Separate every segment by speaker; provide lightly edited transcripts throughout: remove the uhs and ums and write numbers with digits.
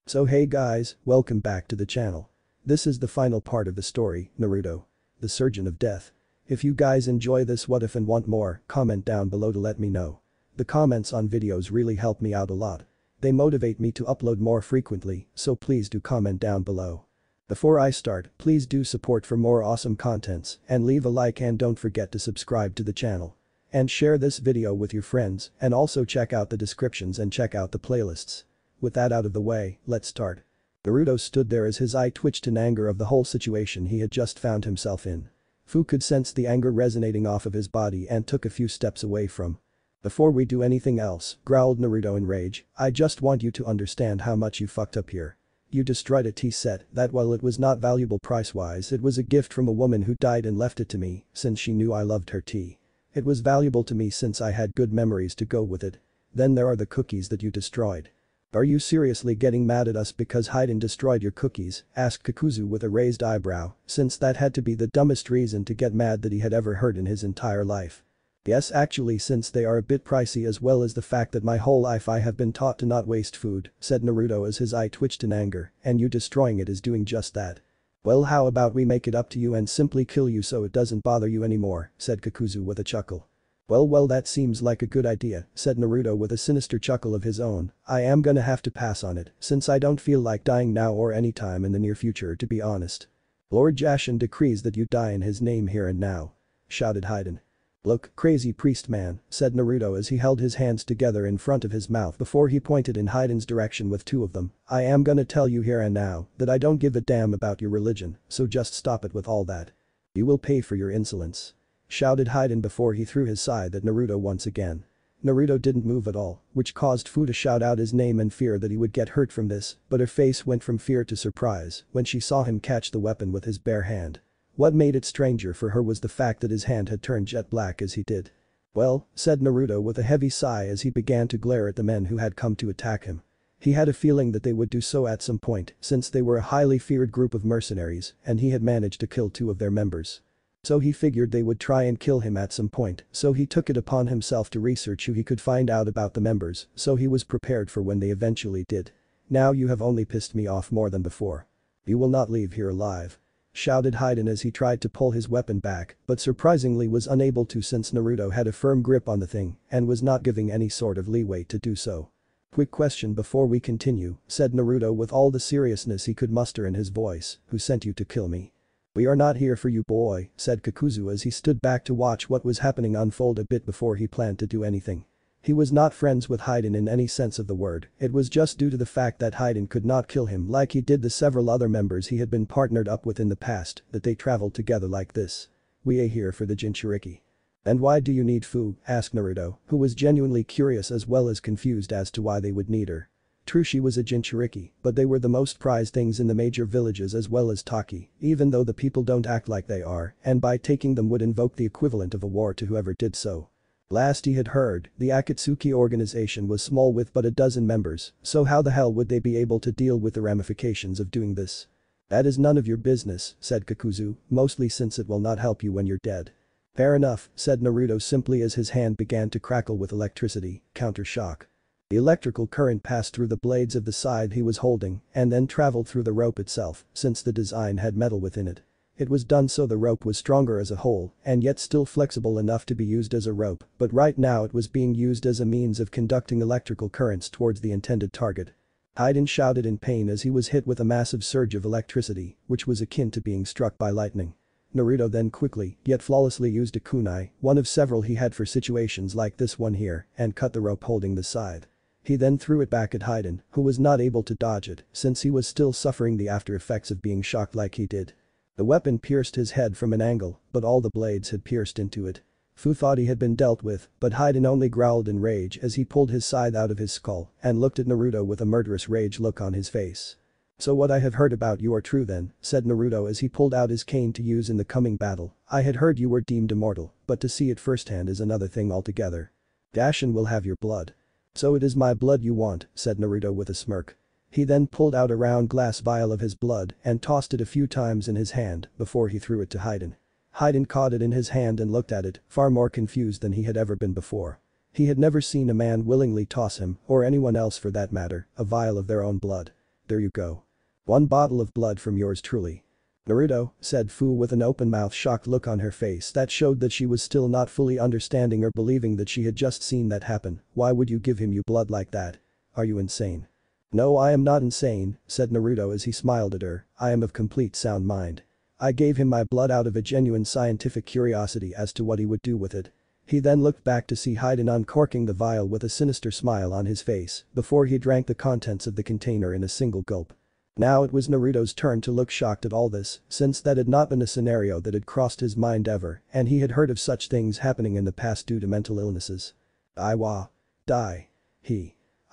Speaker 1: So hey guys, welcome back to the channel. This is the final part of the story, Naruto, the Surgeon of Death. If you guys enjoy this what if and want more, comment down below to let me know. The comments on videos really help me out a lot. They motivate me to upload more frequently, so please do comment down below. Before I start, please do support for more awesome contents and leave a like and don't forget to subscribe to the channel. And share this video with your friends and also check out the descriptions and check out the playlists. With that out of the way, let's start. Naruto stood there as his eye twitched in anger of the whole situation he had just found himself in. Fu could sense the anger resonating off of his body and took a few steps away from. Before we do anything else, growled Naruto in rage, I just want you to understand how much you fucked up here. You destroyed a tea set that while it was not valuable price-wise it was a gift from a woman who died and left it to me since she knew I loved her tea. It was valuable to me since I had good memories to go with it. Then there are the cookies that you destroyed. Are you seriously getting mad at us because Hayden destroyed your cookies? Asked Kakuzu with a raised eyebrow, since that had to be the dumbest reason to get mad that he had ever heard in his entire life. Yes, actually, since they are a bit pricey as well as the fact that my whole life I have been taught to not waste food, said Naruto as his eye twitched in anger, and you destroying it is doing just that. Well, how about we make it up to you and simply kill you so it doesn't bother you anymore, said Kakuzu with a chuckle. Well that seems like a good idea, said Naruto with a sinister chuckle of his own. I am gonna have to pass on it since I don't feel like dying now or anytime in the near future to be honest. Lord Jashin decrees that you die in his name here and now. Shouted Hayden. Look, crazy priest man, said Naruto as he held his hands together in front of his mouth before he pointed in Hayden's direction with two of them. I am gonna tell you here and now that I don't give a damn about your religion, so just stop it with all that. You will pay for your insolence. Shouted Hayden before he threw his scythe at Naruto once again. Naruto didn't move at all, which caused Fu to shout out his name in fear that he would get hurt from this, but her face went from fear to surprise when she saw him catch the weapon with his bare hand. What made it stranger for her was the fact that his hand had turned jet black as he did. Well, said Naruto with a heavy sigh as he began to glare at the men who had come to attack him. He had a feeling that they would do so at some point since they were a highly feared group of mercenaries and he had managed to kill two of their members. So he figured they would try and kill him at some point, so he took it upon himself to research who he could find out about the members, so he was prepared for when they eventually did. Now you have only pissed me off more than before. You will not leave here alive. Shouted Hayden as he tried to pull his weapon back, but surprisingly was unable to since Naruto had a firm grip on the thing and was not giving any sort of leeway to do so. Quick question before we continue, said Naruto with all the seriousness he could muster in his voice, who sent you to kill me? We are not here for you boy, said Kakuzu as he stood back to watch what was happening unfold a bit before he planned to do anything. He was not friends with Hayden in any sense of the word, it was just due to the fact that Hayden could not kill him like he did the several other members he had been partnered up with in the past that they traveled together like this. We are here for the Jinchuriki. And why do you need Fu? Asked Naruto, who was genuinely curious as well as confused as to why they would need her. True, she was a Jinchuriki, but they were the most prized things in the major villages as well as Taki, even though the people don't act like they are, and by taking them would invoke the equivalent of a war to whoever did so. Last he had heard, the Akatsuki organization was small with but a dozen members, so how the hell would they be able to deal with the ramifications of doing this? That is none of your business, said Kakuzu, mostly since it will not help you when you're dead. Fair enough, said Naruto simply as his hand began to crackle with electricity, counter shock. The electrical current passed through the blades of the scythe he was holding and then traveled through the rope itself since the design had metal within it. It was done so the rope was stronger as a whole and yet still flexible enough to be used as a rope, but right now it was being used as a means of conducting electrical currents towards the intended target. Hayden shouted in pain as he was hit with a massive surge of electricity, which was akin to being struck by lightning. Naruto then quickly, yet flawlessly used a kunai, one of several he had for situations like this one here, and cut the rope holding the scythe. He then threw it back at Hayden, who was not able to dodge it since he was still suffering the after effects of being shocked like he did. The weapon pierced his head from an angle, but all the blades had pierced into it. Fu thought he had been dealt with, but Hayden only growled in rage as he pulled his scythe out of his skull and looked at Naruto with a murderous rage look on his face. So what I have heard about you are true then, said Naruto as he pulled out his cane to use in the coming battle. I had heard you were deemed immortal, but to see it firsthand is another thing altogether. Dashin will have your blood. So it is my blood you want, said Naruto with a smirk. He then pulled out a round glass vial of his blood and tossed it a few times in his hand before he threw it to Hayden. Hayden caught it in his hand and looked at it, far more confused than he had ever been before. He had never seen a man willingly toss him, or anyone else for that matter, a vial of their own blood. There you go. One bottle of blood from yours truly. Naruto, said Fu with an open-mouthed shocked look on her face that showed that she was still not fully understanding or believing that she had just seen that happen. Why would you give him your blood like that? Are you insane? No, I am not insane, said Naruto as he smiled at her. I am of complete sound mind. I gave him my blood out of a genuine scientific curiosity as to what he would do with it. He then looked back to see Hayden uncorking the vial with a sinister smile on his face before he drank the contents of the container in a single gulp. Now it was Naruto's turn to look shocked at all this, since that had not been a scenario that had crossed his mind ever, and he had heard of such things happening in the past due to mental illnesses. Die.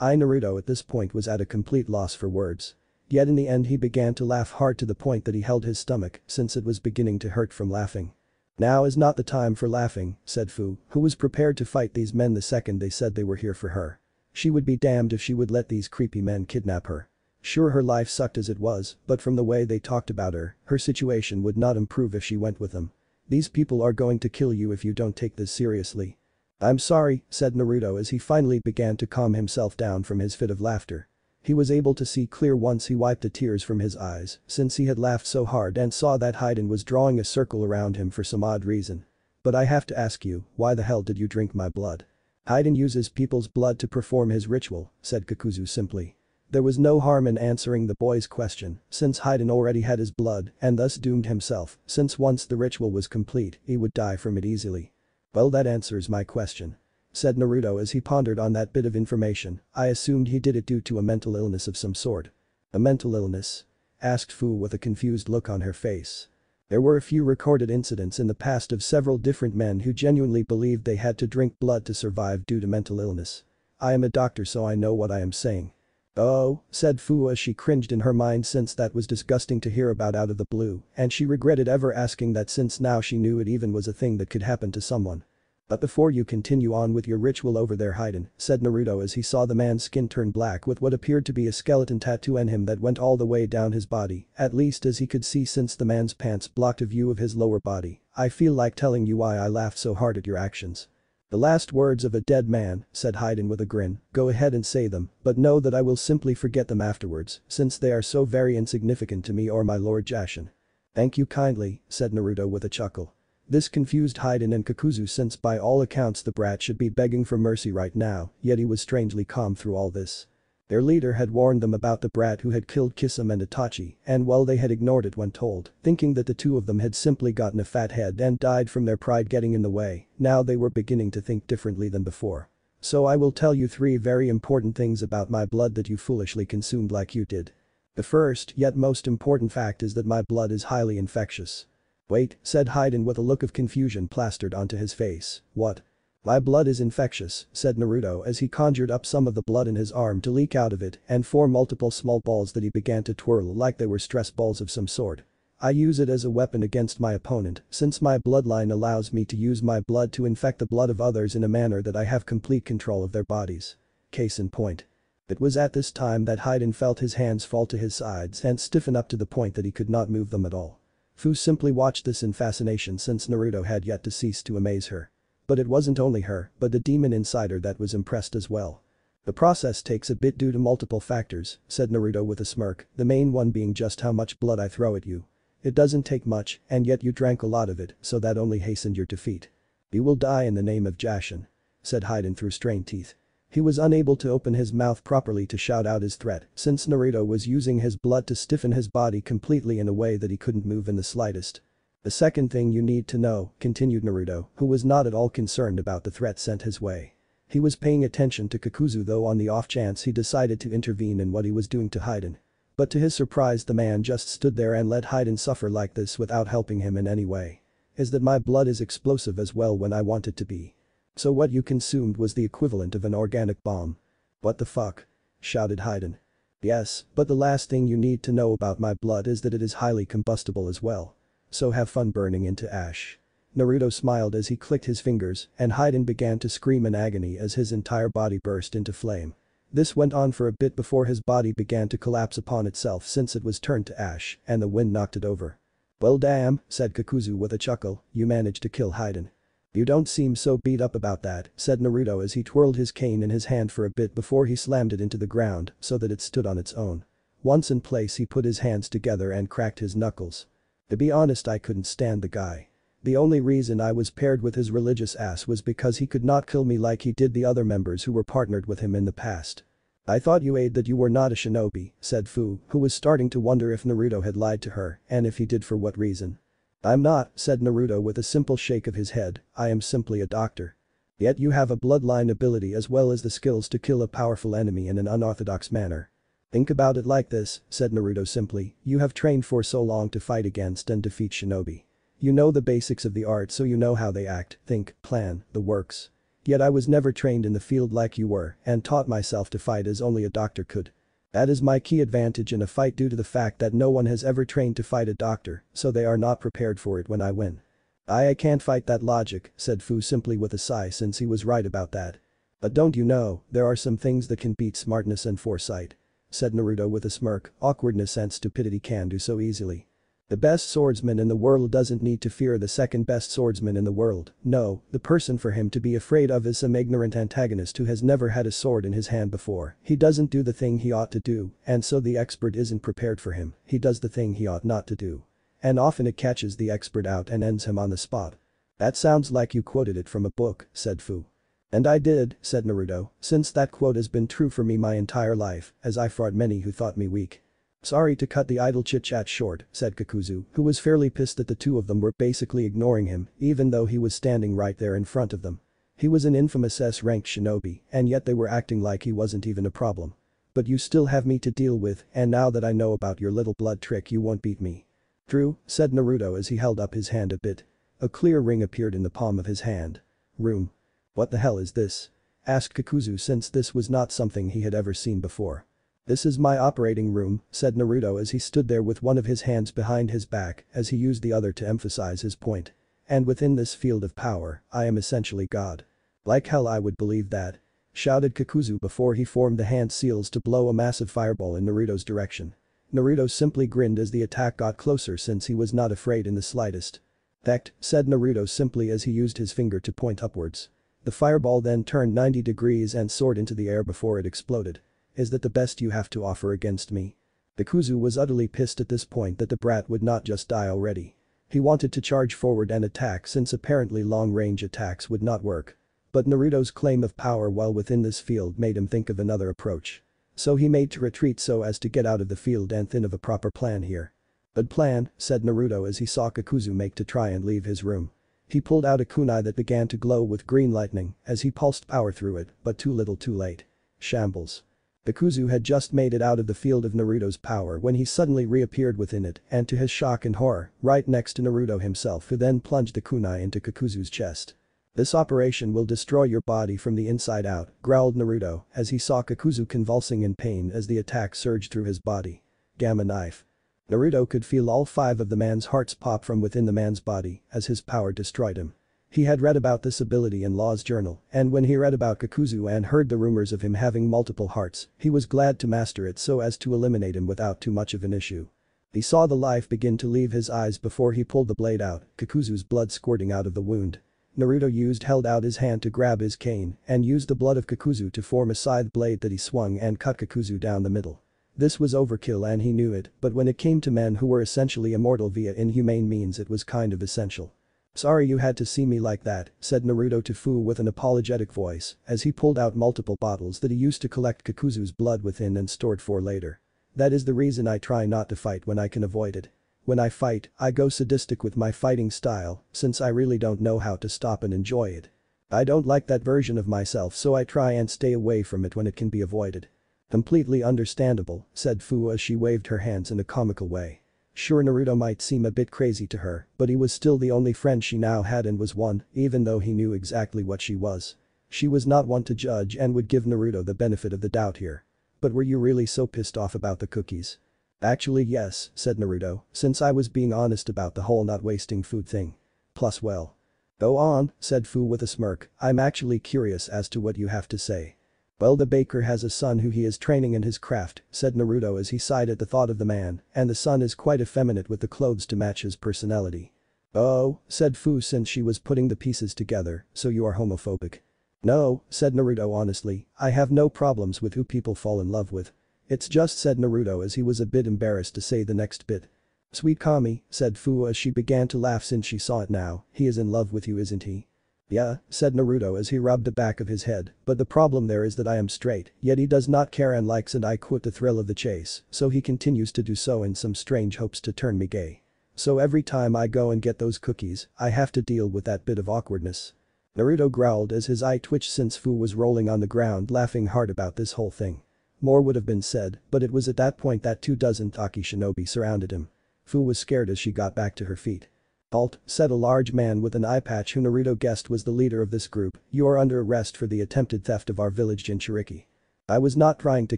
Speaker 1: Naruto at this point was at a complete loss for words. Yet in the end he began to laugh hard to the point that he held his stomach since it was beginning to hurt from laughing. Now is not the time for laughing, said Fu, who was prepared to fight these men the second they said they were here for her. She would be damned if she would let these creepy men kidnap her. Sure, her life sucked as it was, but from the way they talked about her situation would not improve if she went with them. These people are going to kill you if you don't take this seriously. I'm sorry, said Naruto as he finally began to calm himself down from his fit of laughter. He was able to see clear once he wiped the tears from his eyes since he had laughed so hard and saw that Hayden was drawing a circle around him for some odd reason. But I have to ask you, why the hell did you drink my blood? Hayden uses people's blood to perform his ritual, said Kakuzu simply. There was no harm in answering the boy's question, since Hayden already had his blood and thus doomed himself, since once the ritual was complete, he would die from it easily. Well, that answers my question, said Naruto as he pondered on that bit of information. I assumed he did it due to a mental illness of some sort. A mental illness? Asked Fu with a confused look on her face. There were a few recorded incidents in the past of several different men who genuinely believed they had to drink blood to survive due to mental illness. I am a doctor, so I know what I am saying. Oh, said Fu as she cringed in her mind since that was disgusting to hear about out of the blue, and she regretted ever asking that since now she knew it even was a thing that could happen to someone. But before you continue on with your ritual over there, Hayden, said Naruto as he saw the man's skin turn black with what appeared to be a skeleton tattoo on him that went all the way down his body, at least as he could see since the man's pants blocked a view of his lower body. I feel like telling you why I laughed so hard at your actions. The last words of a dead man, said Hayden with a grin, go ahead and say them, but know that I will simply forget them afterwards, since they are so very insignificant to me or my Lord Jashin. Thank you kindly, said Naruto with a chuckle. This confused Hayden and Kakuzu since by all accounts the brat should be begging for mercy right now, yet he was strangely calm through all this. Their leader had warned them about the brat who had killed Kisame and Itachi, and while they had ignored it when told, thinking that the two of them had simply gotten a fat head and died from their pride getting in the way, now they were beginning to think differently than before. So I will tell you 3 very important things about my blood that you foolishly consumed like you did. The first, yet most important fact is that my blood is highly infectious. Wait, said Hayden with a look of confusion plastered onto his face. What? My blood is infectious, said Naruto as he conjured up some of the blood in his arm to leak out of it and form multiple small balls that he began to twirl like they were stress balls of some sort. I use it as a weapon against my opponent since my bloodline allows me to use my blood to infect the blood of others in a manner that I have complete control of their bodies. Case in point. It was at this time that Hayden felt his hands fall to his sides and stiffen up to the point that he could not move them at all. Fu simply watched this in fascination since Naruto had yet to cease to amaze her. But it wasn't only her, but the demon inside her that was impressed as well. The process takes a bit due to multiple factors, said Naruto with a smirk, the main one being just how much blood I throw at you. It doesn't take much, and yet you drank a lot of it, so that only hastened your defeat. You will die in the name of Jashin, said Hayden through strained teeth. He was unable to open his mouth properly to shout out his threat since Naruto was using his blood to stiffen his body completely in a way that he couldn't move in the slightest. The second thing you need to know, continued Naruto, who was not at all concerned about the threat sent his way. He was paying attention to Kakuzu though on the off chance he decided to intervene in what he was doing to Hayden. But to his surprise the man just stood there and let Hayden suffer like this without helping him in any way. Is that my blood is explosive as well when I want it to be. So what you consumed was the equivalent of an organic bomb. What the fuck? Shouted Hayden. Yes, but the last thing you need to know about my blood is that it is highly combustible as well. So have fun burning into ash. Naruto smiled as he clicked his fingers and Hayden began to scream in agony as his entire body burst into flame. This went on for a bit before his body began to collapse upon itself since it was turned to ash and the wind knocked it over. Well damn, said Kakuzu with a chuckle, you managed to kill Hayden. You don't seem so beat up about that, said Naruto as he twirled his cane in his hand for a bit before he slammed it into the ground so that it stood on its own. Once in place he put his hands together and cracked his knuckles. To be honest, I couldn't stand the guy. The only reason I was paired with his religious ass was because he could not kill me like he did the other members who were partnered with him in the past. I thought you ate that you were not a shinobi, said Fu, who was starting to wonder if Naruto had lied to her, and if he did for what reason. I'm not, said Naruto with a simple shake of his head, I am simply a doctor. Yet you have a bloodline ability as well as the skills to kill a powerful enemy in an unorthodox manner. Think about it like this, said Naruto simply, you have trained for so long to fight against and defeat shinobi. You know the basics of the art, so you know how they act, think, plan, the works. Yet I was never trained in the field like you were and taught myself to fight as only a doctor could. That is my key advantage in a fight due to the fact that no one has ever trained to fight a doctor, so they are not prepared for it when I win. I can't fight that logic, said Fu simply with a sigh since he was right about that. But don't you know, there are some things that can beat smartness and foresight, said Naruto with a smirk, awkwardness and stupidity can do so easily. The best swordsman in the world doesn't need to fear the second best swordsman in the world, no, the person for him to be afraid of is some ignorant antagonist who has never had a sword in his hand before. He doesn't do the thing he ought to do, and so the expert isn't prepared for him, he does the thing he ought not to do. And often it catches the expert out and ends him on the spot. That sounds like you quoted it from a book, said Fu. And I did, said Naruto, since that quote has been true for me my entire life, as I fought many who thought me weak. Sorry to cut the idle chit-chat short, said Kakuzu, who was fairly pissed that the two of them were basically ignoring him, even though he was standing right there in front of them. He was an infamous S-ranked shinobi, and yet they were acting like he wasn't even a problem. But you still have me to deal with, and now that I know about your little blood trick you won't beat me. True, said Naruto as he held up his hand a bit. A clear ring appeared in the palm of his hand. Room. What the hell is this? Asked Kakuzu since this was not something he had ever seen before. This is my operating room, said Naruto as he stood there with one of his hands behind his back as he used the other to emphasize his point. And within this field of power, I am essentially God. Like hell I would believe that. Shouted Kakuzu before he formed the hand seals to blow a massive fireball in Naruto's direction. Naruto simply grinned as the attack got closer since he was not afraid in the slightest. Thekt, said Naruto simply as he used his finger to point upwards. The fireball then turned 90 degrees and soared into the air before it exploded. Is that the best you have to offer against me? Kakuzu was utterly pissed at this point that the brat would not just die already. He wanted to charge forward and attack since apparently long-range attacks would not work. But Naruto's claim of power while within this field made him think of another approach. So he made to retreat so as to get out of the field and think of a proper plan here. Good plan, said Naruto as he saw Kakuzu make to try and leave his room. He pulled out a kunai that began to glow with green lightning as he pulsed power through it, but too little too late. Shambles. Kakuzu had just made it out of the field of Naruto's power when he suddenly reappeared within it and to his shock and horror, right next to Naruto himself who then plunged the kunai into Kakuzu's chest. This operation will destroy your body from the inside out, growled Naruto as he saw Kakuzu convulsing in pain as the attack surged through his body. Gamma knife. Naruto could feel all 5 of the man's hearts pop from within the man's body as his power destroyed him. He had read about this ability in Law's journal, and when he read about Kakuzu and heard the rumors of him having multiple hearts, he was glad to master it so as to eliminate him without too much of an issue. He saw the life begin to leave his eyes before he pulled the blade out, Kakuzu's blood squirting out of the wound. Naruto held out his hand to grab his cane and used the blood of Kakuzu to form a scythe blade that he swung and cut Kakuzu down the middle. This was overkill and he knew it, but when it came to men who were essentially immortal via inhumane means it was kind of essential. Sorry you had to see me like that, said Naruto to Fu with an apologetic voice as he pulled out multiple bottles that he used to collect Kakuzu's blood within and stored for later. That is the reason I try not to fight when I can avoid it. When I fight, I go sadistic with my fighting style since I really don't know how to stop and enjoy it. I don't like that version of myself so I try and stay away from it when it can be avoided. Completely understandable, said Fu as she waved her hands in a comical way. Sure Naruto might seem a bit crazy to her, but he was still the only friend she now had and was one, even though he knew exactly what she was. She was not one to judge and would give Naruto the benefit of the doubt here. But were you really so pissed off about the cookies? Actually yes, said Naruto, since I was being honest about the whole not wasting food thing. Plus well. Go on, said Fu with a smirk, I'm actually curious as to what you have to say. Well the baker has a son who he is training in his craft, said Naruto as he sighed at the thought of the man, and the son is quite effeminate with the clothes to match his personality. Oh, said Fu since she was putting the pieces together, so you are homophobic. No, said Naruto honestly, I have no problems with who people fall in love with. It's just said Naruto as he was a bit embarrassed to say the next bit. Sweet Kami, said Fu as she began to laugh since she saw it now, he is in love with you isn't he? Yeah, said Naruto as he rubbed the back of his head, but the problem there is that I am straight, yet he does not care and likes and I quote the thrill of the chase, so he continues to do so in some strange hopes to turn me gay. So every time I go and get those cookies, I have to deal with that bit of awkwardness. Naruto growled as his eye twitched since Fu was rolling on the ground laughing hard about this whole thing. More would have been said, but it was at that point that 24 Taki shinobi surrounded him. Fu was scared as she got back to her feet. Halt, said a large man with an eye patch who Naruto guessed was the leader of this group, you are under arrest for the attempted theft of our village Jinchuriki. I was not trying to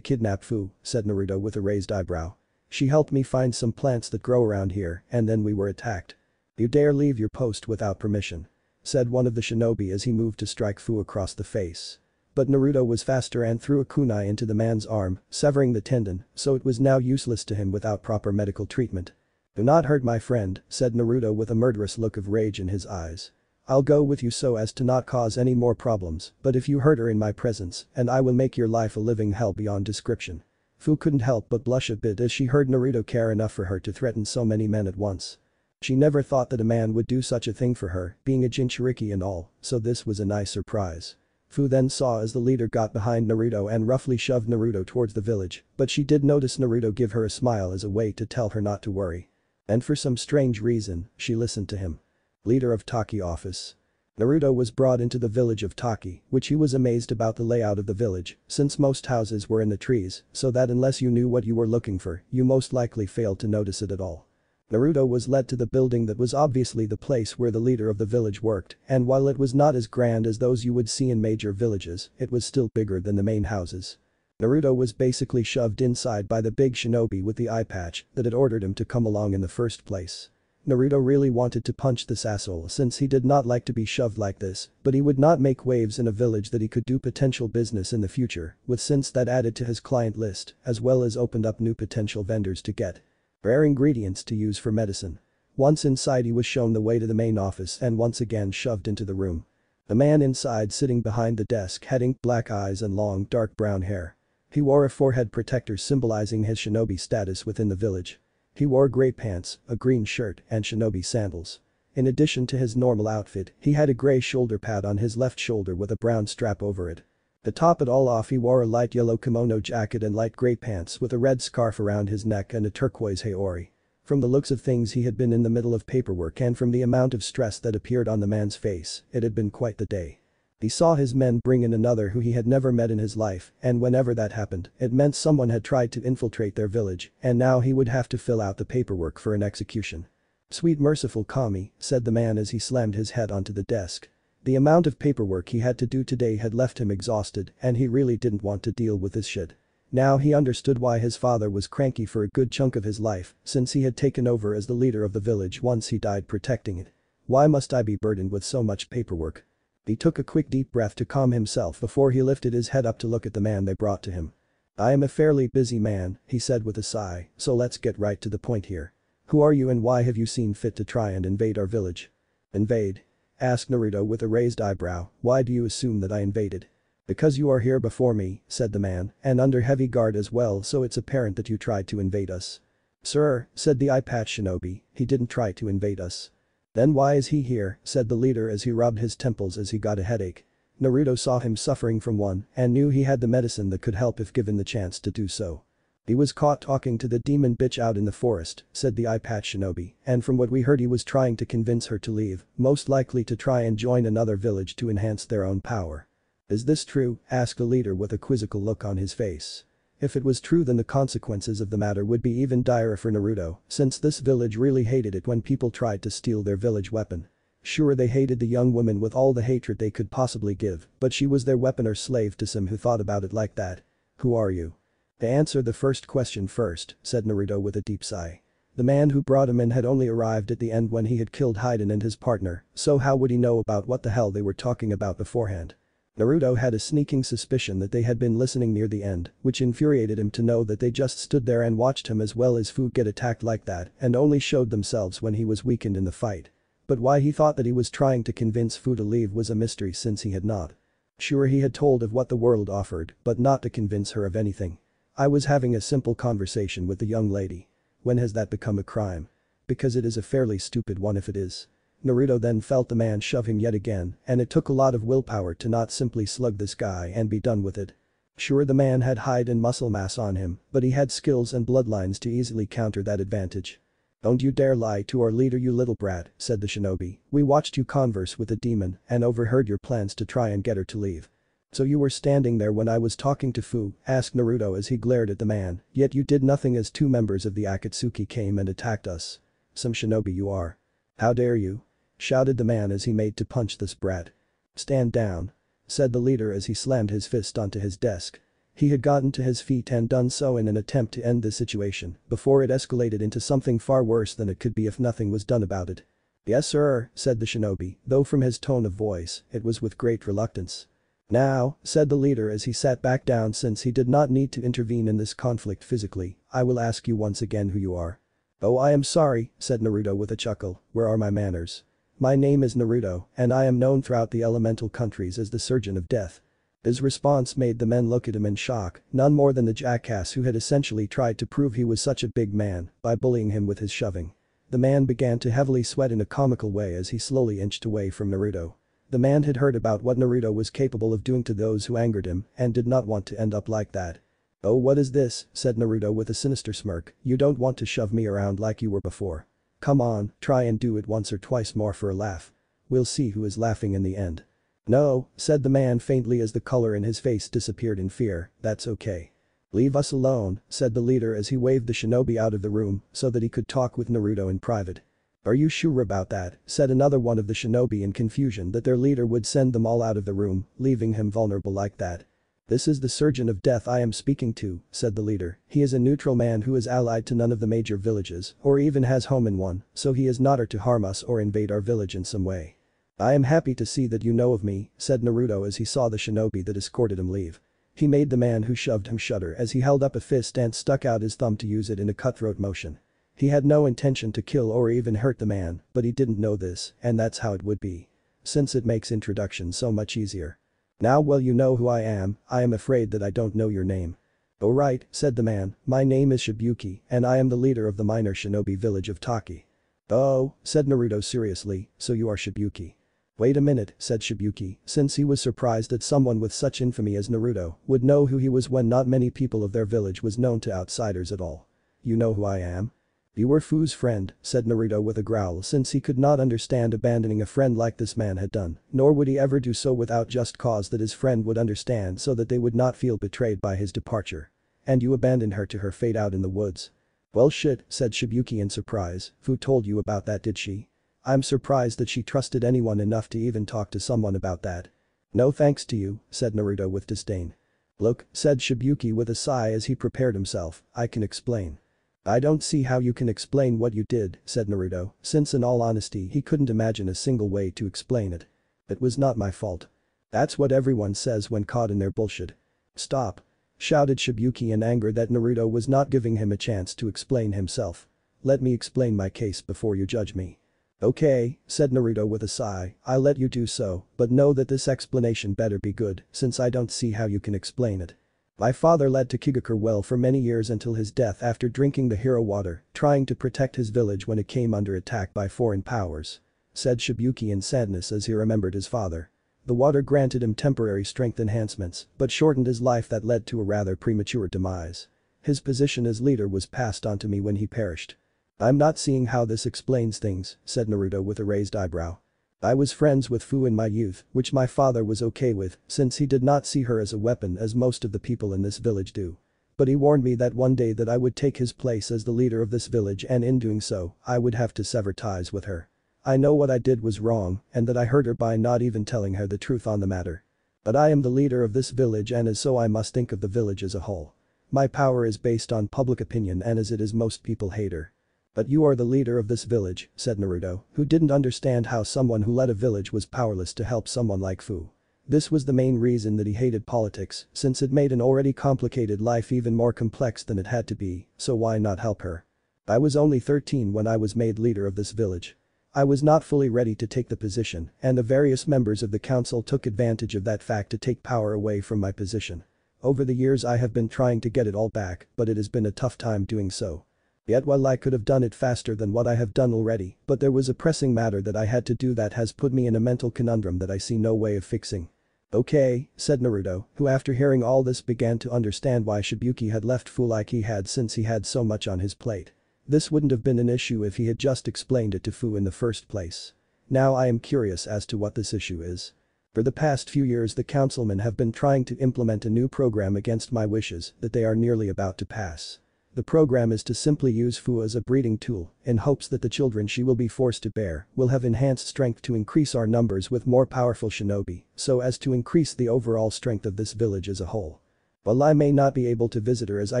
Speaker 1: kidnap Fu, said Naruto with a raised eyebrow. She helped me find some plants that grow around here and then we were attacked. You dare leave your post without permission, said one of the shinobi as he moved to strike Fu across the face. But Naruto was faster and threw a kunai into the man's arm, severing the tendon, so it was now useless to him without proper medical treatment. Do not hurt my friend, said Naruto with a murderous look of rage in his eyes. I'll go with you so as to not cause any more problems, but if you hurt her in my presence, and I will make your life a living hell beyond description. Fu couldn't help but blush a bit as she heard Naruto care enough for her to threaten so many men at once. She never thought that a man would do such a thing for her, being a Jinchuriki and all, so this was a nice surprise. Fu then saw as the leader got behind Naruto and roughly shoved Naruto towards the village, but she did notice Naruto give her a smile as a way to tell her not to worry. And for some strange reason, she listened to him. Leader of Taki office. Naruto was brought into the village of Taki, which he was amazed about the layout of the village, since most houses were in the trees, so that unless you knew what you were looking for, you most likely failed to notice it at all. Naruto was led to the building that was obviously the place where the leader of the village worked, and while it was not as grand as those you would see in major villages, it was still bigger than the main houses. Naruto was basically shoved inside by the big shinobi with the eye patch that had ordered him to come along in the first place. Naruto really wanted to punch this asshole since he did not like to be shoved like this, but he would not make waves in a village that he could do potential business in the future, with since that added to his client list, as well as opened up new potential vendors to get rare ingredients to use for medicine. Once inside he was shown the way to the main office and once again shoved into the room. The man inside sitting behind the desk had ink black eyes and long dark brown hair. He wore a forehead protector symbolizing his shinobi status within the village. He wore gray pants, a green shirt, and shinobi sandals. In addition to his normal outfit, he had a gray shoulder pad on his left shoulder with a brown strap over it. To top it all off he wore a light yellow kimono jacket and light gray pants with a red scarf around his neck and a turquoise haori. From the looks of things he had been in the middle of paperwork and from the amount of stress that appeared on the man's face, it had been quite the day. He saw his men bring in another who he had never met in his life, and whenever that happened, it meant someone had tried to infiltrate their village, and now he would have to fill out the paperwork for an execution. Sweet merciful Kami, said the man as he slammed his head onto the desk. The amount of paperwork he had to do today had left him exhausted, and he really didn't want to deal with this shit. Now he understood why his father was cranky for a good chunk of his life, since he had taken over as the leader of the village once he died protecting it. Why must I be burdened with so much paperwork? He took a quick deep breath to calm himself before he lifted his head up to look at the man they brought to him. I am a fairly busy man, he said with a sigh, so let's get right to the point here. Who are you and why have you seen fit to try and invade our village? Invade? Asked Naruto with a raised eyebrow, why do you assume that I invaded? Because you are here before me, said the man, and under heavy guard as well so it's apparent that you tried to invade us. Sir, said the eye patch shinobi, he didn't try to invade us. Then why is he here, said the leader as he rubbed his temples as he got a headache. Naruto saw him suffering from one and knew he had the medicine that could help if given the chance to do so. He was caught talking to the demon bitch out in the forest, said the eye patch shinobi, and from what we heard he was trying to convince her to leave, most likely to try and join another village to enhance their own power. Is this true? Asked the leader with a quizzical look on his face. If it was true then the consequences of the matter would be even direr for Naruto, since this village really hated it when people tried to steal their village weapon. Sure they hated the young woman with all the hatred they could possibly give, but she was their weapon or slave to some who thought about it like that. Who are you? To answer the first question first, said Naruto with a deep sigh. The man who brought him in had only arrived at the end when he had killed Hayden and his partner, so how would he know about what the hell they were talking about beforehand? Naruto had a sneaking suspicion that they had been listening near the end, which infuriated him to know that they just stood there and watched him as well as Fu get attacked like that and only showed themselves when he was weakened in the fight. But why he thought that he was trying to convince Fu to leave was a mystery since he had not. Sure he had told of what the world offered, but not to convince her of anything. I was having a simple conversation with the young lady. When has that become a crime? Because it is a fairly stupid one if it is. Naruto then felt the man shove him yet again, and it took a lot of willpower to not simply slug this guy and be done with it. Sure, the man had hide and muscle mass on him, but he had skills and bloodlines to easily counter that advantage. "Don't you dare lie to our leader, you little brat," said the shinobi. "We watched you converse with the demon and overheard your plans to try and get her to leave." "So you were standing there when I was talking to Fu?" asked Naruto as he glared at the man, "yet you did nothing as two members of the Akatsuki came and attacked us. Some shinobi you are. How dare you?" shouted the man as he made to punch this brat. "Stand down," said the leader as he slammed his fist onto his desk. He had gotten to his feet and done so in an attempt to end the situation before it escalated into something far worse than it could be if nothing was done about it. "Yes sir," said the shinobi, though from his tone of voice, it was with great reluctance. "Now," said the leader as he sat back down since he did not need to intervene in this conflict physically, "I will ask you once again who you are." "Oh, I am sorry," said Naruto with a chuckle, "where are my manners? My name is Naruto, and I am known throughout the elemental countries as the Surgeon of Death." His response made the men look at him in shock, none more than the jackass who had essentially tried to prove he was such a big man by bullying him with his shoving. The man began to heavily sweat in a comical way as he slowly inched away from Naruto. The man had heard about what Naruto was capable of doing to those who angered him and did not want to end up like that. "Oh, what is this?" said Naruto with a sinister smirk. "You don't want to shove me around like you were before. Come on, try and do it once or twice more for a laugh. We'll see who is laughing in the end." "No," said the man faintly as the color in his face disappeared in fear, "that's okay." "Leave us alone," said the leader as he waved the shinobi out of the room so that he could talk with Naruto in private. "Are you sure about that?" said another one of the shinobi in confusion that their leader would send them all out of the room, leaving him vulnerable like that. "This is the Surgeon of Death I am speaking to," said the leader. "He is a neutral man who is allied to none of the major villages or even has home in one, so he is not here to harm us or invade our village in some way." "I am happy to see that you know of me," said Naruto as he saw the shinobi that escorted him leave. He made the man who shoved him shudder as he held up a fist and stuck out his thumb to use it in a cutthroat motion. He had no intention to kill or even hurt the man, but he didn't know this, and that's how it would be. Since it makes introduction so much easier. "Now well you know who I am afraid that I don't know your name." "Oh right," said the man, "my name is Shibuki and I am the leader of the minor shinobi village of Taki." "Oh," said Naruto seriously, "so you are Shibuki." "Wait a minute," said Shibuki, since he was surprised that someone with such infamy as Naruto would know who he was when not many people of their village was known to outsiders at all. "You know who I am?" "You were Fu's friend," said Naruto with a growl since he could not understand abandoning a friend like this man had done, nor would he ever do so without just cause that his friend would understand so that they would not feel betrayed by his departure. "And you abandoned her to her fate out in the woods." "Well shit," said Shibuki in surprise, "Fu told you about that did she? I'm surprised that she trusted anyone enough to even talk to someone about that." "No thanks to you," said Naruto with disdain. "Look," said Shibuki with a sigh as he prepared himself, "I can explain." "I don't see how you can explain what you did," said Naruto, since in all honesty he couldn't imagine a single way to explain it. "It was not my fault." "That's what everyone says when caught in their bullshit." "Stop!" shouted Shibuki in anger that Naruto was not giving him a chance to explain himself. "Let me explain my case before you judge me." "Okay," said Naruto with a sigh, "I'll let you do so, but know that this explanation better be good since I don't see how you can explain it. My father led to Kigakure well for many years until his death after drinking the hero water, trying to protect his village when it came under attack by foreign powers," said Shibuki in sadness as he remembered his father. The water granted him temporary strength enhancements, but shortened his life that led to a rather premature demise. His position as leader was passed on to me when he perished. "I'm not seeing how this explains things," said Naruto with a raised eyebrow. "I was friends with Fu in my youth, which my father was okay with since he did not see her as a weapon as most of the people in this village do. But he warned me that one day that I would take his place as the leader of this village and in doing so, I would have to sever ties with her. I know what I did was wrong and that I hurt her by not even telling her the truth on the matter. But I am the leader of this village and as so I must think of the village as a whole. My power is based on public opinion and as it is most people hate her." "But you are the leader of this village," said Naruto, who didn't understand how someone who led a village was powerless to help someone like Fu. This was the main reason that he hated politics since it made an already complicated life even more complex than it had to be, so why not help her? "I was only 13 when I was made leader of this village. I was not fully ready to take the position and the various members of the council took advantage of that fact to take power away from my position. Over the years I have been trying to get it all back, but it has been a tough time doing so. Yet while I could have done it faster than what I have done already, but there was a pressing matter that I had to do that has put me in a mental conundrum that I see no way of fixing. Okay, said Naruto, who after hearing all this began to understand why Shibuki had left Fu like he had since he had so much on his plate. This wouldn't have been an issue if he had just explained it to Fu in the first place. Now I am curious as to what this issue is. For the past few years the councilmen have been trying to implement a new program against my wishes that they are nearly about to pass. The program is to simply use Fu as a breeding tool in hopes that the children she will be forced to bear will have enhanced strength to increase our numbers with more powerful shinobi so as to increase the overall strength of this village as a whole. While I may not be able to visit her as I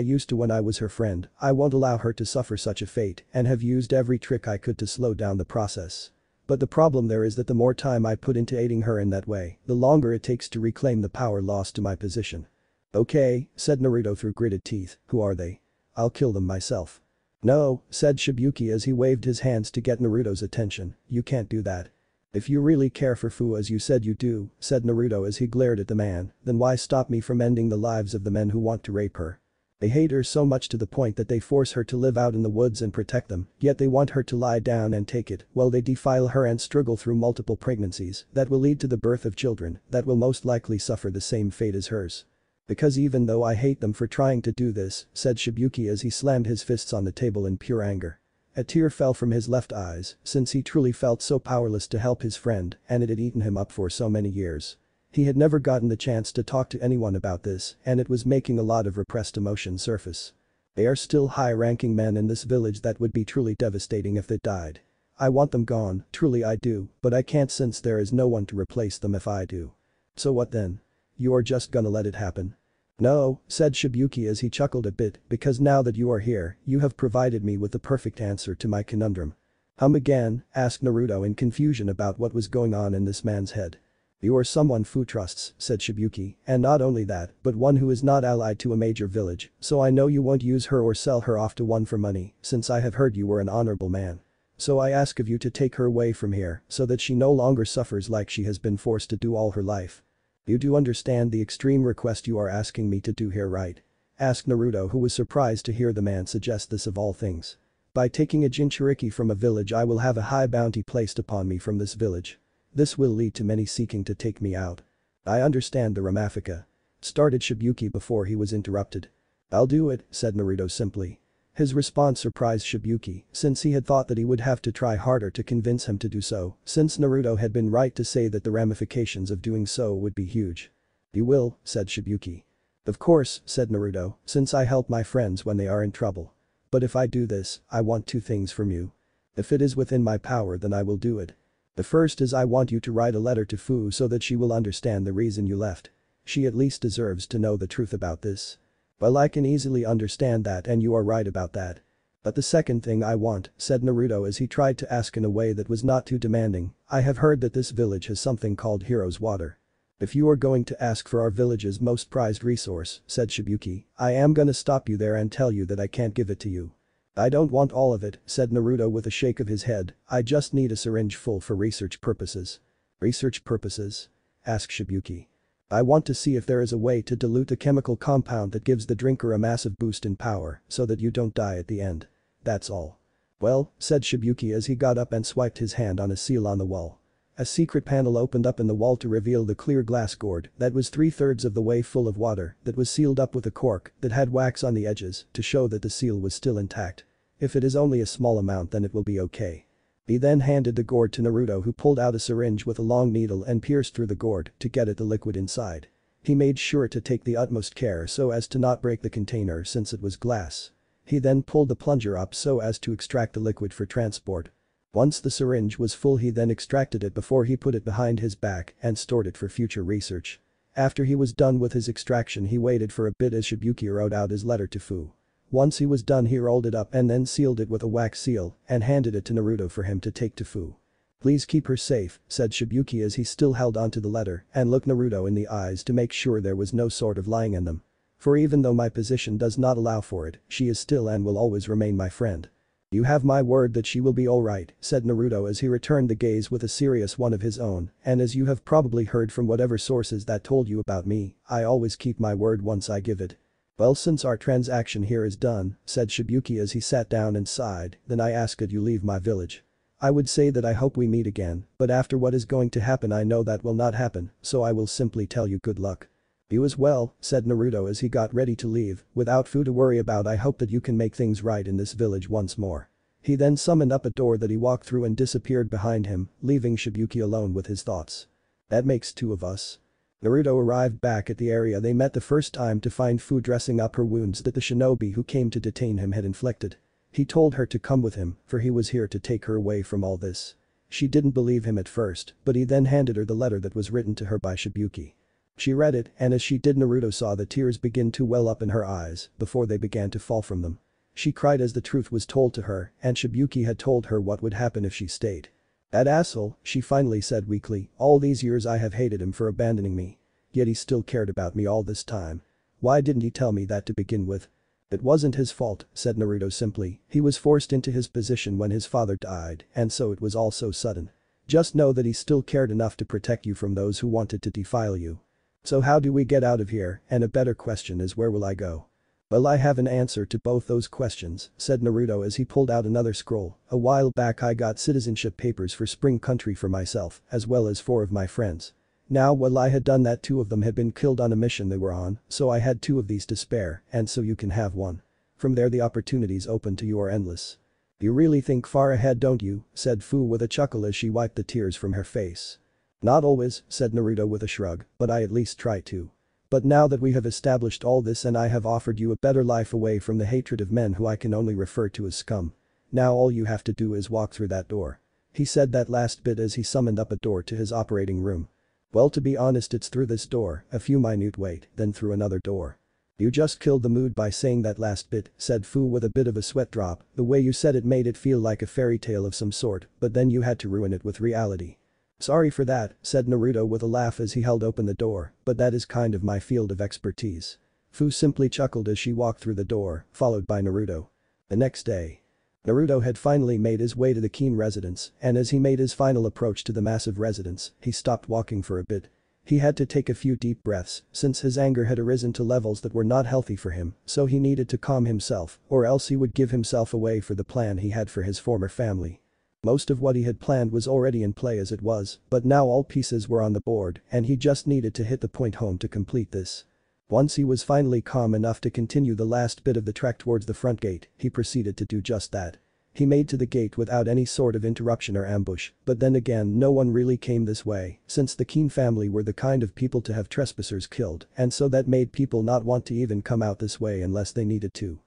Speaker 1: used to when I was her friend, I won't allow her to suffer such a fate and have used every trick I could to slow down the process. But the problem there is that the more time I put into aiding her in that way, the longer it takes to reclaim the power lost to my position. Okay, said Naruto through gritted teeth, who are they? I'll kill them myself. No, said Shibuki as he waved his hands to get Naruto's attention, you can't do that. If you really care for Fu as you said you do, said Naruto as he glared at the man, then why stop me from ending the lives of the men who want to rape her? They hate her so much to the point that they force her to live out in the woods and protect them, yet they want her to lie down and take it while they defile her and struggle through multiple pregnancies that will lead to the birth of children that will most likely suffer the same fate as hers. Because even though I hate them for trying to do this, said Shibuki as he slammed his fists on the table in pure anger. A tear fell from his left eyes since he truly felt so powerless to help his friend and it had eaten him up for so many years. He had never gotten the chance to talk to anyone about this and it was making a lot of repressed emotion surface. They are still high-ranking men in this village that would be truly devastating if they died. I want them gone, truly I do, but I can't since there is no one to replace them if I do. So what then? You are just gonna let it happen? No, said Shibuki as he chuckled a bit, because now that you are here, you have provided me with the perfect answer to my conundrum. Again? Asked Naruto in confusion about what was going on in this man's head. You are someone Fu trusts, said Shibuki, and not only that, but one who is not allied to a major village, so I know you won't use her or sell her off to one for money, since I have heard you were an honorable man. So I ask of you to take her away from here so that she no longer suffers like she has been forced to do all her life. You do understand the extreme request you are asking me to do here, right? Asked Naruto, who was surprised to hear the man suggest this of all things. By taking a Jinchuriki from a village I will have a high bounty placed upon me from this village. This will lead to many seeking to take me out. I understand the Ramafika. Started Shibuki before he was interrupted. I'll do it, said Naruto simply. His response surprised Shibuki since he had thought that he would have to try harder to convince him to do so, since Naruto had been right to say that the ramifications of doing so would be huge. You will, said Shibuki. Of course, said Naruto, since I help my friends when they are in trouble. But if I do this, I want two things from you. If it is within my power then I will do it. The first is I want you to write a letter to Fu so that she will understand the reason you left. She at least deserves to know the truth about this. Well, I can easily understand that and you are right about that. But the second thing I want, said Naruto as he tried to ask in a way that was not too demanding, I have heard that this village has something called Hero's Water. If you are going to ask for our village's most prized resource, said Shibuki, I am gonna stop you there and tell you that I can't give it to you. I don't want all of it, said Naruto with a shake of his head, I just need a syringe full for research purposes. Research purposes? Asked Shibuki. I want to see if there is a way to dilute a chemical compound that gives the drinker a massive boost in power so that you don't die at the end. That's all. Well, said Shibuki as he got up and swiped his hand on a seal on the wall. A secret panel opened up in the wall to reveal the clear glass gourd that was 3/3 of the way full of water that was sealed up with a cork that had wax on the edges to show that the seal was still intact. If it is only a small amount then it will be okay. He then handed the gourd to Naruto, who pulled out a syringe with a long needle and pierced through the gourd to get at the liquid inside. He made sure to take the utmost care so as to not break the container since it was glass. He then pulled the plunger up so as to extract the liquid for transport. Once the syringe was full he then extracted it before he put it behind his back and stored it for future research. After he was done with his extraction he waited for a bit as Shibuki wrote out his letter to Fu. Once he was done he rolled it up and then sealed it with a wax seal and handed it to Naruto for him to take to Fu. Please keep her safe, said Shibuki as he still held onto the letter and looked Naruto in the eyes to make sure there was no sort of lying in them. For even though my position does not allow for it, she is still and will always remain my friend. "You have my word that she will be alright," said Naruto as he returned the gaze with a serious one of his own, "and as you have probably heard from whatever sources that told you about me, I always keep my word once I give it." "Well, since our transaction here is done," said Shibuki as he sat down and sighed, "then I ask that you leave my village. I would say that I hope we meet again, but after what is going to happen I know that will not happen, so I will simply tell you good luck." "You as well," said Naruto as he got ready to leave, "without food to worry about I hope that you can make things right in this village once more." He then summoned up a door that he walked through and disappeared behind him, leaving Shibuki alone with his thoughts. "That makes two of us." Naruto arrived back at the area they met the first time to find Fu dressing up her wounds that the shinobi who came to detain him had inflicted. He told her to come with him, for he was here to take her away from all this. She didn't believe him at first, but he then handed her the letter that was written to her by Shibuki. She read it, and as she did Naruto saw the tears begin to well up in her eyes before they began to fall from them. She cried as the truth was told to her, and Shibuki had told her what would happen if she stayed. "That asshole," she finally said weakly, "all these years I have hated him for abandoning me. Yet he still cared about me all this time. Why didn't he tell me that to begin with?" "It wasn't his fault," said Naruto simply, "he was forced into his position when his father died, and so it was all so sudden. Just know that he still cared enough to protect you from those who wanted to defile you. So how do we get out of here, and a better question is where will I go?" "Well, I have an answer to both those questions," said Naruto as he pulled out another scroll. "A while back I got citizenship papers for Spring Country for myself, as well as 4 of my friends. Now while I had done that 2 of them had been killed on a mission they were on, so I had 2 of these to spare, and so you can have 1. From there the opportunities open to you are endless." "You really think far ahead, don't you?" said Fu with a chuckle as she wiped the tears from her face. "Not always," said Naruto with a shrug, "but I at least try to. But now that we have established all this and I have offered you a better life away from the hatred of men who I can only refer to as scum. Now all you have to do is walk through that door." He said that last bit as he summoned up a door to his operating room. "Well, to be honest, it's through this door, a few minute wait, then through another door." "You just killed the mood by saying that last bit," said Fu with a bit of a sweat drop. "The way you said it made it feel like a fairy tale of some sort, but then you had to ruin it with reality." "Sorry for that," said Naruto with a laugh as he held open the door, "but that is kind of my field of expertise." Fu simply chuckled as she walked through the door, followed by Naruto. The next day. Naruto had finally made his way to the Keen residence, and as he made his final approach to the massive residence, he stopped walking for a bit. He had to take a few deep breaths, since his anger had arisen to levels that were not healthy for him, so he needed to calm himself, or else he would give himself away for the plan he had for his former family. Most of what he had planned was already in play as it was, but now all pieces were on the board, and he just needed to hit the point home to complete this. Once he was finally calm enough to continue the last bit of the trek towards the front gate, he proceeded to do just that. He made to the gate without any sort of interruption or ambush, but then again no one really came this way, since the Keen family were the kind of people to have trespassers killed, and so that made people not want to even come out this way unless they needed to.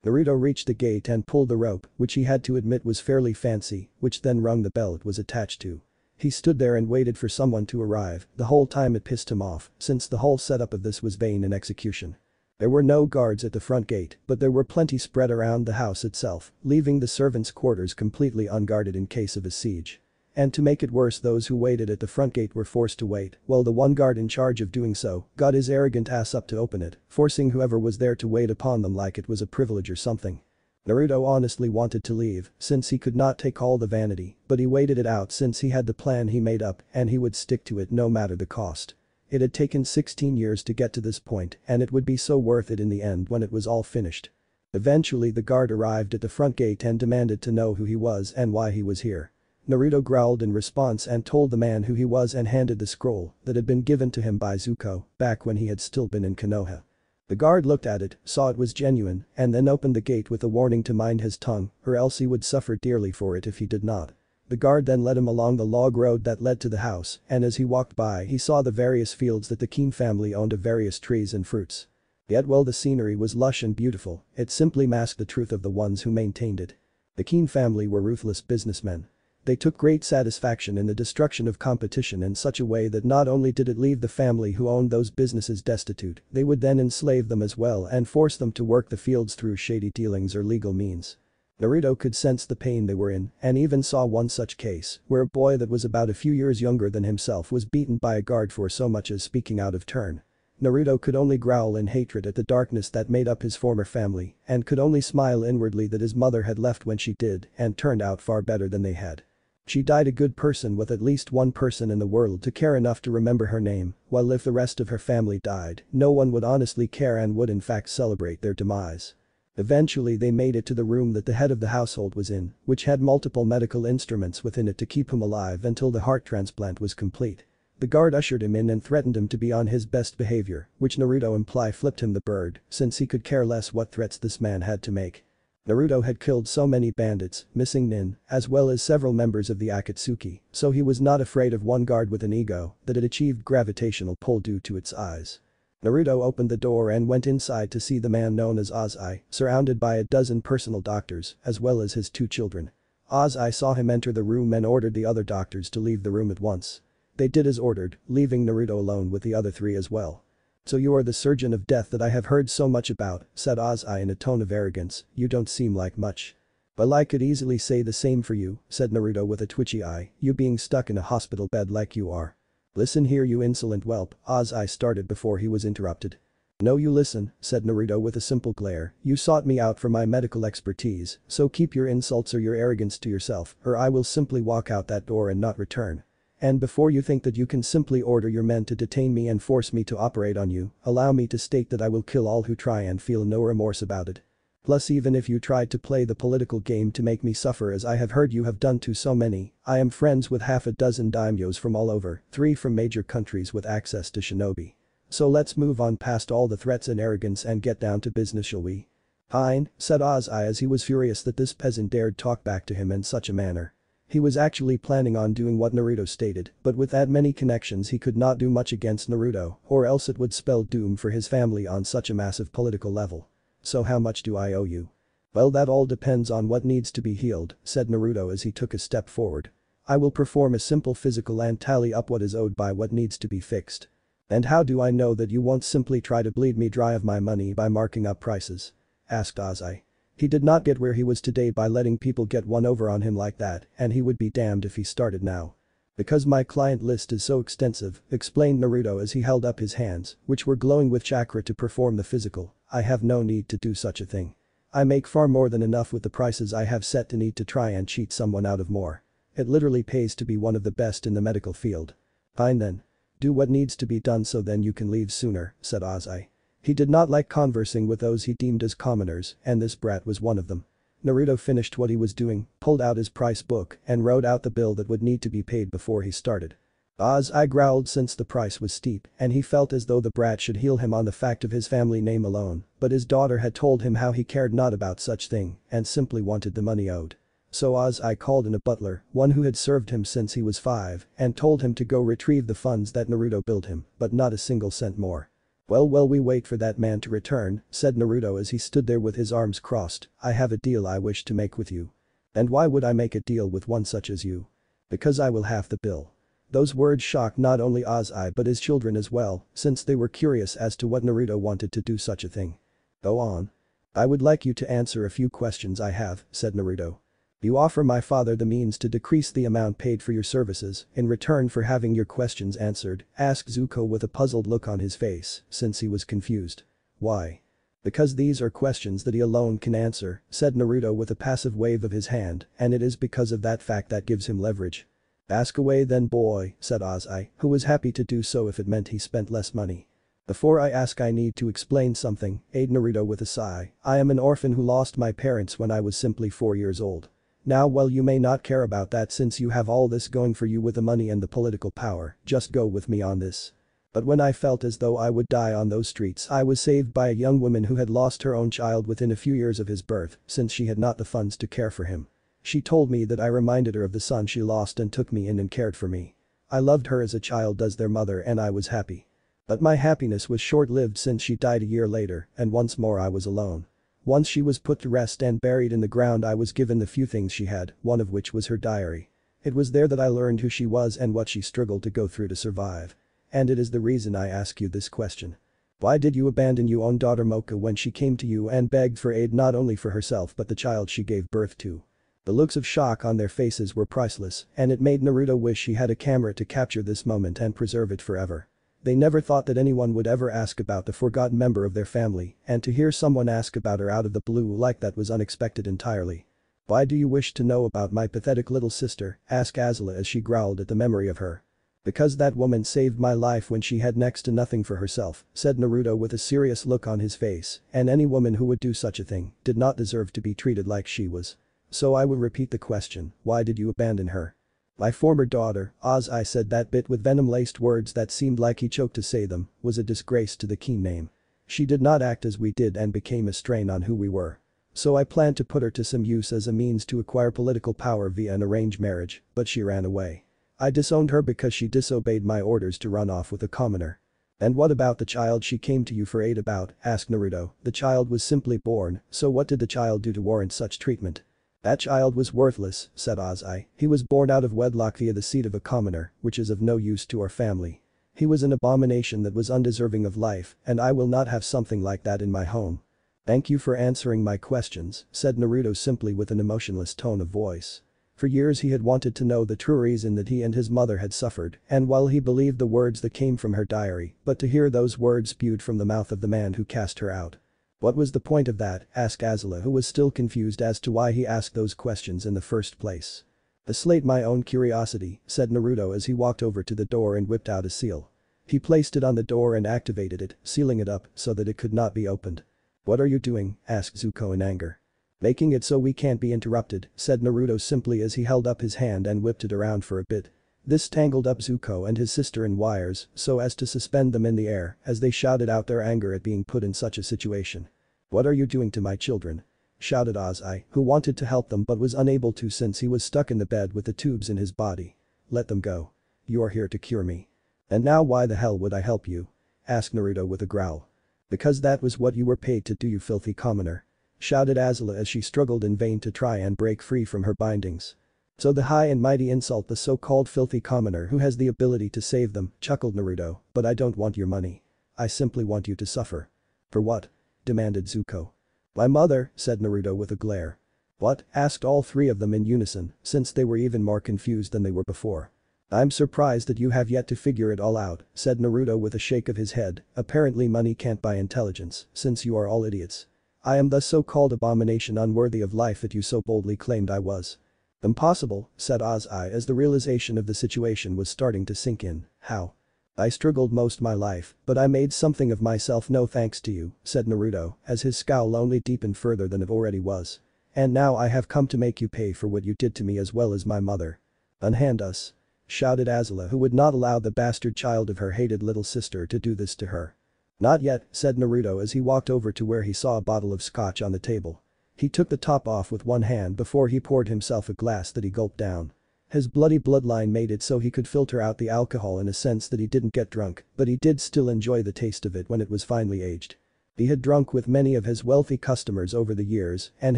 Speaker 1: Naruto reached the gate and pulled the rope, which he had to admit was fairly fancy, which then rung the bell it was attached to. He stood there and waited for someone to arrive, the whole time it pissed him off, since the whole setup of this was vain in execution. There were no guards at the front gate, but there were plenty spread around the house itself, leaving the servants' quarters completely unguarded in case of a siege. And to make it worse, those who waited at the front gate were forced to wait, while the one guard in charge of doing so got his arrogant ass up to open it, forcing whoever was there to wait upon them like it was a privilege or something. Naruto honestly wanted to leave, since he could not take all the vanity, but he waited it out since he had the plan he made up and he would stick to it no matter the cost. It had taken 16 years to get to this point, and it would be so worth it in the end when it was all finished. Eventually the guard arrived at the front gate and demanded to know who he was and why he was here. Naruto growled in response and told the man who he was and handed the scroll that had been given to him by Zuko back when he had still been in Konoha. The guard looked at it, saw it was genuine, and then opened the gate with a warning to mind his tongue or else he would suffer dearly for it if he did not. The guard then led him along the log road that led to the house, and as he walked by he saw the various fields that the Keen family owned of various trees and fruits. Yet while the scenery was lush and beautiful, it simply masked the truth of the ones who maintained it. The Keen family were ruthless businessmen. They took great satisfaction in the destruction of competition in such a way that not only did it leave the family who owned those businesses destitute, they would then enslave them as well and force them to work the fields through shady dealings or legal means. Naruto could sense the pain they were in and even saw one such case where a boy that was about a few years younger than himself was beaten by a guard for so much as speaking out of turn. Naruto could only growl in hatred at the darkness that made up his former family and could only smile inwardly that his mother had left when she did and turned out far better than they had. She died a good person with at least one person in the world to care enough to remember her name, while if the rest of her family died, no one would honestly care and would in fact celebrate their demise. Eventually they made it to the room that the head of the household was in, which had multiple medical instruments within it to keep him alive until the heart transplant was complete. The guard ushered him in and threatened him to be on his best behavior, which Naruto implied flipped him the bird, since he could care less what threats this man had to make. Naruto had killed so many bandits, missing Nin, as well as several members of the Akatsuki, so he was not afraid of one guard with an ego that had achieved gravitational pull due to its eyes. Naruto opened the door and went inside to see the man known as Ozai, surrounded by a dozen personal doctors, as well as his two children. Ozai saw him enter the room and ordered the other doctors to leave the room at once. They did as ordered, leaving Naruto alone with the other three as well. "So you are the surgeon of death that I have heard so much about," said Ozai in a tone of arrogance, "you don't seem like much." "Well, I could easily say the same for you," said Naruto with a twitchy eye, "you being stuck in a hospital bed like you are." "Listen here you insolent whelp," Ozai started before he was interrupted. "No you listen," said Naruto with a simple glare, "you sought me out for my medical expertise, so keep your insults or your arrogance to yourself or I will simply walk out that door and not return. And before you think that you can simply order your men to detain me and force me to operate on you, allow me to state that I will kill all who try and feel no remorse about it. Plus even if you tried to play the political game to make me suffer as I have heard you have done to so many, I am friends with half a dozen daimyos from all over, 3 from major countries with access to shinobi. So let's move on past all the threats and arrogance and get down to business shall we?" "Fine," said Ozai as he was furious that this peasant dared talk back to him in such a manner. He was actually planning on doing what Naruto stated, but with that many connections he could not do much against Naruto or else it would spell doom for his family on such a massive political level. "So how much do I owe you?" "Well that all depends on what needs to be healed," said Naruto as he took a step forward. "I will perform a simple physical and tally up what is owed by what needs to be fixed." "And how do I know that you won't simply try to bleed me dry of my money by marking up prices?" asked Ozai. He did not get where he was today by letting people get one over on him like that and he would be damned if he started now. "Because my client list is so extensive," explained Naruto as he held up his hands, which were glowing with chakra to perform the physical, "I have no need to do such a thing. I make far more than enough with the prices I have set to need to try and cheat someone out of more. It literally pays to be one of the best in the medical field." "Fine then. Do what needs to be done so then you can leave sooner," said Ozai. He did not like conversing with those he deemed as commoners and this brat was one of them. Naruto finished what he was doing, pulled out his price book and wrote out the bill that would need to be paid before he started. Ozai growled since the price was steep and he felt as though the brat should heal him on the fact of his family name alone, but his daughter had told him how he cared not about such thing and simply wanted the money owed. So Ozai called in a butler, one who had served him since he was 5, and told him to go retrieve the funds that Naruto billed him, but not a single cent more. Well we wait for that man to return," said Naruto as he stood there with his arms crossed, "I have a deal I wish to make with you." "And why would I make a deal with one such as you?" "Because I will half the bill." Those words shocked not only Ozai but his children as well, since they were curious as to what Naruto wanted to do such a thing. "Go on." "I would like you to answer a few questions I have," said Naruto. "You offer my father the means to decrease the amount paid for your services in return for having your questions answered?" asked Zuko with a puzzled look on his face, since he was confused. "Why?" "Because these are questions that he alone can answer," said Naruto with a passive wave of his hand, "and it is because of that fact that gives him leverage." "Ask away then boy," said Ozai, who was happy to do so if it meant he spent less money. "Before I ask I need to explain something," added Naruto with a sigh. "I am an orphan who lost my parents when I was simply 4 years old. Now while you may not care about that since you have all this going for you with the money and the political power, just go with me on this. But when I felt as though I would die on those streets I was saved by a young woman who had lost her own child within a few years of his birth since she had not the funds to care for him. She told me that I reminded her of the son she lost and took me in and cared for me. I loved her as a child does their mother and I was happy. But my happiness was short-lived since she died a year later and once more I was alone. Once she was put to rest and buried in the ground I was given the few things she had, one of which was her diary. It was there that I learned who she was and what she struggled to go through to survive. And it is the reason I ask you this question. Why did you abandon your own daughter Mocha when she came to you and begged for aid not only for herself but the child she gave birth to?" The looks of shock on their faces were priceless and it made Naruto wish he had a camera to capture this moment and preserve it forever. They never thought that anyone would ever ask about the forgotten member of their family, and to hear someone ask about her out of the blue like that was unexpected entirely. "Why do you wish to know about my pathetic little sister?" asked Azula as she growled at the memory of her. "Because that woman saved my life when she had next to nothing for herself," said Naruto with a serious look on his face, "and any woman who would do such a thing did not deserve to be treated like she was. So I will repeat the question, why did you abandon her?" "My former daughter," I said that bit with venom-laced words that seemed like he choked to say them, "was a disgrace to the Keen name. She did not act as we did and became a strain on who we were. So I planned to put her to some use as a means to acquire political power via an arranged marriage, but she ran away. I disowned her because she disobeyed my orders to run off with a commoner." "And what about the child she came to you for aid about?" asked Naruto. "The child was simply born, so what did the child do to warrant such treatment?" "That child was worthless," said Ozai. "He was born out of wedlock via the seed of a commoner, which is of no use to our family. He was an abomination that was undeserving of life, and I will not have something like that in my home." "Thank you for answering my questions," said Naruto simply with an emotionless tone of voice. For years he had wanted to know the true reason that he and his mother had suffered, and while he believed the words that came from her diary, but to hear those words spewed from the mouth of the man who cast her out. "What was the point of that?" asked Azula, who was still confused as to why he asked those questions in the first place. "To slate my own curiosity," said Naruto as he walked over to the door and whipped out a seal. He placed it on the door and activated it, sealing it up so that it could not be opened. "What are you doing?" asked Zuko in anger. "Making it so we can't be interrupted," said Naruto simply as he held up his hand and whipped it around for a bit. This tangled up Zuko and his sister in wires so as to suspend them in the air as they shouted out their anger at being put in such a situation. "What are you doing to my children?" shouted Ozai, who wanted to help them but was unable to since he was stuck in the bed with the tubes in his body. "Let them go. You are here to cure me." "And now why the hell would I help you?" asked Naruto with a growl. "Because that was what you were paid to do, you filthy commoner," shouted Azula as she struggled in vain to try and break free from her bindings. "So the high and mighty insult the so-called filthy commoner who has the ability to save them," chuckled Naruto, "but I don't want your money. I simply want you to suffer." "For what?" demanded Zuko. "My mother," said Naruto with a glare. "What?" asked all three of them in unison, since they were even more confused than they were before. "I'm surprised that you have yet to figure it all out," said Naruto with a shake of his head. "Apparently money can't buy intelligence, since you are all idiots. I am the so-called abomination unworthy of life that you so boldly claimed I was." "Impossible," said Ozai as the realization of the situation was starting to sink in. "How?" "I struggled most my life, but I made something of myself no thanks to you," said Naruto as his scowl only deepened further than it already was. "And now I have come to make you pay for what you did to me as well as my mother." "Unhand us," shouted Azula, who would not allow the bastard child of her hated little sister to do this to her. "Not yet," said Naruto as he walked over to where he saw a bottle of scotch on the table. He took the top off with one hand before he poured himself a glass that he gulped down. His bloody bloodline made it so he could filter out the alcohol in a sense that he didn't get drunk, but he did still enjoy the taste of it when it was finally aged. He had drunk with many of his wealthy customers over the years and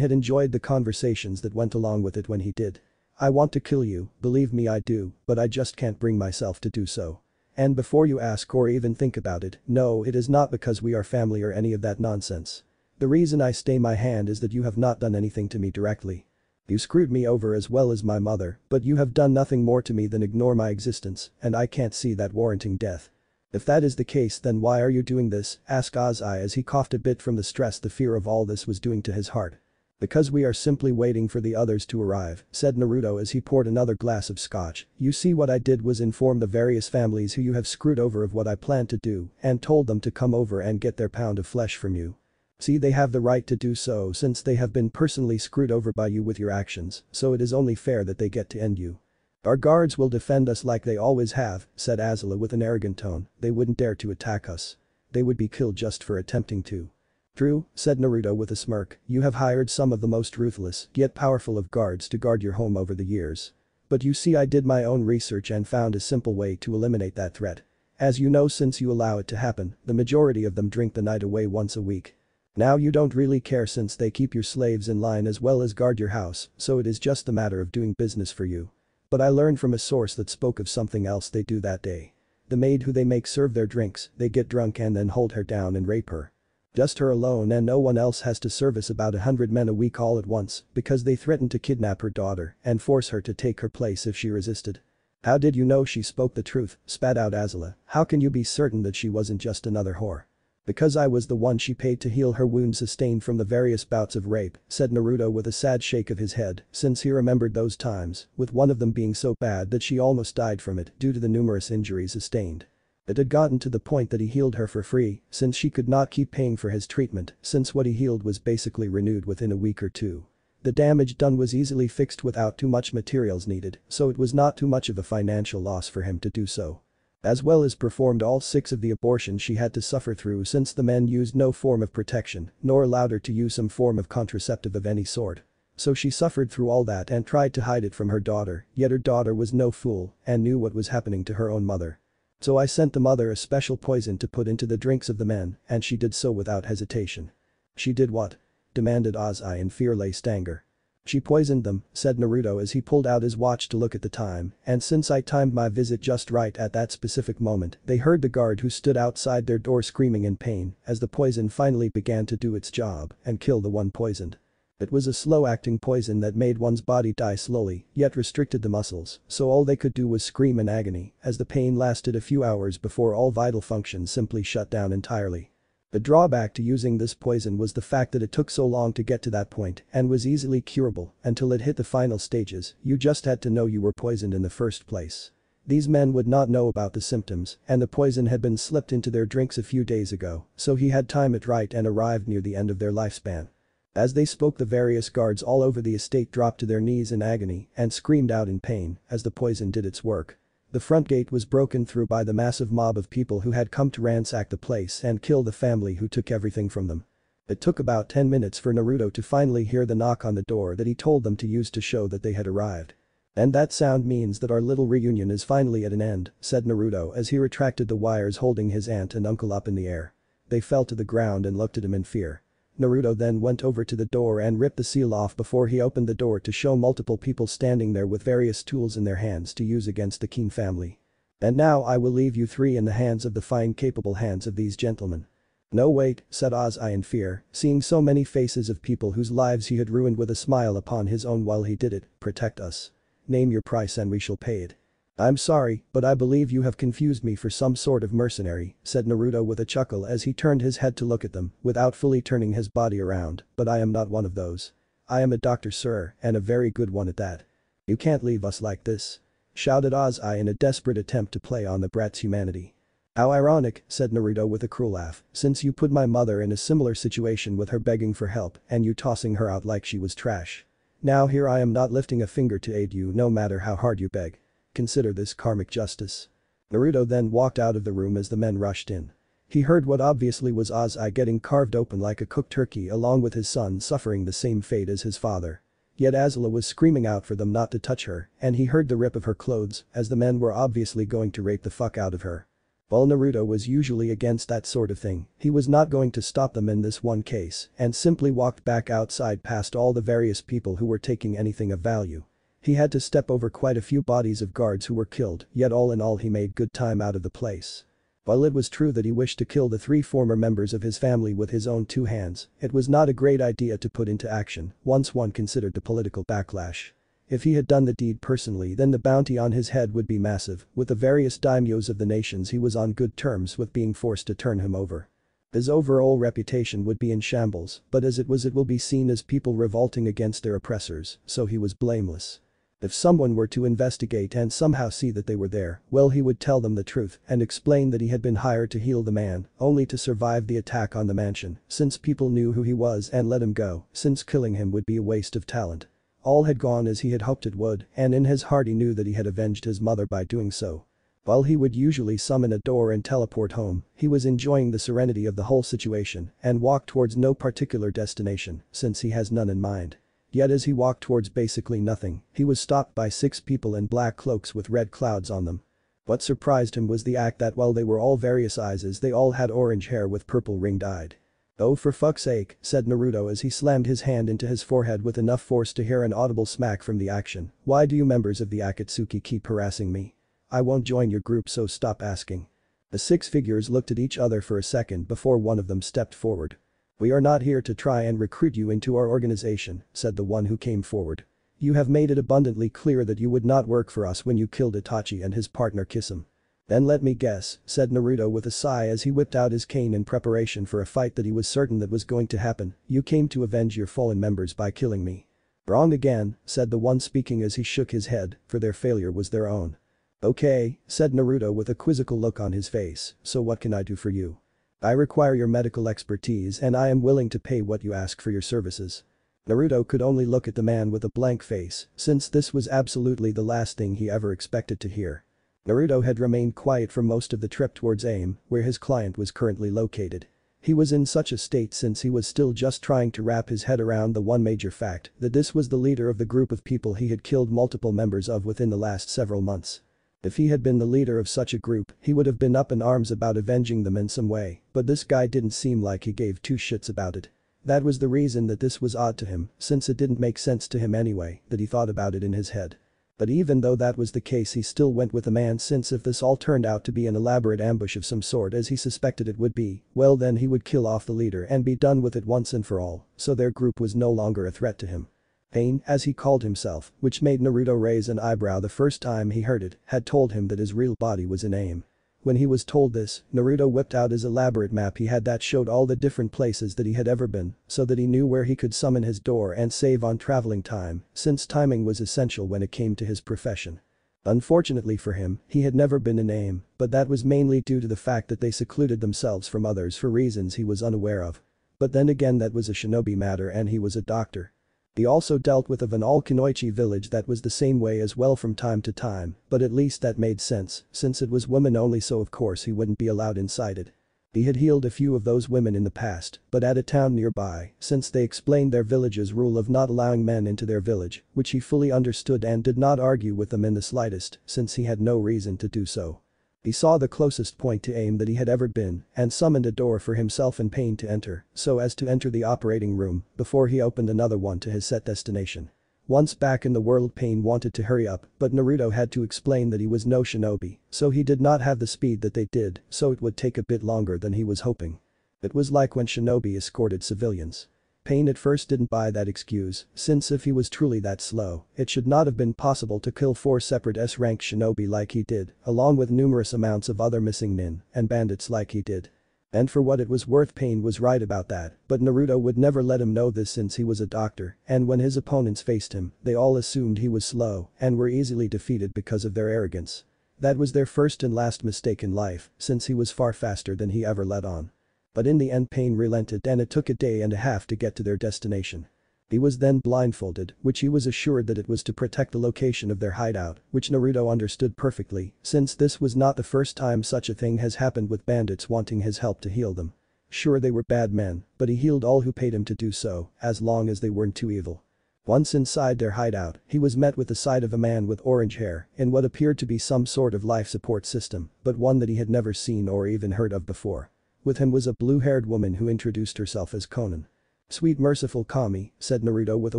Speaker 1: had enjoyed the conversations that went along with it when he did. "I want to kill you, believe me I do, but I just can't bring myself to do so. And before you ask or even think about it, no, it is not because we are family or any of that nonsense. The reason I stay my hand is that you have not done anything to me directly. You screwed me over as well as my mother, but you have done nothing more to me than ignore my existence, and I can't see that warranting death." "If that is the case then why are you doing this?" asked Ozai as he coughed a bit from the stress the fear of all this was doing to his heart. "Because we are simply waiting for the others to arrive," said Naruto as he poured another glass of scotch. "You see what I did was inform the various families who you have screwed over of what I planned to do and told them to come over and get their pound of flesh from you. See, they have the right to do so since they have been personally screwed over by you with your actions, so it is only fair that they get to end you." "Our guards will defend us like they always have," said Azula with an arrogant tone. "They wouldn't dare to attack us. They would be killed just for attempting to." "True," said Naruto with a smirk, "you have hired some of the most ruthless yet powerful of guards to guard your home over the years. But you see, I did my own research and found a simple way to eliminate that threat. As you know, since you allow it to happen, the majority of them drink the night away once a week. Now you don't really care since they keep your slaves in line as well as guard your house, so it is just a matter of doing business for you. But I learned from a source that spoke of something else they do that day. The maid who they make serve their drinks, they get drunk and then hold her down and rape her. Just her alone, and no one else has to service about 100 men a week all at once because they threaten to kidnap her daughter and force her to take her place if she resisted." "How did you know she spoke the truth?" spat out Azula. "How can you be certain that she wasn't just another whore?" "Because I was the one she paid to heal her wounds sustained from the various bouts of rape," said Naruto with a sad shake of his head, since he remembered those times, with one of them being so bad that she almost died from it due to the numerous injuries sustained. It had gotten to the point that he healed her for free, since she could not keep paying for his treatment, since what he healed was basically renewed within a week or two. The damage done was easily fixed without too much materials needed, so it was not too much of a financial loss for him to do so. As well as performed all 6 of the abortions she had to suffer through since the men used no form of protection, nor allowed her to use some form of contraceptive of any sort. So she suffered through all that and tried to hide it from her daughter, yet her daughter was no fool and knew what was happening to her own mother. "So I sent the mother a special poison to put into the drinks of the men, and she did so without hesitation." "She did what?" demanded Ozai in fear-laced anger. "She poisoned them," said Naruto as he pulled out his watch to look at the time, "and since I timed my visit just right at that specific moment, they heard the guard who stood outside their door screaming in pain as the poison finally began to do its job and kill the one poisoned. It was a slow-acting poison that made one's body die slowly, yet restricted the muscles, so all they could do was scream in agony as the pain lasted a few hours before all vital functions simply shut down entirely. The drawback to using this poison was the fact that it took so long to get to that point and was easily curable until it hit the final stages. You just had to know you were poisoned in the first place. These men would not know about the symptoms, and the poison had been slipped into their drinks a few days ago, so he had timed it right and arrived near the end of their lifespan. As they spoke, the various guards all over the estate dropped to their knees in agony and screamed out in pain as the poison did its work. The front gate was broken through by the massive mob of people who had come to ransack the place and kill the family who took everything from them. It took about 10 minutes for Naruto to finally hear the knock on the door that he told them to use to show that they had arrived. "And that sound means that our little reunion is finally at an end," said Naruto as he retracted the wires holding his aunt and uncle up in the air. They fell to the ground and looked at him in fear. Naruto then went over to the door and ripped the seal off before he opened the door to show multiple people standing there with various tools in their hands to use against the Kin family. "And now I will leave you 3 in the hands of the fine capable hands of these gentlemen." "No wait," said Ozai in fear, seeing so many faces of people whose lives he had ruined with a smile upon his own while he did it. "Protect us. Name your price and we shall pay it." "I'm sorry, but I believe you have confused me for some sort of mercenary," said Naruto with a chuckle as he turned his head to look at them without fully turning his body around, "but I am not one of those. I am a doctor, sir, and a very good one at that. You can't leave us like this," shouted Ozai in a desperate attempt to play on the brat's humanity. "How ironic," said Naruto with a cruel laugh, "since you put my mother in a similar situation with her begging for help and you tossing her out like she was trash. Now here I am not lifting a finger to aid you no matter how hard you beg. Consider this karmic justice." Naruto then walked out of the room as the men rushed in. He heard what obviously was Ozai getting carved open like a cooked turkey along with his son suffering the same fate as his father. Yet Azula was screaming out for them not to touch her, and he heard the rip of her clothes as the men were obviously going to rape the fuck out of her. While Naruto was usually against that sort of thing, he was not going to stop them in this one case and simply walked back outside past all the various people who were taking anything of value. He had to step over quite a few bodies of guards who were killed, yet all in all he made good time out of the place. While it was true that he wished to kill the 3 former members of his family with his own 2 hands, it was not a great idea to put into action once one considered the political backlash. If he had done the deed personally, then the bounty on his head would be massive, with the various daimyos of the nations he was on good terms with being forced to turn him over. His overall reputation would be in shambles, but as it was, it will be seen as people revolting against their oppressors, so he was blameless. If someone were to investigate and somehow see that they were there, well, he would tell them the truth and explain that he had been hired to heal the man, only to survive the attack on the mansion, since people knew who he was and let him go, since killing him would be a waste of talent. All had gone as he had hoped it would, and in his heart he knew that he had avenged his mother by doing so. While he would usually summon a door and teleport home, he was enjoying the serenity of the whole situation and walked towards no particular destination, since he has none in mind. Yet as he walked towards basically nothing, he was stopped by 6 people in black cloaks with red clouds on them. What surprised him was the act that while they were all various sizes, they all had orange hair with purple ring dyed. "Oh, for fuck's sake," said Naruto as he slammed his hand into his forehead with enough force to hear an audible smack from the action. "Why do you members of the Akatsuki keep harassing me? I won't join your group, so stop asking." The 6 figures looked at each other for a second before one of them stepped forward. "We are not here to try and recruit you into our organization," said the one who came forward. You have made it abundantly clear that you would not work for us when you killed Itachi and his partner Kisame. Then let me guess, said Naruto with a sigh as he whipped out his cane in preparation for a fight that he was certain that was going to happen. You came to avenge your fallen members by killing me. Wrong again, said the one speaking as he shook his head, for their failure was their own. Okay, said Naruto with a quizzical look on his face, so what can I do for you? I require your medical expertise and I am willing to pay what you ask for your services. Naruto could only look at the man with a blank face, since this was absolutely the last thing he ever expected to hear. Naruto had remained quiet for most of the trip towards AIM, where his client was currently located. He was in such a state since he was still just trying to wrap his head around the one major fact that this was the leader of the group of people he had killed multiple members of within the last several months. If he had been the leader of such a group, he would have been up in arms about avenging them in some way, but this guy didn't seem like he gave two shits about it. That was the reason that this was odd to him, since it didn't make sense to him anyway, that he thought about it in his head. But even though that was the case, he still went with the man, since if this all turned out to be an elaborate ambush of some sort as he suspected it would be, well then he would kill off the leader and be done with it once and for all, so their group was no longer a threat to him. Pain, as he called himself, which made Naruto raise an eyebrow the first time he heard it, had told him that his real body was in AIM. When he was told this, Naruto whipped out his elaborate map he had that showed all the different places that he had ever been, so that he knew where he could summon his door and save on traveling time, since timing was essential when it came to his profession. Unfortunately for him, he had never been in AIM, but that was mainly due to the fact that they secluded themselves from others for reasons he was unaware of. But then again, that was a shinobi matter and he was a doctor. He also dealt with an all-kunoichi village that was the same way as well from time to time, but at least that made sense, since it was women only, so of course he wouldn't be allowed inside it. He had healed a few of those women in the past, but at a town nearby, since they explained their village's rule of not allowing men into their village, which he fully understood and did not argue with them in the slightest, since he had no reason to do so. He saw the closest point to AIM that he had ever been and summoned a door for himself and Pain to enter, so as to enter the operating room before he opened another one to his set destination. Once back in the world, Pain wanted to hurry up, but Naruto had to explain that he was no shinobi, so he did not have the speed that they did, so it would take a bit longer than he was hoping. It was like when shinobi escorted civilians. Pain at first didn't buy that excuse, since if he was truly that slow, it should not have been possible to kill 4 separate S-rank shinobi like he did, along with numerous amounts of other missing nin and bandits like he did. And for what it was worth, Pain was right about that, but Naruto would never let him know this since he was a doctor, and when his opponents faced him, they all assumed he was slow and were easily defeated because of their arrogance. That was their first and last mistake in life, since he was far faster than he ever let on. But in the end, Pain relented and it took a day and a half to get to their destination. He was then blindfolded, which he was assured that it was to protect the location of their hideout, which Naruto understood perfectly, since this was not the first time such a thing has happened with bandits wanting his help to heal them. Sure, they were bad men, but he healed all who paid him to do so, as long as they weren't too evil. Once inside their hideout, he was met with the sight of a man with orange hair in what appeared to be some sort of life support system, but one that he had never seen or even heard of before. With him was a blue-haired woman who introduced herself as Konan. "Sweet merciful Kami," said Naruto with a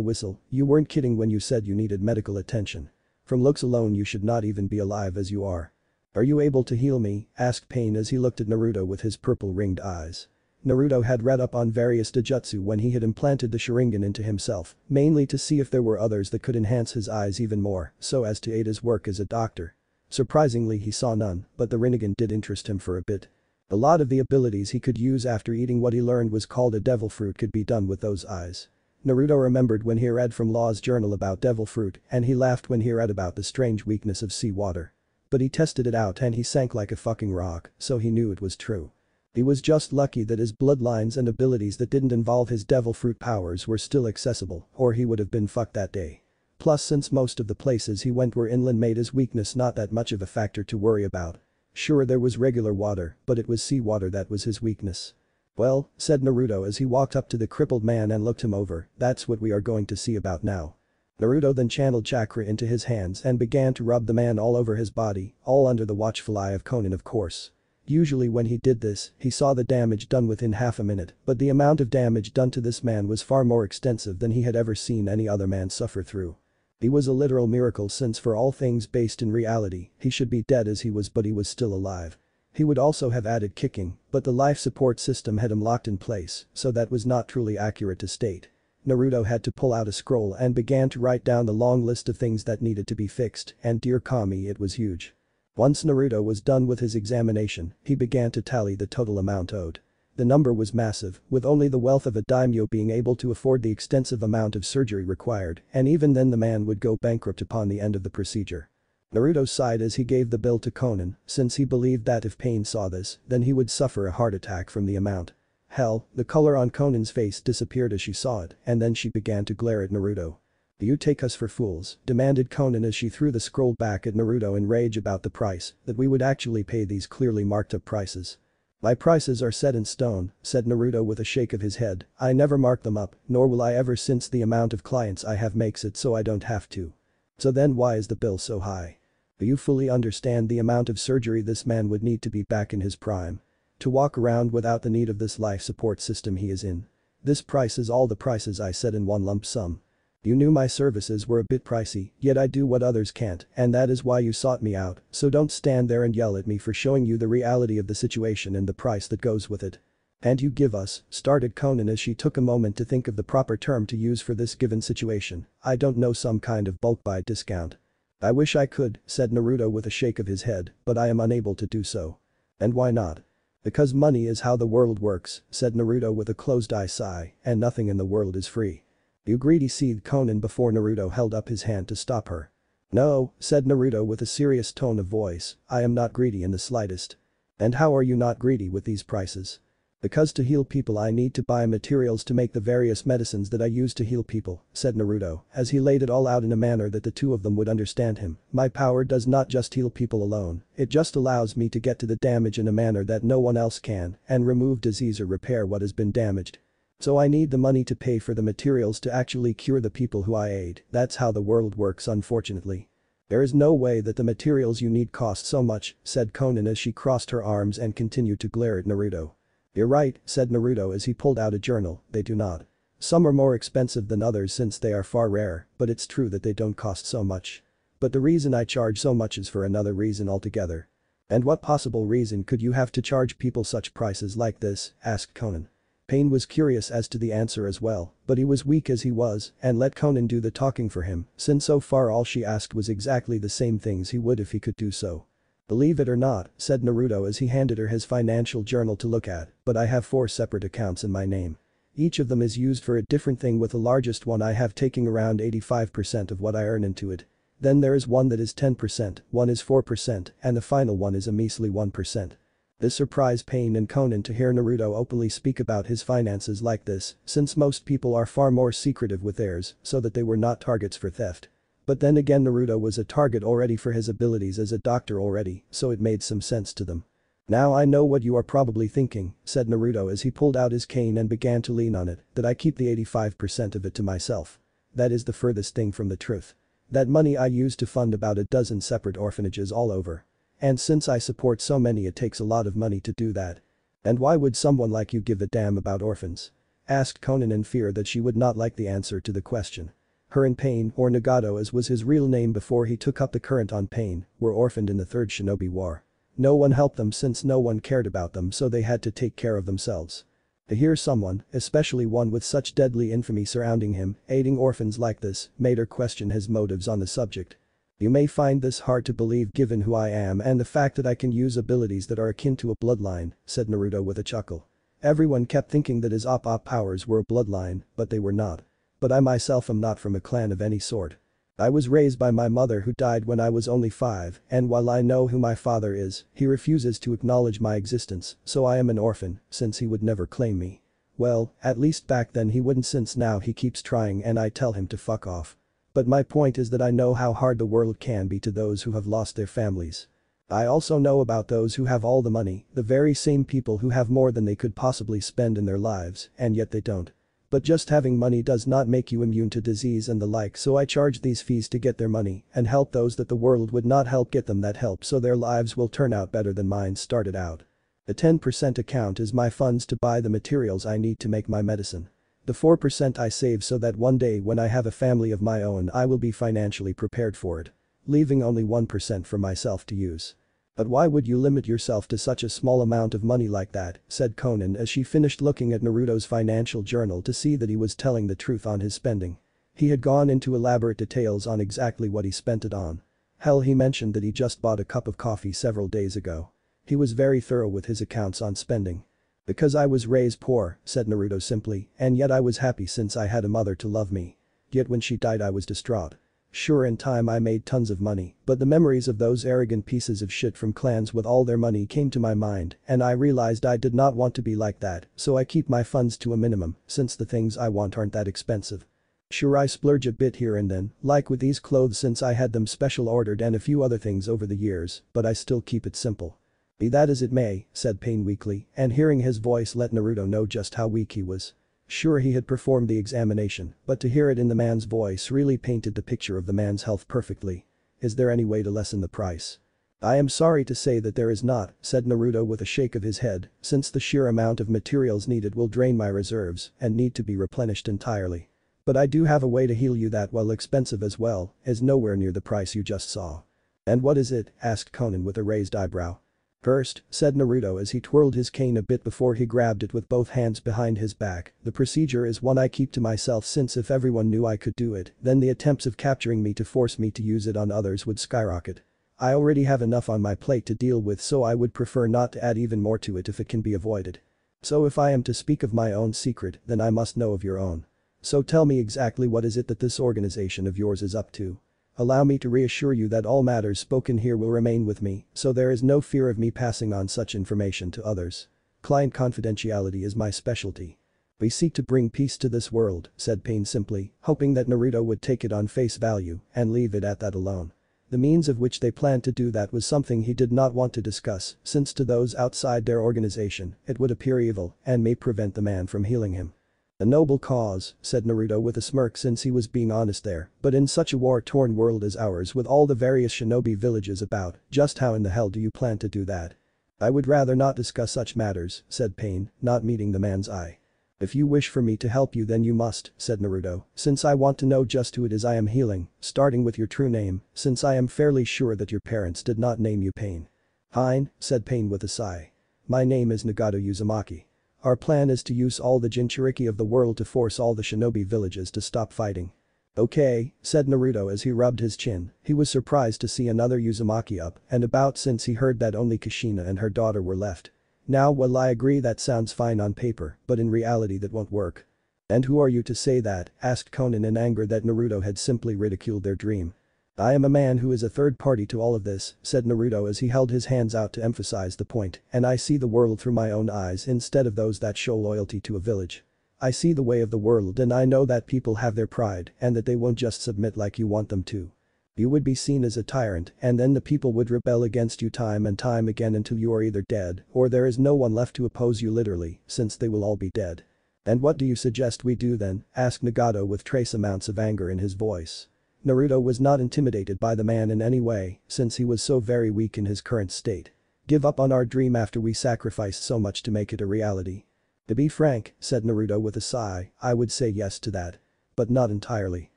Speaker 1: whistle, "you weren't kidding when you said you needed medical attention. From looks alone you should not even be alive as you are. Are you able to heal me?" asked Pain as he looked at Naruto with his purple ringed eyes. Naruto had read up on various taijutsu when he had implanted the sharingan into himself, mainly to see if there were others that could enhance his eyes even more, so as to aid his work as a doctor. Surprisingly, he saw none, but the rinnegan did interest him for a bit. A lot of the abilities he could use after eating what he learned was called a devil fruit could be done with those eyes. Naruto remembered when he read from Law's journal about devil fruit, and he laughed when he read about the strange weakness of seawater. But he tested it out and he sank like a fucking rock, so he knew it was true. He was just lucky that his bloodlines and abilities that didn't involve his devil fruit powers were still accessible, or he would have been fucked that day. Plus, since most of the places he went were inland, made his weakness not that much of a factor to worry about. Sure, there was regular water, but it was seawater that was his weakness. "Well," said Naruto as he walked up to the crippled man and looked him over, "that's what we are going to see about now." Naruto then channeled chakra into his hands and began to rub the man all over his body, all under the watchful eye of Konan, of course. Usually when he did this, he saw the damage done within half a minute, but the amount of damage done to this man was far more extensive than he had ever seen any other man suffer through. He was a literal miracle, since for all things based in reality, he should be dead as he was, but he was still alive. He would also have added kicking, but the life support system had him locked in place, so that was not truly accurate to state. Naruto had to pull out a scroll and began to write down the long list of things that needed to be fixed, and dear Kami, it was huge. Once Naruto was done with his examination, he began to tally the total amount owed. The number was massive, with only the wealth of a daimyo being able to afford the extensive amount of surgery required, and even then the man would go bankrupt upon the end of the procedure. Naruto sighed as he gave the bill to Konan, since he believed that if Pain saw this, then he would suffer a heart attack from the amount. Hell, the color on Konan's face disappeared as she saw it, and then she began to glare at Naruto. "Do you take us for fools?" demanded Konan as she threw the scroll back at Naruto in rage about the price, that we would actually pay these clearly marked up prices. "My prices are set in stone," said Naruto with a shake of his head, "I never mark them up, nor will I ever since the amount of clients I have makes it so I don't have to." "So then why is the bill so high? Do you fully understand the amount of surgery this man would need to be back in his prime? To walk around without the need of this life support system he is in. This price is all the prices I said in one lump sum. You knew my services were a bit pricey, yet I do what others can't, and that is why you sought me out, so don't stand there and yell at me for showing you the reality of the situation and the price that goes with it." "And you give us," started Konan as she took a moment to think of the proper term to use for this given situation, "I don't know, some kind of bulk buy discount?" "I wish I could," said Naruto with a shake of his head, "but I am unable to do so." "And why not?" "Because money is how the world works," said Naruto with a closed-eye sigh, "and nothing in the world is free." "You greedy," seethed Konan before Naruto held up his hand to stop her. "No," said Naruto with a serious tone of voice, "I am not greedy in the slightest." "And how are you not greedy with these prices?" "Because to heal people I need to buy materials to make the various medicines that I use to heal people," said Naruto, as he laid it all out in a manner that the two of them would understand him. "My power does not just heal people alone, it just allows me to get to the damage in a manner that no one else can and remove disease or repair what has been damaged. So I need the money to pay for the materials to actually cure the people who I aid. That's how the world works, unfortunately." "There is no way that the materials you need cost so much," said Konan as she crossed her arms and continued to glare at Naruto. "You're right," said Naruto as he pulled out a journal, "they do not. Some are more expensive than others since they are far rare, but it's true that they don't cost so much. But the reason I charge so much is for another reason altogether." "And what possible reason could you have to charge people such prices like this?" asked Konan. Pain was curious as to the answer as well, but he was weak as he was and let Konan do the talking for him, since so far all she asked was exactly the same things he would if he could do so. "Believe it or not," said Naruto as he handed her his financial journal to look at, "but I have 4 separate accounts in my name. Each of them is used for a different thing, with the largest one I have taking around 85% of what I earn into it. Then there is one that is 10%, one is 4%, and the final one is a measly 1%. This surprised Pain and Konan to hear Naruto openly speak about his finances like this, since most people are far more secretive with theirs, so that they were not targets for theft. But then again, Naruto was a target already for his abilities as a doctor already, so it made some sense to them. "Now I know what you are probably thinking," said Naruto as he pulled out his cane and began to lean on it, "that I keep the 85% of it to myself. That is the furthest thing from the truth. That money I use to fund about a dozen separate orphanages all over. And since I support so many, it takes a lot of money to do that." "And why would someone like you give a damn about orphans?" asked Konan in fear that she would not like the answer to the question. Her and Pain, or Nagato as was his real name before he took up the current on Pain, were orphaned in the Third Shinobi War. No one helped them since no one cared about them, so they had to take care of themselves. To hear someone, especially one with such deadly infamy surrounding him, aiding orphans like this, made her question his motives on the subject. "You may find this hard to believe given who I am and the fact that I can use abilities that are akin to a bloodline," said Naruto with a chuckle. Everyone kept thinking that his op powers were a bloodline, but they were not. "But I myself am not from a clan of any sort. I was raised by my mother who died when I was only 5, and while I know who my father is, he refuses to acknowledge my existence, so I am an orphan, since he would never claim me. Well, at least back then he wouldn't, since now he keeps trying and I tell him to fuck off. But my point is that I know how hard the world can be to those who have lost their families. I also know about those who have all the money, the very same people who have more than they could possibly spend in their lives, and yet they don't. But just having money does not make you immune to disease and the like, so I charge these fees to get their money and help those that the world would not help get them that help, so their lives will turn out better than mine started out. The 10% account is my funds to buy the materials I need to make my medicine. The 4% I save so that one day when I have a family of my own I will be financially prepared for it. Leaving only 1% for myself to use." But why would you limit yourself to such a small amount of money like that, said Conan as she finished looking at Naruto's financial journal to see that he was telling the truth on his spending. He had gone into elaborate details on exactly what he spent it on. Hell, he mentioned that he just bought a cup of coffee several days ago. He was very thorough with his accounts on spending. Because I was raised poor, said Naruto simply, and yet I was happy since I had a mother to love me. Yet when she died I was distraught. Sure, in time I made tons of money, but the memories of those arrogant pieces of shit from clans with all their money came to my mind and I realized I did not want to be like that, so I keep my funds to a minimum since the things I want aren't that expensive. Sure, I splurge a bit here and then, like with these clothes since I had them special ordered and a few other things over the years, but I still keep it simple. Be that as it may, said Pain weakly, and hearing his voice let Naruto know just how weak he was. Sure, he had performed the examination, but to hear it in the man's voice really painted the picture of the man's health perfectly. Is there any way to lessen the price? I am sorry to say that there is not, said Naruto with a shake of his head, since the sheer amount of materials needed will drain my reserves and need to be replenished entirely. But I do have a way to heal you that, while expensive as well, is nowhere near the price you just saw. And what is it? Asked Conan with a raised eyebrow. First, said Naruto as he twirled his cane a bit before he grabbed it with both hands behind his back, the procedure is one I keep to myself since if everyone knew I could do it, then the attempts of capturing me to force me to use it on others would skyrocket. I already have enough on my plate to deal with, so I would prefer not to add even more to it if it can be avoided. So if I am to speak of my own secret, then I must know of your own. So tell me exactly what is it that this organization of yours is up to. Allow me to reassure you that all matters spoken here will remain with me, so there is no fear of me passing on such information to others. Client confidentiality is my specialty. We seek to bring peace to this world, said Pain simply, hoping that Naruto would take it on face value and leave it at that alone. The means of which they planned to do that was something he did not want to discuss, since to those outside their organization, it would appear evil and may prevent the man from healing him. A noble cause, said Naruto with a smirk since he was being honest there, but in such a war-torn world as ours with all the various shinobi villages about, just how in the hell do you plan to do that? I would rather not discuss such matters, said Pain, not meeting the man's eye. If you wish for me to help you then you must, said Naruto, since I want to know just who it is I am healing, starting with your true name, since I am fairly sure that your parents did not name you Pain. Fine, said Pain with a sigh. My name is Nagato Uzumaki. Our plan is to use all the Jinchuriki of the world to force all the shinobi villages to stop fighting. Okay, said Naruto as he rubbed his chin, he was surprised to see another Uzumaki up and about since he heard that only Kushina and her daughter were left. Now well, I agree that sounds fine on paper, but in reality that won't work. And who are you to say that? Asked Conan in anger that Naruto had simply ridiculed their dream. I am a man who is a third party to all of this, said Naruto as he held his hands out to emphasize the point, and I see the world through my own eyes instead of those that show loyalty to a village. I see the way of the world and I know that people have their pride and that they won't just submit like you want them to. You would be seen as a tyrant and then the people would rebel against you time and time again until you are either dead or there is no one left to oppose you literally, since they will all be dead. And what do you suggest we do then? Asked Nagato with trace amounts of anger in his voice. Naruto was not intimidated by the man in any way, since he was so very weak in his current state. Give up on our dream after we sacrificed so much to make it a reality. To be frank, said Naruto with a sigh, I would say yes to that. But not entirely.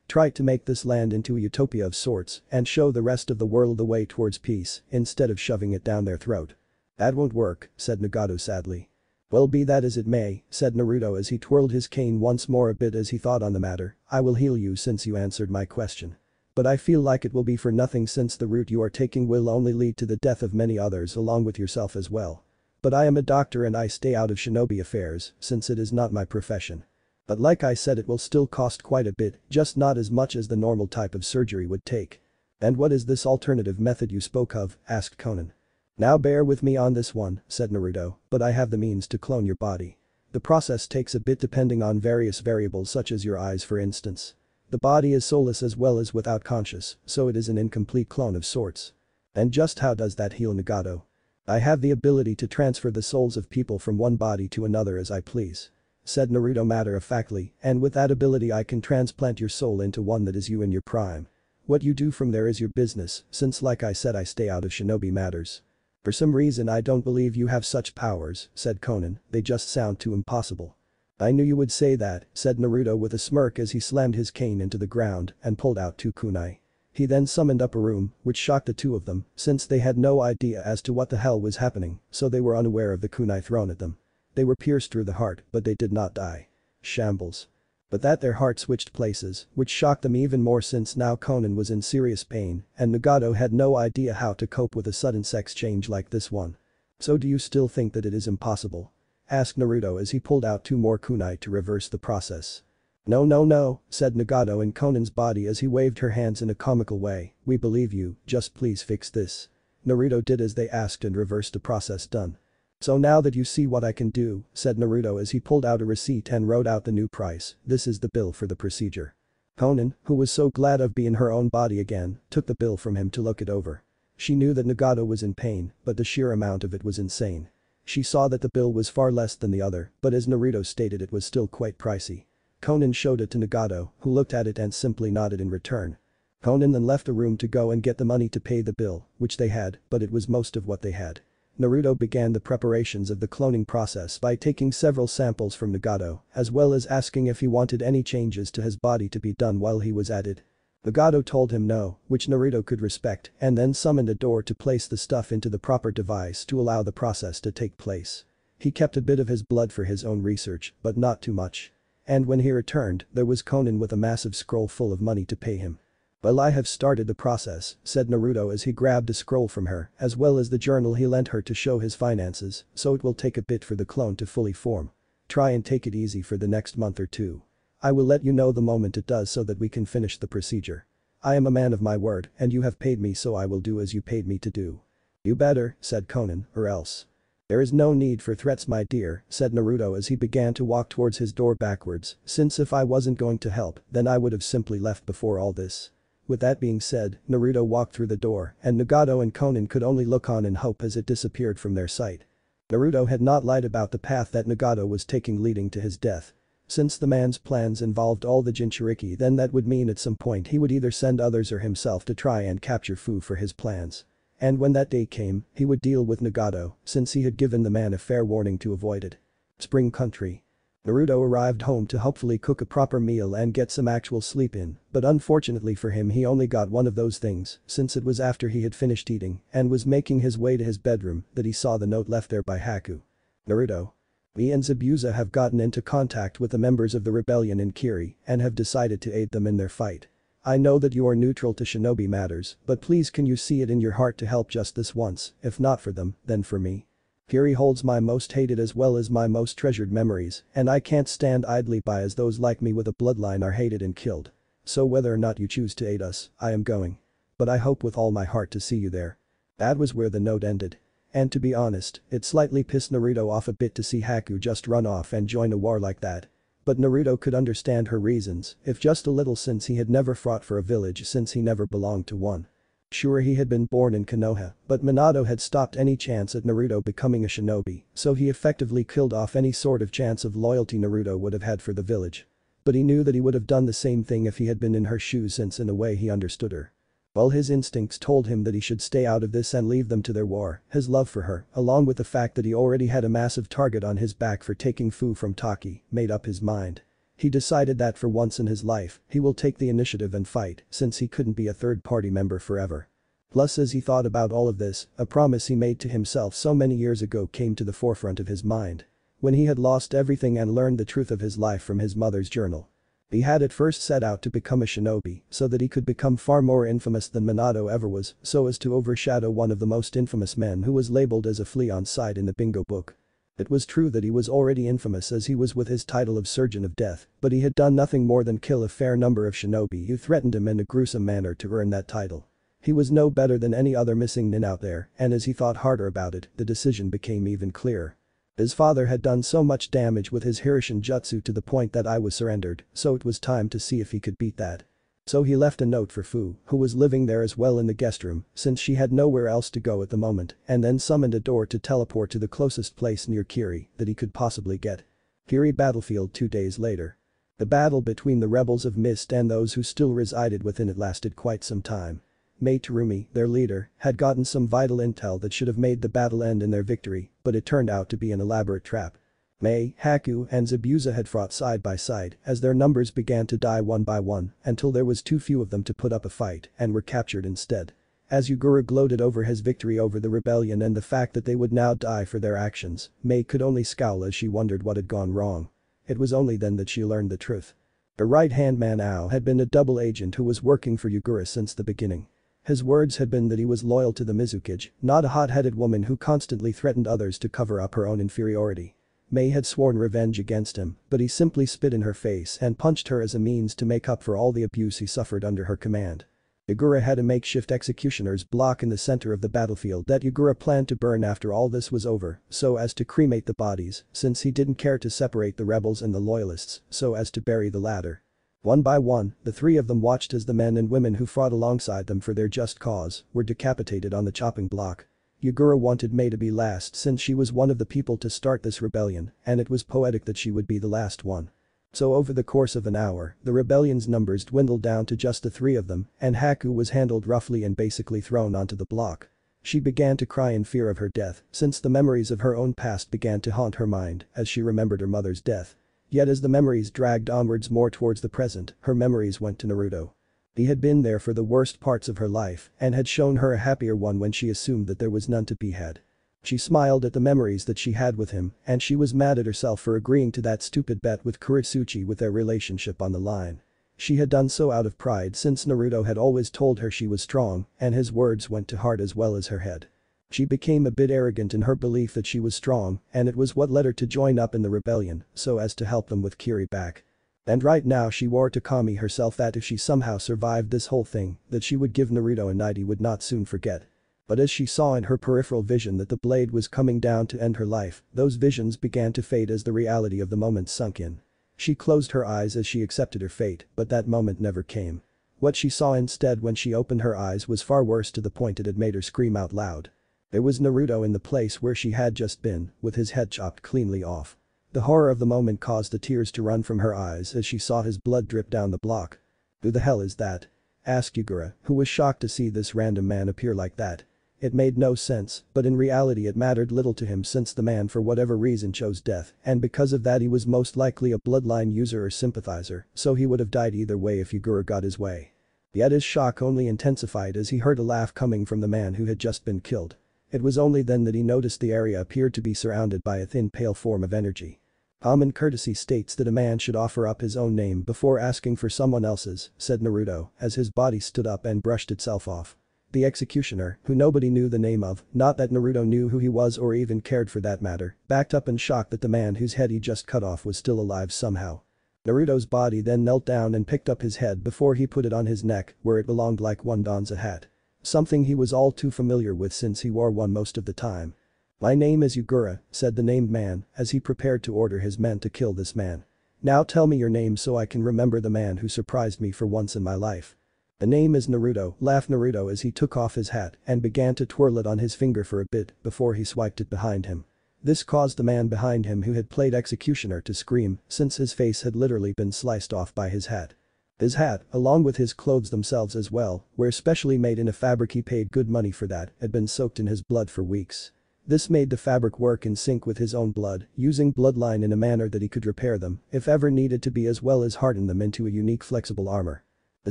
Speaker 1: Try to make this land into a utopia of sorts and show the rest of the world the way towards peace instead of shoving it down their throat. That won't work, said Nagato sadly. Well, be that as it may, said Naruto as he twirled his cane once more a bit as he thought on the matter, I will heal you since you answered my question. But I feel like it will be for nothing since the route you are taking will only lead to the death of many others along with yourself as well. But I am a doctor and I stay out of shinobi affairs since it is not my profession. But like I said, it will still cost quite a bit, just not as much as the normal type of surgery would take. And what is this alternative method you spoke of? Asked Conan. Now bear with me on this one, said Naruto, but I have the means to clone your body. The process takes a bit depending on various variables such as your eyes for instance. The body is soulless as well as without conscious, so it is an incomplete clone of sorts. And just how does that heal Nagato? I have the ability to transfer the souls of people from one body to another as I please, said Naruto matter-of-factly, and with that ability I can transplant your soul into one that is you in your prime. What you do from there is your business, since like I said I stay out of shinobi matters. For some reason I don't believe you have such powers, said Conan, they just sound too impossible. I knew you would say that, said Naruto with a smirk as he slammed his cane into the ground and pulled out two kunai. He then summoned up a room, which shocked the two of them, since they had no idea as to what the hell was happening, so they were unaware of the kunai thrown at them. They were pierced through the heart, but they did not die. Shambles. But that their heart switched places, which shocked them even more since now Conan was in serious pain, and Nagato had no idea how to cope with a sudden sex change like this one. So do you still think that it is impossible? Asked Naruto as he pulled out 2 more kunai to reverse the process. No, no, no, said Nagato in Conan's body as he waved her hands in a comical way, we believe you, just please fix this. Naruto did as they asked and reversed the process done. So now that you see what I can do, said Naruto as he pulled out a receipt and wrote out the new price, this is the bill for the procedure. Conan, who was so glad of being in her own body again, took the bill from him to look it over. She knew that Nagato was in pain, but the sheer amount of it was insane. She saw that the bill was far less than the other, but as Naruto stated it was still quite pricey. Conan showed it to Nagato, who looked at it and simply nodded in return. Conan then left the room to go and get the money to pay the bill, which they had, but it was most of what they had. Naruto began the preparations of the cloning process by taking several samples from Nagato, as well as asking if he wanted any changes to his body to be done while he was at it. Nagato told him no, which Naruto could respect, and then summoned a door to place the stuff into the proper device to allow the process to take place. He kept a bit of his blood for his own research, but not too much. And when he returned, there was Conan with a massive scroll full of money to pay him. Well, I have started the process, said Naruto as he grabbed a scroll from her, as well as the journal he lent her to show his finances, so it will take a bit for the clone to fully form. Try and take it easy for the next month or 2. I will let you know the moment it does so that we can finish the procedure. I am a man of my word, and you have paid me so I will do as you paid me to do. You better, said Conan, or else. There is no need for threats, my dear, said Naruto as he began to walk towards his door backwards, since if I wasn't going to help, then I would have simply left before all this. With that being said, Naruto walked through the door, and Nagato and Conan could only look on in hope as it disappeared from their sight. Naruto had not lied about the path that Nagato was taking leading to his death. Since the man's plans involved all the Jinchuriki, then that would mean at some point he would either send others or himself to try and capture Fu for his plans. And when that day came, he would deal with Nagato, since he had given the man a fair warning to avoid it. Spring Country. Naruto arrived home to hopefully cook a proper meal and get some actual sleep in, but unfortunately for him he only got one of those things, since it was after he had finished eating and was making his way to his bedroom that he saw the note left there by Haku. Naruto. Me and Zabuza have gotten into contact with the members of the rebellion in Kiri and have decided to aid them in their fight. I know that you are neutral to shinobi matters, but please can you see it in your heart to help just this once, if not for them, then for me. Kiri holds my most hated as well as my most treasured memories, and I can't stand idly by as those like me with a bloodline are hated and killed. So whether or not you choose to aid us, I am going. But I hope with all my heart to see you there. That was where the note ended. And to be honest, it slightly pissed Naruto off a bit to see Haku just run off and join a war like that. But Naruto could understand her reasons, if just a little, since he had never fought for a village since he never belonged to one. Sure, he had been born in Konoha, but Minato had stopped any chance at Naruto becoming a shinobi, so he effectively killed off any sort of chance of loyalty Naruto would have had for the village. But he knew that he would have done the same thing if he had been in her shoes, since in a way he understood her. While his instincts told him that he should stay out of this and leave them to their war, his love for her, along with the fact that he already had a massive target on his back for taking Fu from Taki, made up his mind. He decided that for once in his life, he will take the initiative and fight, since he couldn't be a third-party member forever. Plus, as he thought about all of this, a promise he made to himself so many years ago came to the forefront of his mind. When he had lost everything and learned the truth of his life from his mother's journal. He had at first set out to become a shinobi so that he could become far more infamous than Minato ever was, so as to overshadow one of the most infamous men who was labeled as a flea on sight in the bingo book. It was true that he was already infamous as he was with his title of Surgeon of Death, but he had done nothing more than kill a fair number of shinobi who threatened him in a gruesome manner to earn that title. He was no better than any other missing nin out there, and as he thought harder about it, the decision became even clearer. His father had done so much damage with his Hirishin jutsu to the point that I was surrendered, so it was time to see if he could beat that. So he left a note for Fu, who was living there as well in the guest room, since she had nowhere else to go at the moment, and then summoned a door to teleport to the closest place near Kiri that he could possibly get. Kiri battlefield 2 days later. The battle between the rebels of Mist and those who still resided within it lasted quite some time. Mei Terumi, their leader, had gotten some vital intel that should have made the battle end in their victory, but it turned out to be an elaborate trap. Mei, Haku, and Zabuza had fought side by side as their numbers began to die one by one until there was too few of them to put up a fight and were captured instead. As Yugura gloated over his victory over the rebellion and the fact that they would now die for their actions, Mei could only scowl as she wondered what had gone wrong. It was only then that she learned the truth. Her right-hand man Ao had been a double agent who was working for Yugura since the beginning. His words had been that he was loyal to the Mizukage, not a hot-headed woman who constantly threatened others to cover up her own inferiority. Mei had sworn revenge against him, but he simply spit in her face and punched her as a means to make up for all the abuse he suffered under her command. Yugura had a makeshift executioner's block in the center of the battlefield that Yugura planned to burn after all this was over, so as to cremate the bodies, since he didn't care to separate the rebels and the loyalists, so as to bury the latter. One by one, the three of them watched as the men and women who fought alongside them for their just cause were decapitated on the chopping block. Yugura wanted Mei to be last since she was one of the people to start this rebellion, and it was poetic that she would be the last one. So over the course of an hour, the rebellion's numbers dwindled down to just the three of them, and Haku was handled roughly and basically thrown onto the block. She began to cry in fear of her death, since the memories of her own past began to haunt her mind as she remembered her mother's death. Yet as the memories dragged onwards more towards the present, her memories went to Naruto. He had been there for the worst parts of her life and had shown her a happier one when she assumed that there was none to be had. She smiled at the memories that she had with him, and she was mad at herself for agreeing to that stupid bet with Kuretsuchi with their relationship on the line. She had done so out of pride since Naruto had always told her she was strong, and his words went to heart as well as her head. She became a bit arrogant in her belief that she was strong, and it was what led her to join up in the rebellion, so as to help them with Kiri back. And right now she swore to Kami herself that if she somehow survived this whole thing, that she would give Naruto a night he would not soon forget. But as she saw in her peripheral vision that the blade was coming down to end her life, those visions began to fade as the reality of the moment sunk in. She closed her eyes as she accepted her fate, but that moment never came. What she saw instead when she opened her eyes was far worse, to the point it had made her scream out loud. There was Naruto in the place where she had just been, with his head chopped cleanly off. The horror of the moment caused the tears to run from her eyes as she saw his blood drip down the block. "Who the hell is that?" asked Yugura, who was shocked to see this random man appear like that. It made no sense, but in reality it mattered little to him since the man for whatever reason chose death, and because of that he was most likely a bloodline user or sympathizer, so he would have died either way if Yugura got his way. Yet his shock only intensified as he heard a laugh coming from the man who had just been killed. It was only then that he noticed the area appeared to be surrounded by a thin pale form of energy. Common courtesy states that a man should offer up his own name before asking for someone else's, said Naruto, as his body stood up and brushed itself off. The executioner, who nobody knew the name of, not that Naruto knew who he was or even cared for that matter, backed up in shock that the man whose head he just cut off was still alive somehow. Naruto's body then knelt down and picked up his head before he put it on his neck, where it belonged like one dons a hat. Something he was all too familiar with since he wore one most of the time. "My name is Yugura," said the named man, as he prepared to order his men to kill this man. "Now tell me your name so I can remember the man who surprised me for once in my life." "The name is Naruto," laughed Naruto as he took off his hat and began to twirl it on his finger for a bit before he swiped it behind him. This caused the man behind him who had played executioner to scream since his face had literally been sliced off by his hat. His hat, along with his clothes themselves as well, were specially made in a fabric he paid good money for that had been soaked in his blood for weeks. This made the fabric work in sync with his own blood, using bloodline in a manner that he could repair them, if ever needed to be, as well as harden them into a unique flexible armor. The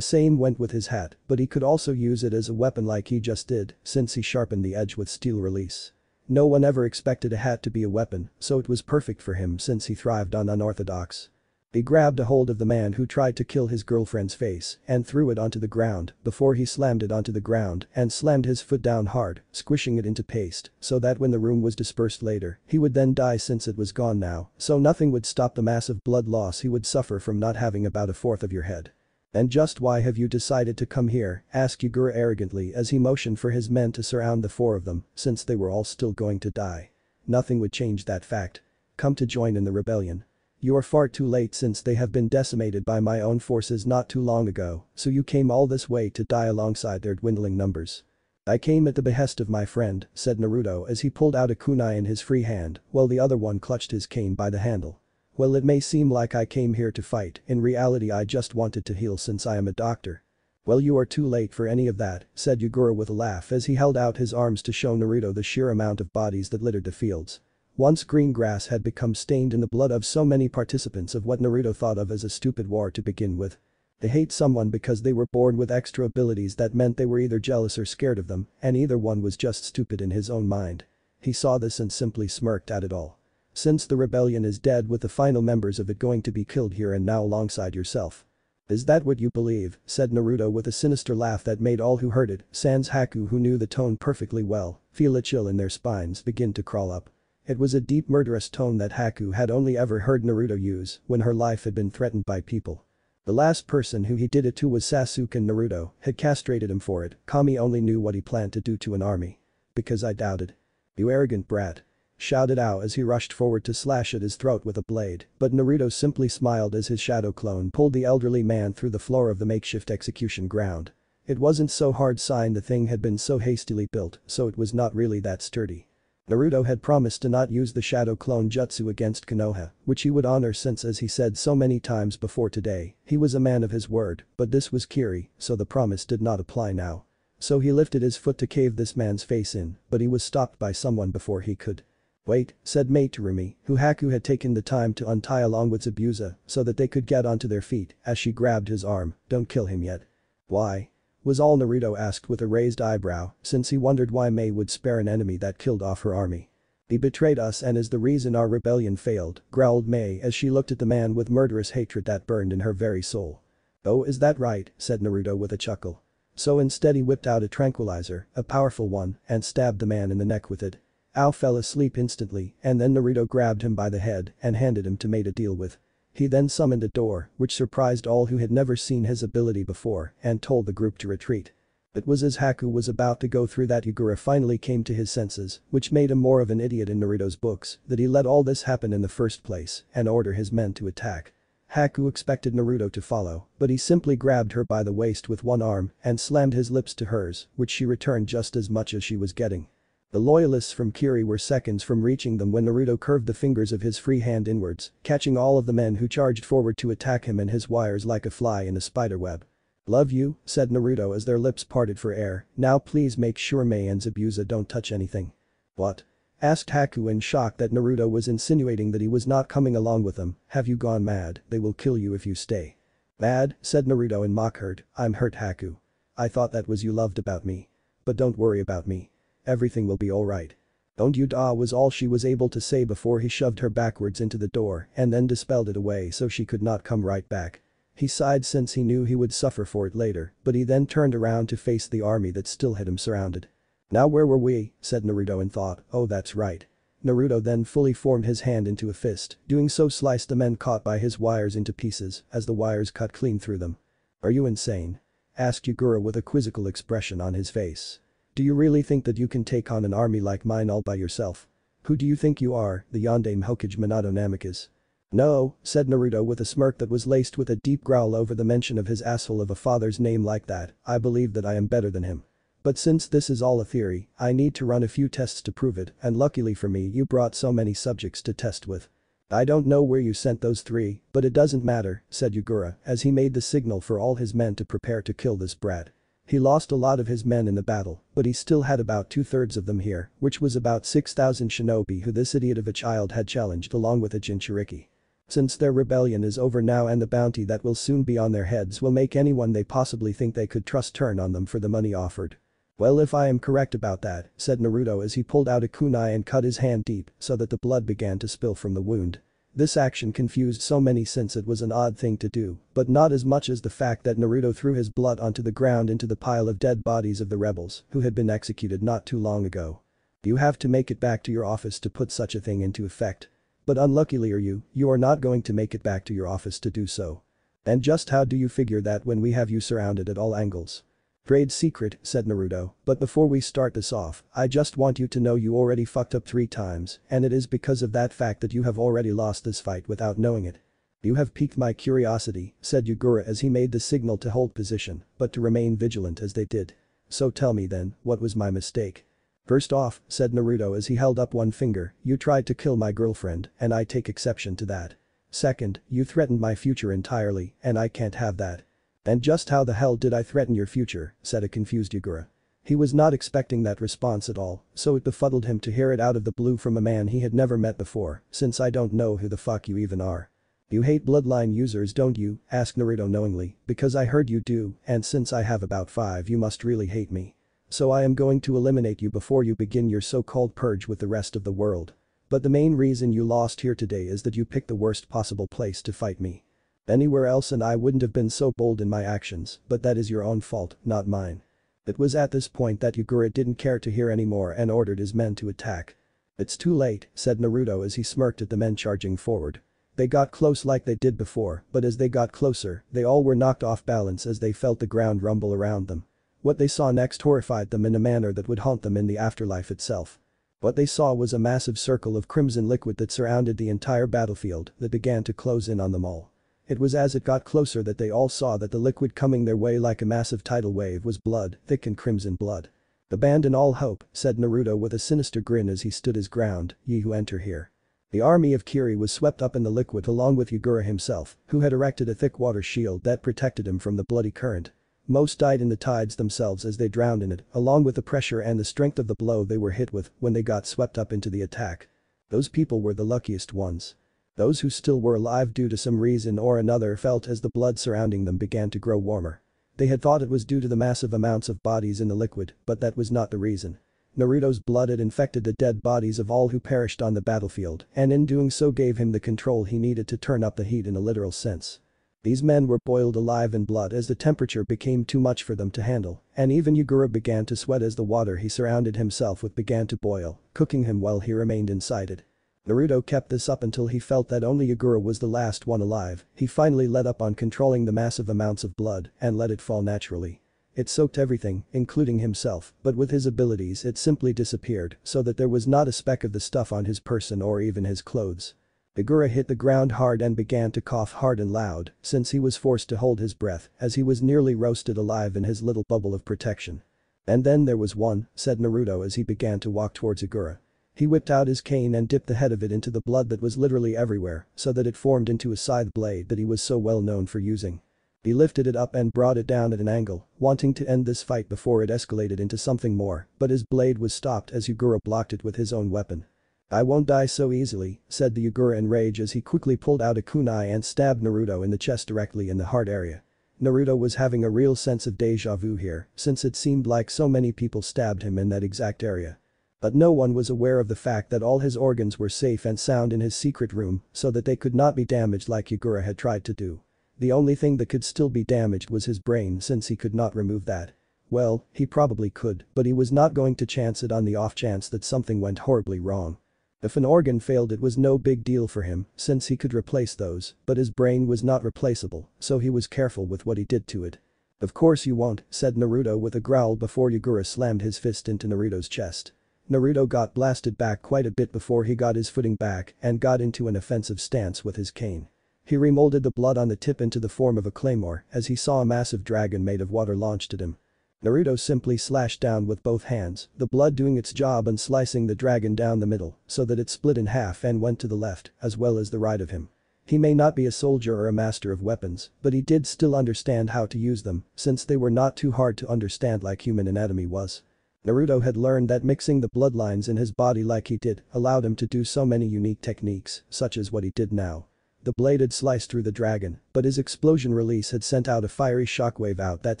Speaker 1: same went with his hat, but he could also use it as a weapon like he just did, since he sharpened the edge with steel release. No one ever expected a hat to be a weapon, so it was perfect for him since he thrived on unorthodox. He grabbed a hold of the man who tried to kill his girlfriend's face and threw it onto the ground before he slammed it onto the ground and slammed his foot down hard, squishing it into paste so that when the room was dispersed later, he would then die since it was gone now, so nothing would stop the massive blood loss he would suffer from not having about a fourth of your head. "And just why have you decided to come here?" asked Yugura arrogantly as he motioned for his men to surround the four of them, since they were all still going to die. Nothing would change that fact. "Come to join in the rebellion. You are far too late since they have been decimated by my own forces not too long ago, so you came all this way to die alongside their dwindling numbers." "I came at the behest of my friend," said Naruto as he pulled out a kunai in his free hand while the other one clutched his cane by the handle. "Well, it may seem like I came here to fight, in reality I just wanted to heal since I am a doctor." "Well, you are too late for any of that," said Yugura with a laugh as he held out his arms to show Naruto the sheer amount of bodies that littered the fields. Once green grass had become stained in the blood of so many participants of what Naruto thought of as a stupid war to begin with. They hate someone because they were born with extra abilities that meant they were either jealous or scared of them, and either one was just stupid in his own mind. He saw this and simply smirked at it all. Since the rebellion is dead with the final members of it going to be killed here and now alongside yourself. Is that what you believe? Said Naruto with a sinister laugh that made all who heard it, sans Haku who knew the tone perfectly well, feel a chill in their spines begin to crawl up. It was a deep murderous tone that Haku had only ever heard Naruto use when her life had been threatened by people. The last person who he did it to was Sasuke, and Naruto had castrated him for it. Kami only knew what he planned to do to an army. Because I doubted. You arrogant brat. Shouted Ao as he rushed forward to slash at his throat with a blade, but Naruto simply smiled as his shadow clone pulled the elderly man through the floor of the makeshift execution ground. It wasn't so hard, sign the thing had been so hastily built, so it was not really that sturdy. Naruto had promised to not use the shadow clone jutsu against Konoha, which he would honor since, as he said so many times before today, he was a man of his word, but this was Kiri, so the promise did not apply now. So he lifted his foot to cave this man's face in, but he was stopped by someone before he could. Wait, said Mei Terumi, who Haku had taken the time to untie along with Zabuza so that they could get onto their feet as she grabbed his arm, don't kill him yet. Why? Was all Naruto asked with a raised eyebrow, since he wondered why Mei would spare an enemy that killed off her army. He betrayed us and is the reason our rebellion failed, growled Mei as she looked at the man with murderous hatred that burned in her very soul. Oh, is that right? Said Naruto with a chuckle. So instead he whipped out a tranquilizer, a powerful one, and stabbed the man in the neck with it. Ao fell asleep instantly, and then Naruto grabbed him by the head and handed him to Mei to deal with. He then summoned a door, which surprised all who had never seen his ability before, and told the group to retreat. It was as Haku was about to go through that Yugura finally came to his senses, which made him more of an idiot in Naruto's books, that he let all this happen in the first place and order his men to attack. Haku expected Naruto to follow, but he simply grabbed her by the waist with one arm and slammed his lips to hers, which she returned just as much as she was getting. The loyalists from Kiri were seconds from reaching them when Naruto curved the fingers of his free hand inwards, catching all of the men who charged forward to attack him and his wires like a fly in a spider web. Love you, said Naruto as their lips parted for air, now please make sure Mei and Zabuza don't touch anything. What? Asked Haku in shock that Naruto was insinuating that he was not coming along with them. Have you gone mad? They will kill you if you stay. Mad, said Naruto in mock hurt. I'm hurt, Haku. I thought that was you loved about me. But don't worry about me. Everything will be alright. Don't you da was all she was able to say before he shoved her backwards into the door and then dispelled it away so she could not come right back. He sighed since he knew he would suffer for it later, but he then turned around to face the army that still had him surrounded. Now where were we? Said Naruto in thought, oh that's right. Naruto then fully formed his hand into a fist, doing so sliced the men caught by his wires into pieces as the wires cut clean through them. Are you insane? Asked Yugura with a quizzical expression on his face. Do you really think that you can take on an army like mine all by yourself? Who do you think you are, the Yondaime Hokage Minato Namikaze? No, said Naruto with a smirk that was laced with a deep growl over the mention of his asshole of a father's name like that, I believe that I am better than him. But since this is all a theory, I need to run a few tests to prove it, and luckily for me you brought so many subjects to test with. I don't know where you sent those three, but it doesn't matter, said Yugura as he made the signal for all his men to prepare to kill this brat. He lost a lot of his men in the battle, but he still had about 2/3 of them here, which was about 6,000 shinobi who this idiot of a child had challenged along with a Jinchuriki. Since their rebellion is over now and the bounty that will soon be on their heads will make anyone they possibly think they could trust turn on them for the money offered. Well, if I am correct about that, said Naruto as he pulled out a kunai and cut his hand deep so that the blood began to spill from the wound. This action confused so many since it was an odd thing to do, but not as much as the fact that Naruto threw his blood onto the ground into the pile of dead bodies of the rebels who had been executed not too long ago. You have to make it back to your office to put such a thing into effect. But unluckily you are not going to make it back to your office to do so. And just how do you figure that when we have you surrounded at all angles? Trade secret, said Naruto, but before we start this off, I just want you to know you already fucked up 3 times, and it is because of that fact that you have already lost this fight without knowing it. You have piqued my curiosity, said Yugura as he made the signal to hold position, but to remain vigilant as they did. So tell me then, what was my mistake? First off, said Naruto as he held up one finger, you tried to kill my girlfriend, and I take exception to that. Second, you threatened my future entirely, and I can't have that. And just how the hell did I threaten your future, said a confused Yugura. He was not expecting that response at all, so it befuddled him to hear it out of the blue from a man he had never met before, since I don't know who the fuck you even are. You hate bloodline users don't you, asked Naruto knowingly, because I heard you do, and since I have about 5 you must really hate me. So I am going to eliminate you before you begin your so-called purge with the rest of the world. But the main reason you lost here today is that you picked the worst possible place to fight me. Anywhere else and I wouldn't have been so bold in my actions, but that is your own fault, not mine. It was at this point that Yagura didn't care to hear anymore and ordered his men to attack. It's too late, said Naruto as he smirked at the men charging forward. They got close like they did before, but as they got closer, they all were knocked off balance as they felt the ground rumble around them. What they saw next horrified them in a manner that would haunt them in the afterlife itself. What they saw was a massive circle of crimson liquid that surrounded the entire battlefield that began to close in on them all. It was as it got closer that they all saw that the liquid coming their way like a massive tidal wave was blood, thick and crimson blood. Abandon all hope, said Naruto with a sinister grin as he stood his ground, ye who enter here. The army of Kiri was swept up in the liquid along with Yagura himself, who had erected a thick water shield that protected him from the bloody current. Most died in the tides themselves as they drowned in it, along with the pressure and the strength of the blow they were hit with when they got swept up into the attack. Those people were the luckiest ones. Those who still were alive due to some reason or another felt as the blood surrounding them began to grow warmer. They had thought it was due to the massive amounts of bodies in the liquid, but that was not the reason. Naruto's blood had infected the dead bodies of all who perished on the battlefield, and in doing so gave him the control he needed to turn up the heat in a literal sense. These men were boiled alive in blood as the temperature became too much for them to handle, and even Yagura began to sweat as the water he surrounded himself with began to boil, cooking him while he remained inside it. Naruto kept this up until he felt that only Yagura was the last one alive. He finally let up on controlling the massive amounts of blood and let it fall naturally. It soaked everything, including himself, but with his abilities it simply disappeared so that there was not a speck of the stuff on his person or even his clothes. Yagura hit the ground hard and began to cough hard and loud since he was forced to hold his breath as he was nearly roasted alive in his little bubble of protection. And then there was one, said Naruto as he began to walk towards Yagura. He whipped out his cane and dipped the head of it into the blood that was literally everywhere so that it formed into a scythe blade that he was so well known for using. He lifted it up and brought it down at an angle, wanting to end this fight before it escalated into something more, but his blade was stopped as Yagura blocked it with his own weapon. I won't die so easily, said the Yagura in rage as he quickly pulled out a kunai and stabbed Naruto in the chest directly in the heart area. Naruto was having a real sense of deja vu here since it seemed like so many people stabbed him in that exact area. But no one was aware of the fact that all his organs were safe and sound in his secret room so that they could not be damaged like Yagura had tried to do. The only thing that could still be damaged was his brain since he could not remove that. Well, he probably could, but he was not going to chance it on the off chance that something went horribly wrong. If an organ failed it was no big deal for him since he could replace those, but his brain was not replaceable, so he was careful with what he did to it. Of course you won't, said Naruto with a growl before Yagura slammed his fist into Naruto's chest. Naruto got blasted back quite a bit before he got his footing back and got into an offensive stance with his cane. He remolded the blood on the tip into the form of a claymore as he saw a massive dragon made of water launched at him. Naruto simply slashed down with both hands, the blood doing its job and slicing the dragon down the middle so that it split in half and went to the left as well as the right of him. He may not be a soldier or a master of weapons, but he did still understand how to use them since they were not too hard to understand like human anatomy was. Naruto had learned that mixing the bloodlines in his body like he did allowed him to do so many unique techniques, such as what he did now. The blade had sliced through the dragon, but his explosion release had sent out a fiery shockwave out that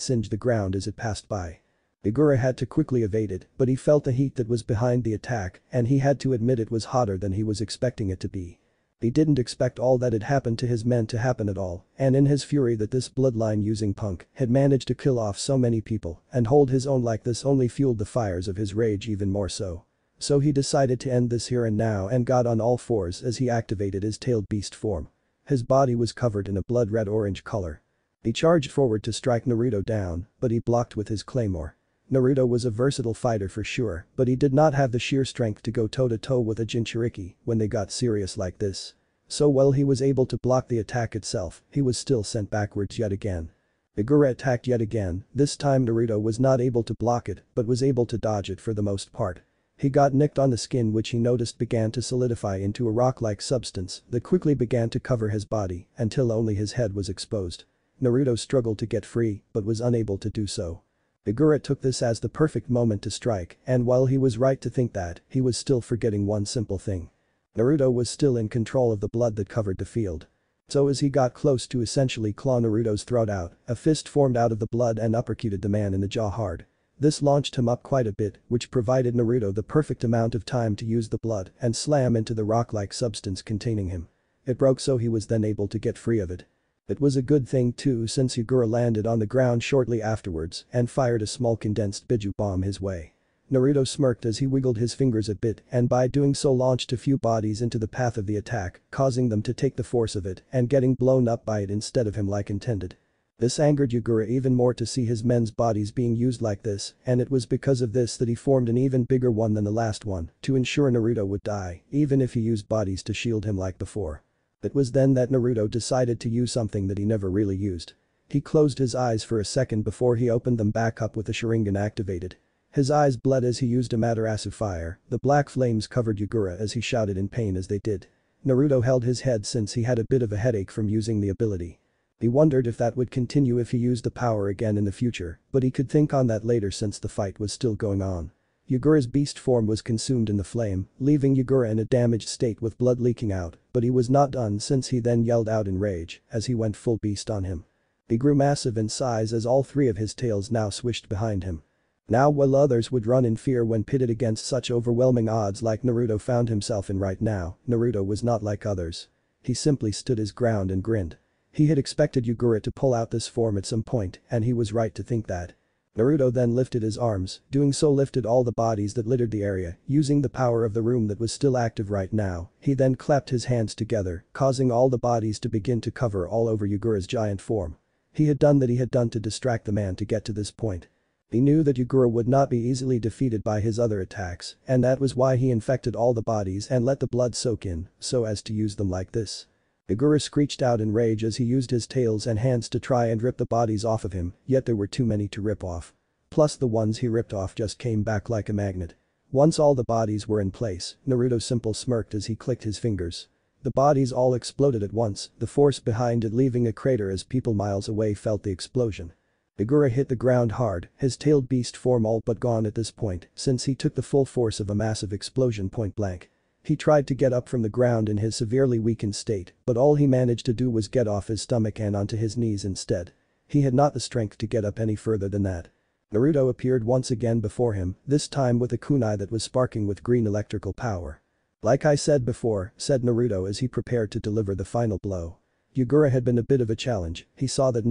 Speaker 1: singed the ground as it passed by. Yagura had to quickly evade it, but he felt the heat that was behind the attack and he had to admit it was hotter than he was expecting it to be. He didn't expect all that had happened to his men to happen at all, and in his fury that this bloodline-using punk had managed to kill off so many people and hold his own like this only fueled the fires of his rage even more so. So he decided to end this here and now and got on all fours as he activated his tailed beast form. His body was covered in a blood red-orange color. He charged forward to strike Naruto down, but he blocked with his claymore. Naruto was a versatile fighter for sure, but he did not have the sheer strength to go toe-to-toe with a Jinchuriki when they got serious like this. So while he was able to block the attack itself, he was still sent backwards yet again. Yagura attacked yet again, this time Naruto was not able to block it but was able to dodge it for the most part. He got nicked on the skin which he noticed began to solidify into a rock-like substance that quickly began to cover his body until only his head was exposed. Naruto struggled to get free but was unable to do so. Igura took this as the perfect moment to strike, and while he was right to think that, he was still forgetting one simple thing. Naruto was still in control of the blood that covered the field. So as he got close to essentially claw Naruto's throat out, a fist formed out of the blood and uppercutted the man in the jaw hard. This launched him up quite a bit, which provided Naruto the perfect amount of time to use the blood and slam into the rock-like substance containing him. It broke, so he was then able to get free of it. It was a good thing too, since Igura landed on the ground shortly afterwards and fired a small condensed biju bomb his way. Naruto smirked as he wiggled his fingers a bit and by doing so launched a few bodies into the path of the attack, causing them to take the force of it and getting blown up by it instead of him like intended. This angered Igura even more to see his men's bodies being used like this, and it was because of this that he formed an even bigger one than the last one to ensure Naruto would die, even if he used bodies to shield him like before. It was then that Naruto decided to use something that he never really used. He closed his eyes for a second before he opened them back up with the sharingan activated. His eyes bled as he used amaterasu fire, the black flames covered Igura as he shouted in pain as they did. Naruto held his head since he had a bit of a headache from using the ability. He wondered if that would continue if he used the power again in the future, but he could think on that later since the fight was still going on. Yugura's beast form was consumed in the flame, leaving Yugura in a damaged state with blood leaking out, but he was not done since he then yelled out in rage as he went full beast on him. He grew massive in size as all three of his tails now swished behind him. Now while others would run in fear when pitted against such overwhelming odds like Naruto found himself in right now, Naruto was not like others. He simply stood his ground and grinned. He had expected Yugura to pull out this form at some point, and he was right to think that. Naruto then lifted his arms, doing so lifted all the bodies that littered the area, using the power of the room that was still active right now. He then clapped his hands together, causing all the bodies to begin to cover all over Yugura's giant form. He had done to distract the man to get to this point. He knew that Yugura would not be easily defeated by his other attacks, and that was why he infected all the bodies and let the blood soak in, so as to use them like this. Igura screeched out in rage as he used his tails and hands to try and rip the bodies off of him, yet there were too many to rip off. Plus the ones he ripped off just came back like a magnet. Once all the bodies were in place, Naruto simply smirked as he clicked his fingers. The bodies all exploded at once, the force behind it leaving a crater as people miles away felt the explosion. Igura hit the ground hard, his tailed beast form all but gone at this point since he took the full force of a massive explosion point blank. He tried to get up from the ground in his severely weakened state, but all he managed to do was get off his stomach and onto his knees instead. He had not the strength to get up any further than that. Naruto appeared once again before him, this time with a kunai that was sparking with green electrical power. Like I said before, said Naruto as he prepared to deliver the final blow. Yugura had been a bit of a challenge, he saw that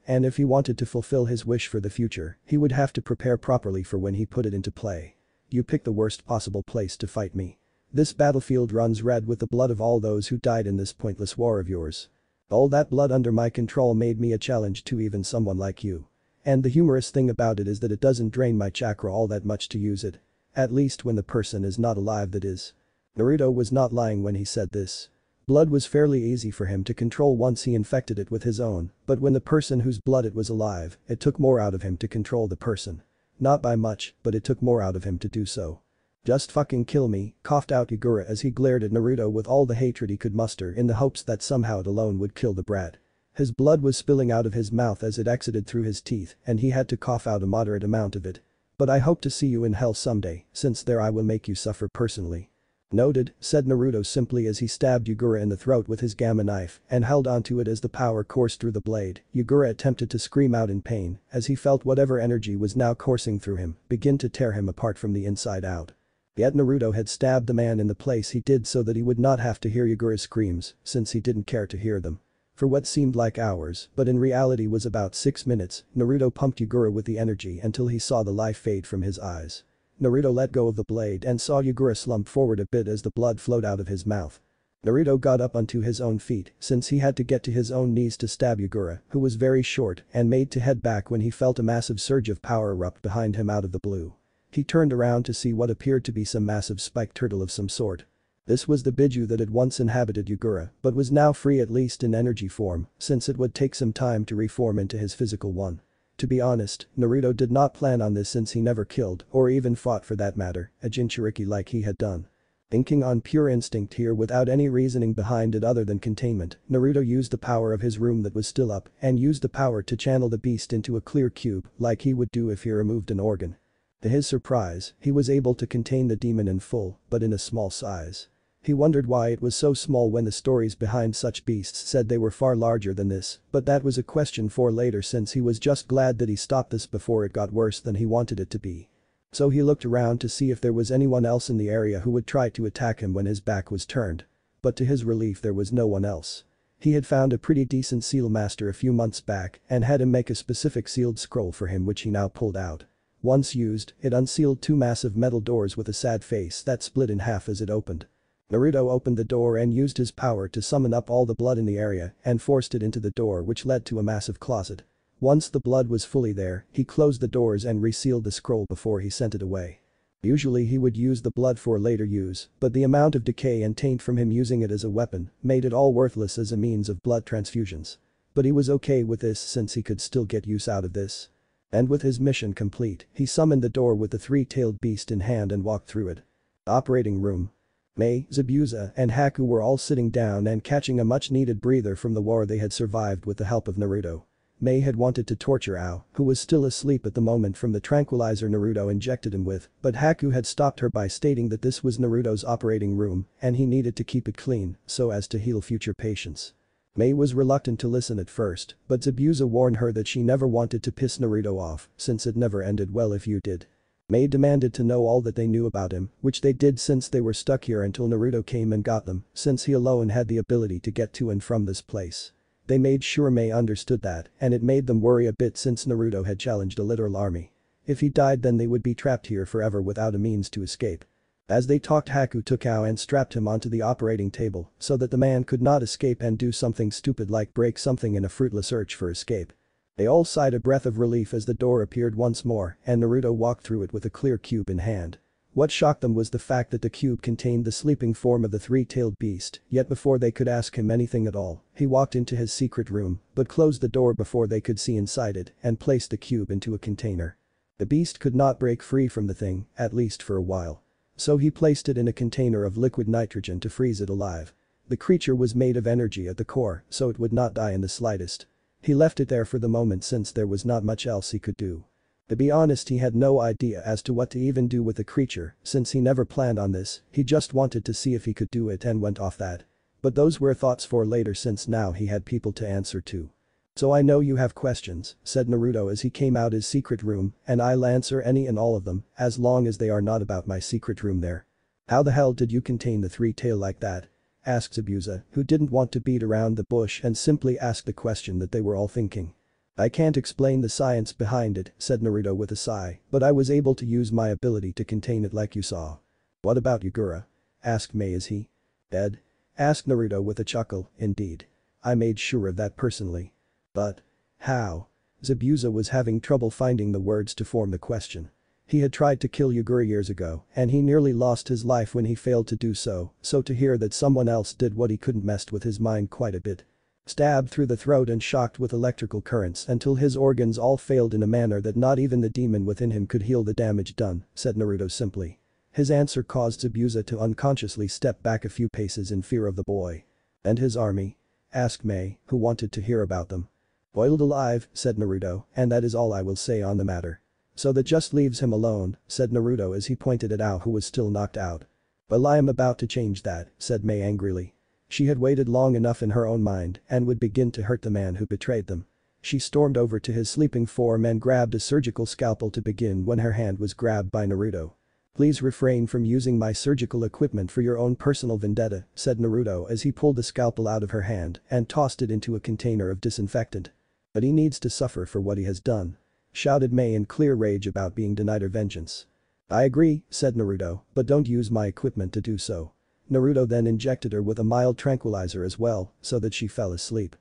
Speaker 1: and if he wanted to fulfill his wish for the future, he would have to prepare properly for when he put it into play. You picked the worst possible place to fight me. This battlefield runs red with the blood of all those who died in this pointless war of yours. All that blood under my control made me a challenge to even someone like you. And the humorous thing about it is that it doesn't drain my chakra all that much to use it. At least when the person is not alive, that is. Naruto was not lying when he said this. Blood was fairly easy for him to control once he infected it with his own, but when the person whose blood it was alive, it took more out of him to control the person. Not by much, but it took more out of him to do so. Just fucking kill me, coughed out Igura as he glared at Naruto with all the hatred he could muster in the hopes that somehow it alone would kill the brat. His blood was spilling out of his mouth as it exited through his teeth and he had to cough out a moderate amount of it. But I hope to see you in hell someday, since there I will make you suffer personally. Noted, said Naruto simply as he stabbed Yugura in the throat with his gamma knife and held onto it as the power coursed through the blade. Yugura attempted to scream out in pain as he felt whatever energy was now coursing through him begin to tear him apart from the inside out. Yet Naruto had stabbed the man in the place he did so that he would not have to hear Yugura's screams, since he didn't care to hear them. For what seemed like hours, but in reality was about 6 minutes, Naruto pumped Yugura with the energy until he saw the life fade from his eyes. Naruto let go of the blade and saw Yugura slump forward a bit as the blood flowed out of his mouth. Naruto got up onto his own feet since he had to get to his own knees to stab Yugura, who was very short and made to head back when he felt a massive surge of power erupt behind him out of the blue. He turned around to see what appeared to be some massive spiked turtle of some sort. This was the biju that had once inhabited Yugura but was now free at least in energy form since it would take some time to reform into his physical one. To be honest, Naruto did not plan on this since he never killed or even fought for that matter a Jinchuriki like he had done. Thinking on pure instinct here without any reasoning behind it other than containment, Naruto used the power of his room that was still up and used the power to channel the beast into a clear cube like he would do if he removed an organ. To his surprise, he was able to contain the demon in full, but in a small size. He wondered why it was so small when the stories behind such beasts said they were far larger than this, but that was a question for later since he was just glad that he stopped this before it got worse than he wanted it to be. So he looked around to see if there was anyone else in the area who would try to attack him when his back was turned. But to his relief there was no one else. He had found a pretty decent seal master a few months back and had him make a specific sealed scroll for him which he now pulled out. Once used, it unsealed two massive metal doors with a sad face that split in half as it opened. Naruto opened the door and used his power to summon up all the blood in the area and forced it into the door which led to a massive closet. Once the blood was fully there, he closed the doors and resealed the scroll before he sent it away. Usually he would use the blood for later use, but the amount of decay and taint from him using it as a weapon made it all worthless as a means of blood transfusions. But he was okay with this since he could still get use out of this. And with his mission complete, he summoned the door with the three-tailed beast in hand and walked through it. Operating room. Mei, Zabuza, and Haku were all sitting down and catching a much-needed breather from the war they had survived with the help of Naruto. Mei had wanted to torture Ao, who was still asleep at the moment from the tranquilizer Naruto injected him with, but Haku had stopped her by stating that this was Naruto's operating room and he needed to keep it clean so as to heal future patients. Mei was reluctant to listen at first, but Zabuza warned her that she never wanted to piss Naruto off since it never ended well if you did. Mei demanded to know all that they knew about him, which they did since they were stuck here until Naruto came and got them, since he alone had the ability to get to and from this place. They made sure Mei understood that, and it made them worry a bit since Naruto had challenged a literal army. If he died then they would be trapped here forever without a means to escape. As they talked Haku took Ao and strapped him onto the operating table so that the man could not escape and do something stupid like break something in a fruitless search for escape. They all sighed a breath of relief as the door appeared once more and Naruto walked through it with a clear cube in hand. What shocked them was the fact that the cube contained the sleeping form of the three-tailed beast, yet before they could ask him anything at all, he walked into his secret room, but closed the door before they could see inside it and placed the cube into a container. The beast could not break free from the thing, at least for a while. So he placed it in a container of liquid nitrogen to freeze it alive. The creature was made of energy at the core, so it would not die in the slightest. He left it there for the moment since there was not much else he could do. To be honest, he had no idea as to what to even do with the creature since he never planned on this, he just wanted to see if he could do it and went off that. But those were thoughts for later since now he had people to answer to. So I know you have questions, said Naruto as he came out his secret room, and I'll answer any and all of them as long as they are not about my secret room there. How the hell did you contain the three-tail like that? Asked Zabuza, who didn't want to beat around the bush and simply asked the question that they were all thinking. I can't explain the science behind it, said Naruto with a sigh, but I was able to use my ability to contain it like you saw. What about Yagura? Asked Mei. Is he dead? Asked Naruto with a chuckle, indeed. I made sure of that personally. But how? Zabuza was having trouble finding the words to form the question. He had tried to kill Yagura years ago and he nearly lost his life when he failed to do so to hear that someone else did what he couldn't messed with his mind quite a bit. Stabbed through the throat and shocked with electrical currents until his organs all failed in a manner that not even the demon within him could heal the damage done, said Naruto simply. His answer caused Zabuza to unconsciously step back a few paces in fear of the boy. And his army? Asked Mei, who wanted to hear about them. Boiled alive, said Naruto, and that is all I will say on the matter. So that just leaves him alone, said Naruto as he pointed at Ao who was still knocked out. Well, I am about to change that, said Mei angrily. She had waited long enough in her own mind and would begin to hurt the man who betrayed them. She stormed over to his sleeping form and grabbed a surgical scalpel to begin when her hand was grabbed by Naruto. Please refrain from using my surgical equipment for your own personal vendetta, said Naruto as he pulled the scalpel out of her hand and tossed it into a container of disinfectant. But he needs to suffer for what he has done. Shouted Mei in clear rage about being denied her vengeance. I agree, said Naruto, but don't use my equipment to do so. Naruto then injected her with a mild tranquilizer as well, so that she fell asleep.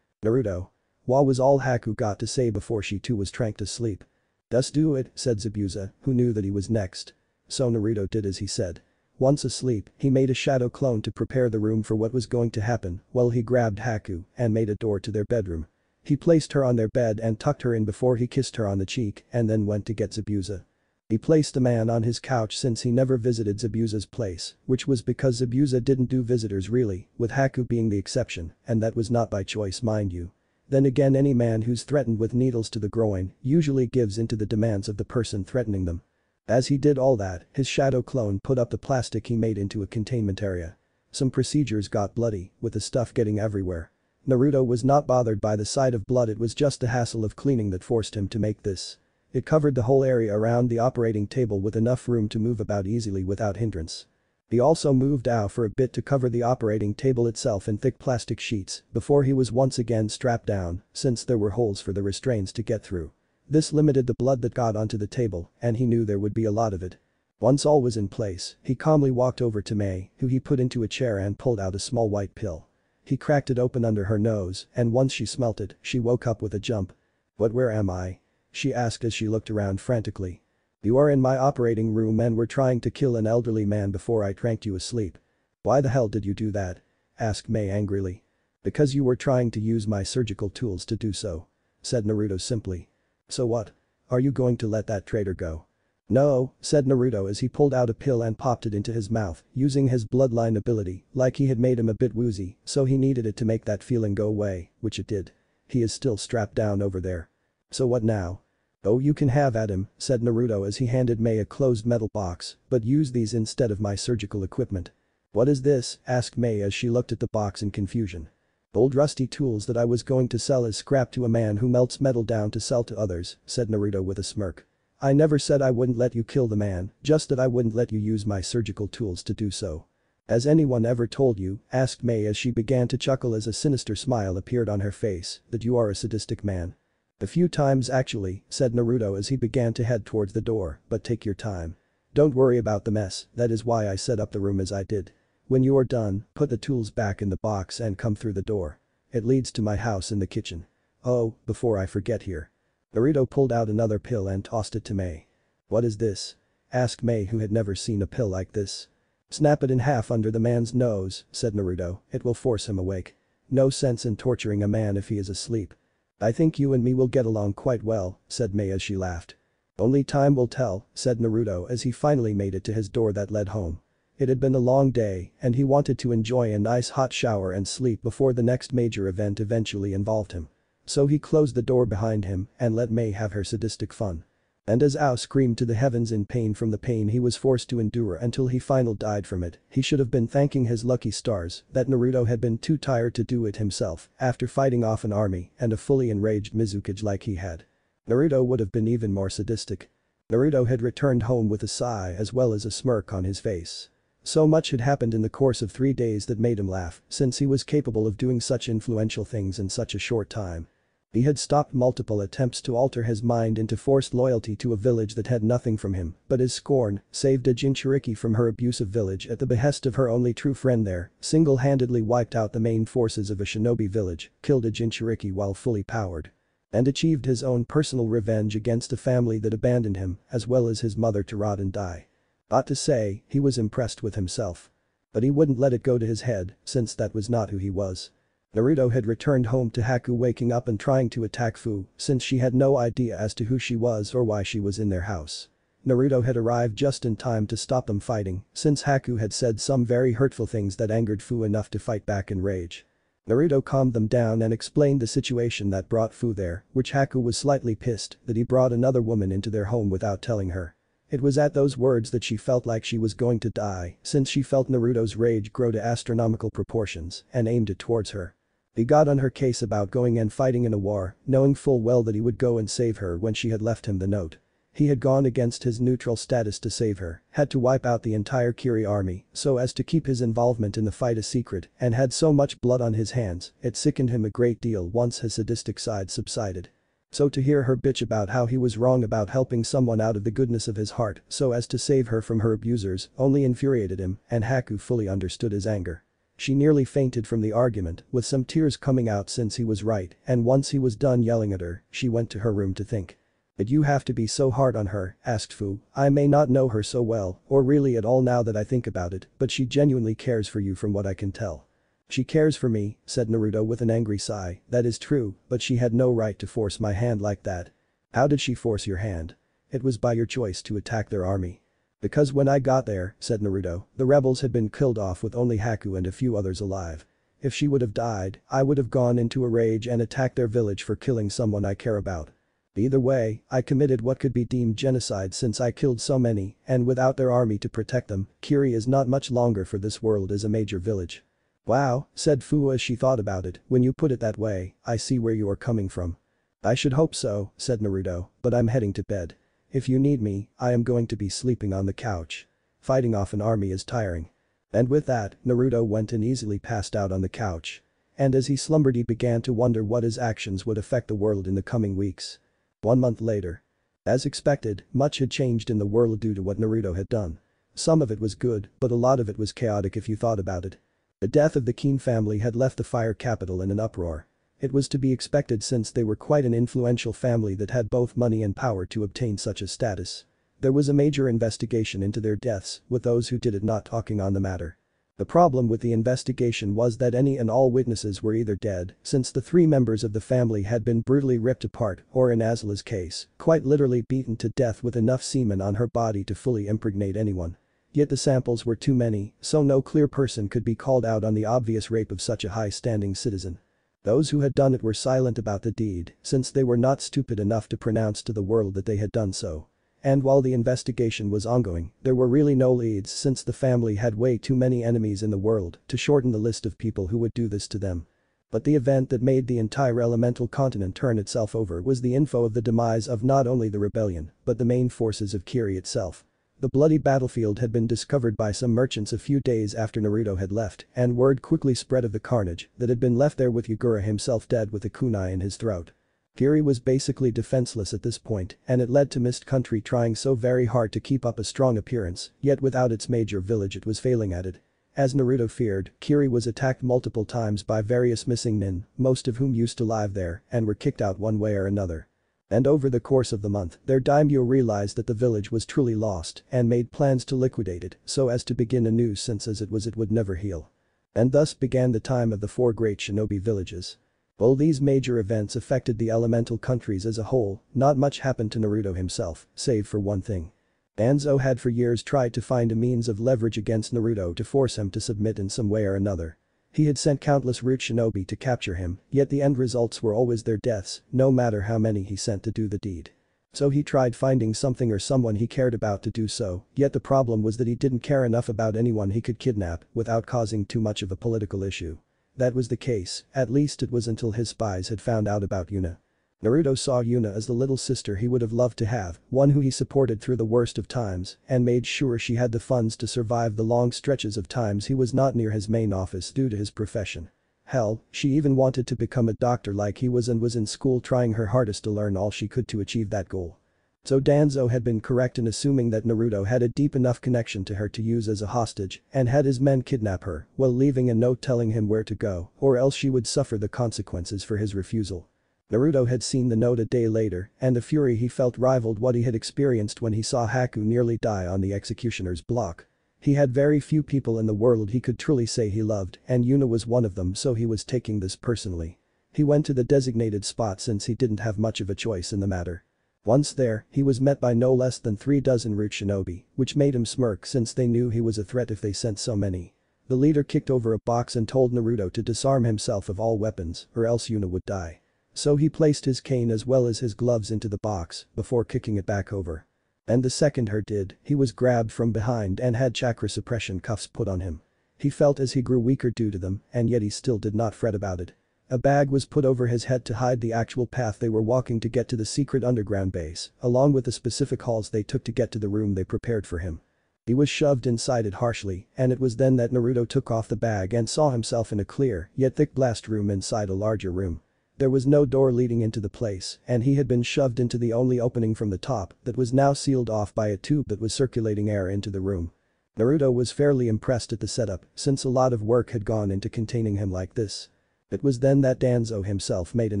Speaker 1: Naruto. What was all Haku got to say before she too was tranked to sleep? Just do it, said Zabuza, who knew that he was next. So Naruto did as he said. Once asleep, he made a shadow clone to prepare the room for what was going to happen while he grabbed Haku and made a door to their bedroom. He placed her on their bed and tucked her in before he kissed her on the cheek and then went to get Zabuza. He placed the man on his couch since he never visited Zabuza's place, which was because Zabuza didn't do visitors really, with Haku being the exception, and that was not by choice mind you. Then again any man who's threatened with needles to the groin usually gives into the demands of the person threatening them. As he did all that, his shadow clone put up the plastic he made into a containment area. Some procedures got bloody, with the stuff getting everywhere. Naruto was not bothered by the sight of blood, it was just the hassle of cleaning that forced him to make this. It covered the whole area around the operating table with enough room to move about easily without hindrance. He also moved out for a bit to cover the operating table itself in thick plastic sheets before he was once again strapped down, since there were holes for the restraints to get through. This limited the blood that got onto the table, and he knew there would be a lot of it. Once all was in place, he calmly walked over to Mei, who he put into a chair and pulled out a small white pill. He cracked it open under her nose, and once she smelt it, she woke up with a jump. Where am I?" she asked as she looked around frantically. "You are in my operating room and were trying to kill an elderly man before I tranked you asleep." "Why the hell did you do that?" asked Mei angrily. "Because you were trying to use my surgical tools to do so," said Naruto simply. "So what? Are you going to let that traitor go?" "No," said Naruto as he pulled out a pill and popped it into his mouth, using his bloodline ability, like he had made him a bit woozy, so he needed it to make that feeling go away, which it did. "He is still strapped down over there. So what now?" "Oh, you can have at him," said Naruto as he handed Mei a closed metal box, "but use these instead of my surgical equipment." "What is this?" asked Mei as she looked at the box in confusion. "Old rusty tools that I was going to sell as scrap to a man who melts metal down to sell to others," said Naruto with a smirk. "I never said I wouldn't let you kill the man, just that I wouldn't let you use my surgical tools to do so." "Has anyone ever told you," asked Mei as she began to chuckle as a sinister smile appeared on her face, "that you are a sadistic man?" "A few times actually," said Naruto as he began to head towards the door, "but take your time. Don't worry about the mess, that is why I set up the room as I did. When you are done, put the tools back in the box and come through the door. It leads to my house in the kitchen. Oh, before I forget here." Naruto pulled out another pill and tossed it to Mei. "What is this?" asked Mei, who had never seen a pill like this. "Snap it in half under the man's nose," said Naruto, "it will force him awake. No sense in torturing a man if he is asleep." "I think you and me will get along quite well," said Mei as she laughed. "Only time will tell," said Naruto as he finally made it to his door that led home. It had been a long day, and he wanted to enjoy a nice hot shower and sleep before the next major event eventually involved him. So he closed the door behind him and let Mei have her sadistic fun. And as Ao screamed to the heavens in pain from the pain he was forced to endure until he finally died from it, he should have been thanking his lucky stars that Naruto had been too tired to do it himself after fighting off an army and a fully enraged Mizukage like he had. Naruto would have been even more sadistic. Naruto had returned home with a sigh as well as a smirk on his face. So much had happened in the course of 3 days that made him laugh, since he was capable of doing such influential things in such a short time. He had stopped multiple attempts to alter his mind into forced loyalty to a village that had nothing from him but his scorn, saved a Jinchuriki from her abusive village at the behest of her only true friend there, single-handedly wiped out the main forces of a shinobi village, killed a Jinchuriki while fully powered. And achieved his own personal revenge against a family that abandoned him, as well as his mother to rot and die. Ought to say, he was impressed with himself. But he wouldn't let it go to his head, since that was not who he was. Naruto had returned home to Haku waking up and trying to attack Fu since she had no idea as to who she was or why she was in their house. Naruto had arrived just in time to stop them fighting since Haku had said some very hurtful things that angered Fu enough to fight back in rage. Naruto calmed them down and explained the situation that brought Fu there, which Haku was slightly pissed that he brought another woman into their home without telling her. It was at those words that she felt like she was going to die since she felt Naruto's rage grow to astronomical proportions and aimed it towards her. He got on her case about going and fighting in a war, knowing full well that he would go and save her when she had left him the note. He had gone against his neutral status to save her, had to wipe out the entire Kiri army so as to keep his involvement in the fight a secret and had so much blood on his hands, it sickened him a great deal once his sadistic side subsided. So to hear her bitch about how he was wrong about helping someone out of the goodness of his heart so as to save her from her abusers only infuriated him, and Haku fully understood his anger. She nearly fainted from the argument, with some tears coming out since he was right, and once he was done yelling at her, she went to her room to think. "Did you have to be so hard on her?" asked Fu. "I may not know her so well, or really at all now that I think about it, but she genuinely cares for you from what I can tell." "She cares for me," said Naruto with an angry sigh, "that is true, but she had no right to force my hand like that." "How did she force your hand?" It was by your choice to attack their army. Because when I got there, said Naruto, the rebels had been killed off with only Haku and a few others alive. If she would have died, I would have gone into a rage and attacked their village for killing someone I care about. Either way, I committed what could be deemed genocide since I killed so many, and without their army to protect them, Kiri is not much longer for this world as a major village. Wow, said Fu as she thought about it, when you put it that way, I see where you are coming from. I should hope so, said Naruto, but I'm heading to bed. If you need me, I am going to be sleeping on the couch. Fighting off an army is tiring. And with that, Naruto went and easily passed out on the couch. And as he slumbered he began to wonder what his actions would affect the world in the coming weeks. 1 month later. As expected, much had changed in the world due to what Naruto had done. Some of it was good, but a lot of it was chaotic if you thought about it. The death of the Kin family had left the fire capital in an uproar. It was to be expected since they were quite an influential family that had both money and power to obtain such a status. There was a major investigation into their deaths, with those who did it not talking on the matter. The problem with the investigation was that any and all witnesses were either dead, since the 3 members of the family had been brutally ripped apart, or in Azla's case, quite literally beaten to death with enough semen on her body to fully impregnate anyone. Yet the samples were too many, so no clear person could be called out on the obvious rape of such a high-standing citizen. Those who had done it were silent about the deed, since they were not stupid enough to pronounce to the world that they had done so. And while the investigation was ongoing, there were really no leads since the family had way too many enemies in the world to shorten the list of people who would do this to them. But the event that made the entire elemental continent turn itself over was the info of the demise of not only the rebellion, but the main forces of Kiri itself. The bloody battlefield had been discovered by some merchants a few days after Naruto had left, and word quickly spread of the carnage that had been left there with Yagura himself dead with a kunai in his throat. Kiri was basically defenseless at this point, and it led to Mist Country trying so very hard to keep up a strong appearance, yet without its major village it was failing at it. As Naruto feared, Kiri was attacked multiple times by various missing nin, most of whom used to live there, and were kicked out one way or another. And over the course of the month, their daimyo realized that the village was truly lost and made plans to liquidate it so as to begin anew since as it was it would never heal. And thus began the time of the 4 great shinobi villages. While these major events affected the elemental countries as a whole, not much happened to Naruto himself, save for one thing. Danzo had for years tried to find a means of leverage against Naruto to force him to submit in some way or another. He had sent countless root shinobi to capture him, yet the end results were always their deaths, no matter how many he sent to do the deed. So he tried finding something or someone he cared about to do so, yet the problem was that he didn't care enough about anyone he could kidnap without causing too much of a political issue. That was the case, at least it was until his spies had found out about Yuna. Naruto saw Yuna as the little sister he would have loved to have, one who he supported through the worst of times and made sure she had the funds to survive the long stretches of times he was not near his main office due to his profession. Hell, she even wanted to become a doctor like he was and was in school trying her hardest to learn all she could to achieve that goal. So Danzo had been correct in assuming that Naruto had a deep enough connection to her to use as a hostage and had his men kidnap her while leaving a note telling him where to go or else she would suffer the consequences for his refusal. Naruto had seen the note a day later and the fury he felt rivaled what he had experienced when he saw Haku nearly die on the executioner's block. He had very few people in the world he could truly say he loved and Yuna was one of them, so he was taking this personally. He went to the designated spot since he didn't have much of a choice in the matter. Once there, he was met by no less than 3 dozen root shinobi, which made him smirk since they knew he was a threat if they sent so many. The leader kicked over a box and told Naruto to disarm himself of all weapons or else Yuna would die. So he placed his cane as well as his gloves into the box before kicking it back over. And the second her did, he was grabbed from behind and had chakra suppression cuffs put on him. He felt as he grew weaker due to them and yet he still did not fret about it. A bag was put over his head to hide the actual path they were walking to get to the secret underground base, along with the specific halls they took to get to the room they prepared for him. He was shoved inside it harshly, and it was then that Naruto took off the bag and saw himself in a clear, yet thick blast room inside a larger room. There was no door leading into the place, and he had been shoved into the only opening from the top that was now sealed off by a tube that was circulating air into the room. Naruto was fairly impressed at the setup, since a lot of work had gone into containing him like this. It was then that Danzo himself made an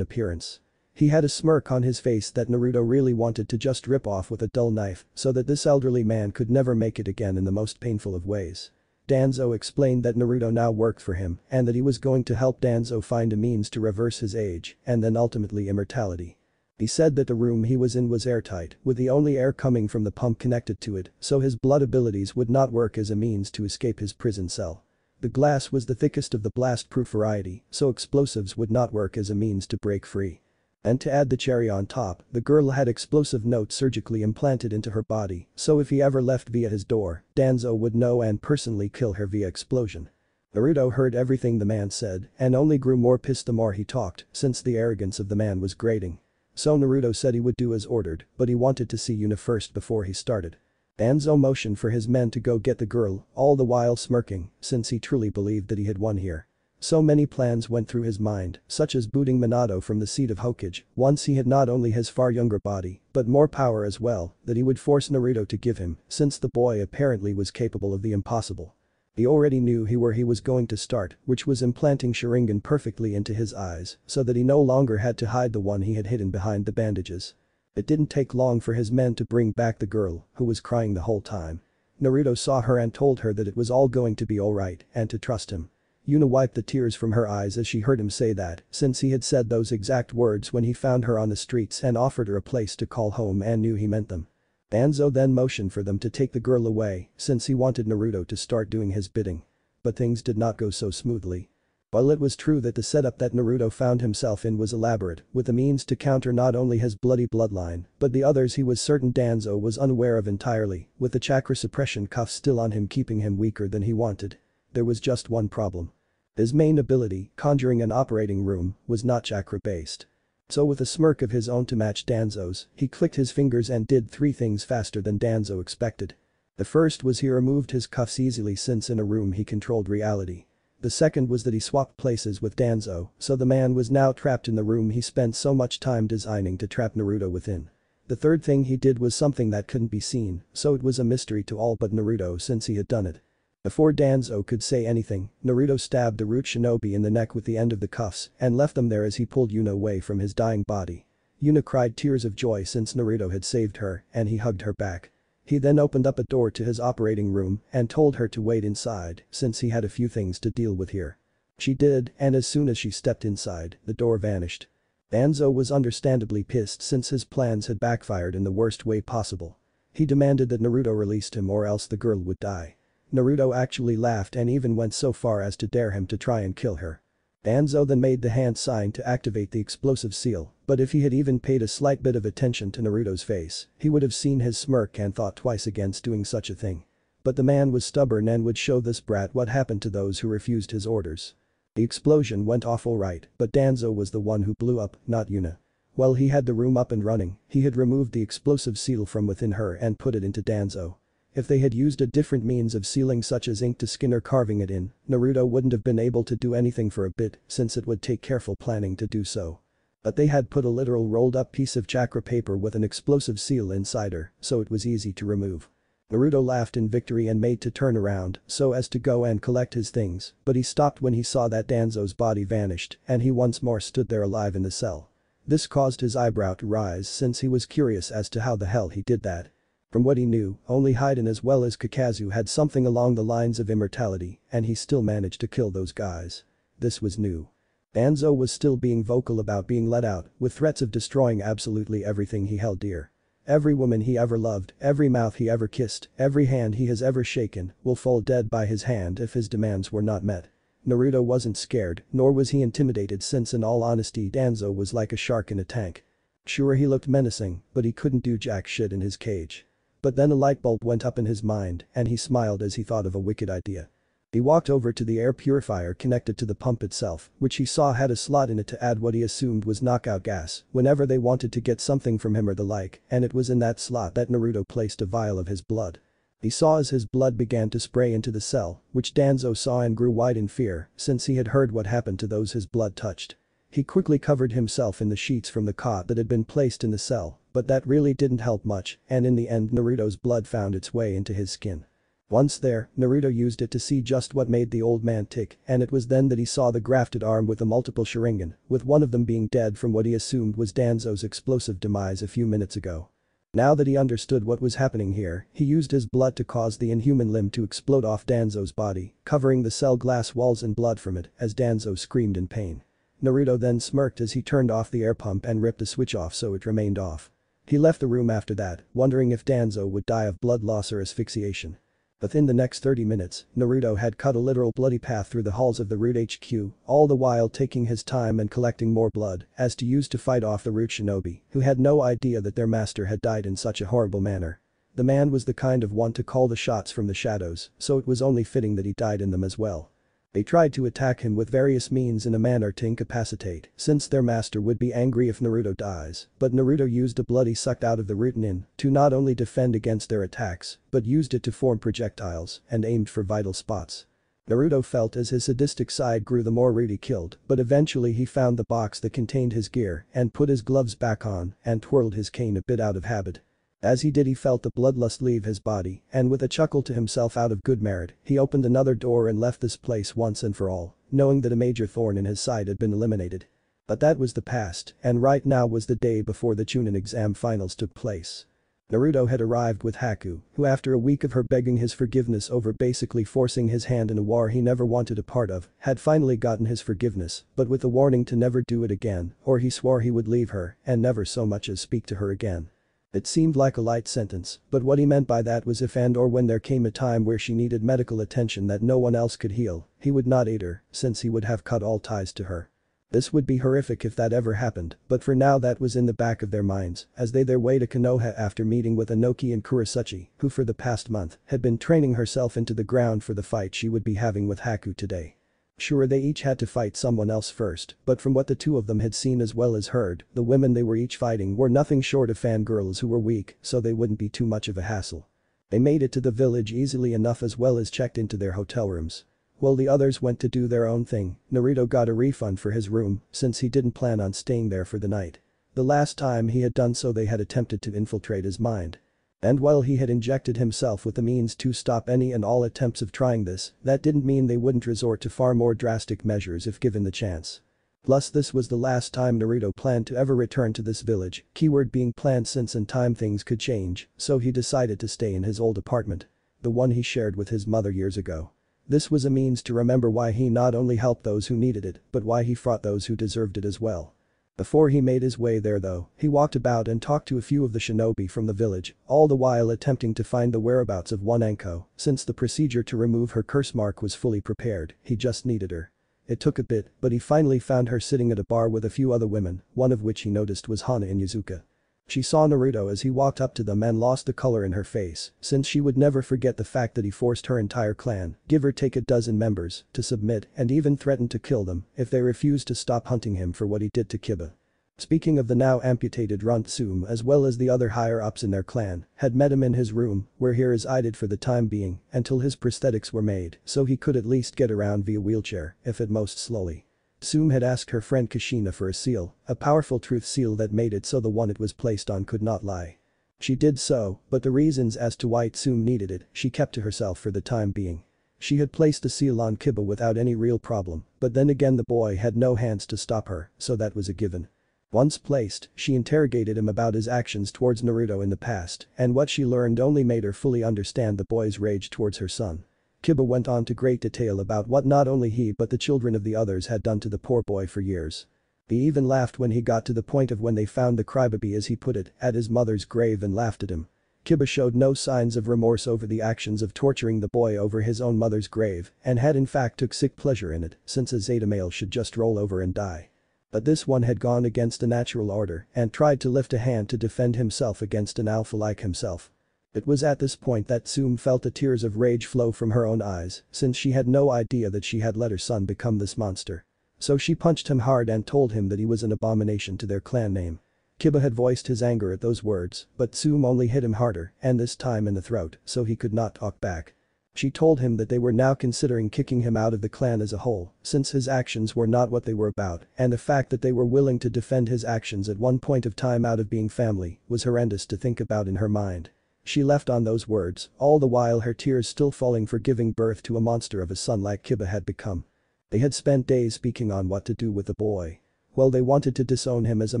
Speaker 1: appearance. He had a smirk on his face that Naruto really wanted to just rip off with a dull knife so that this elderly man could never make it again in the most painful of ways. Danzo explained that Naruto now worked for him and that he was going to help Danzo find a means to reverse his age and then ultimately immortality. He said that the room he was in was airtight, with the only air coming from the pump connected to it, so his blood abilities would not work as a means to escape his prison cell. The glass was the thickest of the blast-proof variety, so explosives would not work as a means to break free. And to add the cherry on top, the girl had explosive notes surgically implanted into her body, so if he ever left via his door, Danzo would know and personally kill her via explosion. Naruto heard everything the man said and only grew more pissed the more he talked, since the arrogance of the man was grating. So Naruto said he would do as ordered, but he wanted to see Yuna first before he started. Danzo motioned for his men to go get the girl, all the while smirking, since he truly believed that he had won here. So many plans went through his mind, such as booting Minato from the seat of Hokage, once he had not only his far younger body, but more power as well, that he would force Naruto to give him, since the boy apparently was capable of the impossible. He already knew where he was going to start, which was implanting Sharingan perfectly into his eyes, so that he no longer had to hide the one he had hidden behind the bandages. It didn't take long for his men to bring back the girl, who was crying the whole time. Naruto saw her and told her that it was all going to be alright and to trust him. Yuna wiped the tears from her eyes as she heard him say that, since he had said those exact words when he found her on the streets and offered her a place to call home and knew he meant them. Danzo then motioned for them to take the girl away, since he wanted Naruto to start doing his bidding. But things did not go so smoothly. While it was true that the setup that Naruto found himself in was elaborate, with the means to counter not only his bloody bloodline, but the others he was certain Danzo was unaware of entirely, with the chakra suppression cuffs still on him keeping him weaker than he wanted. There was just one problem. His main ability, conjuring an operating room, was not chakra-based. So with a smirk of his own to match Danzo's, he clicked his fingers and did 3 things faster than Danzo expected. The first was he removed his cuffs easily since in a room he controlled reality. The second was that he swapped places with Danzo, so the man was now trapped in the room he spent so much time designing to trap Naruto within. The third thing he did was something that couldn't be seen, so it was a mystery to all but Naruto since he had done it. Before Danzo could say anything, Naruto stabbed the root shinobi in the neck with the end of the cuffs and left them there as he pulled Yuna away from his dying body. Yuna cried tears of joy since Naruto had saved her and he hugged her back. He then opened up a door to his operating room and told her to wait inside since he had a few things to deal with here. She did, and as soon as she stepped inside, the door vanished. Danzo was understandably pissed since his plans had backfired in the worst way possible. He demanded that Naruto released him or else the girl would die. Naruto actually laughed and even went so far as to dare him to try and kill her. Danzo then made the hand sign to activate the explosive seal, but if he had even paid a slight bit of attention to Naruto's face, he would have seen his smirk and thought twice against doing such a thing. But the man was stubborn and would show this brat what happened to those who refused his orders. The explosion went off alright, but Danzo was the one who blew up, not Yuna. While he had the room up and running, he had removed the explosive seal from within her and put it into Danzo. If they had used a different means of sealing such as ink to skin or carving it in, Naruto wouldn't have been able to do anything for a bit since it would take careful planning to do so. But they had put a literal rolled up piece of chakra paper with an explosive seal inside her, so it was easy to remove. Naruto laughed in victory and made to turn around so as to go and collect his things, but he stopped when he saw that Danzo's body vanished and he once more stood there alive in the cell. This caused his eyebrow to rise since he was curious as to how the hell he did that. From what he knew, only Haiden as well as Kakazu had something along the lines of immortality and he still managed to kill those guys. This was new. Danzo was still being vocal about being let out, with threats of destroying absolutely everything he held dear. Every woman he ever loved, every mouth he ever kissed, every hand he has ever shaken will fall dead by his hand if his demands were not met. Naruto wasn't scared, nor was he intimidated since in all honesty Danzo was like a shark in a tank. Sure he looked menacing, but he couldn't do jack shit in his cage. But then a light bulb went up in his mind and he smiled as he thought of a wicked idea. He walked over to the air purifier connected to the pump itself, which he saw had a slot in it to add what he assumed was knockout gas whenever they wanted to get something from him or the like, and it was in that slot that Naruto placed a vial of his blood. He saw as his blood began to spray into the cell, which Danzo saw and grew white in fear since he had heard what happened to those his blood touched. He quickly covered himself in the sheets from the cot that had been placed in the cell, but that really didn't help much and in the end Naruto's blood found its way into his skin. Once there, Naruto used it to see just what made the old man tick and it was then that he saw the grafted arm with the multiple sharingan, with one of them being dead from what he assumed was Danzo's explosive demise a few minutes ago. Now that he understood what was happening here, he used his blood to cause the inhuman limb to explode off Danzo's body, covering the cell glass walls in blood from it as Danzo screamed in pain. Naruto then smirked as he turned off the air pump and ripped the switch off so it remained off. He left the room after that, wondering if Danzo would die of blood loss or asphyxiation. Within the next 30 minutes, Naruto had cut a literal bloody path through the halls of the Root HQ, all the while taking his time and collecting more blood as to use to fight off the Root shinobi, who had no idea that their master had died in such a horrible manner. The man was the kind of one to call the shots from the shadows, so it was only fitting that he died in them as well. They tried to attack him with various means in a manner to incapacitate, since their master would be angry if Naruto dies, but Naruto used the blood he sucked out of the Rootenin to not only defend against their attacks, but used it to form projectiles and aimed for vital spots. Naruto felt as his sadistic side grew the more Root he killed, but eventually he found the box that contained his gear and put his gloves back on and twirled his cane a bit out of habit. As he did he felt the bloodlust leave his body, and with a chuckle to himself out of good merit, he opened another door and left this place once and for all, knowing that a major thorn in his side had been eliminated. But that was the past, and right now was the day before the Chunin exam finals took place. Naruto had arrived with Haku, who after a week of her begging his forgiveness over basically forcing his hand in a war he never wanted a part of, had finally gotten his forgiveness, but with a warning to never do it again, or he swore he would leave her and never so much as speak to her again. It seemed like a light sentence, but what he meant by that was if and or when there came a time where she needed medical attention that no one else could heal, he would not aid her, since he would have cut all ties to her. This would be horrific if that ever happened, but for now that was in the back of their minds, as they their way to Konoha after meeting with Inoki and Kurosaki, who for the past month had been training herself into the ground for the fight she would be having with Haku today. Sure, they each had to fight someone else first, but from what the two of them had seen as well as heard, the women they were each fighting were nothing short of fangirls who were weak, so they wouldn't be too much of a hassle. They made it to the village easily enough as well as checked into their hotel rooms. While the others went to do their own thing, Naruto got a refund for his room since he didn't plan on staying there for the night. The last time he had done so they had attempted to infiltrate his mind. And while he had injected himself with the means to stop any and all attempts of trying this, that didn't mean they wouldn't resort to far more drastic measures if given the chance. Plus this was the last time Naruto planned to ever return to this village, keyword being planned since in time things could change, so he decided to stay in his old apartment. The one he shared with his mother years ago. This was a means to remember why he not only helped those who needed it, but why he fought those who deserved it as well. Before he made his way there though, he walked about and talked to a few of the shinobi from the village, all the while attempting to find the whereabouts of one Anko, since the procedure to remove her curse mark was fully prepared, he just needed her. It took a bit, but he finally found her sitting at a bar with a few other women, one of which he noticed was Hana Inuzuka. She saw Naruto as he walked up to them and lost the color in her face, since she would never forget the fact that he forced her entire clan, give or take a dozen members, to submit and even threatened to kill them if they refused to stop hunting him for what he did to Kiba. Speaking of the now amputated Runtsume as well as the other higher-ups in their clan, had met him in his room, where he resided for the time being, until his prosthetics were made, so he could at least get around via wheelchair, if at most slowly. Tsume had asked her friend Kushina for a seal, a powerful truth seal that made it so the one it was placed on could not lie. She did so, but the reasons as to why Tsume needed it, she kept to herself for the time being. She had placed the seal on Kiba without any real problem, but then again the boy had no hands to stop her, so that was a given. Once placed, she interrogated him about his actions towards Naruto in the past, and what she learned only made her fully understand the boy's rage towards her son. Kiba went on to great detail about what not only he but the children of the others had done to the poor boy for years. He even laughed when he got to the point of when they found the crybaby as he put it, at his mother's grave and laughed at him. Kiba showed no signs of remorse over the actions of torturing the boy over his own mother's grave and had in fact took sick pleasure in it, since a Zeta male should just roll over and die. But this one had gone against the natural order and tried to lift a hand to defend himself against an alpha like himself. It was at this point that Tsume felt the tears of rage flow from her own eyes, since she had no idea that she had let her son become this monster. So she punched him hard and told him that he was an abomination to their clan name. Kiba had voiced his anger at those words, but Tsume only hit him harder, and this time in the throat, so he could not talk back. She told him that they were now considering kicking him out of the clan as a whole, since his actions were not what they were about, and the fact that they were willing to defend his actions at one point of time out of being family was horrendous to think about in her mind. She left on those words, all the while her tears still falling for giving birth to a monster of a son like Kiba had become. They had spent days speaking on what to do with the boy. While they wanted to disown him as a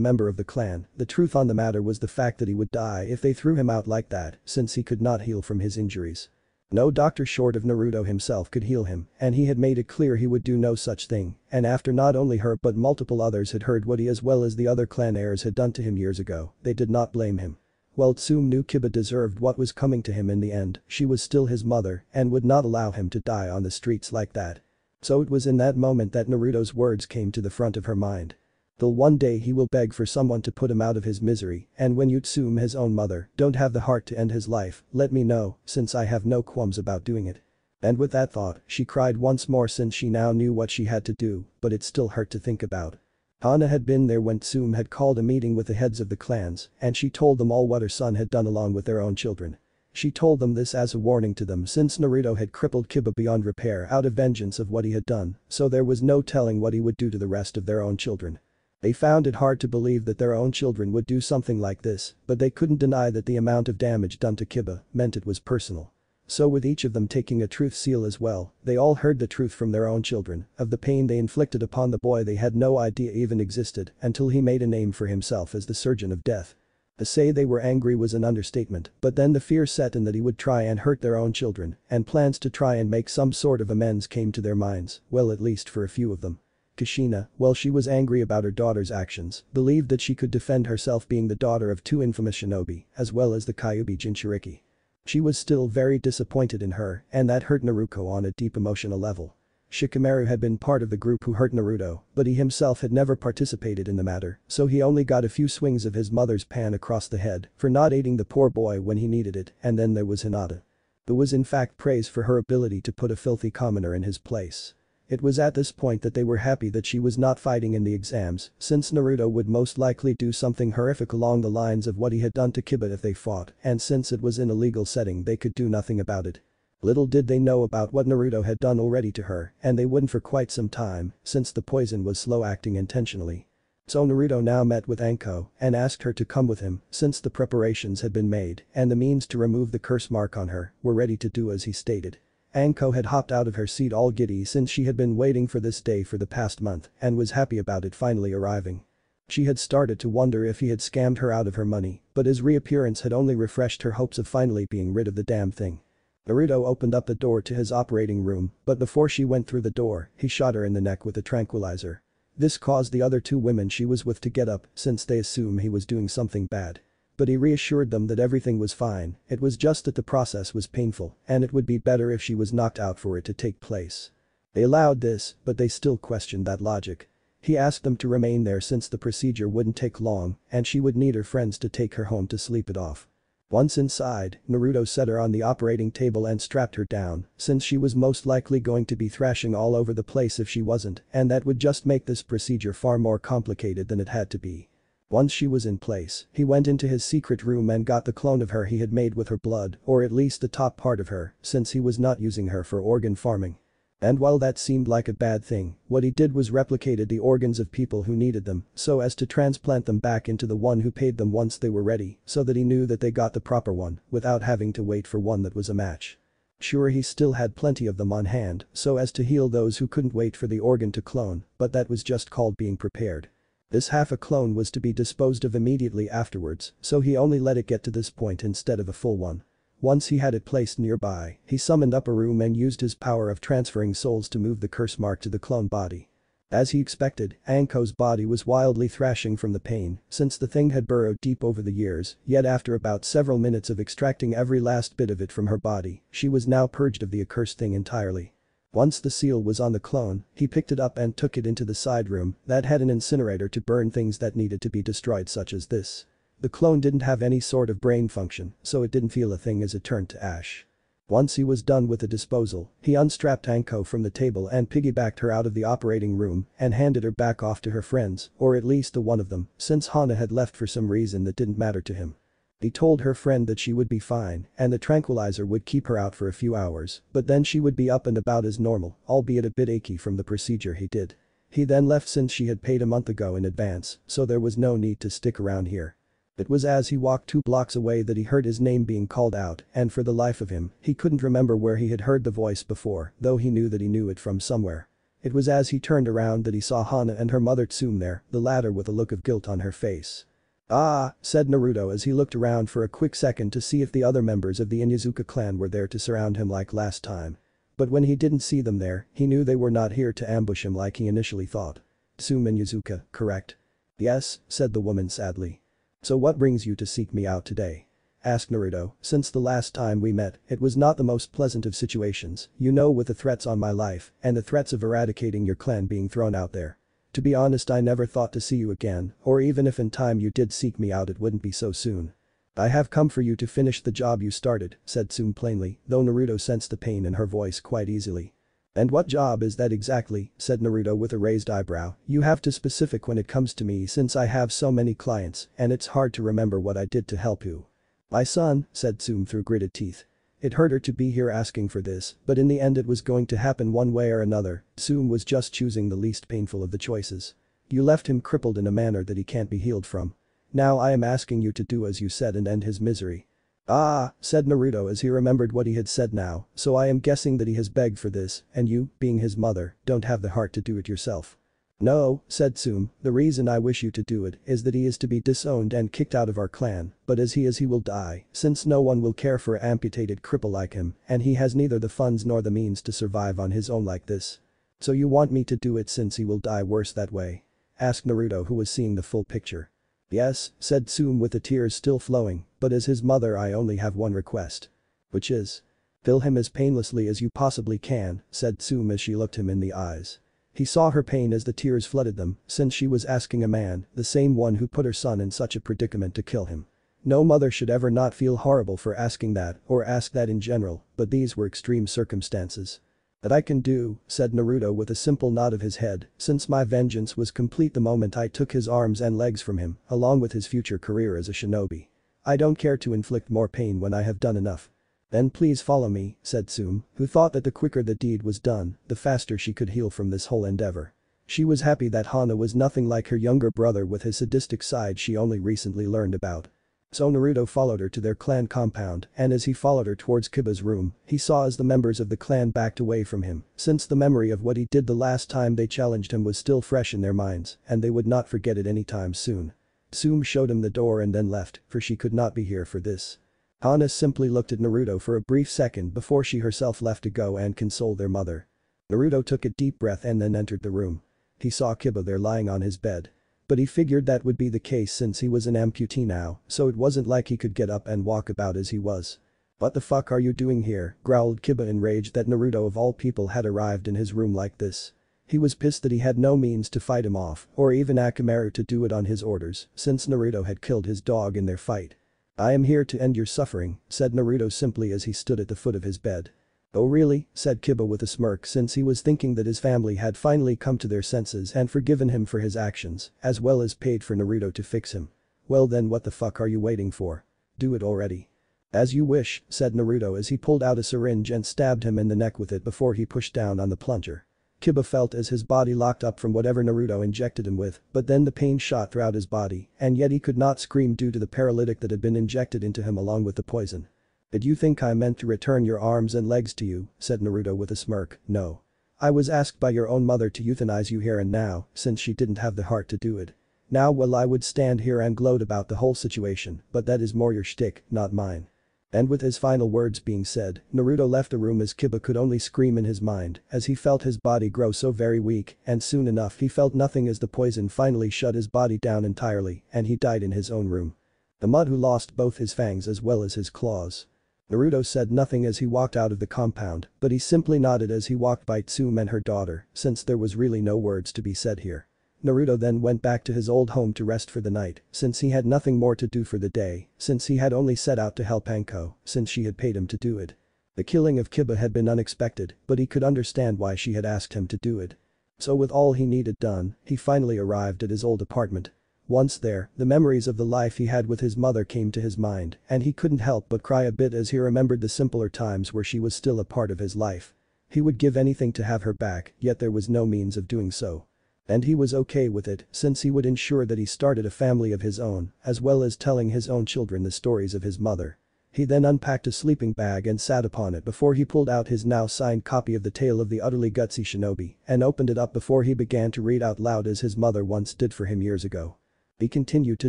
Speaker 1: member of the clan, the truth on the matter was the fact that he would die if they threw him out like that, since he could not heal from his injuries. No doctor short of Naruto himself could heal him, and he had made it clear he would do no such thing, and after not only her but multiple others had heard what he as well as the other clan heirs had done to him years ago, they did not blame him. While Tsume knew Kiba deserved what was coming to him in the end, she was still his mother and would not allow him to die on the streets like that. So it was in that moment that Naruto's words came to the front of her mind. Till one day he will beg for someone to put him out of his misery, and when you Tsume his own mother don't have the heart to end his life, let me know, since I have no qualms about doing it. And with that thought, she cried once more since she now knew what she had to do, but it still hurt to think about. Hana had been there when Tsume had called a meeting with the heads of the clans, and she told them all what her son had done along with their own children. She told them this as a warning to them since Naruto had crippled Kiba beyond repair out of vengeance of what he had done, so there was no telling what he would do to the rest of their own children. They found it hard to believe that their own children would do something like this, but they couldn't deny that the amount of damage done to Kiba meant it was personal. So with each of them taking a truth seal as well, they all heard the truth from their own children, of the pain they inflicted upon the boy they had no idea even existed until he made a name for himself as the surgeon of death. To say they were angry was an understatement, but then the fear set in that he would try and hurt their own children, and plans to try and make some sort of amends came to their minds, well at least for a few of them. Kushina, while she was angry about her daughter's actions, believed that she could defend herself being the daughter of two infamous shinobi, as well as the Kyuubi Jinchuriki. She was still very disappointed in her, and that hurt Naruto on a deep emotional level. Shikamaru had been part of the group who hurt Naruto, but he himself had never participated in the matter, so he only got a few swings of his mother's pan across the head for not aiding the poor boy when he needed it, and then there was Hinata. It was in fact praise for her ability to put a filthy commoner in his place. It was at this point that they were happy that she was not fighting in the exams, since Naruto would most likely do something horrific along the lines of what he had done to Kiba if they fought, and since it was in a legal setting they could do nothing about it. Little did they know about what Naruto had done already to her, and they wouldn't for quite some time, since the poison was slow-acting intentionally. So Naruto now met with Anko and asked her to come with him, since the preparations had been made and the means to remove the curse mark on her were ready to do as he stated. Anko had hopped out of her seat all giddy since she had been waiting for this day for the past month and was happy about it finally arriving. She had started to wonder if he had scammed her out of her money, but his reappearance had only refreshed her hopes of finally being rid of the damn thing. Naruto opened up the door to his operating room, but before she went through the door, he shot her in the neck with a tranquilizer. This caused the other two women she was with to get up since they assumed he was doing something bad. But he reassured them that everything was fine, it was just that the process was painful and it would be better if she was knocked out for it to take place. They allowed this, but they still questioned that logic. He asked them to remain there since the procedure wouldn't take long and she would need her friends to take her home to sleep it off. Once inside, Naruto set her on the operating table and strapped her down, since she was most likely going to be thrashing all over the place if she wasn't, and that would just make this procedure far more complicated than it had to be. Once she was in place, he went into his secret room and got the clone of her he had made with her blood, or at least the top part of her, since he was not using her for organ farming. And while that seemed like a bad thing, what he did was replicated the organs of people who needed them so as to transplant them back into the one who paid them once they were ready, so that he knew that they got the proper one without having to wait for one that was a match. Sure, he still had plenty of them on hand so as to heal those who couldn't wait for the organ to clone, but that was just called being prepared. This half a clone was to be disposed of immediately afterwards, so he only let it get to this point instead of a full one. Once he had it placed nearby, he summoned up a room and used his power of transferring souls to move the curse mark to the clone body. As he expected, Anko's body was wildly thrashing from the pain since the thing had burrowed deep over the years, yet after about several minutes of extracting every last bit of it from her body, she was now purged of the accursed thing entirely. Once the seal was on the clone, he picked it up and took it into the side room that had an incinerator to burn things that needed to be destroyed such as this. The clone didn't have any sort of brain function, so it didn't feel a thing as it turned to ash. Once he was done with the disposal, he unstrapped Anko from the table and piggybacked her out of the operating room and handed her back off to her friends, or at least to one of them, since Hana had left for some reason that didn't matter to him. He told her friend that she would be fine and the tranquilizer would keep her out for a few hours, but then she would be up and about as normal, albeit a bit achy from the procedure he did. He then left since she had paid a month ago in advance, so there was no need to stick around here. It was as he walked 2 blocks away that he heard his name being called out, and for the life of him, he couldn't remember where he had heard the voice before, though he knew that he knew it from somewhere. It was as he turned around that he saw Hana and her mother Tsume there, the latter with a look of guilt on her face. Ah, said Naruto as he looked around for a quick second to see if the other members of the Inuzuka clan were there to surround him like last time. But when he didn't see them there, he knew they were not here to ambush him like he initially thought. Tsume and Inuzuka, correct? Yes, said the woman sadly. So what brings you to seek me out today? Asked Naruto, since the last time we met, it was not the most pleasant of situations, you know, with the threats on my life, and the threats of eradicating your clan being thrown out there. To be honest, I never thought to see you again, or even if in time you did seek me out, it wouldn't be so soon. I have come for you to finish the job you started, said Tsume plainly, though Naruto sensed the pain in her voice quite easily. And what job is that exactly, said Naruto with a raised eyebrow, you have to specific when it comes to me since I have so many clients, and it's hard to remember what I did to help you. My son, said Tsume through gritted teeth. It hurt her to be here asking for this, but in the end it was going to happen one way or another. Tsume was just choosing the least painful of the choices. You left him crippled in a manner that he can't be healed from. Now I am asking you to do as you said and end his misery. Ah, said Naruto as he remembered what he had said now, so I am guessing that he has begged for this, and you, being his mother, don't have the heart to do it yourself. No, said Tsume, the reason I wish you to do it is that he is to be disowned and kicked out of our clan, but as he is he will die, since no one will care for an amputated cripple like him, and he has neither the funds nor the means to survive on his own like this. So you want me to do it since he will die worse that way? Asked Naruto, who was seeing the full picture. Yes, said Tsume with the tears still flowing, but as his mother I only have one request. Which is? Kill him as painlessly as you possibly can, said Tsume as she looked him in the eyes. He saw her pain as the tears flooded them, since she was asking a man, the same one who put her son in such a predicament, to kill him. No mother should ever not feel horrible for asking that, or ask that in general, but these were extreme circumstances. That I can do, said Naruto with a simple nod of his head, since my vengeance was complete the moment I took his arms and legs from him, along with his future career as a shinobi. I don't care to inflict more pain when I have done enough. Then please follow me, said Tsume, who thought that the quicker the deed was done, the faster she could heal from this whole endeavor. She was happy that Hana was nothing like her younger brother with his sadistic side she only recently learned about. So Naruto followed her to their clan compound, and as he followed her towards Kiba's room, he saw as the members of the clan backed away from him, since the memory of what he did the last time they challenged him was still fresh in their minds, and they would not forget it anytime soon. Tsume showed him the door and then left, for she could not be here for this. Hana simply looked at Naruto for a brief second before she herself left to go and console their mother. Naruto took a deep breath and then entered the room. He saw Kiba there lying on his bed. But he figured that would be the case since he was an amputee now, so it wasn't like he could get up and walk about as he was. What the fuck are you doing here, growled Kiba, enraged that Naruto of all people had arrived in his room like this. He was pissed that he had no means to fight him off, or even Akamaru to do it on his orders, since Naruto had killed his dog in their fight. I am here to end your suffering, said Naruto simply as he stood at the foot of his bed. Oh really, said Kiba with a smirk, since he was thinking that his family had finally come to their senses and forgiven him for his actions, as well as paid for Naruto to fix him. Well then, what the fuck are you waiting for? Do it already. As you wish, said Naruto as he pulled out a syringe and stabbed him in the neck with it before he pushed down on the plunger. Kiba felt as his body locked up from whatever Naruto injected him with, but then the pain shot throughout his body, and yet he could not scream due to the paralytic that had been injected into him along with the poison. Did you think I meant to return your arms and legs to you, said Naruto with a smirk, no. I was asked by your own mother to euthanize you here and now, since she didn't have the heart to do it. Now well, I would stand here and gloat about the whole situation, but that is more your shtick, not mine. And with his final words being said, Naruto left the room as Kiba could only scream in his mind as he felt his body grow so very weak, and soon enough he felt nothing as the poison finally shut his body down entirely and he died in his own room. The mud who lost both his fangs as well as his claws. Naruto said nothing as he walked out of the compound, but he simply nodded as he walked by Tsume and her daughter, since there was really no words to be said here. Naruto then went back to his old home to rest for the night, since he had nothing more to do for the day, since he had only set out to help Anko, since she had paid him to do it. The killing of Kiba had been unexpected, but he could understand why she had asked him to do it. So with all he needed done, he finally arrived at his old apartment. Once there, the memories of the life he had with his mother came to his mind, and he couldn't help but cry a bit as he remembered the simpler times where she was still a part of his life. He would give anything to have her back, yet there was no means of doing so. And he was okay with it, since he would ensure that he started a family of his own, as well as telling his own children the stories of his mother. He then unpacked a sleeping bag and sat upon it before he pulled out his now signed copy of The Tale of the Utterly Gutsy Shinobi and opened it up before he began to read out loud as his mother once did for him years ago. He continued to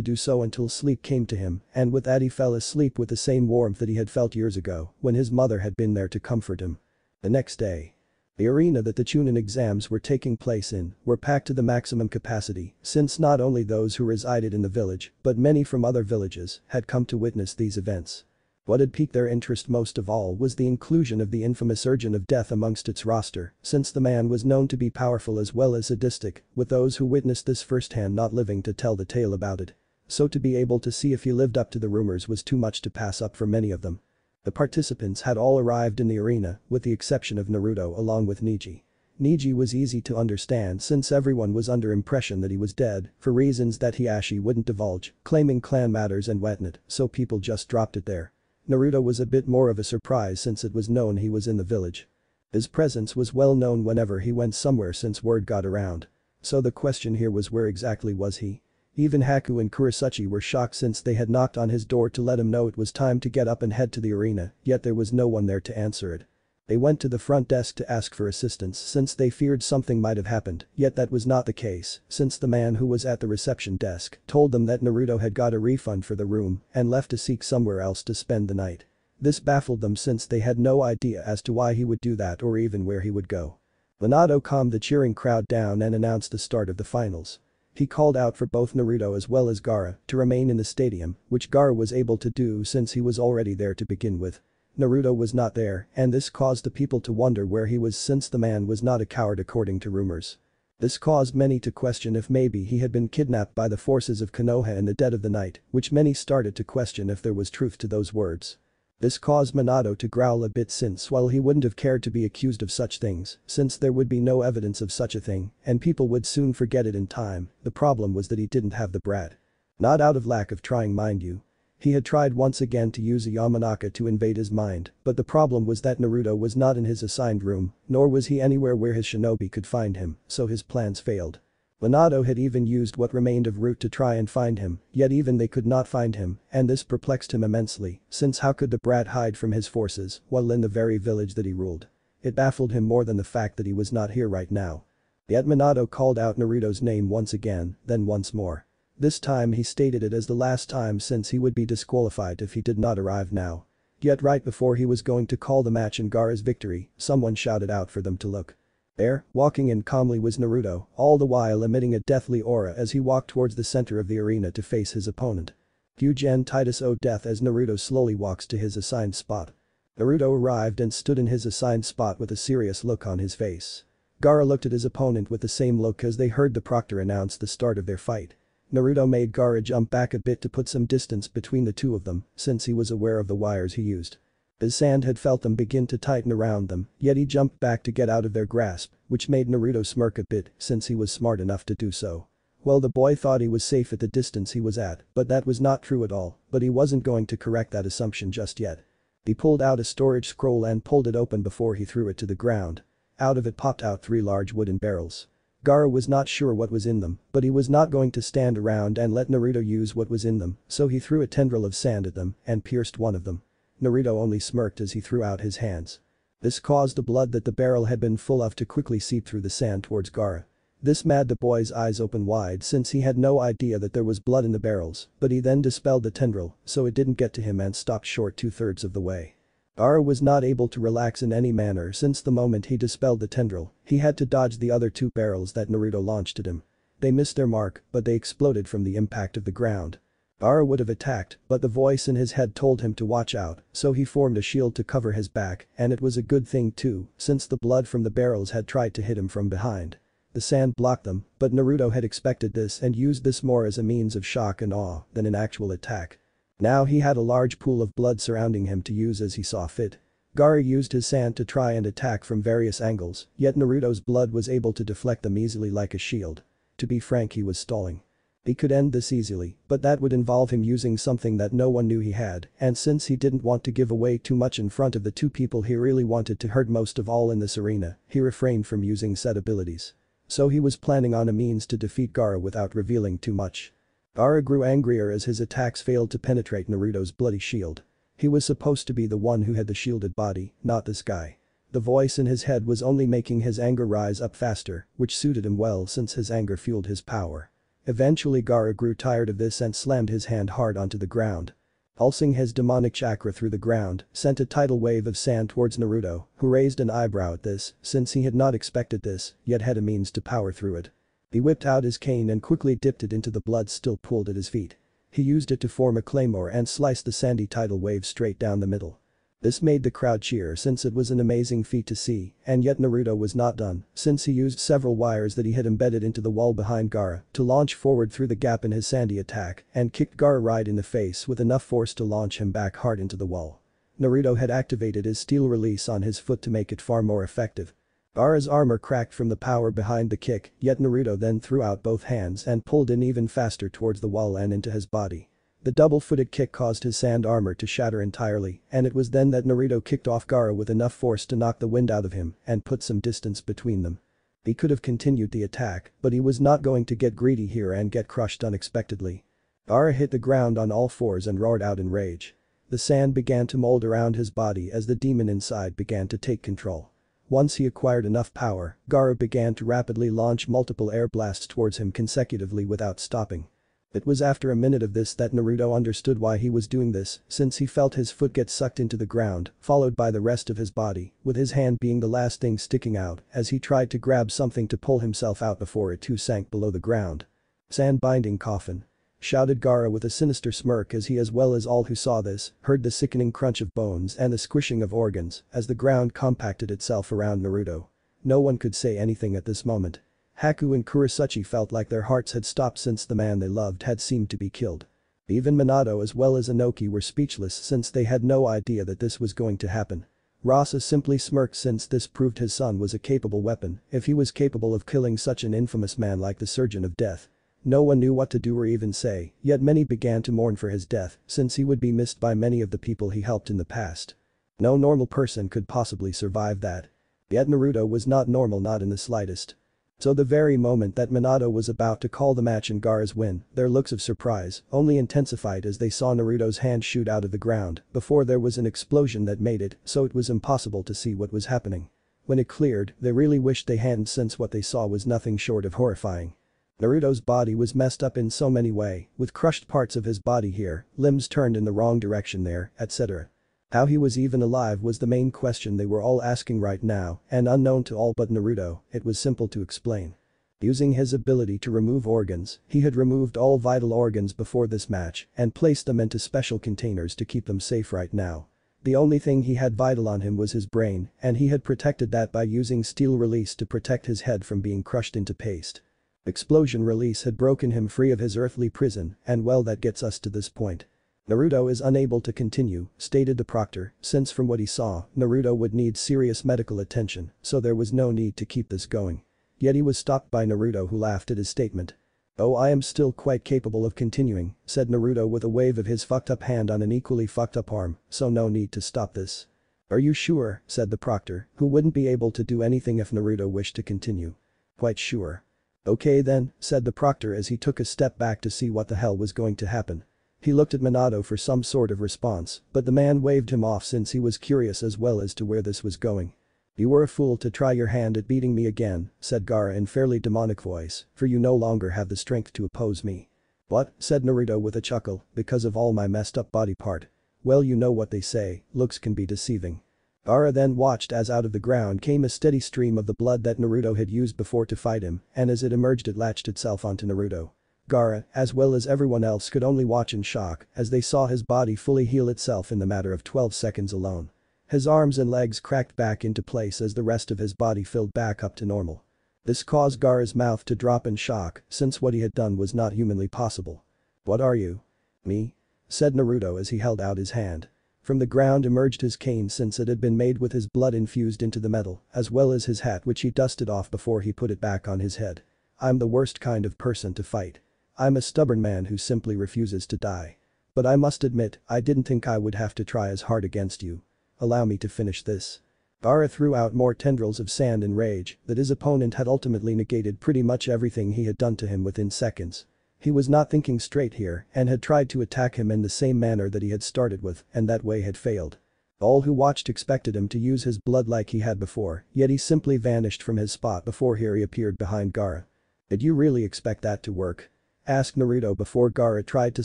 Speaker 1: do so until sleep came to him, and with that he fell asleep with the same warmth that he had felt years ago when his mother had been there to comfort him. The next day. The arena that the Chunin exams were taking place in were packed to the maximum capacity since not only those who resided in the village but many from other villages had come to witness these events. What had piqued their interest most of all was the inclusion of the infamous Urgent of Death amongst its roster, since the man was known to be powerful as well as sadistic, with those who witnessed this firsthand not living to tell the tale about it. So to be able to see if he lived up to the rumors was too much to pass up for many of them. The participants had all arrived in the arena, with the exception of Naruto along with Neji. Neji was easy to understand since everyone was under impression that he was dead, for reasons that Hiashi wouldn't divulge, claiming clan matters and whatnot, so people just dropped it there. Naruto was a bit more of a surprise since it was known he was in the village. His presence was well known whenever he went somewhere since word got around. So the question here was where exactly was he? Even Haku and Kurasuchi were shocked since they had knocked on his door to let him know it was time to get up and head to the arena, yet there was no one there to answer it. They went to the front desk to ask for assistance since they feared something might have happened, yet that was not the case since the man who was at the reception desk told them that Naruto had got a refund for the room and left to seek somewhere else to spend the night. This baffled them since they had no idea as to why he would do that or even where he would go. Minato calmed the cheering crowd down and announced the start of the finals. He called out for both Naruto as well as Gaara to remain in the stadium, which Gaara was able to do since he was already there to begin with. Naruto was not there, and this caused the people to wonder where he was since the man was not a coward according to rumors. This caused many to question if maybe he had been kidnapped by the forces of Konoha in the dead of the night, which many started to question if there was truth to those words. This caused Minato to growl a bit since while he wouldn't have cared to be accused of such things, since there would be no evidence of such a thing, and people would soon forget it in time, the problem was that he didn't have the brat. Not out of lack of trying, mind you. He had tried once again to use a Yamanaka to invade his mind, but the problem was that Naruto was not in his assigned room, nor was he anywhere where his shinobi could find him, so his plans failed. Minato had even used what remained of route to try and find him, yet even they could not find him, and this perplexed him immensely, since how could the brat hide from his forces while in the very village that he ruled? It baffled him more than the fact that he was not here right now. Yet Minato called out Naruto's name once again, then once more. This time he stated it as the last time since he would be disqualified if he did not arrive now. Yet right before he was going to call the match in Gaara's victory, someone shouted out for them to look. There, walking in calmly was Naruto, all the while emitting a deathly aura as he walked towards the center of the arena to face his opponent. Gyugen Titus owed death as Naruto slowly walks to his assigned spot. Naruto arrived and stood in his assigned spot with a serious look on his face. Gaara looked at his opponent with the same look as they heard the proctor announce the start of their fight. Naruto made Gaara jump back a bit to put some distance between the two of them since he was aware of the wires he used. His sand had felt them begin to tighten around them, yet he jumped back to get out of their grasp, which made Naruto smirk a bit since he was smart enough to do so. Well, the boy thought he was safe at the distance he was at, but that was not true at all, but he wasn't going to correct that assumption just yet. He pulled out a storage scroll and pulled it open before he threw it to the ground. Out of it popped out 3 large wooden barrels. Gaara was not sure what was in them, but he was not going to stand around and let Naruto use what was in them, so he threw a tendril of sand at them and pierced one of them. Naruto only smirked as he threw out his hands. This caused the blood that the barrel had been full of to quickly seep through the sand towards Gaara. This made the boy's eyes open wide since he had no idea that there was blood in the barrels, but he then dispelled the tendril so it didn't get to him and stopped short 2/3 of the way. Gaara was not able to relax in any manner since the moment he dispelled the tendril, he had to dodge the other 2 barrels that Naruto launched at him. They missed their mark, but they exploded from the impact of the ground. Gaara would have attacked, but the voice in his head told him to watch out, so he formed a shield to cover his back, and it was a good thing too, since the blood from the barrels had tried to hit him from behind. The sand blocked them, but Naruto had expected this and used this more as a means of shock and awe than an actual attack. Now he had a large pool of blood surrounding him to use as he saw fit. Gaara used his sand to try and attack from various angles, yet Naruto's blood was able to deflect them easily like a shield. To be frank, he was stalling. He could end this easily, but that would involve him using something that no one knew he had, and since he didn't want to give away too much in front of the 2 people he really wanted to hurt most of all in this arena, he refrained from using said abilities. So he was planning on a means to defeat Gaara without revealing too much. Gaara grew angrier as his attacks failed to penetrate Naruto's bloody shield. He was supposed to be the one who had the shielded body, not this guy. The voice in his head was only making his anger rise up faster, which suited him well since his anger fueled his power. Eventually Gaara grew tired of this and slammed his hand hard onto the ground. Pulsing his demonic chakra through the ground, sent a tidal wave of sand towards Naruto, who raised an eyebrow at this, since he had not expected this, yet had a means to power through it. He whipped out his cane and quickly dipped it into the blood still pooled at his feet. He used it to form a claymore and sliced the sandy tidal wave straight down the middle. This made the crowd cheer since it was an amazing feat to see, and yet Naruto was not done, since he used several wires that he had embedded into the wall behind Gaara to launch forward through the gap in his sandy attack and kicked Gaara right in the face with enough force to launch him back hard into the wall. Naruto had activated his steel release on his foot to make it far more effective. Gaara's armor cracked from the power behind the kick, yet Naruto then threw out both hands and pulled in even faster towards the wall and into his body. The double-footed kick caused his sand armor to shatter entirely, and it was then that Naruto kicked off Gaara with enough force to knock the wind out of him and put some distance between them. He could have continued the attack, but he was not going to get greedy here and get crushed unexpectedly. Gaara hit the ground on all fours and roared out in rage. The sand began to mold around his body as the demon inside began to take control. Once he acquired enough power, Gaara began to rapidly launch multiple air blasts towards him consecutively without stopping. It was after a minute of this that Naruto understood why he was doing this, since he felt his foot get sucked into the ground, followed by the rest of his body, with his hand being the last thing sticking out as he tried to grab something to pull himself out before it too sank below the ground. "Sand binding coffin," shouted Gaara with a sinister smirk as he, as well as all who saw this, heard the sickening crunch of bones and the squishing of organs as the ground compacted itself around Naruto. No one could say anything at this moment. Haku and Kurosaki felt like their hearts had stopped since the man they loved had seemed to be killed. Even Minato as well as Inoki were speechless since they had no idea that this was going to happen. Rasa simply smirked since this proved his son was a capable weapon if he was capable of killing such an infamous man like the Surgeon of Death. No one knew what to do or even say, yet many began to mourn for his death since he would be missed by many of the people he helped in the past. No normal person could possibly survive that. Yet Naruto was not normal, not in the slightest. So the very moment that Minato was about to call the match and Gaara's win, their looks of surprise only intensified as they saw Naruto's hand shoot out of the ground before there was an explosion that made it so it was impossible to see what was happening. When it cleared, they really wished they hadn't since what they saw was nothing short of horrifying. Naruto's body was messed up in so many ways, with crushed parts of his body here, limbs turned in the wrong direction there, etc. How he was even alive was the main question they were all asking right now, and unknown to all but Naruto, it was simple to explain. Using his ability to remove organs, he had removed all vital organs before this match and placed them into special containers to keep them safe right now. The only thing he had vital on him was his brain, and he had protected that by using steel release to protect his head from being crushed into paste. Explosion release had broken him free of his earthly prison, and well, that gets us to this point. Naruto is unable to continue, stated the proctor, since from what he saw, Naruto would need serious medical attention, so there was no need to keep this going. Yet he was stopped by Naruto, who laughed at his statement. "Oh, I am still quite capable of continuing," said Naruto with a wave of his fucked up hand on an equally fucked up arm, "so no need to stop this." "Are you sure?" said the proctor, who wouldn't be able to do anything if Naruto wished to continue. "Quite sure." "Okay then," said the proctor as he took a step back to see what the hell was going to happen. He looked at Minato for some sort of response, but the man waved him off since he was curious as well as to where this was going. "You were a fool to try your hand at beating me again," said Gaara in fairly demonic voice, "for you no longer have the strength to oppose me." "What?" said Naruto with a chuckle, "because of all my messed up body part. Well, you know what they say, looks can be deceiving." Gaara then watched as out of the ground came a steady stream of the blood that Naruto had used before to fight him, and as it emerged it latched itself onto Naruto. Gaara, as well as everyone else, could only watch in shock as they saw his body fully heal itself in the matter of 12 seconds alone. His arms and legs cracked back into place as the rest of his body filled back up to normal. This caused Gaara's mouth to drop in shock since what he had done was not humanly possible. "What are you?" "Me?" said Naruto as he held out his hand. From the ground emerged his cane since it had been made with his blood infused into the metal, as well as his hat which he dusted off before he put it back on his head. "I'm the worst kind of person to fight. I'm a stubborn man who simply refuses to die. But I must admit, I didn't think I would have to try as hard against you. Allow me to finish this." Gaara threw out more tendrils of sand in rage that his opponent had ultimately negated pretty much everything he had done to him within seconds. He was not thinking straight here and had tried to attack him in the same manner that he had started with, and that way had failed. All who watched expected him to use his blood like he had before, yet he simply vanished from his spot before he appeared behind Gaara. "Did you really expect that to work?" asked Naruto before Gaara tried to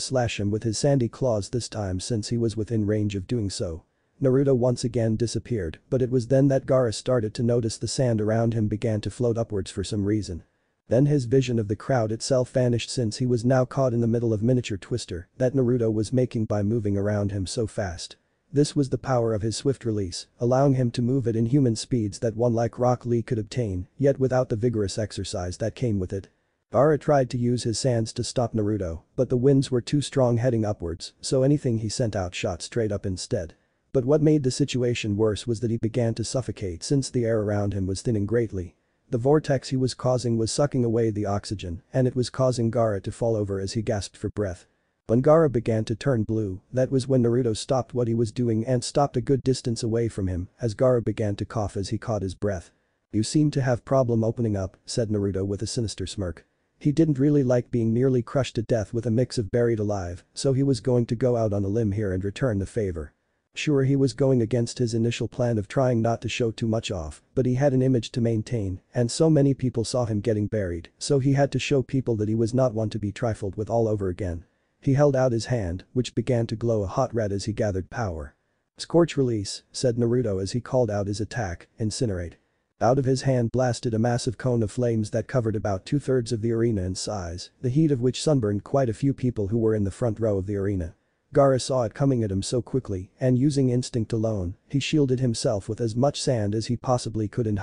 Speaker 1: slash him with his sandy claws, this time since he was within range of doing so. Naruto once again disappeared, but it was then that Gaara started to notice the sand around him began to float upwards for some reason. Then his vision of the crowd itself vanished since he was now caught in the middle of miniature twister that Naruto was making by moving around him so fast. This was the power of his swift release, allowing him to move at inhuman speeds that one like Rock Lee could obtain, yet without the vigorous exercise that came with it. Gaara tried to use his sands to stop Naruto, but the winds were too strong heading upwards, so anything he sent out shot straight up instead. But what made the situation worse was that he began to suffocate since the air around him was thinning greatly. The vortex he was causing was sucking away the oxygen, and it was causing Gaara to fall over as he gasped for breath. When Gaara began to turn blue, that was when Naruto stopped what he was doing and stopped a good distance away from him as Gaara began to cough as he caught his breath. "You seem to have problem opening up," said Naruto with a sinister smirk. He didn't really like being nearly crushed to death with a mix of buried alive, so he was going to go out on a limb here and return the favor. Sure, he was going against his initial plan of trying not to show too much off, but he had an image to maintain, and so many people saw him getting buried, so he had to show people that he was not one to be trifled with all over again. He held out his hand, which began to glow a hot red as he gathered power. "Scorch release," said Naruto as he called out his attack, "incinerate." Out of his hand blasted a massive cone of flames that covered about 2/3 of the arena in size, the heat of which sunburned quite a few people who were in the front row of the arena. Gaara saw it coming at him so quickly, and using instinct alone, he shielded himself with as much sand as he possibly could and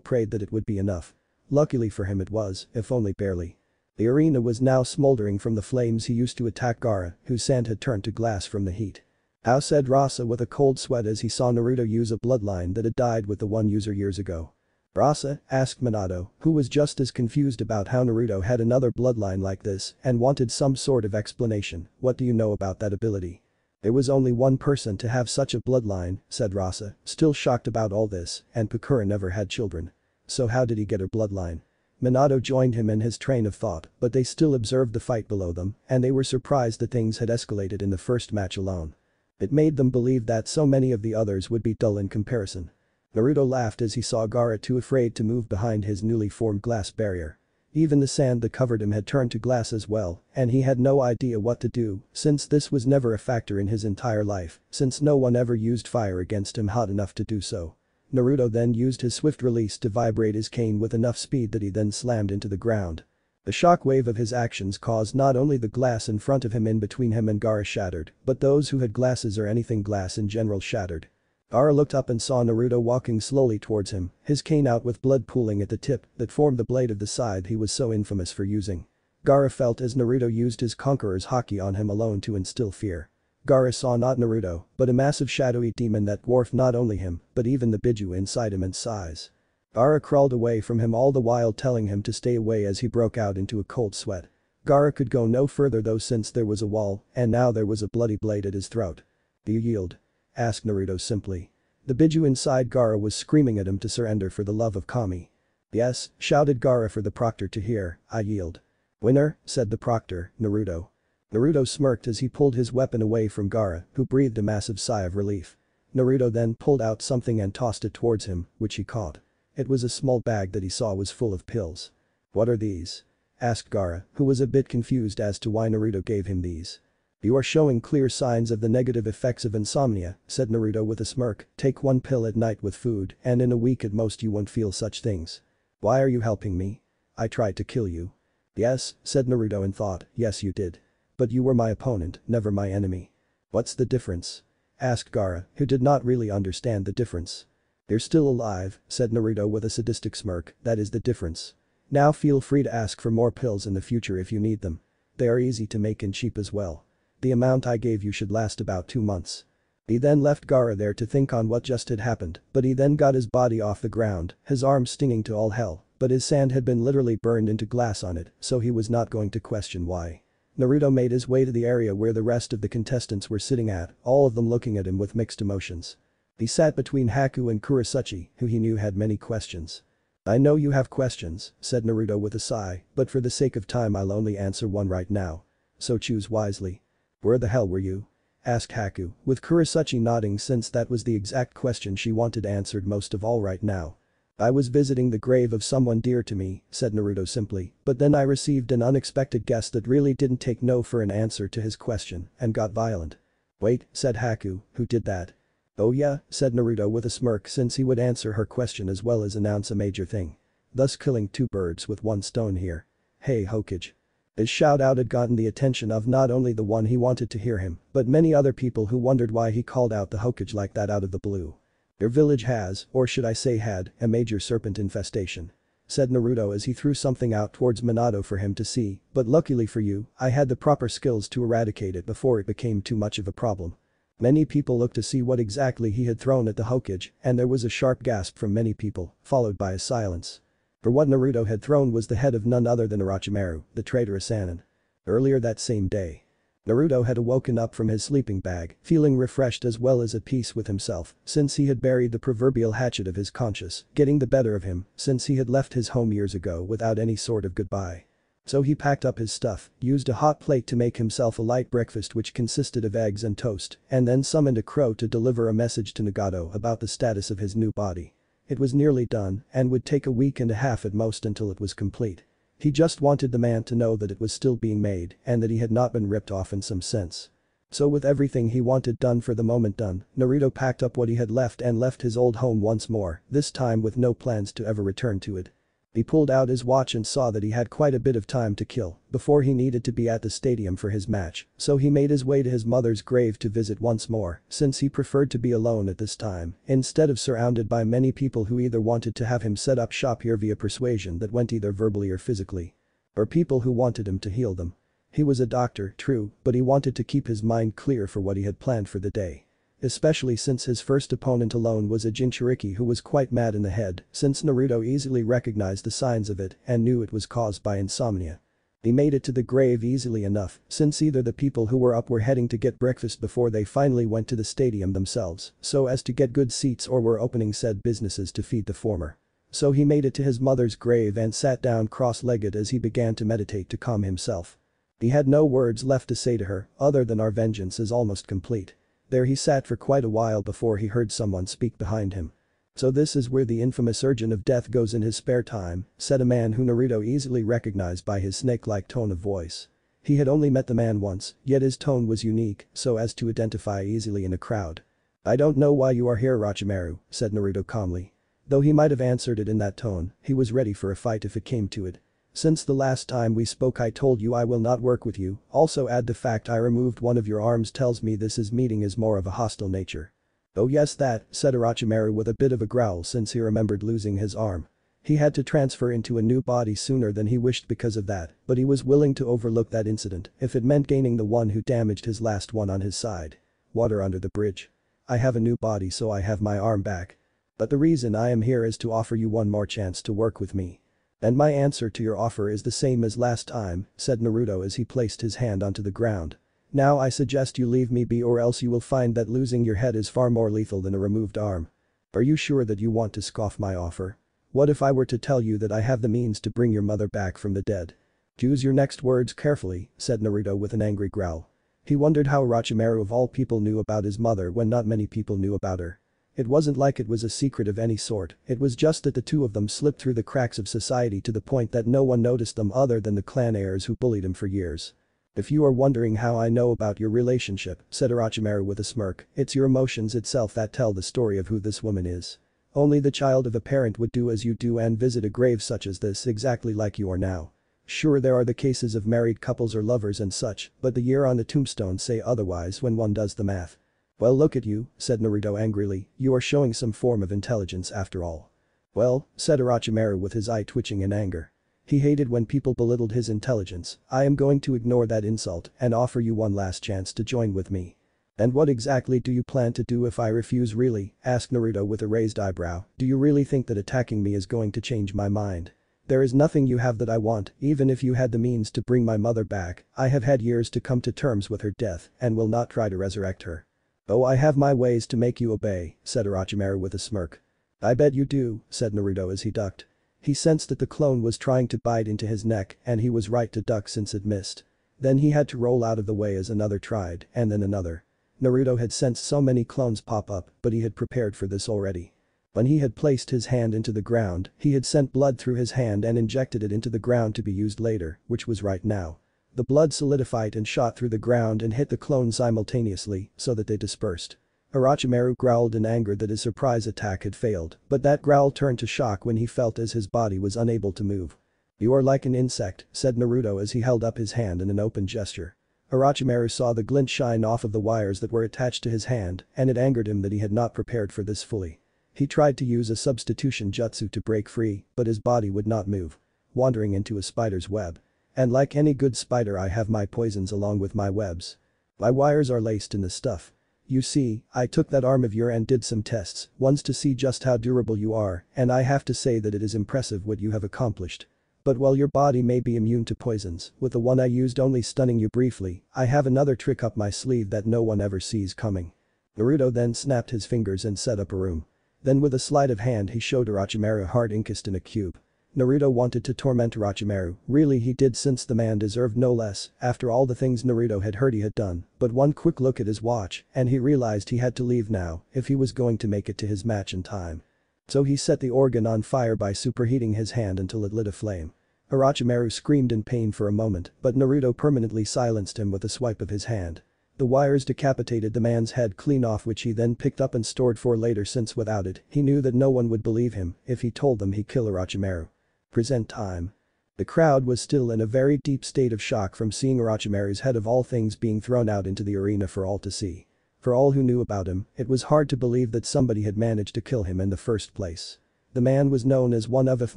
Speaker 1: prayed that it would be enough. Luckily for him it was, if only barely. The arena was now smoldering from the flames he used to attack Gaara, whose sand had turned to glass from the heat. "How," said Rasa with a cold sweat as he saw Naruto use a bloodline that had died with the one user years ago. "Rasa?" asked Minato, who was just as confused about how Naruto had another bloodline like this and wanted some sort of explanation. "What do you know about that ability?" "There was only one person to have such a bloodline," said Rasa, still shocked about all this, "and Pakura never had children. So how did he get her bloodline?" Minato joined him in his train of thought, but they still observed the fight below them, and they were surprised that things had escalated in the first match alone. It made them believe that so many of the others would be dull in comparison. Naruto laughed as he saw Gaara too afraid to move behind his newly formed glass barrier. Even the sand that covered him had turned to glass as well, and he had no idea what to do since this was never a factor in his entire life, since no one ever used fire against him hot enough to do so. Naruto then used his swift release to vibrate his cane with enough speed that he then slammed into the ground. The shockwave of his actions caused not only the glass in front of him in between him and Gaara shattered, but those who had glasses or anything glass in general shattered. Gaara looked up and saw Naruto walking slowly towards him, his cane out with blood pooling at the tip that formed the blade of the scythe he was so infamous for using. Gaara felt as Naruto used his conqueror's haki on him alone to instill fear. Gaara saw not Naruto, but a massive shadowy demon that dwarfed not only him, but even the Biju inside him in size. Gaara crawled away from him all the while telling him to stay away as he broke out into a cold sweat. Gaara could go no further though since there was a wall, and now there was a bloody blade at his throat. "Do you yield?" asked Naruto simply. The Biju inside Gaara was screaming at him to surrender for the love of Kami. "Yes," shouted Gaara for the proctor to hear, "I yield." "Winner," said the proctor, Naruto. Naruto smirked as he pulled his weapon away from Gaara, who breathed a massive sigh of relief. Naruto then pulled out something and tossed it towards him, which he caught. It was a small bag that he saw was full of pills. "What are these?" asked Gaara, who was a bit confused as to why Naruto gave him these. "You are showing clear signs of the negative effects of insomnia," said Naruto with a smirk. "Take one pill at night with food and in a week at most you won't feel such things." "Why are you helping me? I tried to kill you." "Yes," said Naruto in thought, "yes you did. But you were my opponent, never my enemy." "What's the difference?" asked Gaara, who did not really understand the difference. "You're still alive," said Naruto with a sadistic smirk, "that is the difference. Now feel free to ask for more pills in the future if you need them. They are easy to make and cheap as well. The amount I gave you should last about 2 months. He then left Gaara there to think on what just had happened, but he then got his body off the ground, his arms stinging to all hell, but his sand had been literally burned into glass on it, so he was not going to question why. Naruto made his way to the area where the rest of the contestants were sitting at, all of them looking at him with mixed emotions. He sat between Haku and Kurosaki, who he knew had many questions. "I know you have questions," said Naruto with a sigh, "but for the sake of time I'll only answer one right now. So choose wisely." "Where the hell were you?" asked Haku, with Kurosaki nodding since that was the exact question she wanted answered most of all right now. I was visiting the grave of someone dear to me, said Naruto simply, but then I received an unexpected guess that really didn't take no for an answer to his question and got violent. Wait, said Haku, who did that? Oh yeah, said Naruto with a smirk since he would answer her question as well as announce a major thing. Thus killing two birds with one stone here. Hey Hokage. His shout-out had gotten the attention of not only the one he wanted to hear him, but many other people who wondered why he called out the Hokage like that out of the blue. Your village has, or should I say had, a major serpent infestation. Said Naruto as he threw something out towards Minato for him to see, but luckily for you, I had the proper skills to eradicate it before it became too much of a problem. Many people looked to see what exactly he had thrown at the Hokage, and there was a sharp gasp from many people, followed by a silence. For what Naruto had thrown was the head of none other than Orochimaru, the traitorous Sannin. Earlier that same day, Naruto had awoken up from his sleeping bag, feeling refreshed as well as at peace with himself, since he had buried the proverbial hatchet of his conscience, getting the better of him, since he had left his home years ago without any sort of goodbye. So he packed up his stuff, used a hot plate to make himself a light breakfast which consisted of eggs and toast, and then summoned a crow to deliver a message to Nagato about the status of his new body. It was nearly done and would take a week and a half at most until it was complete. He just wanted the man to know that it was still being made and that he had not been ripped off in some sense. So with everything he wanted done for the moment done, Naruto packed up what he had left and left his old home once more, this time with no plans to ever return to it. He pulled out his watch and saw that he had quite a bit of time to kill before he needed to be at the stadium for his match, so he made his way to his mother's grave to visit once more, since he preferred to be alone at this time, instead of surrounded by many people who either wanted to have him set up shop here via persuasion that went either verbally or physically, or people who wanted him to heal them. He was a doctor, true, but he wanted to keep his mind clear for what he had planned for the day. Especially since his first opponent alone was a Jinchuriki who was quite mad in the head, since Naruto easily recognized the signs of it and knew it was caused by insomnia. He made it to the grave easily enough, since either the people who were up were heading to get breakfast before they finally went to the stadium themselves, so as to get good seats, or were opening said businesses to feed the former. So he made it to his mother's grave and sat down cross-legged as he began to meditate to calm himself. He had no words left to say to her, other than our vengeance is almost complete. There he sat for quite a while before he heard someone speak behind him. So this is where the infamous Urgent of Death goes in his spare time, said a man who Naruto easily recognized by his snake-like tone of voice. He had only met the man once, yet his tone was unique, so as to identify easily in a crowd. I don't know why you are here, Orochimaru, said Naruto calmly. Though he might have answered it in that tone, he was ready for a fight if it came to it. Since the last time we spoke I told you I will not work with you, also add the fact I removed one of your arms tells me this meeting is more of a hostile nature. Oh yes that, said Orochimaru with a bit of a growl since he remembered losing his arm. He had to transfer into a new body sooner than he wished because of that, but he was willing to overlook that incident if it meant gaining the one who damaged his last one on his side. Water under the bridge. I have a new body so I have my arm back. But the reason I am here is to offer you one more chance to work with me. And my answer to your offer is the same as last time, said Naruto as he placed his hand onto the ground. Now I suggest you leave me be or else you will find that losing your head is far more lethal than a removed arm. Are you sure that you want to scoff my offer? What if I were to tell you that I have the means to bring your mother back from the dead? Choose your next words carefully, said Naruto with an angry growl. He wondered how Orochimaru of all people knew about his mother when not many people knew about her. It wasn't like it was a secret of any sort, it was just that the two of them slipped through the cracks of society to the point that no one noticed them other than the clan heirs who bullied him for years. If you are wondering how I know about your relationship, said Orochimaru with a smirk, it's your emotions itself that tell the story of who this woman is. Only the child of a parent would do as you do and visit a grave such as this exactly like you are now. Sure there are the cases of married couples or lovers and such, but the year on the tombstone say otherwise when one does the math. Well look at you, said Naruto angrily, you are showing some form of intelligence after all. Well, said Orochimaru with his eye twitching in anger. He hated when people belittled his intelligence. I am going to ignore that insult and offer you one last chance to join with me. And what exactly do you plan to do if I refuse really, asked Naruto with a raised eyebrow, do you really think that attacking me is going to change my mind? There is nothing you have that I want, even if you had the means to bring my mother back, I have had years to come to terms with her death and will not try to resurrect her. Oh I have my ways to make you obey, said Orochimaru with a smirk. I bet you do, said Naruto as he ducked. He sensed that the clone was trying to bite into his neck and he was right to duck since it missed. Then he had to roll out of the way as another tried and then another. Naruto had sensed so many clones pop up but he had prepared for this already. When he had placed his hand into the ground, he had sent blood through his hand and injected it into the ground to be used later, which was right now. The blood solidified and shot through the ground and hit the clone simultaneously, so that they dispersed. Orochimaru growled in anger that his surprise attack had failed, but that growl turned to shock when he felt as his body was unable to move. "You are like an insect," said Naruto as he held up his hand in an open gesture. Orochimaru saw the glint shine off of the wires that were attached to his hand, and it angered him that he had not prepared for this fully. He tried to use a substitution jutsu to break free, but his body would not move. Wandering into a spider's web. "And like any good spider, I have my poisons along with my webs. My wires are laced in this stuff. You see, I took that arm of yours and did some tests, once to see just how durable you are, and I have to say that it is impressive what you have accomplished. But while your body may be immune to poisons, with the one I used only stunning you briefly, I have another trick up my sleeve that no one ever sees coming." Naruto then snapped his fingers and set up a room. Then with a sleight of hand he showed Orochimaru a heart encased in a cube. Naruto wanted to torment Orochimaru, really he did, since the man deserved no less after all the things Naruto had heard he had done, but one quick look at his watch and he realized he had to leave now if he was going to make it to his match in time. So he set the organ on fire by superheating his hand until it lit aflame. Orochimaru screamed in pain for a moment, but Naruto permanently silenced him with a swipe of his hand. The wires decapitated the man's head clean off, which he then picked up and stored for later, since without it, he knew that no one would believe him if he told them he'd kill Orochimaru. Present time. The crowd was still in a very deep state of shock from seeing Orochimaru's head of all things being thrown out into the arena for all to see. For all who knew about him, it was hard to believe that somebody had managed to kill him in the first place. The man was known as one of, if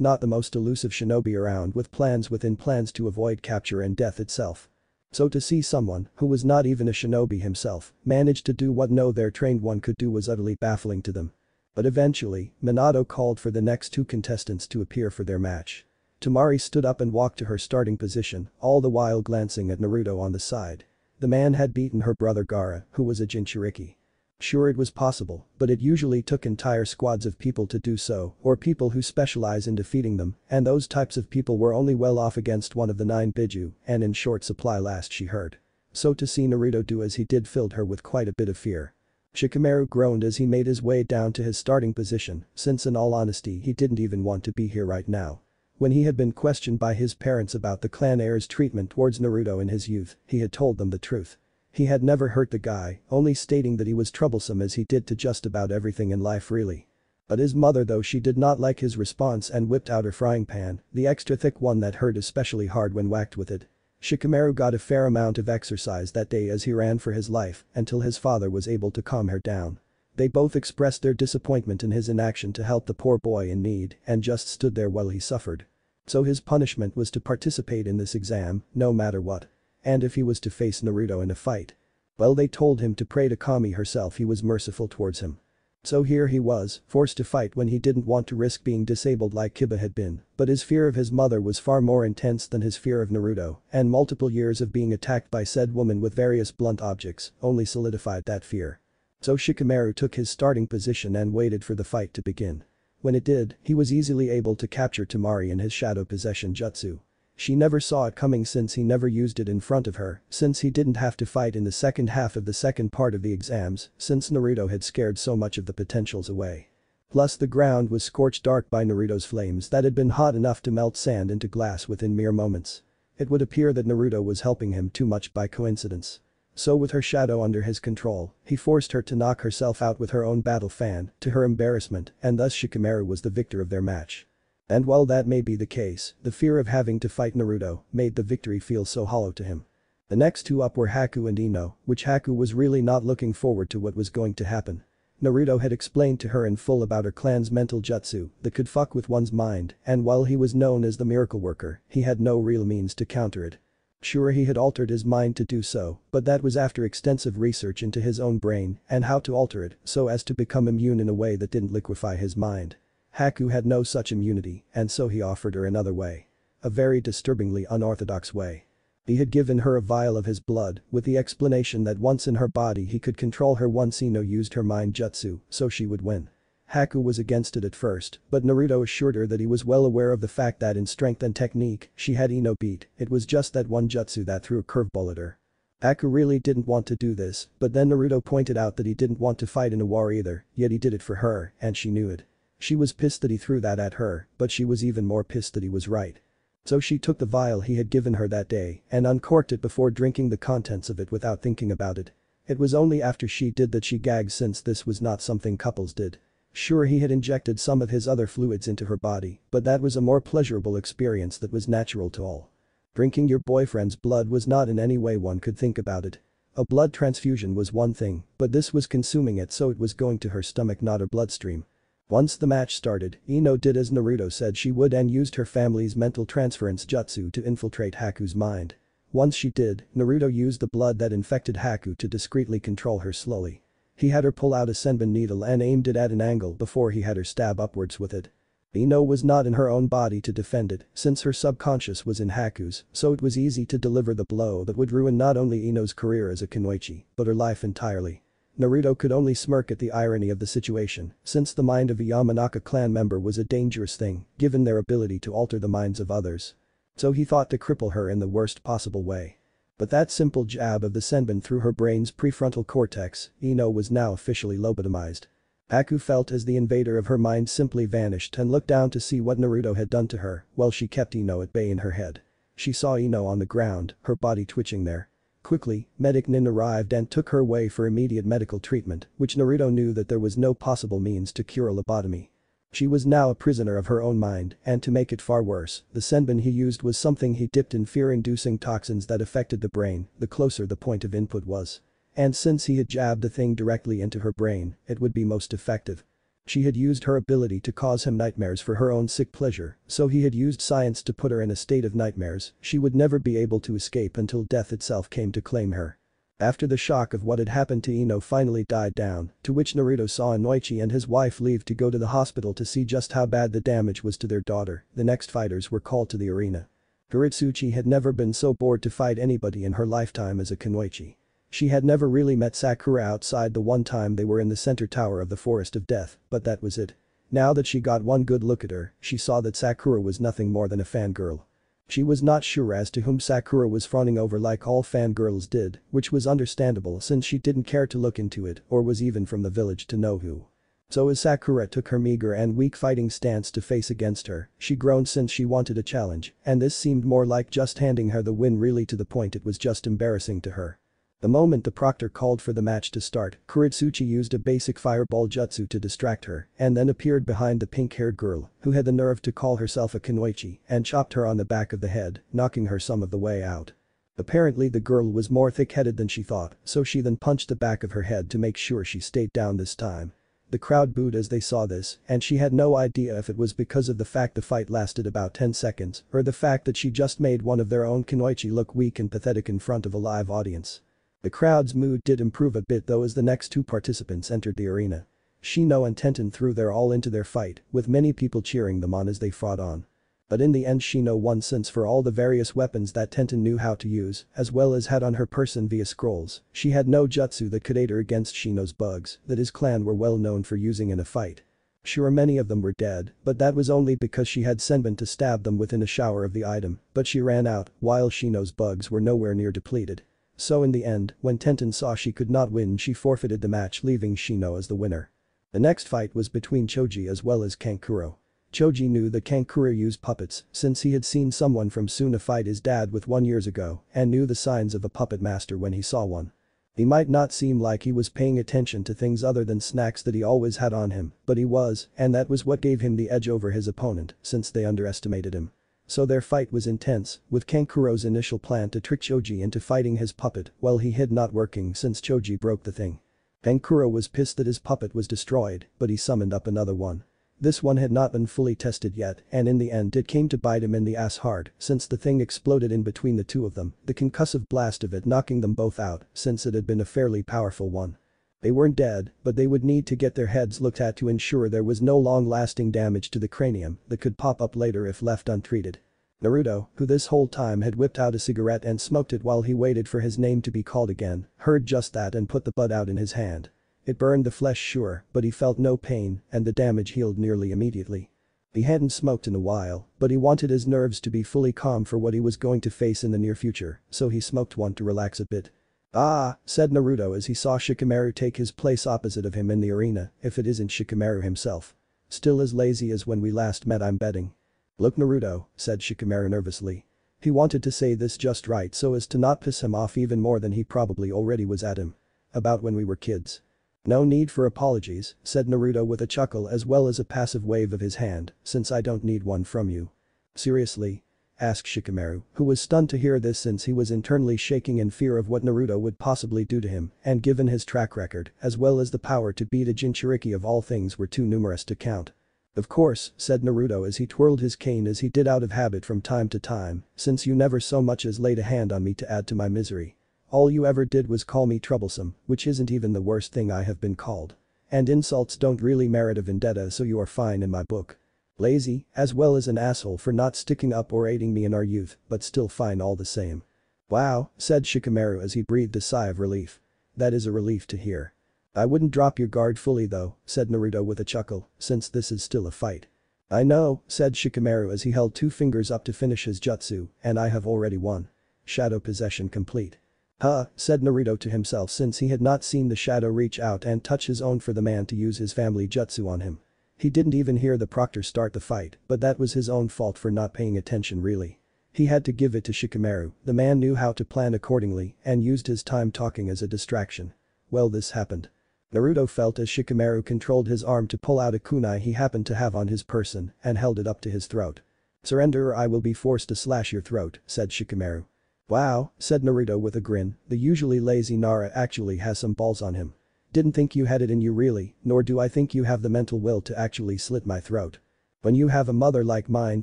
Speaker 1: not the most elusive shinobi around, with plans within plans to avoid capture and death itself. So to see someone, who was not even a shinobi himself, manage to do what no other trained one could do was utterly baffling to them. But eventually, Minato called for the next two contestants to appear for their match. Temari stood up and walked to her starting position, all the while glancing at Naruto on the side. The man had beaten her brother Gaara, who was a Jinchuriki. Sure, it was possible, but it usually took entire squads of people to do so, or people who specialize in defeating them, and those types of people were only well off against one of the 9 Biju, and in short supply last she heard. So to see Naruto do as he did filled her with quite a bit of fear. Shikamaru groaned as he made his way down to his starting position, since in all honesty he didn't even want to be here right now. When he had been questioned by his parents about the clan heir's treatment towards Naruto in his youth, he had told them the truth. He had never hurt the guy, only stating that he was troublesome as he did to just about everything in life really. But his mother, though she did not like his response and whipped out her frying pan, the extra thick one that hurt especially hard when whacked with it. Shikamaru got a fair amount of exercise that day as he ran for his life until his father was able to calm her down. They both expressed their disappointment in his inaction to help the poor boy in need and just stood there while he suffered. So his punishment was to participate in this exam, no matter what. And if he was to face Naruto in a fight. Well, they told him to pray to Kami herself, he was merciful towards him. So here he was, forced to fight when he didn't want to risk being disabled like Kiba had been, but his fear of his mother was far more intense than his fear of Naruto, and multiple years of being attacked by said woman with various blunt objects only solidified that fear. So Shikamaru took his starting position and waited for the fight to begin. When it did, he was easily able to capture Temari in his shadow possession jutsu. She never saw it coming since he never used it in front of her, since he didn't have to fight in the second half of the second part of the exams, since Naruto had scared so much of the potentials away. Plus the ground was scorched dark by Naruto's flames that had been hot enough to melt sand into glass within mere moments. It would appear that Naruto was helping him too much by coincidence. So with her shadow under his control, he forced her to knock herself out with her own battle fan, to her embarrassment, and thus Shikamaru was the victor of their match. And while that may be the case, the fear of having to fight Naruto made the victory feel so hollow to him. The next two up were Haku and Ino, which Haku was really not looking forward to what was going to happen. Naruto had explained to her in full about her clan's mental jutsu that could fuck with one's mind, and while he was known as the miracle worker, he had no real means to counter it. Sure, he had altered his mind to do so, but that was after extensive research into his own brain and how to alter it so as to become immune in a way that didn't liquefy his mind. Haku had no such immunity, and so he offered her another way. A very disturbingly unorthodox way. He had given her a vial of his blood, with the explanation that once in her body he could control her once Ino used her mind jutsu, so she would win. Haku was against it at first, but Naruto assured her that he was well aware of the fact that in strength and technique, she had Ino beat, it was just that one jutsu that threw a curveball at her. Haku really didn't want to do this, but then Naruto pointed out that he didn't want to fight in a war either, yet he did it for her, and she knew it. She was pissed that he threw that at her, but she was even more pissed that he was right. So she took the vial he had given her that day and uncorked it before drinking the contents of it without thinking about it. It was only after she did that she gagged, since this was not something couples did. Sure, he had injected some of his other fluids into her body, but that was a more pleasurable experience that was natural to all. Drinking your boyfriend's blood was not in any way one could think about it. A blood transfusion was one thing, but this was consuming it, so it was going to her stomach, not her bloodstream. Once the match started, Ino did as Naruto said she would and used her family's mental transference jutsu to infiltrate Haku's mind. Once she did, Naruto used the blood that infected Haku to discreetly control her slowly. He had her pull out a senbon needle and aimed it at an angle before he had her stab upwards with it. Ino was not in her own body to defend it, since her subconscious was in Haku's, so it was easy to deliver the blow that would ruin not only Ino's career as a kunoichi, but her life entirely. Naruto could only smirk at the irony of the situation, since the mind of a Yamanaka clan member was a dangerous thing, given their ability to alter the minds of others. So he thought to cripple her in the worst possible way. But that simple jab of the senbon through her brain's prefrontal cortex, Ino was now officially lobotomized. Haku felt as the invader of her mind simply vanished and looked down to see what Naruto had done to her, while she kept Ino at bay in her head. She saw Ino on the ground, her body twitching there. Quickly, Medic Nin arrived and took her away for immediate medical treatment, which Naruto knew that there was no possible means to cure a lobotomy. She was now a prisoner of her own mind, and to make it far worse, the senbon he used was something he dipped in fear-inducing toxins that affected the brain, the closer the point of input was. And since he had jabbed the thing directly into her brain, it would be most effective. She had used her ability to cause him nightmares for her own sick pleasure, so he had used science to put her in a state of nightmares she would never be able to escape until death itself came to claim her. After the shock of what had happened to Ino finally died down, to which Naruto saw Inoichi and his wife leave to go to the hospital to see just how bad the damage was to their daughter, the next fighters were called to the arena. Kuretsuchi had never been so bored to fight anybody in her lifetime as a kunoichi. She had never really met Sakura outside the one time they were in the center tower of the Forest of Death, but that was it. Now that she got one good look at her, she saw that Sakura was nothing more than a fangirl. She was not sure as to whom Sakura was fawning over like all fangirls did, which was understandable since she didn't care to look into it or was even from the village to know who. So as Sakura took her meager and weak fighting stance to face against her, she groaned since she wanted a challenge, and this seemed more like just handing her the win, really to the point it was just embarrassing to her. The moment the proctor called for the match to start, Kuretsuchi used a basic fireball jutsu to distract her and then appeared behind the pink-haired girl, who had the nerve to call herself a kunoichi, and chopped her on the back of the head, knocking her some of the way out. Apparently the girl was more thick-headed than she thought, so she then punched the back of her head to make sure she stayed down this time. The crowd booed as they saw this, and she had no idea if it was because of the fact the fight lasted about 10 seconds or the fact that she just made one of their own kunoichi look weak and pathetic in front of a live audience. The crowd's mood did improve a bit though as the next two participants entered the arena. Shino and Tenten threw their all into their fight, with many people cheering them on as they fought on. But in the end Shino won since for all the various weapons that Tenten knew how to use, as well as had on her person via scrolls, she had no jutsu that could aid her against Shino's bugs that his clan were well known for using in a fight. Sure, many of them were dead, but that was only because she had senbon to stab them within a shower of the item, but she ran out, while Shino's bugs were nowhere near depleted. So in the end, when Tenten saw she could not win, she forfeited the match, leaving Shino as the winner. The next fight was between Choji as well as Kankuro. Choji knew that Kankuro used puppets since he had seen someone from Suna fight his dad with one years ago and knew the signs of a puppet master when he saw one. He might not seem like he was paying attention to things other than snacks that he always had on him, but he was, and that was what gave him the edge over his opponent since they underestimated him. So their fight was intense, with Kankuro's initial plan to trick Choji into fighting his puppet while he hid not working since Choji broke the thing. Kankuro was pissed that his puppet was destroyed, but he summoned up another one. This one had not been fully tested yet, and in the end it came to bite him in the ass hard since the thing exploded in between the two of them, the concussive blast of it knocking them both out since it had been a fairly powerful one. They weren't dead, but they would need to get their heads looked at to ensure there was no long-lasting damage to the cranium that could pop up later if left untreated. Naruto, who this whole time had whipped out a cigarette and smoked it while he waited for his name to be called again, heard just that and put the butt out in his hand. It burned the flesh sure, but he felt no pain and the damage healed nearly immediately. He hadn't smoked in a while, but he wanted his nerves to be fully calm for what he was going to face in the near future, so he smoked one to relax a bit. "Ah," said Naruto as he saw Shikamaru take his place opposite of him in the arena, if it isn't Shikamaru himself. Still as lazy as when we last met, I'm betting. Look, Naruto, said Shikamaru nervously. He wanted to say this just right so as to not piss him off even more than he probably already was at him. About when we were kids. No need for apologies, said Naruto with a chuckle as well as a passive wave of his hand, since I don't need one from you. Seriously? Asked Shikamaru, who was stunned to hear this since he was internally shaking in fear of what Naruto would possibly do to him, and given his track record, as well as the power to beat a Jinchuriki of all things were too numerous to count. Of course, said Naruto as he twirled his cane as he did out of habit from time to time, since you never so much as laid a hand on me to add to my misery. All you ever did was call me troublesome, which isn't even the worst thing I have been called. And insults don't really merit a vendetta, so you are fine in my book. Lazy, as well as an asshole for not sticking up or aiding me in our youth, but still fine all the same. Wow, said Shikamaru as he breathed a sigh of relief. That is a relief to hear. I wouldn't drop your guard fully though, said Naruto with a chuckle, since this is still a fight. I know, said Shikamaru as he held 2 fingers up to finish his jutsu, and I have already won. Shadow possession complete. Huh, said Naruto to himself since he had not seen the shadow reach out and touch his own for the man to use his family jutsu on him. He didn't even hear the proctor start the fight, but that was his own fault for not paying attention really. He had to give it to Shikamaru, the man knew how to plan accordingly and used his time talking as a distraction. Well, this happened. Naruto felt as Shikamaru controlled his arm to pull out a kunai he happened to have on his person and held it up to his throat. Surrender or I will be forced to slash your throat, said Shikamaru. Wow, said Naruto with a grin, the usually lazy Nara actually has some balls on him. Didn't think you had it in you really, nor do I think you have the mental will to actually slit my throat. When you have a mother like mine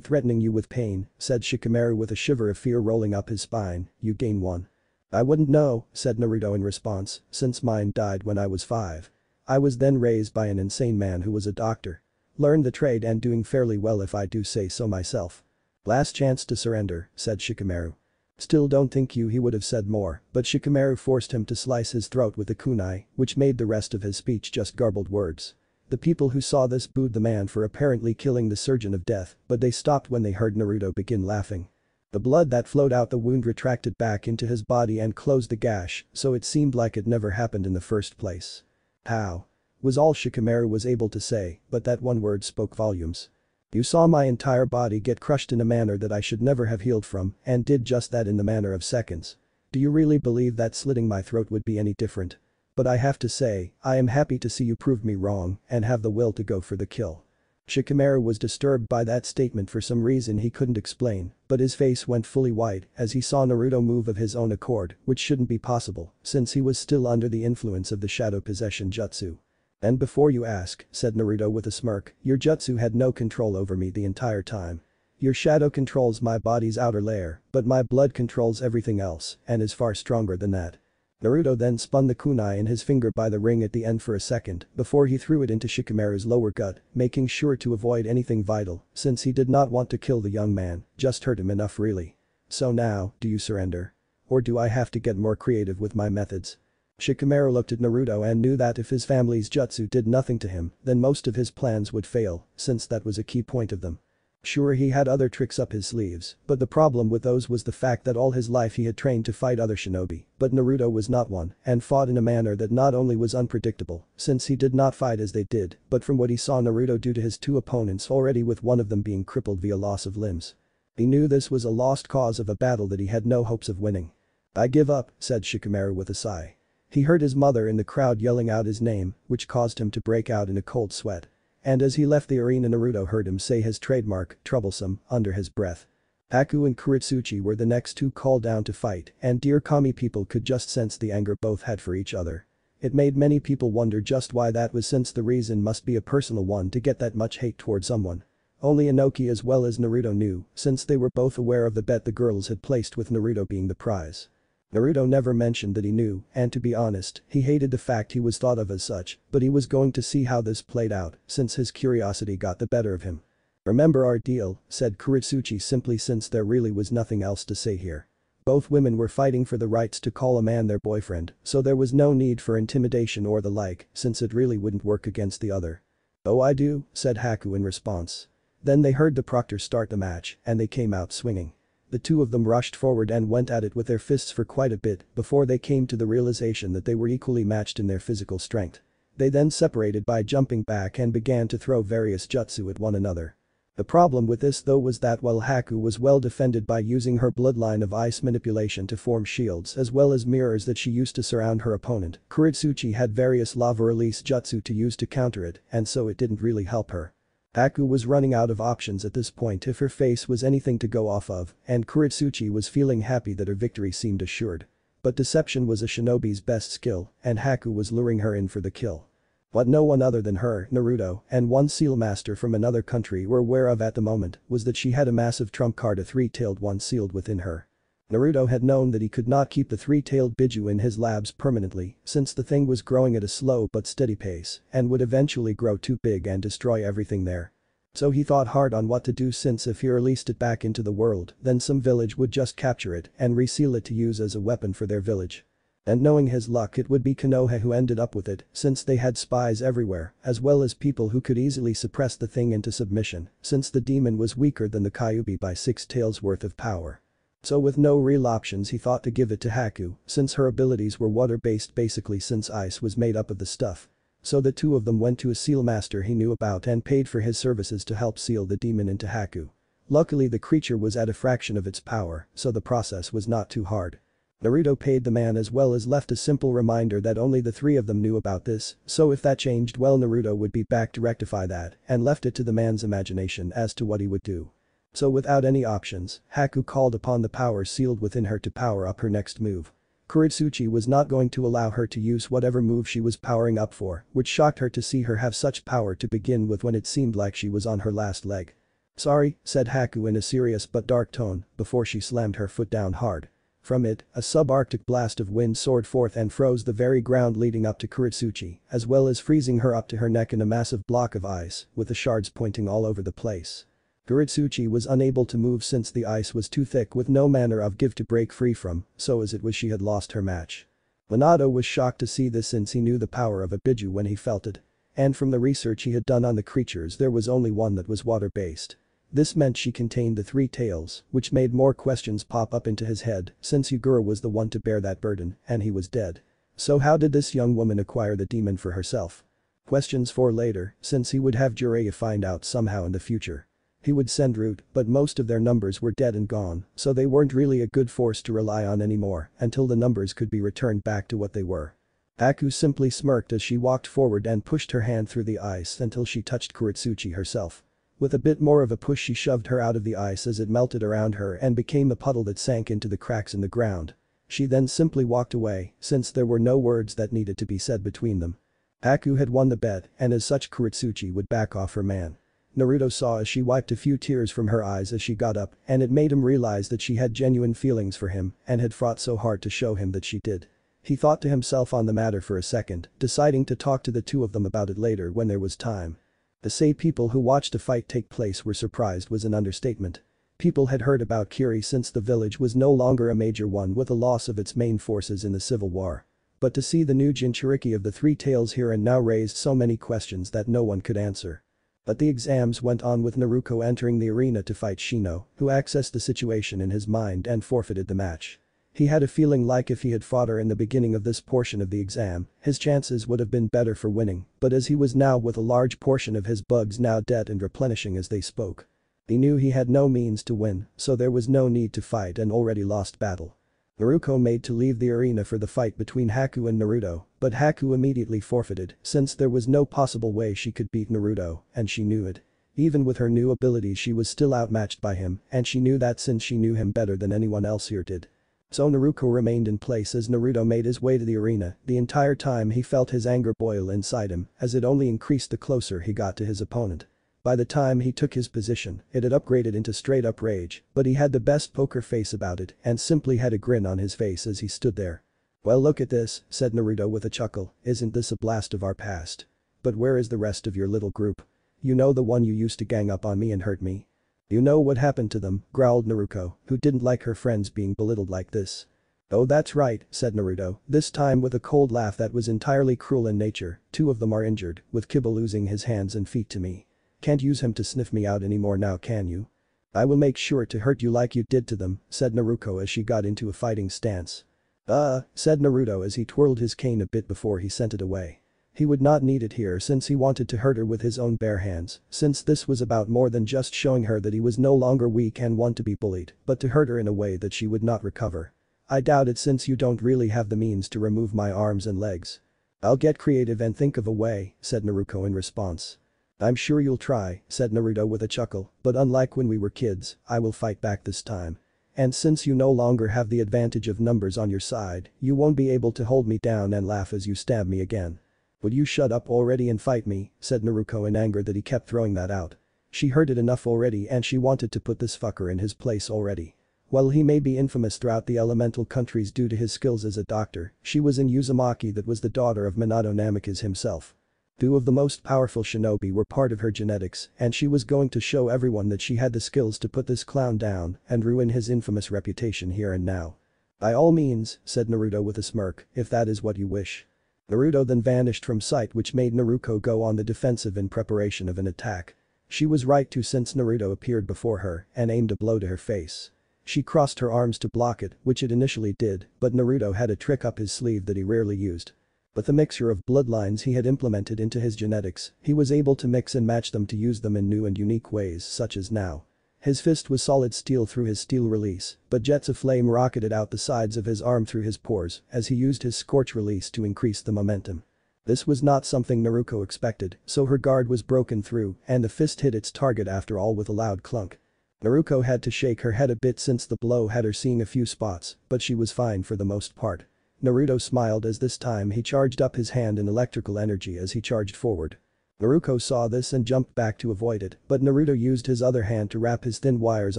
Speaker 1: threatening you with pain, said Shikamaru with a shiver of fear rolling up his spine, you gain 1. I wouldn't know, said Naruto in response, since mine died when I was 5. I was then raised by an insane man who was a doctor. Learned the trade and doing fairly well if I do say so myself. Last chance to surrender, said Shikamaru. Still don't think he would have said more, but Shikamaru forced him to slice his throat with the kunai, which made the rest of his speech just garbled words. The people who saw this booed the man for apparently killing the surgeon of death, but they stopped when they heard Naruto begin laughing. The blood that flowed out the wound retracted back into his body and closed the gash, so it seemed like it never happened in the first place. How? Was all Shikamaru was able to say, but that one word spoke volumes. You saw my entire body get crushed in a manner that I should never have healed from, and did just that in the matter of seconds. Do you really believe that slitting my throat would be any different? But I have to say, I am happy to see you prove me wrong and have the will to go for the kill. Shikamaru was disturbed by that statement for some reason he couldn't explain, but his face went fully white as he saw Naruto move of his own accord, which shouldn't be possible, since he was still under the influence of the shadow possession jutsu. And before you ask, said Naruto with a smirk, your jutsu had no control over me the entire time. Your shadow controls my body's outer layer, but my blood controls everything else and is far stronger than that. Naruto then spun the kunai in his finger by the ring at the end for a second before he threw it into Shikamaru's lower gut, making sure to avoid anything vital since he did not want to kill the young man, just hurt him enough really. So now, do you surrender? Or do I have to get more creative with my methods? Shikamaru looked at Naruto and knew that if his family's jutsu did nothing to him, then most of his plans would fail, since that was a key point of them. Sure, he had other tricks up his sleeves, but the problem with those was the fact that all his life he had trained to fight other shinobi, but Naruto was not one and fought in a manner that not only was unpredictable, since he did not fight as they did, but from what he saw Naruto do to his 2 opponents already, with one of them being crippled via loss of limbs. He knew this was a lost cause of a battle that he had no hopes of winning. I give up, said Shikamaru with a sigh. He heard his mother in the crowd yelling out his name, which caused him to break out in a cold sweat. And as he left the arena, Naruto heard him say his trademark, troublesome, under his breath. Haku and Kuretsuchi were the next 2 called down to fight, and dear Kami people could just sense the anger both had for each other. It made many people wonder just why that was, since the reason must be a personal one to get that much hate toward someone. Only Inoki as well as Naruto knew, since they were both aware of the bet the girls had placed with Naruto being the prize. Naruto never mentioned that he knew, and to be honest, he hated the fact he was thought of as such, but he was going to see how this played out, since his curiosity got the better of him. Remember our deal, said Kuretsuchi simply, since there really was nothing else to say here. Both women were fighting for the rights to call a man their boyfriend, so there was no need for intimidation or the like, since it really wouldn't work against the other. Oh, I do, said Haku in response. Then they heard the proctor start the match, and they came out swinging. The 2 of them rushed forward and went at it with their fists for quite a bit before they came to the realization that they were equally matched in their physical strength. They then separated by jumping back and began to throw various jutsu at one another. The problem with this though was that while Haku was well defended by using her bloodline of ice manipulation to form shields as well as mirrors that she used to surround her opponent, Kuretsuchi had various lava release jutsu to use to counter it, and so it didn't really help her. Haku was running out of options at this point if her face was anything to go off of, and Kuretsuchi was feeling happy that her victory seemed assured. But deception was a shinobi's best skill, and Haku was luring her in for the kill. What no one other than her, Naruto, and one seal master from another country were aware of at the moment was that she had a massive trump card, a three-tailed one sealed within her. Naruto had known that he could not keep the three-tailed Biju in his labs permanently since the thing was growing at a slow but steady pace and would eventually grow too big and destroy everything there. So he thought hard on what to do, since if he released it back into the world then some village would just capture it and reseal it to use as a weapon for their village. And knowing his luck, it would be Konoha who ended up with it since they had spies everywhere as well as people who could easily suppress the thing into submission since the demon was weaker than the Kyuubi by 6 tails worth of power. So with no real options he thought to give it to Haku since her abilities were water-based basically since ice was made up of the stuff. So the two of them went to a seal master he knew about and paid for his services to help seal the demon into Haku. Luckily the creature was at a fraction of its power, so the process was not too hard. Naruto paid the man as well as left a simple reminder that only the three of them knew about this, so if that changed, well, Naruto would be back to rectify that, and left it to the man's imagination as to what he would do. So without any options, Haku called upon the power sealed within her to power up her next move. Kuretsuchi was not going to allow her to use whatever move she was powering up for, which shocked her to see her have such power to begin with when it seemed like she was on her last leg. "Sorry," said Haku in a serious but dark tone before she slammed her foot down hard. From it, a subarctic blast of wind soared forth and froze the very ground leading up to Kuretsuchi, as well as freezing her up to her neck in a massive block of ice, with the shards pointing all over the place. Kuretsuchi was unable to move since the ice was too thick with no manner of give to break free from, so as it was she had lost her match. Minato was shocked to see this since he knew the power of a Biju when he felt it. And from the research he had done on the creatures, there was only one that was water-based. This meant she contained the 3 tails, which made more questions pop up into his head since Yugura was the one to bear that burden and he was dead. So how did this young woman acquire the demon for herself? Questions for later, since he would have Jiraiya find out somehow in the future. He would send Root, but most of their numbers were dead and gone, so they weren't really a good force to rely on anymore until the numbers could be returned back to what they were. Haku simply smirked as she walked forward and pushed her hand through the ice until she touched Kuretsuchi herself. With a bit more of a push she shoved her out of the ice as it melted around her and became a puddle that sank into the cracks in the ground. She then simply walked away since there were no words that needed to be said between them. Haku had won the bet and as such Kuretsuchi would back off her man. Naruto saw as she wiped a few tears from her eyes as she got up, and it made him realize that she had genuine feelings for him and had fought so hard to show him that she did. He thought to himself on the matter for a second, deciding to talk to the two of them about it later when there was time. To say people who watched a fight take place were surprised was an understatement. People had heard about Kiri since the village was no longer a major one with the loss of its main forces in the civil war. But to see the new Jinchuriki of the 3 tails here and now raised so many questions that no one could answer. But the exams went on with Naruto entering the arena to fight Shino, who accessed the situation in his mind and forfeited the match. He had a feeling like if he had fought her in the beginning of this portion of the exam, his chances would have been better for winning, but as he was now with a large portion of his bugs now dead and replenishing as they spoke. He knew he had no means to win, so there was no need to fight an already lost battle. Naruto made to leave the arena for the fight between Haku and Naruto, but Haku immediately forfeited since there was no possible way she could beat Naruto, and she knew it. Even with her new abilities she was still outmatched by him, and she knew that since she knew him better than anyone else here did. So Naruto remained in place as Naruto made his way to the arena. The entire time he felt his anger boil inside him as it only increased the closer he got to his opponent. By the time he took his position, it had upgraded into straight up rage, but he had the best poker face about it and simply had a grin on his face as he stood there. "Well, look at this," said Naruto with a chuckle, "isn't this a blast of our past? But where is the rest of your little group? You know, the one you used to gang up on me and hurt me? You know what happened to them," growled Naruto, who didn't like her friends being belittled like this. "Oh, that's right," said Naruto, this time with a cold laugh that was entirely cruel in nature. "2 of them are injured, with Kiba losing his hands and feet to me. Can't use him to sniff me out anymore now, can you? I will make sure to hurt you like you did to them," said Naruto as she got into a fighting stance. Said Naruto as he twirled his cane a bit before he sent it away. He would not need it here since he wanted to hurt her with his own bare hands, since this was about more than just showing her that he was no longer weak and want to be bullied, but to hurt her in a way that she would not recover. I doubt it since you don't really have the means to remove my arms and legs. I'll get creative and think of a way, said Naruto in response. I'm sure you'll try, said Naruto with a chuckle, but unlike when we were kids, I will fight back this time. And since you no longer have the advantage of numbers on your side, you won't be able to hold me down and laugh as you stab me again. Would you shut up already and fight me, said Naruto in anger that he kept throwing that out. She heard it enough already and she wanted to put this fucker in his place already. While he may be infamous throughout the elemental countries due to his skills as a doctor, she was in Uzumaki that was the daughter of Minato Namikaze himself. Two of the most powerful shinobi were part of her genetics and she was going to show everyone that she had the skills to put this clown down and ruin his infamous reputation here and now. By all means, said Naruto with a smirk, if that is what you wish. Naruto then vanished from sight which made Naruto go on the defensive in preparation of an attack. She was right too since Naruto appeared before her and aimed a blow to her face. She crossed her arms to block it, which it initially did, but Naruto had a trick up his sleeve that he rarely used. With the mixture of bloodlines he had implemented into his genetics, he was able to mix and match them to use them in new and unique ways such as now. His fist was solid steel through his steel release, but jets of flame rocketed out the sides of his arm through his pores as he used his scorch release to increase the momentum. This was not something Naruto expected, so her guard was broken through and the fist hit its target after all with a loud clunk. Naruto had to shake her head a bit since the blow had her seeing a few spots, but she was fine for the most part. Naruto smiled as this time he charged up his hand in electrical energy as he charged forward. Naruto saw this and jumped back to avoid it, but Naruto used his other hand to wrap his thin wires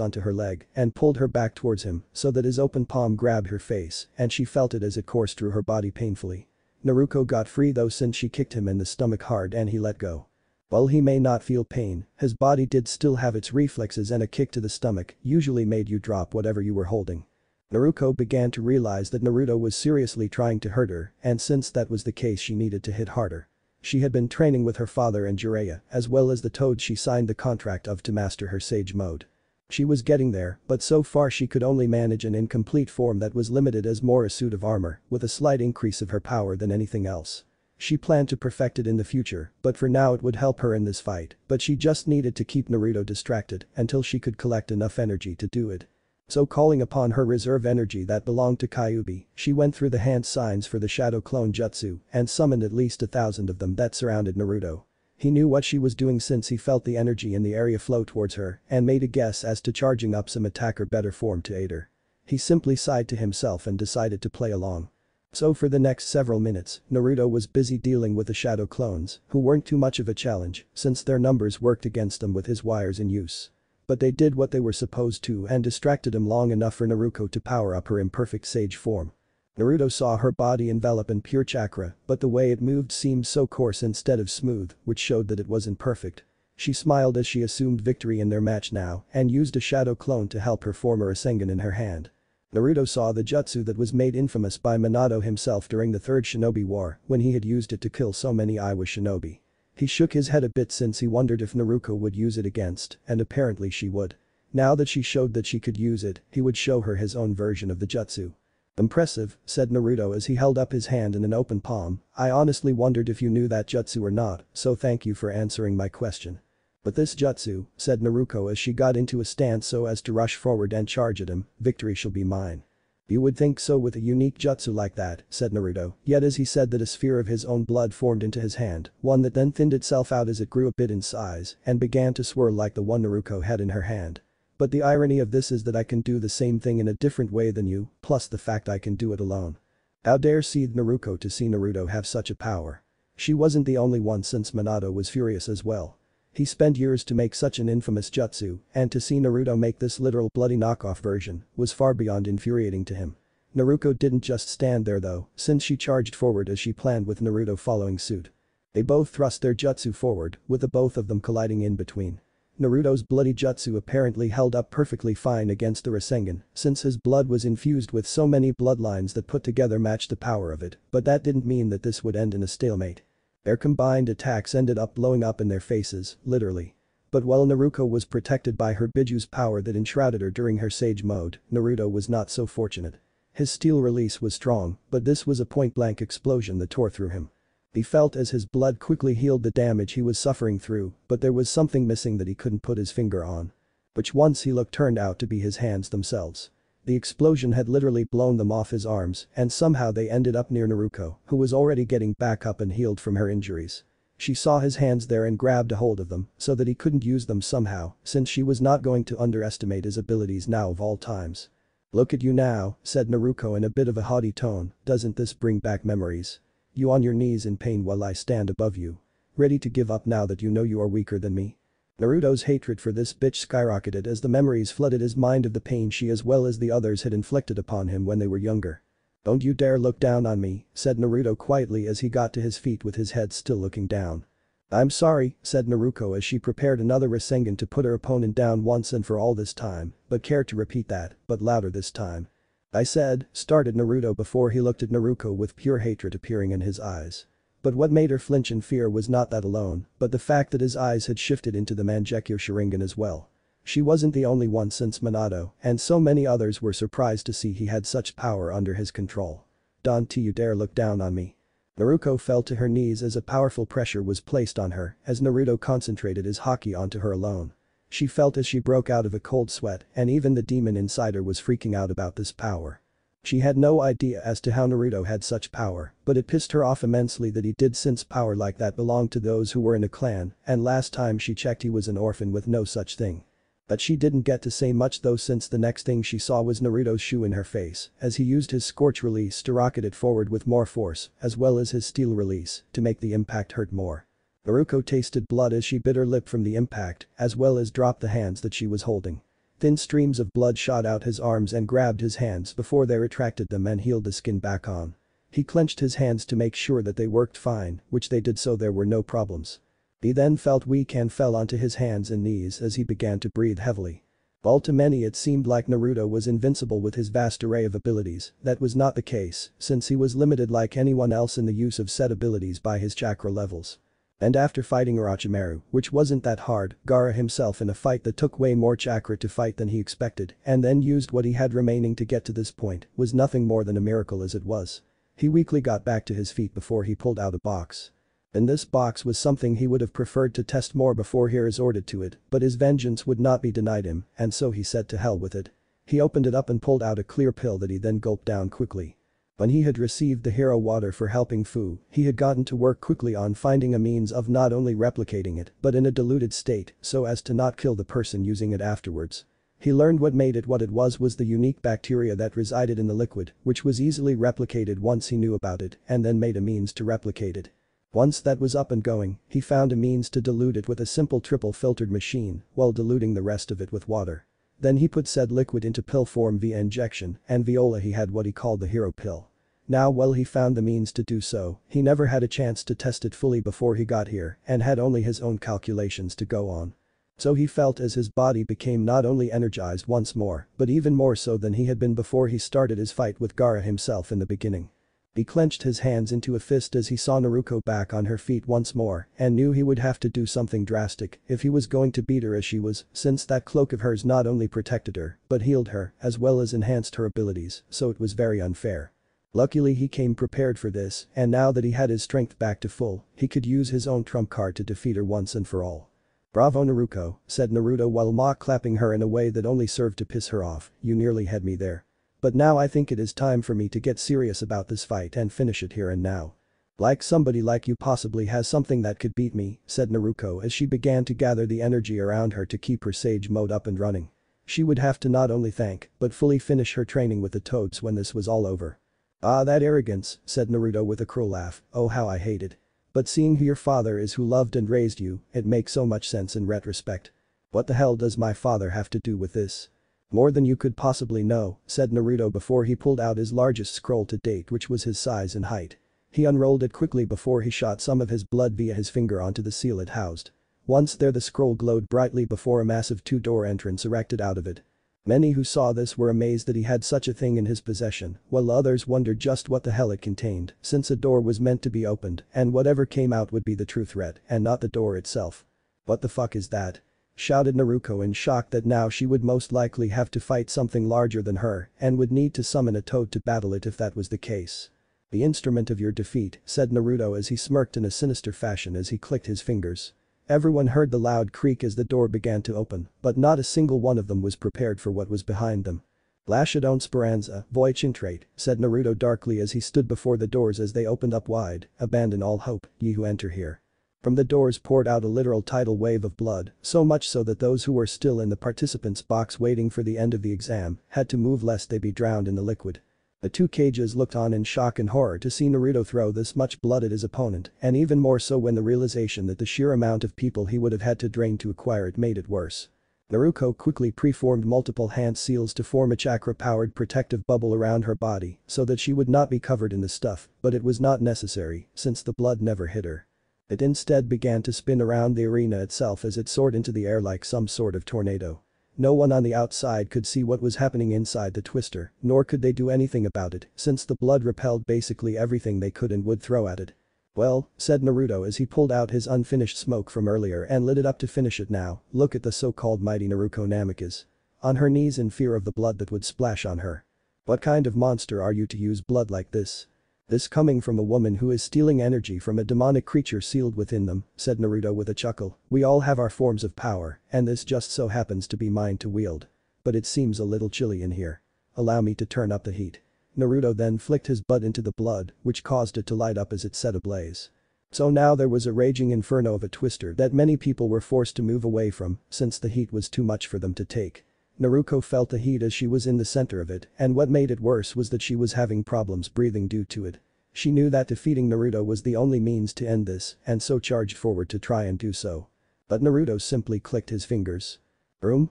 Speaker 1: onto her leg and pulled her back towards him so that his open palm grabbed her face and she felt it as it coursed through her body painfully. Naruto got free though since she kicked him in the stomach hard and he let go. While he may not feel pain, his body did still have its reflexes and a kick to the stomach usually made you drop whatever you were holding. Naruto began to realize that Naruto was seriously trying to hurt her and since that was the case she needed to hit harder. She had been training with her father and Jiraiya as well as the toad she signed the contract of to master her sage mode. She was getting there, but so far she could only manage an incomplete form that was limited as more a suit of armor with a slight increase of her power than anything else. She planned to perfect it in the future, but for now it would help her in this fight, but she just needed to keep Naruto distracted until she could collect enough energy to do it. So calling upon her reserve energy that belonged to Kyuubi, she went through the hand signs for the shadow clone jutsu and summoned at least 1,000 of them that surrounded Naruto. He knew what she was doing since he felt the energy in the area flow towards her and made a guess as to charging up some attack or better form to aid her. He simply sighed to himself and decided to play along. So for the next several minutes, Naruto was busy dealing with the shadow clones, who weren't too much of a challenge since their numbers worked against them with his wires in use. But they did what they were supposed to and distracted him long enough for Naruto to power up her imperfect sage form. Naruto saw her body envelop in pure chakra, but the way it moved seemed so coarse instead of smooth, which showed that it wasn't perfect. She smiled as she assumed victory in their match now and used a shadow clone to help her form a Rasengan in her hand. Naruto saw the jutsu that was made infamous by Minato himself during the Third Shinobi War when he had used it to kill so many Iwa shinobi. He shook his head a bit since he wondered if Naruto would use it against, and apparently she would. Now that she showed that she could use it, he would show her his own version of the jutsu. Impressive, said Naruto as he held up his hand in an open palm. I honestly wondered if you knew that jutsu or not, so thank you for answering my question. But this jutsu, said Naruto as she got into a stance so as to rush forward and charge at him, victory shall be mine. You would think so with a unique jutsu like that, said Naruto, yet as he said that a sphere of his own blood formed into his hand, one that then thinned itself out as it grew a bit in size and began to swirl like the one Naruto had in her hand. But the irony of this is that I can do the same thing in a different way than you, plus the fact I can do it alone. How dare seethed Naruto to see Naruto have such a power. She wasn't the only one since Minato was furious as well. He spent years to make such an infamous jutsu, and to see Naruto make this literal bloody knockoff version was far beyond infuriating to him. Naruto didn't just stand there though, since she charged forward as she planned with Naruto following suit. They both thrust their jutsu forward, with the both of them colliding in between. Naruto's bloody jutsu apparently held up perfectly fine against the Rasengan, since his blood was infused with so many bloodlines that put together matched the power of it, but that didn't mean that this would end in a stalemate. Their combined attacks ended up blowing up in their faces, literally. But while Naruto was protected by her Bijuu's power that enshrouded her during her sage mode, Naruto was not so fortunate. His steel release was strong, but this was a point-blank explosion that tore through him. He felt as his blood quickly healed the damage he was suffering through, but there was something missing that he couldn't put his finger on. Which once he looked turned out to be his hands themselves. The explosion had literally blown them off his arms and somehow they ended up near Naruto, who was already getting back up and healed from her injuries. She saw his hands there and grabbed a hold of them so that he couldn't use them somehow since she was not going to underestimate his abilities now of all times. "Look at you now," said Naruto in a bit of a haughty tone, "doesn't this bring back memories? You on your knees in pain while I stand above you. Ready to give up now that you know you are weaker than me?" Naruto's hatred for this bitch skyrocketed as the memories flooded his mind of the pain she as well as the others had inflicted upon him when they were younger. "Don't you dare look down on me," said Naruto quietly as he got to his feet with his head still looking down. "I'm sorry," said Naruto as she prepared another Rasengan to put her opponent down once and for all this time, but cared to repeat that, but louder this time. "I said," started Naruto before he looked at Naruto with pure hatred appearing in his eyes. But what made her flinch in fear was not that alone, but the fact that his eyes had shifted into the mangyeko sharingan as well. She wasn't the only one since Minato, and so many others were surprised to see he had such power under his control. "Don't you dare look down on me." Naruto fell to her knees as a powerful pressure was placed on her as Naruto concentrated his haki onto her alone. She felt as she broke out of a cold sweat and even the demon inside her was freaking out about this power. She had no idea as to how Naruto had such power, but it pissed her off immensely that he did since power like that belonged to those who were in a clan and last time she checked he was an orphan with no such thing. But she didn't get to say much though since the next thing she saw was Naruto's shoe in her face as he used his scorch release to rocket it forward with more force as well as his steel release to make the impact hurt more. Naruto tasted blood as she bit her lip from the impact as well as dropped the hands that she was holding. Thin streams of blood shot out his arms and grabbed his hands before they retracted them and healed the skin back on. He clenched his hands to make sure that they worked fine, which they did so there were no problems. He then felt weak and fell onto his hands and knees as he began to breathe heavily. All to many it seemed like Naruto was invincible with his vast array of abilities, that was not the case since he was limited like anyone else in the use of said abilities by his chakra levels. And after fighting Orochimaru, which wasn't that hard, Gaara himself in a fight that took way more chakra to fight than he expected and then used what he had remaining to get to this point was nothing more than a miracle as it was. He weakly got back to his feet before he pulled out a box. And this box was something he would have preferred to test more before he resorted to it, but his vengeance would not be denied him and so he said to hell with it. He opened it up and pulled out a clear pill that he then gulped down quickly. When he had received the hero water for helping Fu, he had gotten to work quickly on finding a means of not only replicating it but in a diluted state so as to not kill the person using it afterwards. He learned what made it what it was the unique bacteria that resided in the liquid, which was easily replicated once he knew about it and then made a means to replicate it. Once that was up and going, he found a means to dilute it with a simple triple filtered machine while diluting the rest of it with water. Then he put said liquid into pill form via injection and via he had what he called the hero pill. Now while he found the means to do so, he never had a chance to test it fully before he got here and had only his own calculations to go on. So he felt as his body became not only energized once more, but even more so than he had been before he started his fight with Gaara himself in the beginning. He clenched his hands into a fist as he saw Naruto back on her feet once more and knew he would have to do something drastic if he was going to beat her as she was, since that cloak of hers not only protected her but healed her as well as enhanced her abilities, so it was very unfair. Luckily he came prepared for this and now that he had his strength back to full, he could use his own trump card to defeat her once and for all. "Bravo Naruto," said Naruto while mock clapping her in a way that only served to piss her off, "you nearly had me there. But now I think it is time for me to get serious about this fight and finish it here and now. Like somebody like you possibly has something that could beat me," said Naruto as she began to gather the energy around her to keep her sage mode up and running. She would have to not only thank but fully finish her training with the toads when this was all over. "Ah, that arrogance," said Naruto with a cruel laugh, "oh how I hate it. But seeing who your father is who loved and raised you, it makes so much sense in retrospect. What the hell does my father have to do with this?" "More than you could possibly know," said Naruto before he pulled out his largest scroll to date which was his size and height. He unrolled it quickly before he shot some of his blood via his finger onto the seal it housed. Once there the scroll glowed brightly before a massive two-door entrance erected out of it. Many who saw this were amazed that he had such a thing in his possession, while others wondered just what the hell it contained since a door was meant to be opened and whatever came out would be the true threat and not the door itself. "What the fuck is that?" shouted Naruto in shock that now she would most likely have to fight something larger than her and would need to summon a toad to battle it if that was the case. "The instrument of your defeat," said Naruto as he smirked in a sinister fashion as he clicked his fingers. Everyone heard the loud creak as the door began to open, but not a single one of them was prepared for what was behind them. "Lasciadone speranza, voi c'entrate," said Naruto darkly as he stood before the doors as they opened up wide. "Abandon all hope, ye who enter here." From the doors poured out a literal tidal wave of blood, so much so that those who were still in the participants' box waiting for the end of the exam had to move lest they be drowned in the liquid. The two cages looked on in shock and horror to see Naruto throw this much blood at his opponent, and even more so when the realization that the sheer amount of people he would have had to drain to acquire it made it worse. Naruto quickly preformed multiple hand seals to form a chakra-powered protective bubble around her body so that she would not be covered in the stuff, but it was not necessary since the blood never hit her. It instead began to spin around the arena itself as it soared into the air like some sort of tornado. No one on the outside could see what was happening inside the twister, nor could they do anything about it since the blood repelled basically everything they could and would throw at it. "Well," said Naruto as he pulled out his unfinished smoke from earlier and lit it up to finish it now, "look at the so-called mighty Naruto Namikaze. On her knees in fear of the blood that would splash on her. What kind of monster are you to use blood like this? This coming from a woman who is stealing energy from a demonic creature sealed within them," said Naruto with a chuckle. "We all have our forms of power, and this just so happens to be mine to wield. But it seems a little chilly in here. Allow me to turn up the heat." Naruto then flicked his butt into the blood, which caused it to light up as it set ablaze. So now there was a raging inferno of a twister that many people were forced to move away from since the heat was too much for them to take. Naruto felt the heat as she was in the center of it, and what made it worse was that she was having problems breathing due to it. She knew that defeating Naruto was the only means to end this and so charged forward to try and do so. But Naruto simply clicked his fingers.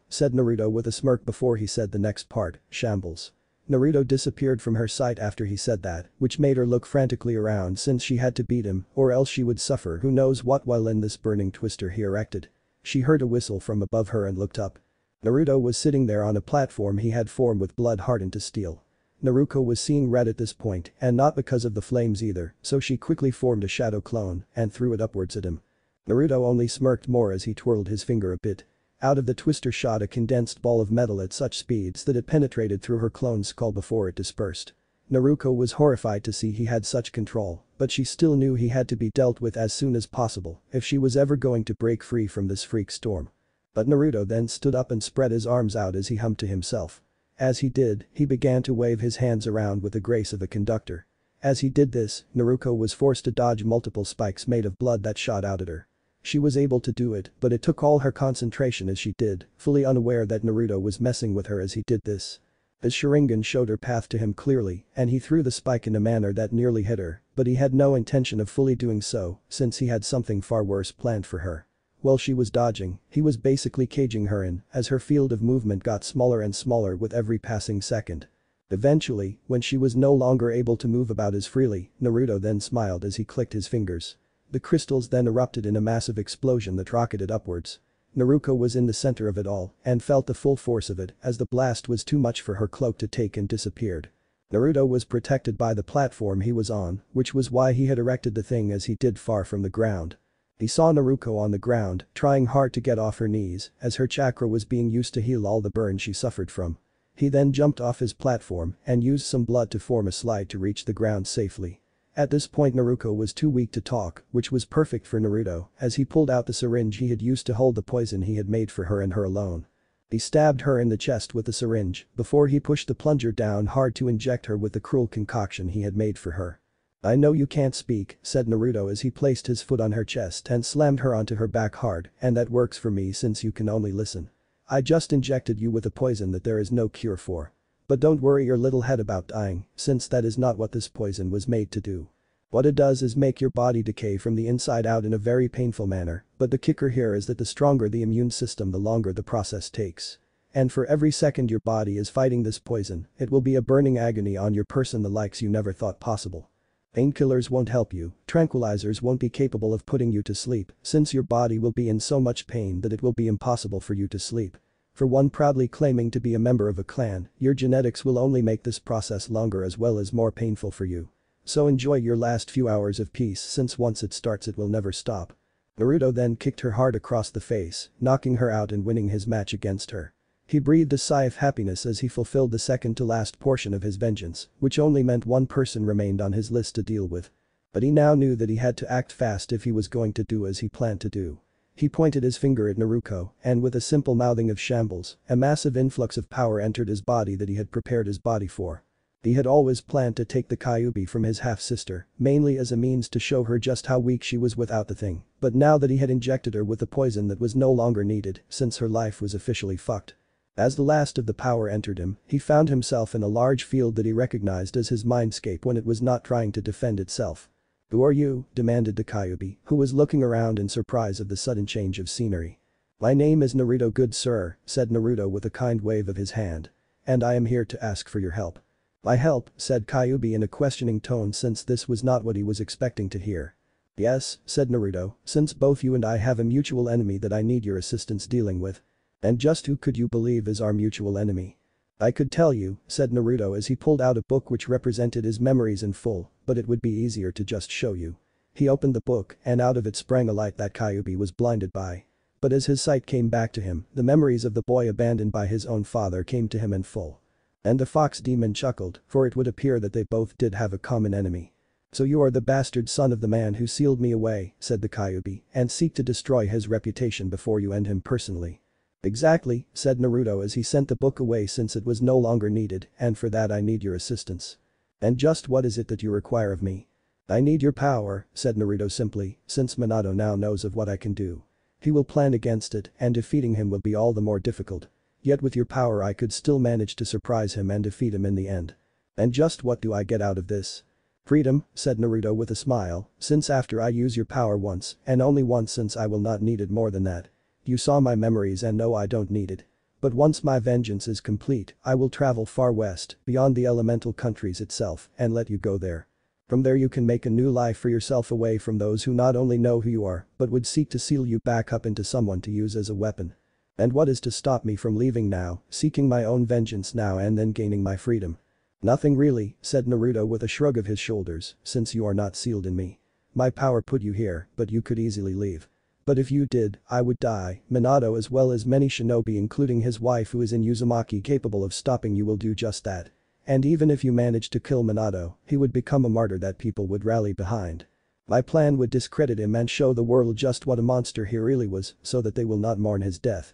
Speaker 1: Said Naruto with a smirk before he said the next part, "Shambles." Naruto disappeared from her sight after he said that, which made her look frantically around since she had to beat him or else she would suffer who knows what while in this burning twister he erected. She heard a whistle from above her and looked up. Naruto was sitting there on a platform he had formed with blood hardened to steel. Naruto was seeing red at this point and not because of the flames either, so she quickly formed a shadow clone and threw it upwards at him. Naruto only smirked more as he twirled his finger a bit. Out of the twister shot a condensed ball of metal at such speeds that it penetrated through her clone's skull before it dispersed. Naruto was horrified to see he had such control, but she still knew he had to be dealt with as soon as possible if she was ever going to break free from this freak storm. But Naruto then stood up and spread his arms out as he hummed to himself. As he did, he began to wave his hands around with the grace of a conductor. As he did this, Naruto was forced to dodge multiple spikes made of blood that shot out at her. She was able to do it, but it took all her concentration as she did, fully unaware that Naruto was messing with her as he did this. His sharingan showed her path to him clearly, and he threw the spike in a manner that nearly hit her, but he had no intention of fully doing so, since he had something far worse planned for her. While she was dodging, he was basically caging her in, as her field of movement got smaller and smaller with every passing second. Eventually, when she was no longer able to move about as freely, Naruto then smiled as he clicked his fingers. The crystals then erupted in a massive explosion that rocketed upwards. Naruto was in the center of it all and felt the full force of it as the blast was too much for her cloak to take and disappeared. Naruto was protected by the platform he was on, which was why he had erected the thing as he did far from the ground. He saw Naruto on the ground, trying hard to get off her knees as her chakra was being used to heal all the burns she suffered from. He then jumped off his platform and used some blood to form a slide to reach the ground safely. At this point Naruto was too weak to talk, which was perfect for Naruto as he pulled out the syringe he had used to hold the poison he had made for her and her alone. He stabbed her in the chest with the syringe before he pushed the plunger down hard to inject her with the cruel concoction he had made for her. "I know you can't speak," said Naruto as he placed his foot on her chest and slammed her onto her back hard, "and that works for me since you can only listen. I just injected you with a poison that there is no cure for. But don't worry your little head about dying, since that is not what this poison was made to do. What it does is make your body decay from the inside out in a very painful manner, but the kicker here is that the stronger the immune system the longer the process takes. And for every second your body is fighting this poison, it will be a burning agony on your person the likes you never thought possible. Painkillers won't help you, tranquilizers won't be capable of putting you to sleep, since your body will be in so much pain that it will be impossible for you to sleep. For one proudly claiming to be a member of a clan, your genetics will only make this process longer as well as more painful for you. So enjoy your last few hours of peace since once it starts it will never stop." Naruto then kicked her hard across the face, knocking her out and winning his match against her. He breathed a sigh of happiness as he fulfilled the second to last portion of his vengeance, which only meant one person remained on his list to deal with. But he now knew that he had to act fast if he was going to do as he planned to do. He pointed his finger at Naruto, and with a simple mouthing of shambles, a massive influx of power entered his body that he had prepared his body for. He had always planned to take the Kyuubi from his half-sister, mainly as a means to show her just how weak she was without the thing, but now that he had injected her with the poison that was no longer needed since her life was officially fucked. As the last of the power entered him, he found himself in a large field that he recognized as his mindscape when it was not trying to defend itself. "Who are you?" demanded the Kyuubi, who was looking around in surprise of the sudden change of scenery. "My name is Naruto, good sir," said Naruto with a kind wave of his hand. "And I am here to ask for your help." "My help?" said Kyuubi in a questioning tone since this was not what he was expecting to hear. "Yes," said Naruto, "since both you and I have a mutual enemy that I need your assistance dealing with." "And just who could you believe is our mutual enemy?" "I could tell you," said Naruto as he pulled out a book which represented his memories in full, "but it would be easier to just show you." He opened the book and out of it sprang a light that Kyuubi was blinded by. But as his sight came back to him, the memories of the boy abandoned by his own father came to him in full. And the fox demon chuckled, for it would appear that they both did have a common enemy. "So you are the bastard son of the man who sealed me away," said the Kyuubi, "and seek to destroy his reputation before you end him personally." "Exactly," said Naruto as he sent the book away since it was no longer needed, "and for that I need your assistance." "And just what is it that you require of me?" "I need your power," said Naruto simply, "since Minato now knows of what I can do. He will plan against it and defeating him will be all the more difficult. Yet with your power I could still manage to surprise him and defeat him in the end." "And just what do I get out of this?" "Freedom," said Naruto with a smile, "since after I use your power once, and only once since I will not need it more than that. You saw my memories and know I don't need it. But once my vengeance is complete, I will travel far west, beyond the elemental countries itself, and let you go there. From there you can make a new life for yourself away from those who not only know who you are, but would seek to seal you back up into someone to use as a weapon. And what is to stop me from leaving now, seeking my own vengeance now and then gaining my freedom?" "Nothing really," said Naruto with a shrug of his shoulders, "since you are not sealed in me. My power put you here, but you could easily leave. But if you did, I would die. Minato as well as many shinobi including his wife who is in Uzumaki capable of stopping you will do just that. And even if you managed to kill Minato, he would become a martyr that people would rally behind. My plan would discredit him and show the world just what a monster he really was so that they will not mourn his death."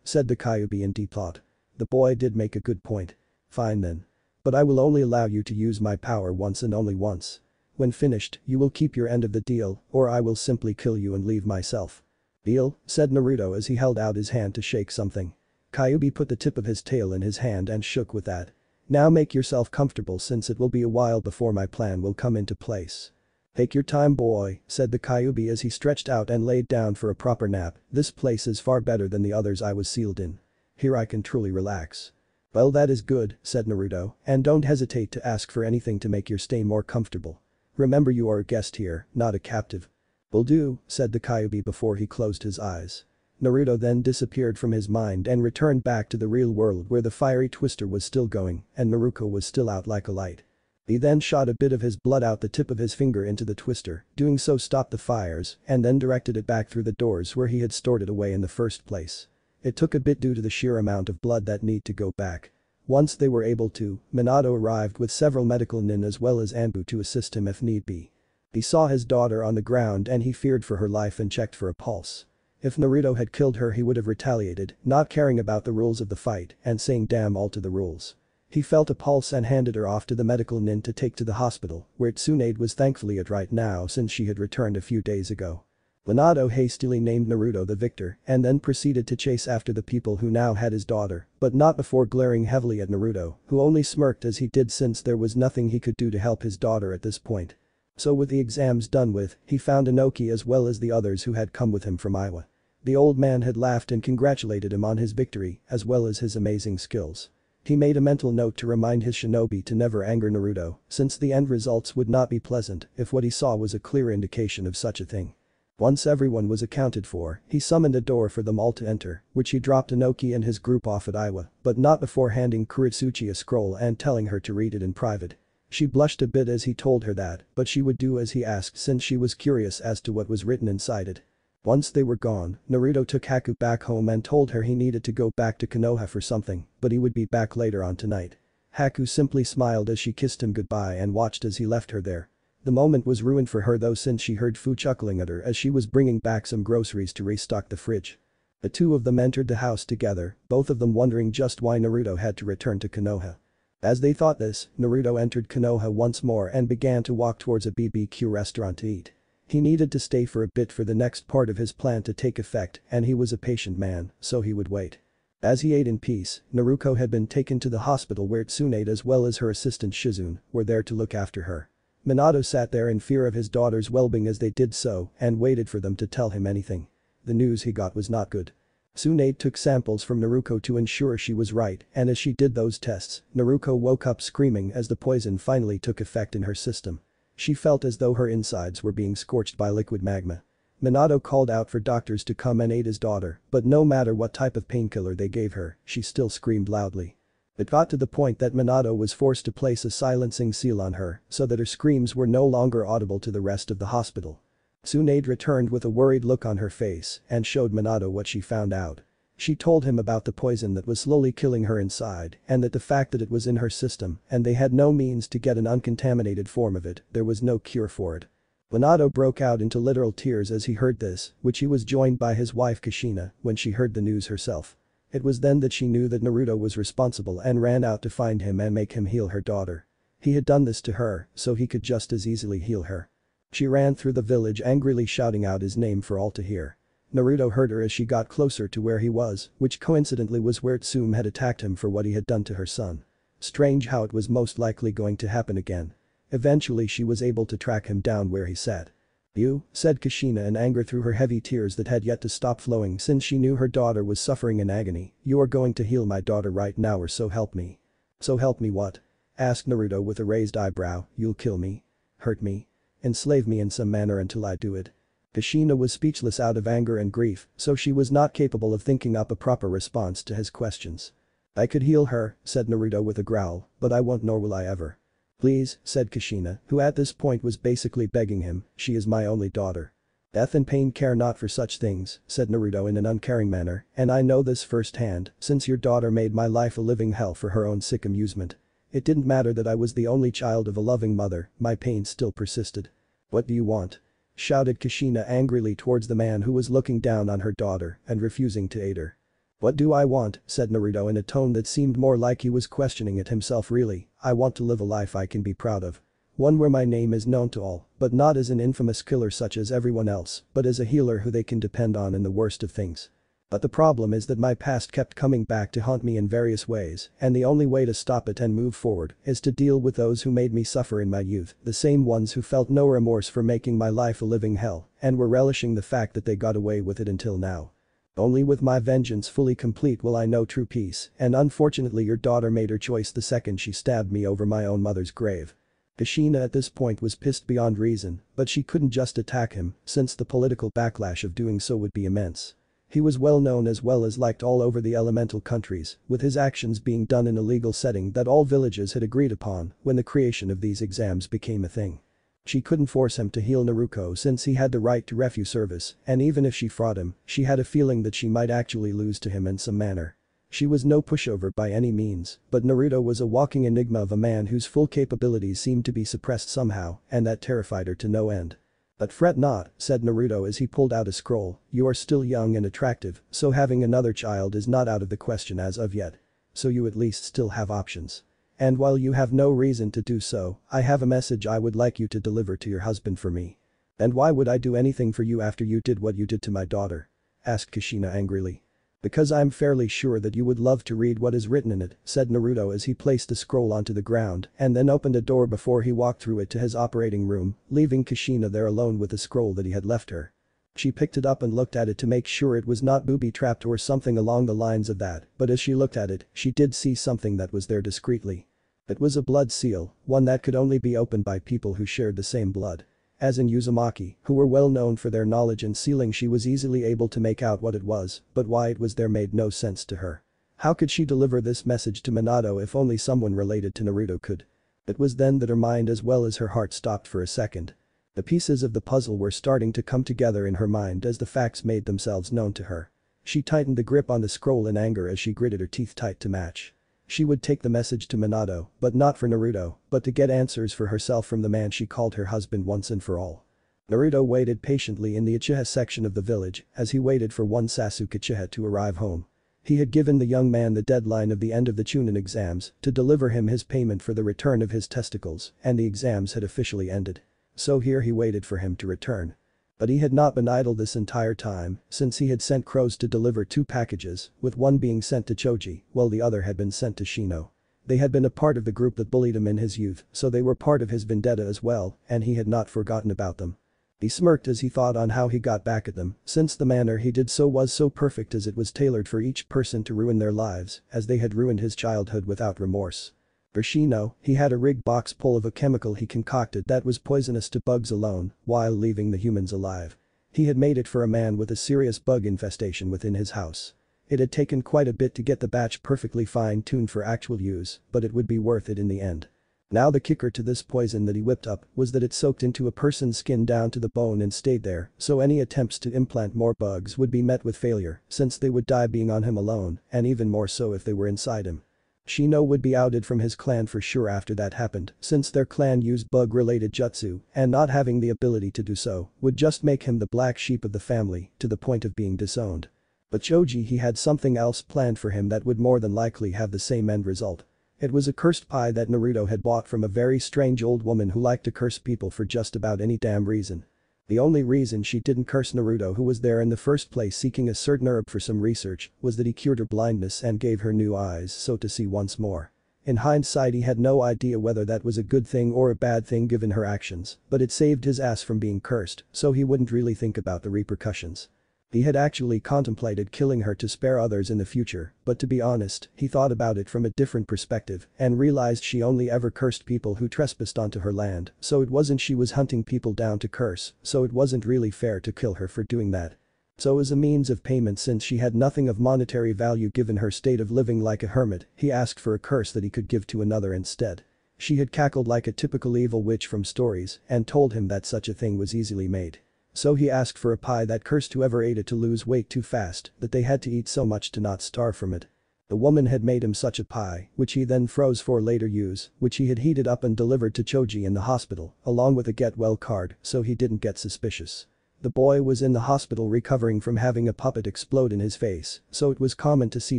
Speaker 1: Said the Kyuubi in deep thought. The boy did make a good point. "Fine then. But I will only allow you to use my power once and only once. When finished, you will keep your end of the deal, or I will simply kill you and leave myself." "Deal?" said Naruto as he held out his hand to shake something. Kyuubi put the tip of his tail in his hand and shook with that. "Now make yourself comfortable since it will be a while before my plan will come into place." "Take your time boy," said the Kyuubi as he stretched out and laid down for a proper nap. "This place is far better than the others I was sealed in. Here I can truly relax." "Well that is good," said Naruto, "and don't hesitate to ask for anything to make your stay more comfortable. Remember you are a guest here, not a captive." "Will do," said the Kyuubi before he closed his eyes. Naruto then disappeared from his mind and returned back to the real world where the fiery twister was still going and Naruto was still out like a light. He then shot a bit of his blood out the tip of his finger into the twister, doing so stopped the fires and then directed it back through the doors where he had stored it away in the first place. It took a bit due to the sheer amount of blood that need to go back. Once they were able to, Minato arrived with several medical nin as well as Anbu to assist him if need be. He saw his daughter on the ground and he feared for her life and checked for a pulse. If Naruto had killed her he would have retaliated, not caring about the rules of the fight and saying damn all to the rules. He felt a pulse and handed her off to the medical nin to take to the hospital, where Tsunade was thankfully at right now since she had returned a few days ago. Minato hastily named Naruto the victor and then proceeded to chase after the people who now had his daughter, but not before glaring heavily at Naruto, who only smirked as he did since there was nothing he could do to help his daughter at this point. So with the exams done with, he found Inoki as well as the others who had come with him from Iowa. The old man had laughed and congratulated him on his victory as well as his amazing skills. He made a mental note to remind his shinobi to never anger Naruto, since the end results would not be pleasant if what he saw was a clear indication of such a thing. Once everyone was accounted for, he summoned a door for them all to enter, which he dropped Inoki and his group off at Iowa, but not before handing Kuritsuchi a scroll and telling her to read it in private. She blushed a bit as he told her that, but she would do as he asked since she was curious as to what was written inside it. Once they were gone, Naruto took Haku back home and told her he needed to go back to Konoha for something, but he would be back later on tonight. Haku simply smiled as she kissed him goodbye and watched as he left her there. The moment was ruined for her though since she heard Fu chuckling at her as she was bringing back some groceries to restock the fridge. The two of them entered the house together, both of them wondering just why Naruto had to return to Konoha. As they thought this, Naruto entered Konoha once more and began to walk towards a BBQ restaurant to eat. He needed to stay for a bit for the next part of his plan to take effect and he was a patient man, so he would wait. As he ate in peace, Naruto had been taken to the hospital where Tsunade as well as her assistant Shizune were there to look after her. Minato sat there in fear of his daughter's well-being as they did so and waited for them to tell him anything. The news he got was not good. Tsunade took samples from Naruto to ensure she was right and as she did those tests, Naruto woke up screaming as the poison finally took effect in her system. She felt as though her insides were being scorched by liquid magma. Minato called out for doctors to come and aid his daughter, but no matter what type of painkiller they gave her, she still screamed loudly. It got to the point that Minato was forced to place a silencing seal on her so that her screams were no longer audible to the rest of the hospital. Tsunade returned with a worried look on her face and showed Minato what she found out. She told him about the poison that was slowly killing her inside and that the fact that it was in her system and they had no means to get an uncontaminated form of it, there was no cure for it. Minato broke out into literal tears as he heard this, which he was joined by his wife Kushina when she heard the news herself. It was then that she knew that Naruto was responsible and ran out to find him and make him heal her daughter. He had done this to her, so he could just as easily heal her. She ran through the village angrily shouting out his name for all to hear. Naruto heard her as she got closer to where he was, which coincidentally was where Tsume had attacked him for what he had done to her son. Strange how it was most likely going to happen again. Eventually she was able to track him down where he sat. "You," said Kushina in anger through her heavy tears that had yet to stop flowing since she knew her daughter was suffering in agony, "you are going to heal my daughter right now or so help me." "So help me what?" asked Naruto with a raised eyebrow. "You'll kill me? Hurt me? Enslave me in some manner until I do it?" Kushina was speechless out of anger and grief, so she was not capable of thinking up a proper response to his questions. "I could heal her," said Naruto with a growl, "but I won't nor will I ever." "Please," said Kushina, who at this point was basically begging him, "she is my only daughter." "Death and pain care not for such things," said Naruto in an uncaring manner, "and I know this firsthand, since your daughter made my life a living hell for her own sick amusement. It didn't matter that I was the only child of a loving mother, my pain still persisted." "What do you want?" shouted Kushina angrily towards the man who was looking down on her daughter and refusing to aid her. "What do I want?" said Naruto in a tone that seemed more like he was questioning it himself really. "I want to live a life I can be proud of. One where my name is known to all, but not as an infamous killer such as everyone else, but as a healer who they can depend on in the worst of things. But the problem is that my past kept coming back to haunt me in various ways, and the only way to stop it and move forward is to deal with those who made me suffer in my youth, the same ones who felt no remorse for making my life a living hell and were relishing the fact that they got away with it until now. Only with my vengeance fully complete will I know true peace, and unfortunately your daughter made her choice the second she stabbed me over my own mother's grave." Kushina at this point was pissed beyond reason, but she couldn't just attack him since the political backlash of doing so would be immense. He was well known as well as liked all over the elemental countries, with his actions being done in a legal setting that all villages had agreed upon when the creation of these exams became a thing. She couldn't force him to heal Naruto since he had the right to refuse service, and even if she fought him, she had a feeling that she might actually lose to him in some manner. She was no pushover by any means, but Naruto was a walking enigma of a man whose full capabilities seemed to be suppressed somehow, and that terrified her to no end. "But fret not," said Naruto as he pulled out a scroll, "you are still young and attractive, so having another child is not out of the question as of yet. So you at least still have options. And while you have no reason to do so, I have a message I would like you to deliver to your husband for me." "And why would I do anything for you after you did what you did to my daughter?" asked Kushina angrily. "Because I'm fairly sure that you would love to read what is written in it," said Naruto as he placed the scroll onto the ground and then opened a door before he walked through it to his operating room, leaving Kushina there alone with the scroll that he had left her. She picked it up and looked at it to make sure it was not booby-trapped or something along the lines of that, but as she looked at it, she did see something that was there discreetly. It was a blood seal, one that could only be opened by people who shared the same blood. As in Uzumaki, who were well known for their knowledge in sealing, she was easily able to make out what it was, but why it was there made no sense to her. How could she deliver this message to Minato if only someone related to Naruto could? It was then that her mind as well as her heart stopped for a second. The pieces of the puzzle were starting to come together in her mind as the facts made themselves known to her. She tightened the grip on the scroll in anger as she gritted her teeth tight to match. She would take the message to Minato, but not for Naruto, but to get answers for herself from the man she called her husband once and for all. Naruto waited patiently in the Uchiha section of the village as he waited for one Sasuke Uchiha to arrive home. He had given the young man the deadline of the end of the Chunin exams to deliver him his payment for the return of his testicles, and the exams had officially ended. So here he waited for him to return. But he had not been idle this entire time, since he had sent crows to deliver 2 packages, with one being sent to Choji, while the other had been sent to Shino. They had been a part of the group that bullied him in his youth, so they were part of his vendetta as well, and he had not forgotten about them. He smirked as he thought on how he got back at them, since the manner he did so was so perfect as it was tailored for each person to ruin their lives, as they had ruined his childhood without remorse. For Shino, he had a rigged box full of a chemical he concocted that was poisonous to bugs alone, while leaving the humans alive. He had made it for a man with a serious bug infestation within his house. It had taken quite a bit to get the batch perfectly fine-tuned for actual use, but it would be worth it in the end. Now the kicker to this poison that he whipped up was that it soaked into a person's skin down to the bone and stayed there, so any attempts to implant more bugs would be met with failure, since they would die being on him alone, and even more so if they were inside him. Shino would be outed from his clan for sure after that happened, since their clan used bug-related jutsu, and not having the ability to do so would just make him the black sheep of the family, to the point of being disowned. But Choji, he had something else planned for him that would more than likely have the same end result. It was a cursed pie that Naruto had bought from a very strange old woman who liked to curse people for just about any damn reason. The only reason she didn't curse Naruto, who was there in the first place seeking a certain herb for some research, was that he cured her blindness and gave her new eyes so to see once more. In hindsight, he had no idea whether that was a good thing or a bad thing given her actions, but it saved his ass from being cursed, so he wouldn't really think about the repercussions. He had actually contemplated killing her to spare others in the future, but to be honest, he thought about it from a different perspective and realized she only ever cursed people who trespassed onto her land, so it wasn't she was hunting people down to curse, so it wasn't really fair to kill her for doing that. So as a means of payment, since she had nothing of monetary value given her state of living like a hermit, he asked for a curse that he could give to another instead. She had cackled like a typical evil witch from stories and told him that such a thing was easily made. So he asked for a pie that cursed whoever ate it to lose weight too fast that they had to eat so much to not starve from it. The woman had made him such a pie, which he then froze for later use, which he had heated up and delivered to Choji in the hospital, along with a get well card, so he didn't get suspicious. The boy was in the hospital recovering from having a puppet explode in his face, so it was common to see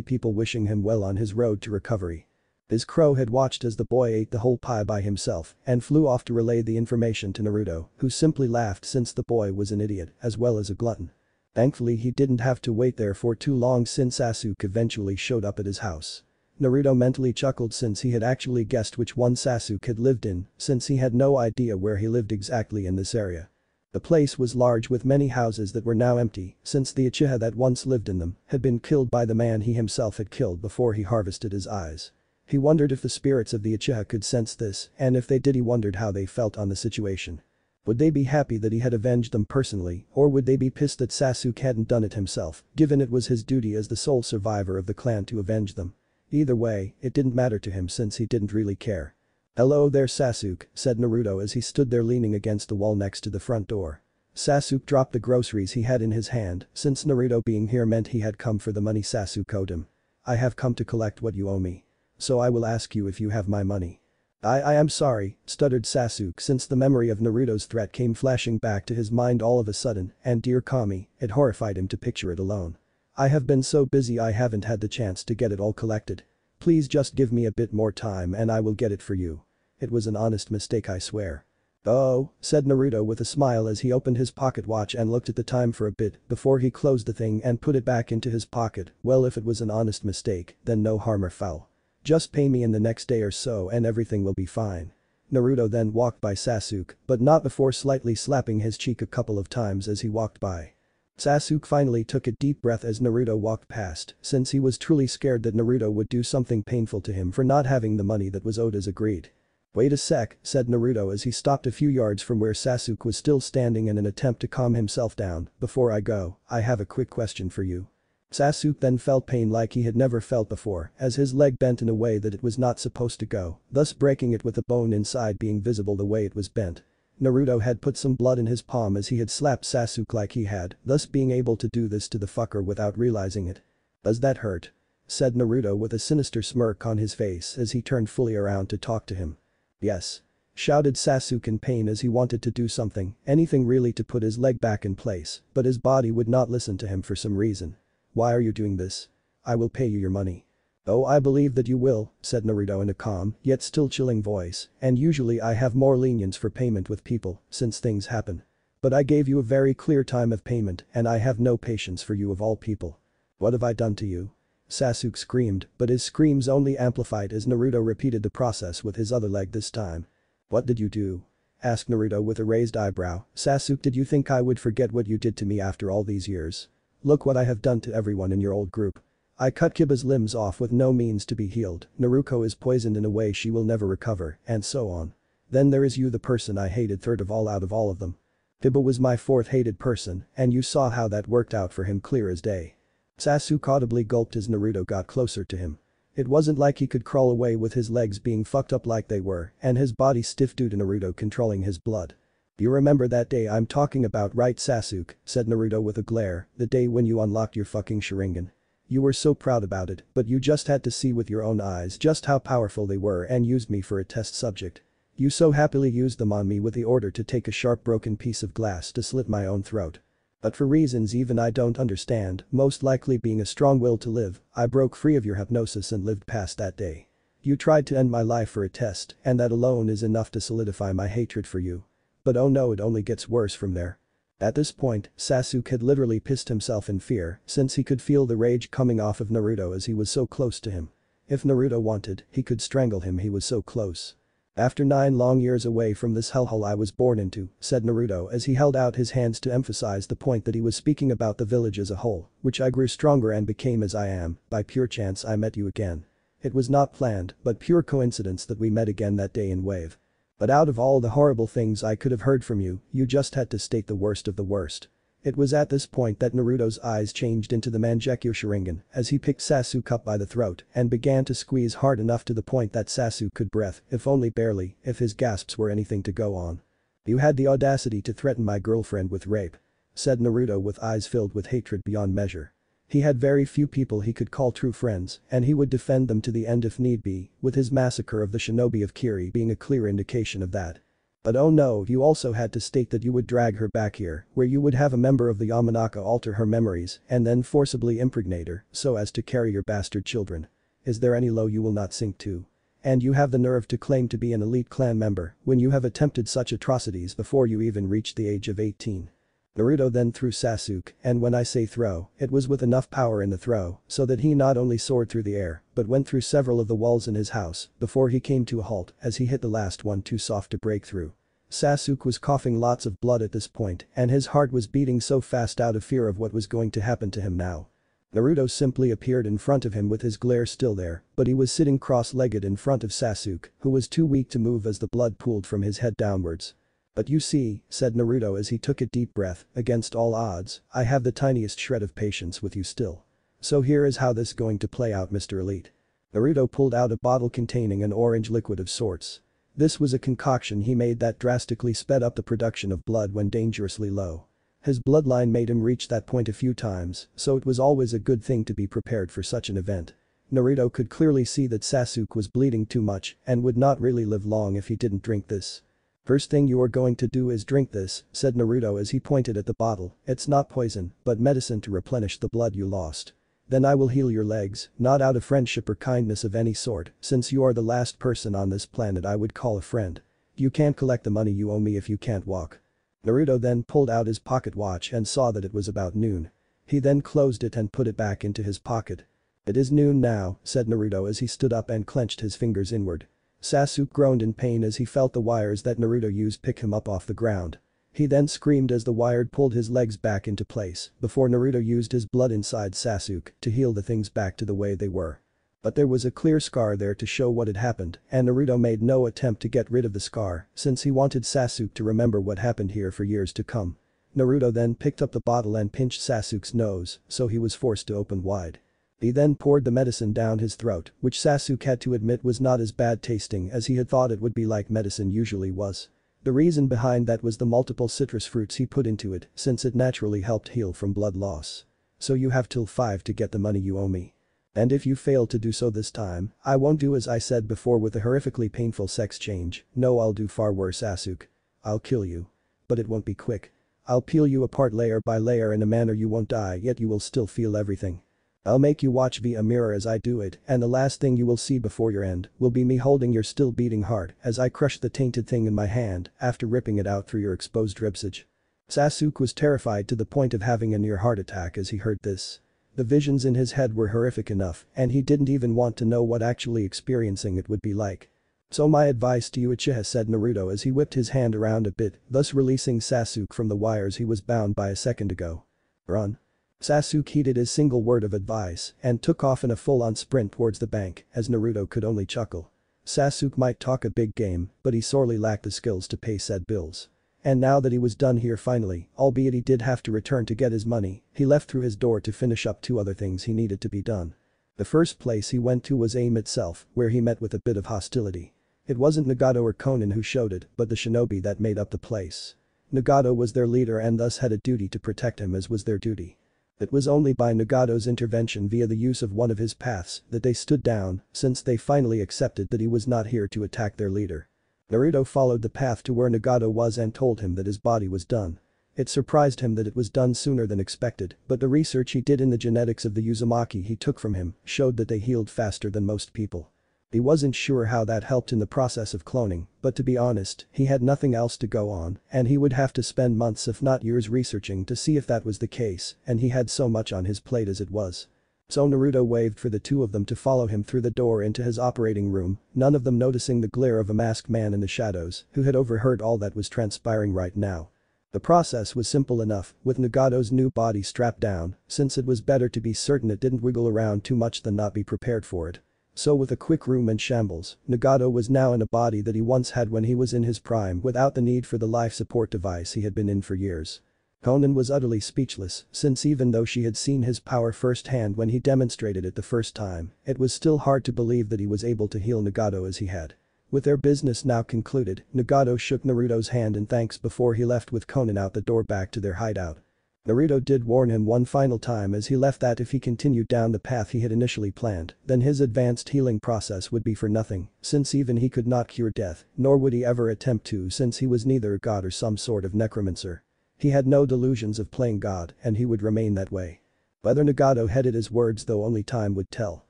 Speaker 1: people wishing him well on his road to recovery. His crow had watched as the boy ate the whole pie by himself and flew off to relay the information to Naruto, who simply laughed since the boy was an idiot as well as a glutton. Thankfully, he didn't have to wait there for too long since Sasuke eventually showed up at his house. Naruto mentally chuckled since he had actually guessed which one Sasuke had lived in, since he had no idea where he lived exactly in this area. The place was large with many houses that were now empty since the Uchiha that once lived in them had been killed by the man he himself had killed before he harvested his eyes. He wondered if the spirits of the Uchiha could sense this, and if they did, he wondered how they felt on the situation. Would they be happy that he had avenged them personally, or would they be pissed that Sasuke hadn't done it himself, given it was his duty as the sole survivor of the clan to avenge them? Either way, it didn't matter to him since he didn't really care. "Hello there, Sasuke," said Naruto as he stood there leaning against the wall next to the front door. Sasuke dropped the groceries he had in his hand, since Naruto being here meant he had come for the money Sasuke owed him. "I have come to collect what you owe me. So I will ask you if you have my money." I am sorry," stuttered Sasuke since the memory of Naruto's threat came flashing back to his mind all of a sudden, and dear Kami, it horrified him to picture it alone. "I have been so busy I haven't had the chance to get it all collected. Please just give me a bit more time and I will get it for you. It was an honest mistake, I swear." "Oh," said Naruto with a smile as he opened his pocket watch and looked at the time for a bit before he closed the thing and put it back into his pocket. "Well, if it was an honest mistake, then no harm or foul. Just pay me in the next day or so and everything will be fine." Naruto then walked by Sasuke, but not before slightly slapping his cheek a couple of times as he walked by. Sasuke finally took a deep breath as Naruto walked past, since he was truly scared that Naruto would do something painful to him for not having the money that was owed as agreed. "Wait a sec," said Naruto as he stopped a few yards from where Sasuke was still standing in an attempt to calm himself down. "Before I go, I have a quick question for you." Sasuke then felt pain like he had never felt before as his leg bent in a way that it was not supposed to go, thus breaking it with the bone inside being visible the way it was bent. Naruto had put some blood in his palm as he had slapped Sasuke like he had, thus being able to do this to the fucker without realizing it. "Does that hurt?" said Naruto with a sinister smirk on his face as he turned fully around to talk to him. "Yes," shouted Sasuke in pain as he wanted to do something, anything really to put his leg back in place, but his body would not listen to him for some reason. "Why are you doing this? I will pay you your money." "Oh, I believe that you will," said Naruto in a calm, yet still chilling voice, "and usually I have more lenience for payment with people, since things happen. But I gave you a very clear time of payment and I have no patience for you of all people. What have I done to you?" Sasuke screamed, but his screams only amplified as Naruto repeated the process with his other leg this time. "What did you do?" asked Naruto with a raised eyebrow. "Sasuke, did you think I would forget what you did to me after all these years? Look what I have done to everyone in your old group. I cut Kiba's limbs off with no means to be healed, Naruto is poisoned in a way she will never recover, and so on. Then there is you, the person I hated third of all out of all of them. Kiba was my fourth hated person, and you saw how that worked out for him clear as day." Sasuke audibly gulped as Naruto got closer to him. It wasn't like he could crawl away with his legs being fucked up like they were and his body stiff due to Naruto controlling his blood. "You remember that day I'm talking about, right, Sasuke?" said Naruto with a glare, "the day when you unlocked your fucking sharingan. You were so proud about it, but you just had to see with your own eyes just how powerful they were and used me for a test subject. You so happily used them on me with the order to take a sharp broken piece of glass to slit my own throat. But for reasons even I don't understand, most likely being a strong will to live, I broke free of your hypnosis and lived past that day. You tried to end my life for a test, and that alone is enough to solidify my hatred for you. But oh no, it only gets worse from there." At this point, Sasuke had literally pissed himself in fear since he could feel the rage coming off of Naruto as he was so close to him. If Naruto wanted, he could strangle him, he was so close. "After 9 long years away from this hellhole I was born into," said Naruto as he held out his hands to emphasize the point that he was speaking about the village as a whole, "which I grew stronger and became as I am, by pure chance I met you again. It was not planned, but pure coincidence that we met again that day in Wave. But out of all the horrible things I could have heard from you, you just had to state the worst of the worst." It was at this point that Naruto's eyes changed into the mangyeko sharingan as he picked Sasuke up by the throat and began to squeeze hard enough to the point that Sasuke could breathe, if only barely, if his gasps were anything to go on. "You had the audacity to threaten my girlfriend with rape," said Naruto with eyes filled with hatred beyond measure. He had very few people he could call true friends, and he would defend them to the end if need be, with his massacre of the shinobi of Kiri being a clear indication of that. "But oh no, you also had to state that you would drag her back here, where you would have a member of the Yamanaka alter her memories and then forcibly impregnate her so as to carry your bastard children. Is there any low you will not sink to? And you have the nerve to claim to be an elite clan member when you have attempted such atrocities before you even reached the age of 18. Naruto then threw Sasuke, and when I say throw, it was with enough power in the throw so that he not only soared through the air but went through several of the walls in his house before he came to a halt as he hit the last one too soft to break through. Sasuke was coughing lots of blood at this point and his heart was beating so fast out of fear of what was going to happen to him now. Naruto simply appeared in front of him with his glare still there, but he was sitting cross-legged in front of Sasuke, who was too weak to move as the blood pooled from his head downwards. "But you see," said Naruto as he took a deep breath, "against all odds, I have the tiniest shred of patience with you still. So here is how this is going to play out, Mr. Elite." Naruto pulled out a bottle containing an orange liquid of sorts. This was a concoction he made that drastically sped up the production of blood when dangerously low. His bloodline made him reach that point a few times, so it was always a good thing to be prepared for such an event. Naruto could clearly see that Sasuke was bleeding too much and would not really live long if he didn't drink this. "First thing you are going to do is drink this," said Naruto as he pointed at the bottle. "It's not poison, but medicine to replenish the blood you lost. Then I will heal your legs, not out of friendship or kindness of any sort, since you are the last person on this planet I would call a friend. You can't collect the money you owe me if you can't walk." Naruto then pulled out his pocket watch and saw that it was about noon. He then closed it and put it back into his pocket. "It is noon now," said Naruto as he stood up and clenched his fingers inward. Sasuke groaned in pain as he felt the wires that Naruto used pick him up off the ground. He then screamed as the wire pulled his legs back into place before Naruto used his blood inside Sasuke to heal the things back to the way they were. But there was a clear scar there to show what had happened and Naruto made no attempt to get rid of the scar since he wanted Sasuke to remember what happened here for years to come. Naruto then picked up the bottle and pinched Sasuke's nose, so he was forced to open wide. He then poured the medicine down his throat, which Sasuke had to admit was not as bad tasting as he had thought it would be like medicine usually was. The reason behind that was the multiple citrus fruits he put into it since it naturally helped heal from blood loss. So you have till 5 to get the money you owe me. And if you fail to do so this time, I won't do as I said before with a horrifically painful sex change. No, I'll do far worse, Asuke. I'll kill you. But it won't be quick. I'll peel you apart layer by layer in a manner you won't die yet you will still feel everything. I'll make you watch via a mirror as I do it and the last thing you will see before your end will be me holding your still beating heart as I crush the tainted thing in my hand after ripping it out through your exposed ribsage. Sasuke was terrified to the point of having a near heart attack as he heard this. The visions in his head were horrific enough and he didn't even want to know what actually experiencing it would be like. So my advice to you Uchiha, said Naruto as he whipped his hand around a bit, thus releasing Sasuke from the wires he was bound by a second ago. Run. Sasuke heeded his single word of advice and took off in a full-on sprint towards the bank as Naruto could only chuckle. Sasuke might talk a big game but he sorely lacked the skills to pay said bills. And now that he was done here finally, albeit he did have to return to get his money, he left through his door to finish up 2 other things he needed to be done. The first place he went to was AIM itself, where he met with a bit of hostility. It wasn't Nagato or Konan who showed it, but the shinobi that made up the place. Nagato was their leader and thus had a duty to protect him as was their duty. It was only by Nagato's intervention via the use of one of his paths that they stood down, since they finally accepted that he was not here to attack their leader. Naruto followed the path to where Nagato was and told him that his body was done. It surprised him that it was done sooner than expected, but the research he did in the genetics of the uzumaki he took from him showed that they healed faster than most people. He wasn't sure how that helped in the process of cloning, but to be honest, he had nothing else to go on and he would have to spend months if not years researching to see if that was the case and he had so much on his plate as it was. So Naruto waved for the 2 of them to follow him through the door into his operating room, none of them noticing the glare of a masked man in the shadows who had overheard all that was transpiring right now. The process was simple enough, with Nagato's new body strapped down, since it was better to be certain it didn't wiggle around too much than not be prepared for it. So with a quick room and shambles, Nagato was now in a body that he once had when he was in his prime without the need for the life support device he had been in for years. Konan was utterly speechless, since even though she had seen his power firsthand when he demonstrated it the first time, it was still hard to believe that he was able to heal Nagato as he had. With their business now concluded, Nagato shook Naruto's hand in thanks before he left with Konan out the door back to their hideout. Naruto did warn him one final time as he left that if he continued down the path he had initially planned, then his advanced healing process would be for nothing, since even he could not cure death, nor would he ever attempt to since he was neither a god or some sort of necromancer. He had no delusions of playing God and he would remain that way. Whether Nagato heeded his words though only time would tell.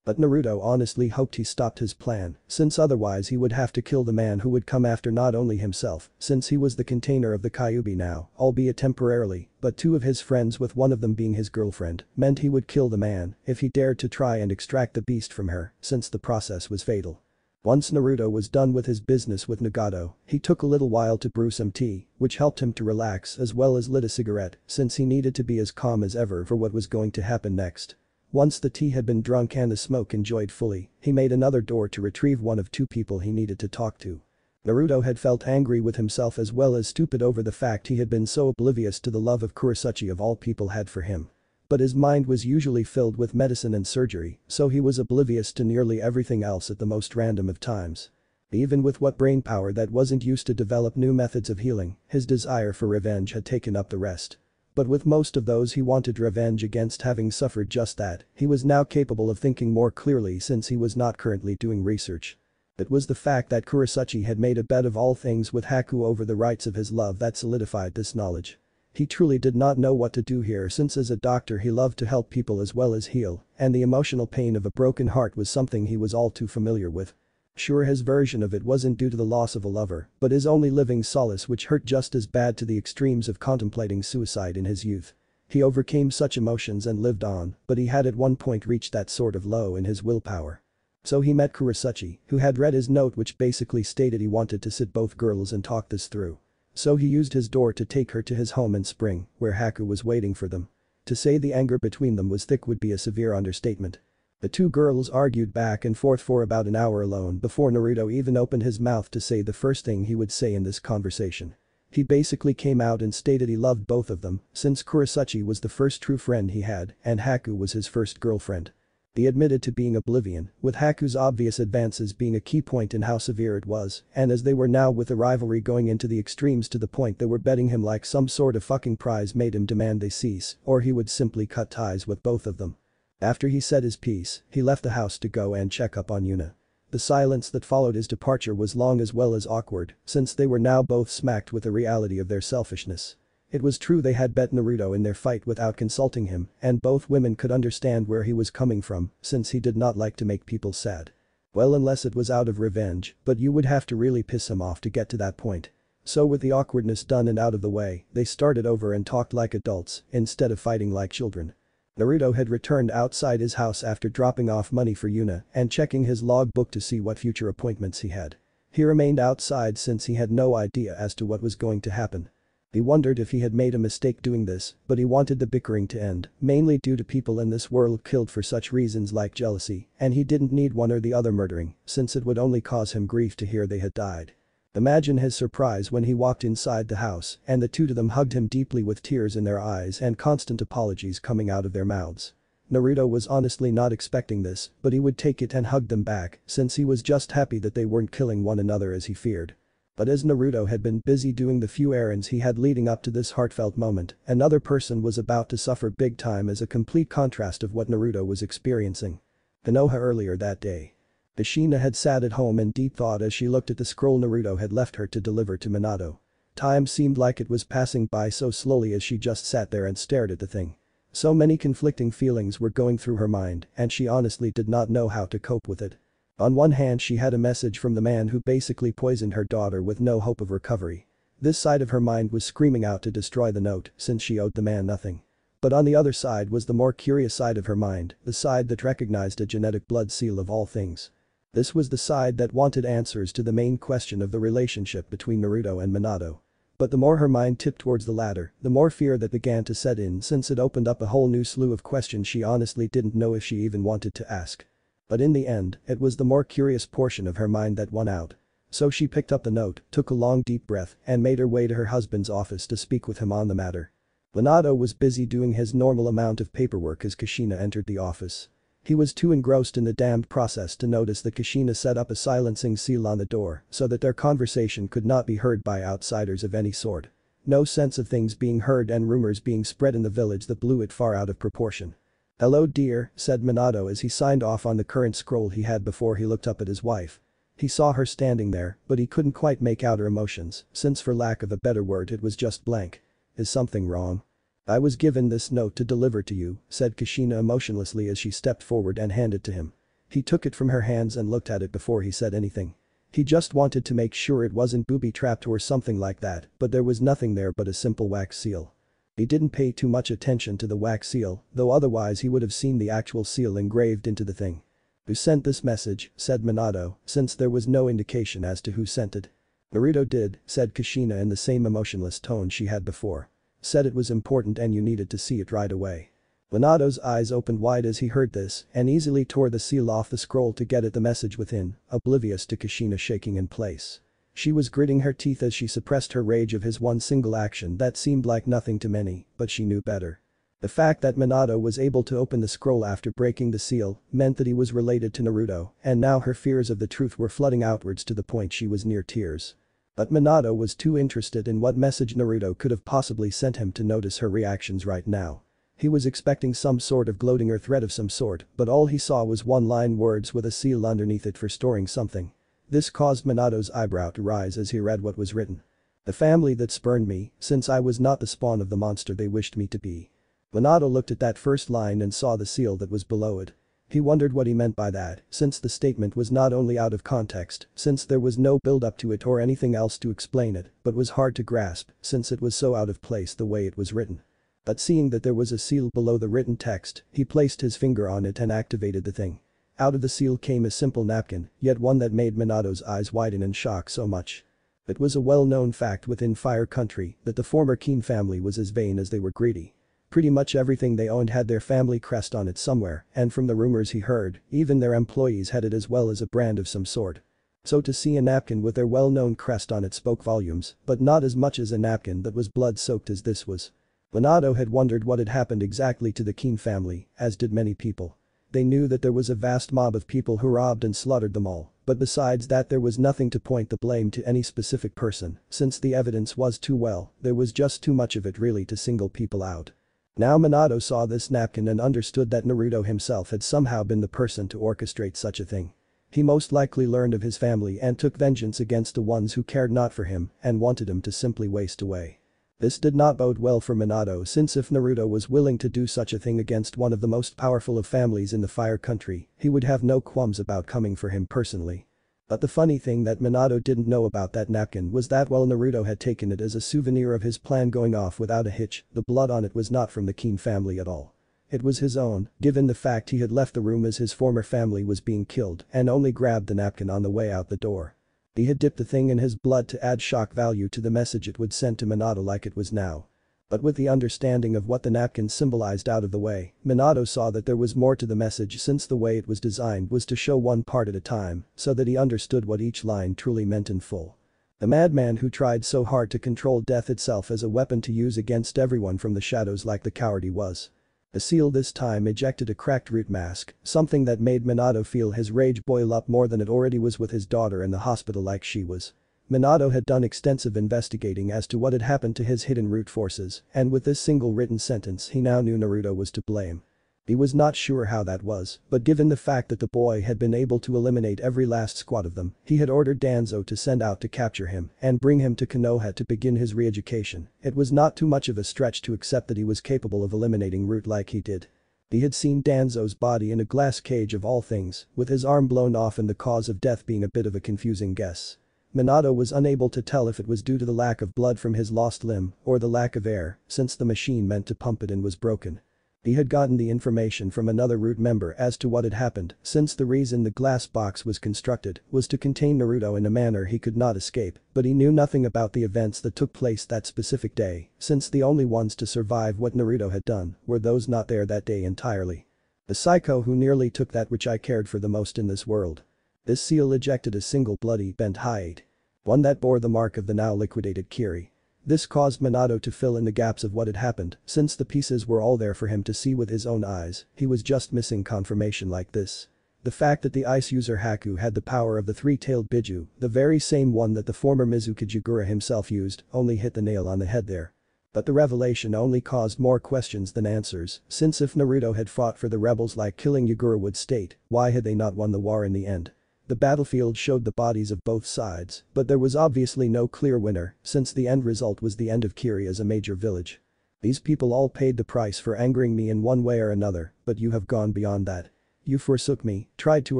Speaker 1: But Naruto honestly hoped he stopped his plan, since otherwise he would have to kill the man who would come after not only himself, since he was the container of the Kyuubi now, albeit temporarily, but 2 of his friends with one of them being his girlfriend, meant he would kill the man if he dared to try and extract the beast from her, since the process was fatal. Once Naruto was done with his business with Nagato, he took a little while to brew some tea, which helped him to relax as well as lit a cigarette, since he needed to be as calm as ever for what was going to happen next. Once the tea had been drunk and the smoke enjoyed fully, he made another door to retrieve one of 2 people he needed to talk to. Naruto had felt angry with himself as well as stupid over the fact he had been so oblivious to the love of Kurosaki of all people had for him. But his mind was usually filled with medicine and surgery, so he was oblivious to nearly everything else at the most random of times. Even with what brainpower that wasn't used to develop new methods of healing, his desire for revenge had taken up the rest. But with most of those he wanted revenge against having suffered just that, he was now capable of thinking more clearly since he was not currently doing research. It was the fact that Kurosaki had made a bet of all things with Haku over the rights of his love that solidified this knowledge. He truly did not know what to do here since as a doctor he loved to help people as well as heal, and the emotional pain of a broken heart was something he was all too familiar with. Sure, his version of it wasn't due to the loss of a lover, but his only living solace which hurt just as bad to the extremes of contemplating suicide in his youth. He overcame such emotions and lived on, but he had at one point reached that sort of low in his willpower. So he met Kurosaki, who had read his note which basically stated he wanted to sit both girls and talk this through. So he used his door to take her to his home in spring, where Haku was waiting for them. To say the anger between them was thick would be a severe understatement. The 2 girls argued back and forth for about an hour alone before Naruto even opened his mouth to say the first thing he would say in this conversation. He basically came out and stated he loved both of them, since Kurosaki was the first true friend he had and Haku was his first girlfriend. He admitted to being oblivion, with Haku's obvious advances being a key point in how severe it was, and as they were now with the rivalry going into the extremes to the point they were betting him like some sort of fucking prize made him demand they cease, or he would simply cut ties with both of them. After he said his piece, he left the house to go and check up on Yuna. The silence that followed his departure was long as well as awkward, since they were now both smacked with the reality of their selfishness. It was true they had bet Naruto in their fight without consulting him, and both women could understand where he was coming from, since he did not like to make people sad. Well, unless it was out of revenge, but you would have to really piss him off to get to that point. So with the awkwardness done and out of the way, they started over and talked like adults, instead of fighting like children. Naruto had returned outside his house after dropping off money for Yuna and checking his logbook to see what future appointments he had. He remained outside since he had no idea as to what was going to happen. He wondered if he had made a mistake doing this, but he wanted the bickering to end, mainly due to people in this world killed for such reasons like jealousy, and he didn't need one or the other murdering, since it would only cause him grief to hear they had died. Imagine his surprise when he walked inside the house and the two of them hugged him deeply with tears in their eyes and constant apologies coming out of their mouths. Naruto was honestly not expecting this, but he would take it and hug them back since he was just happy that they weren't killing one another as he feared. But as Naruto had been busy doing the few errands he had leading up to this heartfelt moment, another person was about to suffer big time as a complete contrast of what Naruto was experiencing. Konoha earlier that day. Kushina had sat at home in deep thought as she looked at the scroll Naruto had left her to deliver to Minato. Time seemed like it was passing by so slowly as she just sat there and stared at the thing. So many conflicting feelings were going through her mind and she honestly did not know how to cope with it. On one hand she had a message from the man who basically poisoned her daughter with no hope of recovery. This side of her mind was screaming out to destroy the note since she owed the man nothing. But on the other side was the more curious side of her mind, the side that recognized a genetic blood seal of all things. This was the side that wanted answers to the main question of the relationship between Naruto and Minato. But the more her mind tipped towards the latter, the more fear that began to set in since it opened up a whole new slew of questions she honestly didn't know if she even wanted to ask. But in the end, it was the more curious portion of her mind that won out. So she picked up the note, took a long deep breath, and made her way to her husband's office to speak with him on the matter. Minato was busy doing his normal amount of paperwork as Kushina entered the office. He was too engrossed in the damned process to notice that Kushina set up a silencing seal on the door so that their conversation could not be heard by outsiders of any sort. No sense of things being heard and rumors being spread in the village that blew it far out of proportion. "Hello dear," said Minato as he signed off on the current scroll he had before he looked up at his wife. He saw her standing there, but he couldn't quite make out her emotions, since for lack of a better word it was just blank. "Is something wrong?" "I was given this note to deliver to you," said Kushina emotionlessly as she stepped forward and handed it to him. He took it from her hands and looked at it before he said anything. He just wanted to make sure it wasn't booby-trapped or something like that, but there was nothing there but a simple wax seal. He didn't pay too much attention to the wax seal, though otherwise he would have seen the actual seal engraved into the thing. "Who sent this message?" said Minato, since there was no indication as to who sent it. "Naruto did," said Kushina in the same emotionless tone she had before. "Said it was important and you needed to see it right away." Minato's eyes opened wide as he heard this and easily tore the seal off the scroll to get at the message within, oblivious to Kushina shaking in place. She was gritting her teeth as she suppressed her rage of his one single action that seemed like nothing to many, but she knew better. The fact that Minato was able to open the scroll after breaking the seal meant that he was related to Naruto, and now her fears of the truth were flooding outwards to the point she was near tears. But Minato was too interested in what message Naruto could have possibly sent him to notice her reactions right now. He was expecting some sort of gloating or threat of some sort, but all he saw was one-line words with a seal underneath it for storing something. This caused Minato's eyebrow to rise as he read what was written. "The family that spurned me, since I was not the spawn of the monster they wished me to be." Minato looked at that first line and saw the seal that was below it. He wondered what he meant by that, since the statement was not only out of context, since there was no build-up to it or anything else to explain it, but was hard to grasp, since it was so out of place the way it was written. But seeing that there was a seal below the written text, he placed his finger on it and activated the thing. Out of the seal came a simple napkin, yet one that made Minato's eyes widen in shock so much. It was a well-known fact within Fire Country that the former Kin family was as vain as they were greedy. Pretty much everything they owned had their family crest on it somewhere, and from the rumors he heard, even their employees had it as well as a brand of some sort. So to see a napkin with their well-known crest on it spoke volumes, but not as much as a napkin that was blood-soaked as this was. Minato had wondered what had happened exactly to the Kin family, as did many people. They knew that there was a vast mob of people who robbed and slaughtered them all, but besides that there was nothing to point the blame to any specific person, since the evidence was there was just too much of it really to single people out. Now Minato saw this napkin and understood that Naruto himself had somehow been the person to orchestrate such a thing. He most likely learned of his family and took vengeance against the ones who cared not for him and wanted him to simply waste away. This did not bode well for Minato, since if Naruto was willing to do such a thing against one of the most powerful of families in the Fire Country, he would have no qualms about coming for him personally. But the funny thing that Minato didn't know about that napkin was that while Naruto had taken it as a souvenir of his plan going off without a hitch, the blood on it was not from the Keen family at all. It was his own, given the fact he had left the room as his former family was being killed and only grabbed the napkin on the way out the door. He had dipped the thing in his blood to add shock value to the message it would send to Minato like it was now. But with the understanding of what the napkin symbolized out of the way, Minato saw that there was more to the message since the way it was designed was to show one part at a time so that he understood what each line truly meant in full. The madman who tried so hard to control death itself as a weapon to use against everyone from the shadows like the coward he was. The seal this time ejected a cracked root mask, something that made Minato feel his rage boil up more than it already was with his daughter in the hospital like she was. Minato had done extensive investigating as to what had happened to his hidden root forces, and with this single written sentence he now knew Naruto was to blame. He was not sure how that was, but given the fact that the boy had been able to eliminate every last squad of them, he had ordered Danzo to send out to capture him and bring him to Konoha to begin his re-education. It was not too much of a stretch to accept that he was capable of eliminating root like he did. He had seen Danzo's body in a glass cage of all things, with his arm blown off and the cause of death being a bit of a confusing guess. Minato was unable to tell if it was due to the lack of blood from his lost limb or the lack of air, since the machine meant to pump it in was broken. He had gotten the information from another root member as to what had happened, since the reason the glass box was constructed was to contain Naruto in a manner he could not escape, but he knew nothing about the events that took place that specific day, since the only ones to survive what Naruto had done were those not there that day entirely. The psycho who nearly took that which I cared for the most in this world. This seal ejected a single bloody, bent hide. One that bore the mark of the now liquidated Kiri. This caused Minato to fill in the gaps of what had happened, since the pieces were all there for him to see with his own eyes, he was just missing confirmation like this. The fact that the ice user Haku had the power of the three-tailed Biju, the very same one that the former Mizuki Jigura himself used, only hit the nail on the head there. But the revelation only caused more questions than answers, since if Naruto had fought for the rebels like killing Jigura would state, why had they not won the war in the end? The battlefield showed the bodies of both sides, but there was obviously no clear winner, since the end result was the end of Kiri as a major village. These people all paid the price for angering me in one way or another, but you have gone beyond that. You forsook me, tried to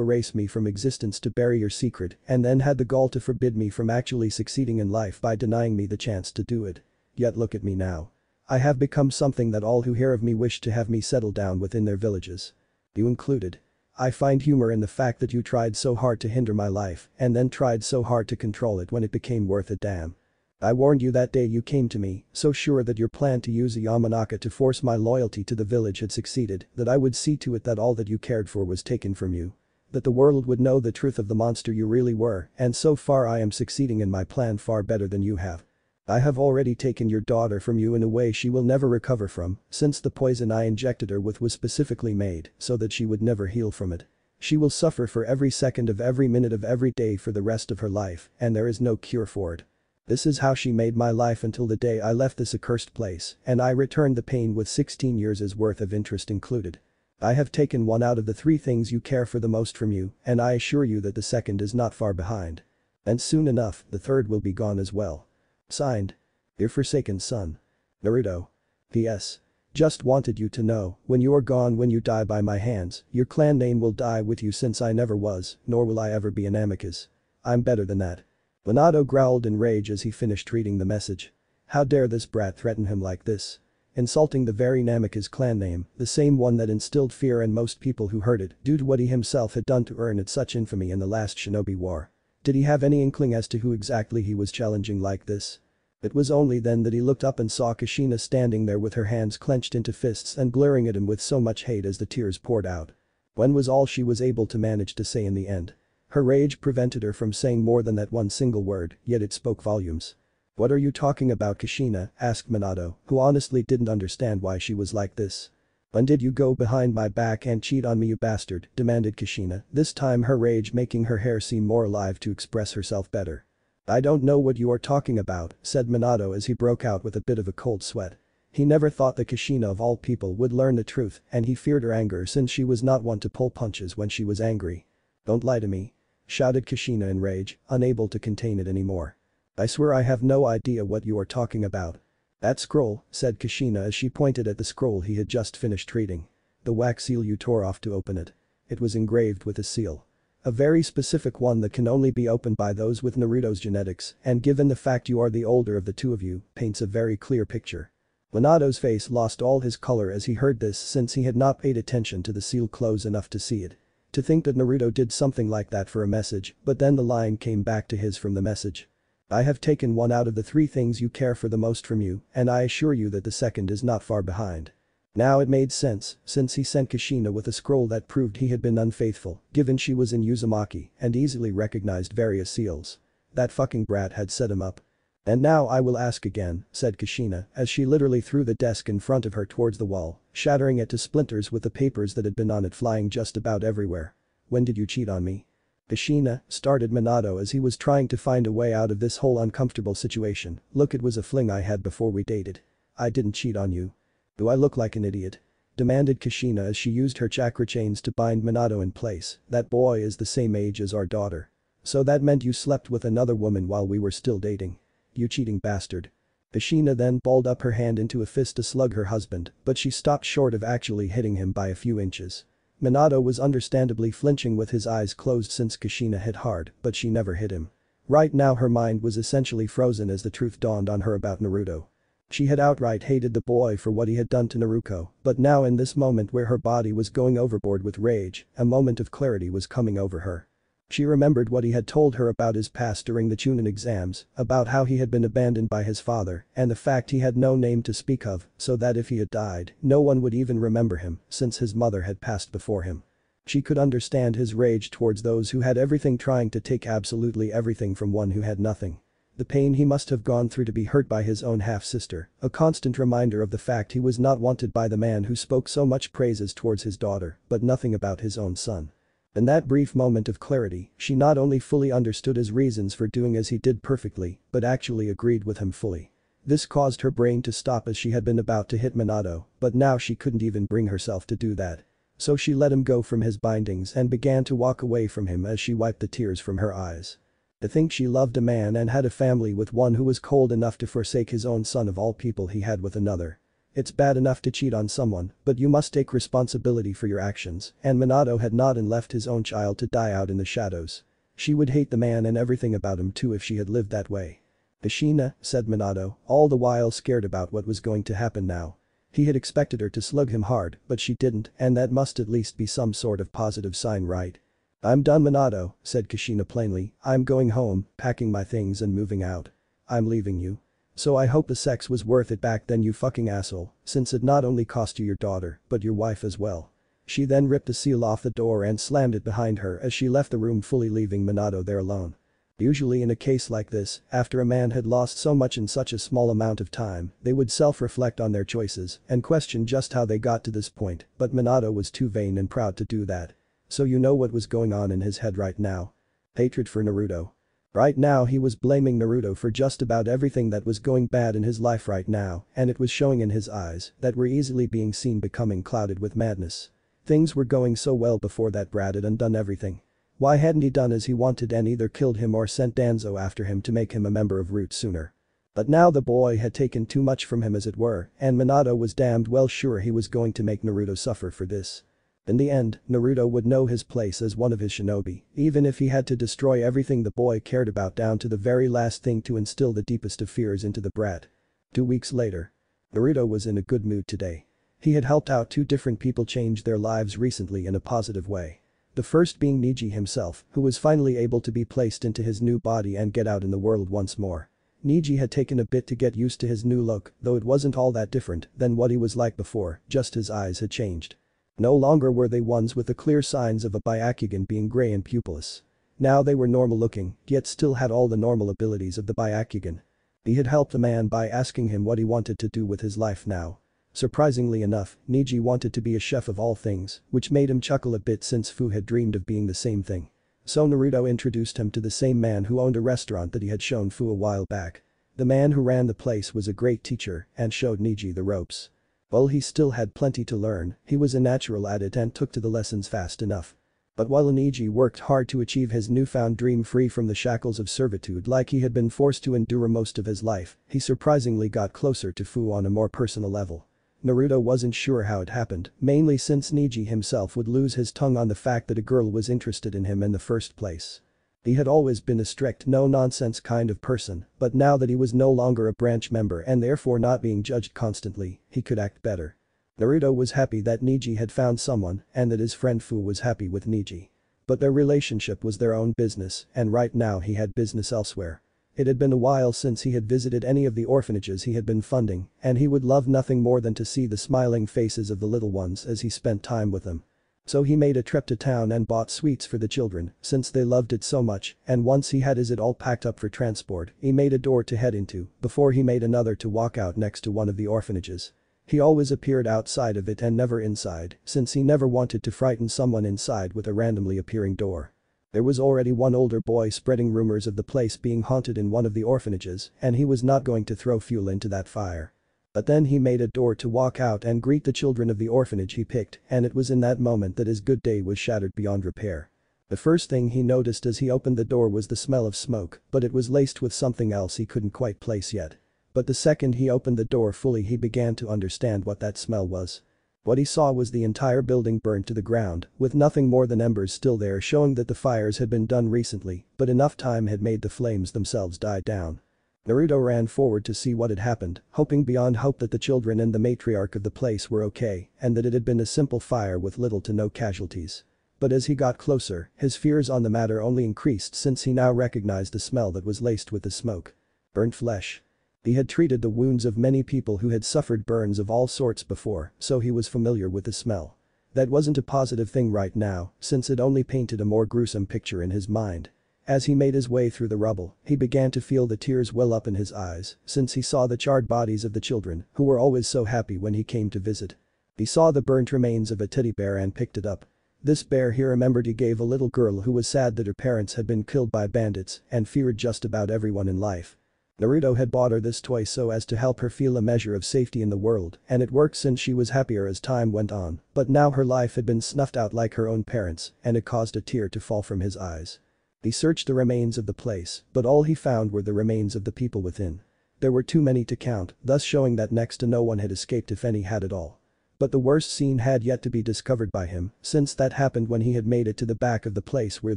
Speaker 1: erase me from existence to bury your secret, and then had the gall to forbid me from actually succeeding in life by denying me the chance to do it. Yet look at me now. I have become something that all who hear of me wish to have me settle down within their villages. You included. I find humor in the fact that you tried so hard to hinder my life and then tried so hard to control it when it became worth a damn. I warned you that day you came to me, so sure that your plan to use a Yamanaka to force my loyalty to the village had succeeded, that I would see to it that all that you cared for was taken from you. That the world would know the truth of the monster you really were, and so far I am succeeding in my plan far better than you have. I have already taken your daughter from you in a way she will never recover from, since the poison I injected her with was specifically made so that she would never heal from it. She will suffer for every second of every minute of every day for the rest of her life, and there is no cure for it. This is how she made my life until the day I left this accursed place, and I returned the pain with 16 years' worth of interest included. I have taken one out of the three things you care for the most from you, and I assure you that the second is not far behind. And soon enough, the third will be gone as well. Signed. Your forsaken son. Naruto. P.S. Just wanted you to know, when you are gone, when you die by my hands, your clan name will die with you, since I never was, nor will I ever be an amicus. I'm better than that. Minato growled in rage as he finished reading the message. How dare this brat threaten him like this? Insulting the very Namika's clan name, the same one that instilled fear in most people who heard it due to what he himself had done to earn it such infamy in the last shinobi war. Did he have any inkling as to who exactly he was challenging like this? It was only then that he looked up and saw Kushina standing there with her hands clenched into fists and glaring at him with so much hate as the tears poured out. When was all she was able to manage to say in the end. Her rage prevented her from saying more than that one single word, yet it spoke volumes. What are you talking about, Kushina? Asked Minato, who honestly didn't understand why she was like this. "When did you go behind my back and cheat on me, you bastard?" demanded Kushina, this time her rage making her hair seem more alive to express herself better. "I don't know what you are talking about," said Minato as he broke out with a bit of a cold sweat. He never thought that Kushina of all people would learn the truth and he feared her anger since she was not one to pull punches when she was angry. "Don't lie to me," shouted Kushina in rage, unable to contain it anymore. "I swear I have no idea what you are talking about." "That scroll," said Kushina as she pointed at the scroll he had just finished reading. "The wax seal you tore off to open it. It was engraved with a seal. A very specific one that can only be opened by those with Naruto's genetics, and given the fact you are the older of the two of you, paints a very clear picture." Minato's face lost all his color as he heard this since he had not paid attention to the seal close enough to see it. To think that Naruto did something like that for a message, but then the line came back to his from the message. "I have taken one out of the three things you care for the most from you, and I assure you that the second is not far behind." Now it made sense, since he sent Kushina with a scroll that proved he had been unfaithful, given she was in Uzumaki and easily recognized various seals. That fucking brat had set him up. "And now I will ask again," said Kushina as she literally threw the desk in front of her towards the wall, shattering it to splinters with the papers that had been on it flying just about everywhere. "When did you cheat on me?" "Kushina," started Minato as he was trying to find a way out of this whole uncomfortable situation. "Look, it was a fling I had before we dated. I didn't cheat on you." "Do I look like an idiot?" demanded Kushina as she used her chakra chains to bind Minato in place. "That boy is the same age as our daughter. So that meant you slept with another woman while we were still dating. You cheating bastard." Kushina then balled up her hand into a fist to slug her husband, but she stopped short of actually hitting him by a few inches. Minato was understandably flinching with his eyes closed since Kushina hit hard, but she never hit him. Right now her mind was essentially frozen as the truth dawned on her about Naruto. She had outright hated the boy for what he had done to Naruto, but now in this moment where her body was going overboard with rage, a moment of clarity was coming over her. She remembered what he had told her about his past during the Chunin exams, about how he had been abandoned by his father, and the fact he had no name to speak of, so that if he had died, no one would even remember him, since his mother had passed before him. She could understand his rage towards those who had everything, trying to take absolutely everything from one who had nothing. The pain he must have gone through to be hurt by his own half-sister, a constant reminder of the fact he was not wanted by the man who spoke so much praises towards his daughter, but nothing about his own son. In that brief moment of clarity, she not only fully understood his reasons for doing as he did perfectly, but actually agreed with him fully. This caused her brain to stop as she had been about to hit Minato, but now she couldn't even bring herself to do that. So she let him go from his bindings and began to walk away from him as she wiped the tears from her eyes. To think she loved a man and had a family with one who was cold enough to forsake his own son of all people he had with another. It's bad enough to cheat on someone, but you must take responsibility for your actions, and Minato had not and left his own child to die out in the shadows. She would hate the man and everything about him too if she had lived that way. "Kushina," said Minato, all the while scared about what was going to happen now. He had expected her to slug him hard, but she didn't, and that must at least be some sort of positive sign, right? "I'm done, Minato," said Kushina plainly. "I'm going home, packing my things and moving out. I'm leaving you. So I hope the sex was worth it back then, you fucking asshole, since it not only cost you your daughter, but your wife as well." She then ripped the seal off the door and slammed it behind her as she left the room, fully leaving Minato there alone. Usually in a case like this, after a man had lost so much in such a small amount of time, they would self-reflect on their choices and question just how they got to this point, but Minato was too vain and proud to do that. So you know what was going on in his head right now? Hatred for Naruto. Right now he was blaming Naruto for just about everything that was going bad in his life right now, and it was showing in his eyes that were easily being seen becoming clouded with madness. Things were going so well before that brat had undone everything. Why hadn't he done as he wanted and either killed him or sent Danzo after him to make him a member of Root sooner? But now the boy had taken too much from him, as it were, and Minato was damned well sure he was going to make Naruto suffer for this. In the end, Naruto would know his place as one of his shinobi, even if he had to destroy everything the boy cared about down to the very last thing to instill the deepest of fears into the brat. 2 weeks later. Naruto was in a good mood today. He had helped out 2 different people change their lives recently in a positive way. The first being Neji himself, who was finally able to be placed into his new body and get out in the world once more. Neji had taken a bit to get used to his new look, though it wasn't all that different than what he was like before, just his eyes had changed. No longer were they ones with the clear signs of a byakugan being grey and pupilless. Now they were normal looking, yet still had all the normal abilities of the byakugan. He had helped the man by asking him what he wanted to do with his life now. Surprisingly enough, Neji wanted to be a chef of all things, which made him chuckle a bit since Fu had dreamed of being the same thing. So Naruto introduced him to the same man who owned a restaurant that he had shown Fu a while back. The man who ran the place was a great teacher and showed Neji the ropes. While he still had plenty to learn, he was a natural at it and took to the lessons fast enough. But while Neji worked hard to achieve his newfound dream free from the shackles of servitude like he had been forced to endure most of his life, he surprisingly got closer to Fu on a more personal level. Naruto wasn't sure how it happened, mainly since Neji himself would lose his tongue on the fact that a girl was interested in him in the first place. He had always been a strict no-nonsense kind of person, but now that he was no longer a branch member and therefore not being judged constantly, he could act better. Naruto was happy that Neji had found someone and that his friend Fu was happy with Neji. But their relationship was their own business and right now he had business elsewhere. It had been a while since he had visited any of the orphanages he had been funding and he would love nothing more than to see the smiling faces of the little ones as he spent time with them. So he made a trip to town and bought sweets for the children since they loved it so much and once he had it all packed up for transport, he made a door to head into before he made another to walk out next to one of the orphanages. He always appeared outside of it and never inside since he never wanted to frighten someone inside with a randomly appearing door. There was already one older boy spreading rumors of the place being haunted in one of the orphanages and he was not going to throw fuel into that fire. But then he made a door to walk out and greet the children of the orphanage he picked and it was in that moment that his good day was shattered beyond repair. The first thing he noticed as he opened the door was the smell of smoke, but it was laced with something else he couldn't quite place yet. But the second he opened the door fully he began to understand what that smell was. What he saw was the entire building burned to the ground, with nothing more than embers still there showing that the fires had been done recently, but enough time had made the flames themselves die down. Naruto ran forward to see what had happened, hoping beyond hope that the children and the matriarch of the place were okay and that it had been a simple fire with little to no casualties. But as he got closer, his fears on the matter only increased since he now recognized the smell that was laced with the smoke. Burnt flesh. He had treated the wounds of many people who had suffered burns of all sorts before, so he was familiar with the smell. That wasn't a positive thing right now, since it only painted a more gruesome picture in his mind. As he made his way through the rubble, he began to feel the tears well up in his eyes, since he saw the charred bodies of the children, who were always so happy when he came to visit. He saw the burnt remains of a teddy bear and picked it up. This bear he remembered he gave a little girl who was sad that her parents had been killed by bandits and feared just about everyone in life. Naruto had bought her this toy so as to help her feel a measure of safety in the world and it worked since she was happier as time went on, but now her life had been snuffed out like her own parents and it caused a tear to fall from his eyes. He searched the remains of the place, but all he found were the remains of the people within. There were too many to count, thus showing that next to no one had escaped if any had at all. But the worst scene had yet to be discovered by him, since that happened when he had made it to the back of the place where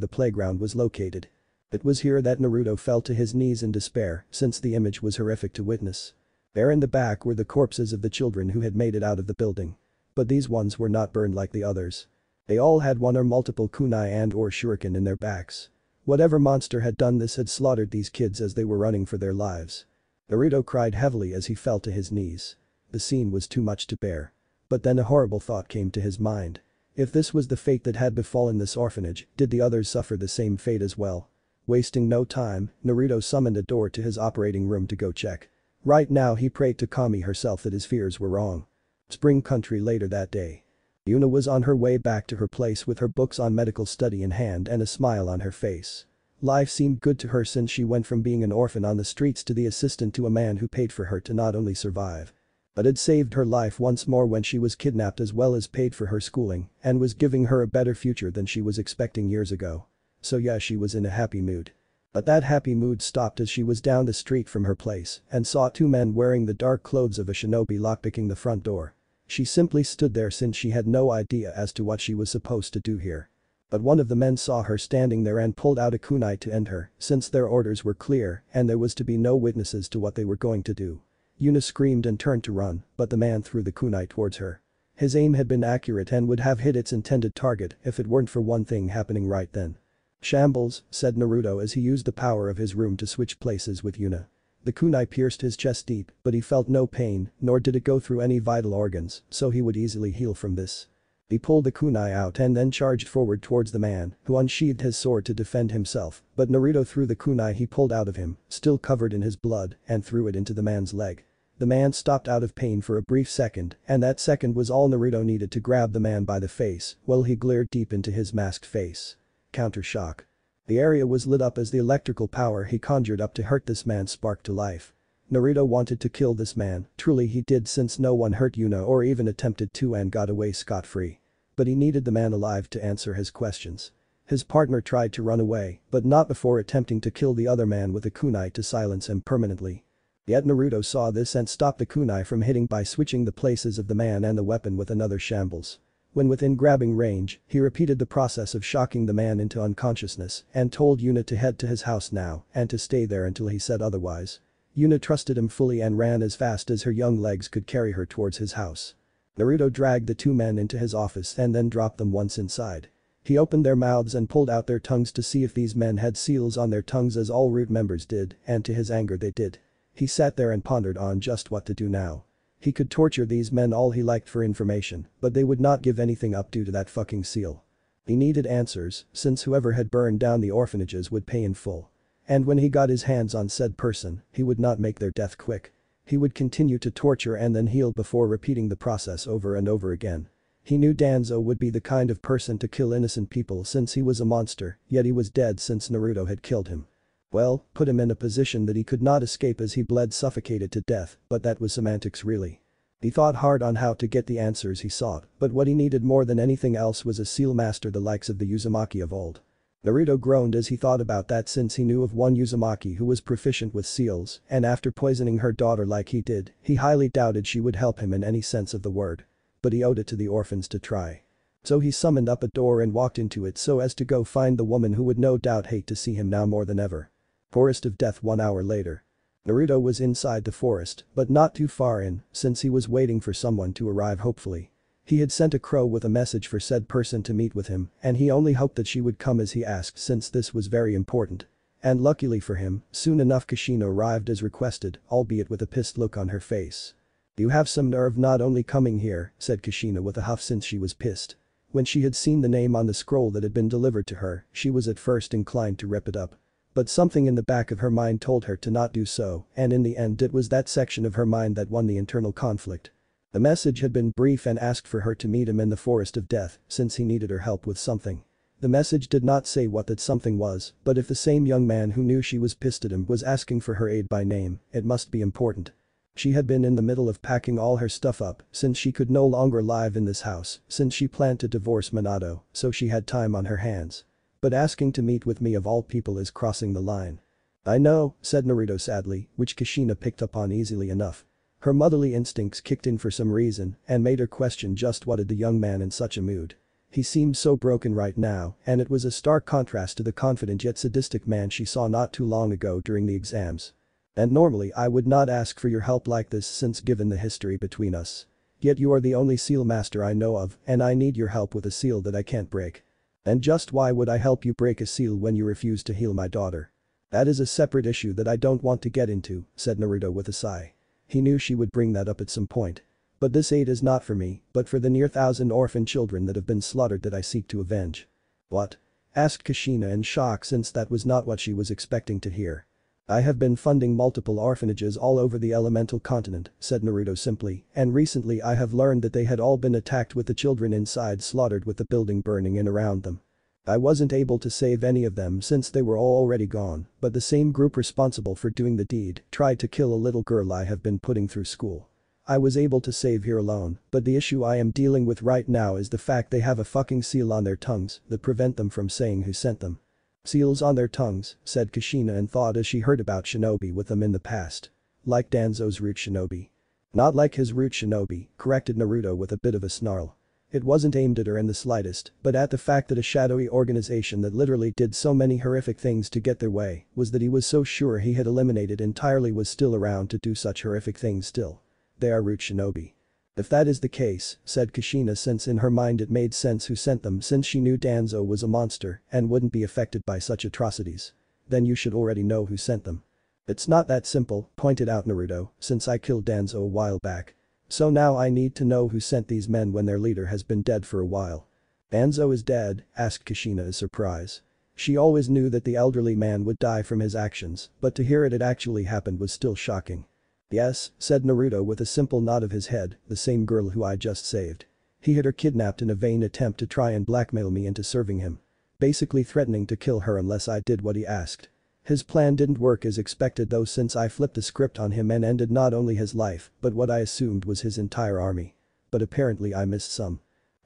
Speaker 1: the playground was located. It was here that Naruto fell to his knees in despair since the image was horrific to witness. There in the back were the corpses of the children who had made it out of the building. But these ones were not burned like the others. They all had one or multiple kunai and/or shuriken in their backs. Whatever monster had done this had slaughtered these kids as they were running for their lives. Naruto cried heavily as he fell to his knees. The scene was too much to bear. But then a horrible thought came to his mind. If this was the fate that had befallen this orphanage, did the others suffer the same fate as well? Wasting no time, Naruto summoned a door to his operating room to go check. Right now he prayed to Kami herself that his fears were wrong. Spring Country later that day. Yuna was on her way back to her place with her books on medical study in hand and a smile on her face. Life seemed good to her since she went from being an orphan on the streets to the assistant to a man who paid for her to not only survive, but had saved her life once more when she was kidnapped as well as paid for her schooling and was giving her a better future than she was expecting years ago. So yeah, she was in a happy mood. But that happy mood stopped as she was down the street from her place and saw two men wearing the dark clothes of a shinobi lockpicking the front door. She simply stood there since she had no idea as to what she was supposed to do here. But one of the men saw her standing there and pulled out a kunai to end her since their orders were clear and there was to be no witnesses to what they were going to do. Yuna screamed and turned to run, but the man threw the kunai towards her. His aim had been accurate and would have hit its intended target if it weren't for one thing happening right then. Shambles, said Naruto as he used the power of his room to switch places with Yuna. The kunai pierced his chest deep, but he felt no pain, nor did it go through any vital organs, so he would easily heal from this. He pulled the kunai out and then charged forward towards the man, who unsheathed his sword to defend himself, but Naruto threw the kunai he pulled out of him, still covered in his blood, and threw it into the man's leg. The man stopped out of pain for a brief second, and that second was all Naruto needed to grab the man by the face while he glared deep into his masked face. Counter shock. The area was lit up as the electrical power he conjured up to hurt this man sparked to life. Naruto wanted to kill this man, truly he did, since no one hurt Yuna or even attempted to and got away scot-free. But he needed the man alive to answer his questions. His partner tried to run away, but not before attempting to kill the other man with a kunai to silence him permanently. Yet Naruto saw this and stopped the kunai from hitting by switching the places of the man and the weapon with another shambles. When within grabbing range, he repeated the process of shocking the man into unconsciousness and told Yuna to head to his house now and to stay there until he said otherwise. Yuna trusted him fully and ran as fast as her young legs could carry her towards his house. Naruto dragged the two men into his office and then dropped them once inside. He opened their mouths and pulled out their tongues to see if these men had seals on their tongues, as all root members did, and to his anger they did. He sat there and pondered on just what to do now. He could torture these men all he liked for information, but they would not give anything up due to that fucking seal. He needed answers, since whoever had burned down the orphanages would pay in full. And when he got his hands on said person, he would not make their death quick. He would continue to torture and then heal before repeating the process over and over again. He knew Danzo would be the kind of person to kill innocent people since he was a monster, yet he was dead since Naruto had killed him. Well, put him in a position that he could not escape as he bled suffocated to death, but that was semantics really. He thought hard on how to get the answers he sought, but what he needed more than anything else was a seal master the likes of the Uzumaki of old. Naruto groaned as he thought about that, since he knew of one Uzumaki who was proficient with seals, and after poisoning her daughter like he did, he highly doubted she would help him in any sense of the word. But he owed it to the orphans to try. So he summoned up a door and walked into it so as to go find the woman who would no doubt hate to see him now more than ever. Forest of Death 1 hour later. Naruto was inside the forest, but not too far in, since he was waiting for someone to arrive hopefully. He had sent a crow with a message for said person to meet with him, and he only hoped that she would come as he asked, since this was very important. And luckily for him, soon enough Kushina arrived as requested, albeit with a pissed look on her face. "You have some nerve not only coming here," said Kushina with a huff, since she was pissed. When she had seen the name on the scroll that had been delivered to her, she was at first inclined to rip it up. But something in the back of her mind told her to not do so, and in the end it was that section of her mind that won the internal conflict. The message had been brief and asked for her to meet him in the Forest of Death since he needed her help with something. The message did not say what that something was, but if the same young man who knew she was pissed at him was asking for her aid by name, it must be important. She had been in the middle of packing all her stuff up since she could no longer live in this house since she planned to divorce Minato, so she had time on her hands. But asking to meet with me of all people is crossing the line. "I know," said Naruto sadly, which Kushina picked up on easily enough. Her motherly instincts kicked in for some reason and made her question just what had the young man in such a mood. He seemed so broken right now, and it was a stark contrast to the confident yet sadistic man she saw not too long ago during the exams. "And normally I would not ask for your help like this since given the history between us. Yet you are the only seal master I know of and I need your help with a seal that I can't break." "And just why would I help you break a seal when you refuse to heal my daughter?" "That is a separate issue that I don't want to get into," said Naruto with a sigh. He knew she would bring that up at some point. "But this aid is not for me, but for the near 1,000 orphan children that have been slaughtered that I seek to avenge." "What?" asked Kushina in shock, since that was not what she was expecting to hear. "I have been funding multiple orphanages all over the elemental continent," said Naruto simply, "and recently I have learned that they had all been attacked with the children inside slaughtered with the building burning in around them. I wasn't able to save any of them since they were all already gone, but the same group responsible for doing the deed tried to kill a little girl I have been putting through school. I was able to save her alone, but the issue I am dealing with right now is the fact they have a fucking seal on their tongues that prevent them from saying who sent them." "Seals on their tongues," said Kushina in thought as she heard about shinobi with them in the past. "Like Danzo's root shinobi." "Not like his root shinobi," corrected Naruto with a bit of a snarl. It wasn't aimed at her in the slightest, but at the fact that a shadowy organization that literally did so many horrific things to get their way was that he was so sure he had eliminated entirely was still around to do such horrific things still. "They are root shinobi." "If that is the case," said Kushina, since in her mind it made sense who sent them since she knew Danzo was a monster and wouldn't be affected by such atrocities. "Then you should already know who sent them." "It's not that simple," pointed out Naruto, "since I killed Danzo a while back. So now I need to know who sent these men when their leader has been dead for a while." "Danzo is dead?" asked Kushina in surprise. She always knew that the elderly man would die from his actions, but to hear it had actually happened was still shocking. Yes, said Naruto with a simple nod of his head, the same girl who I just saved. He had her kidnapped in a vain attempt to try and blackmail me into serving him. Basically threatening to kill her unless I did what he asked. His plan didn't work as expected though since I flipped the script on him and ended not only his life but what I assumed was his entire army. But apparently I missed some.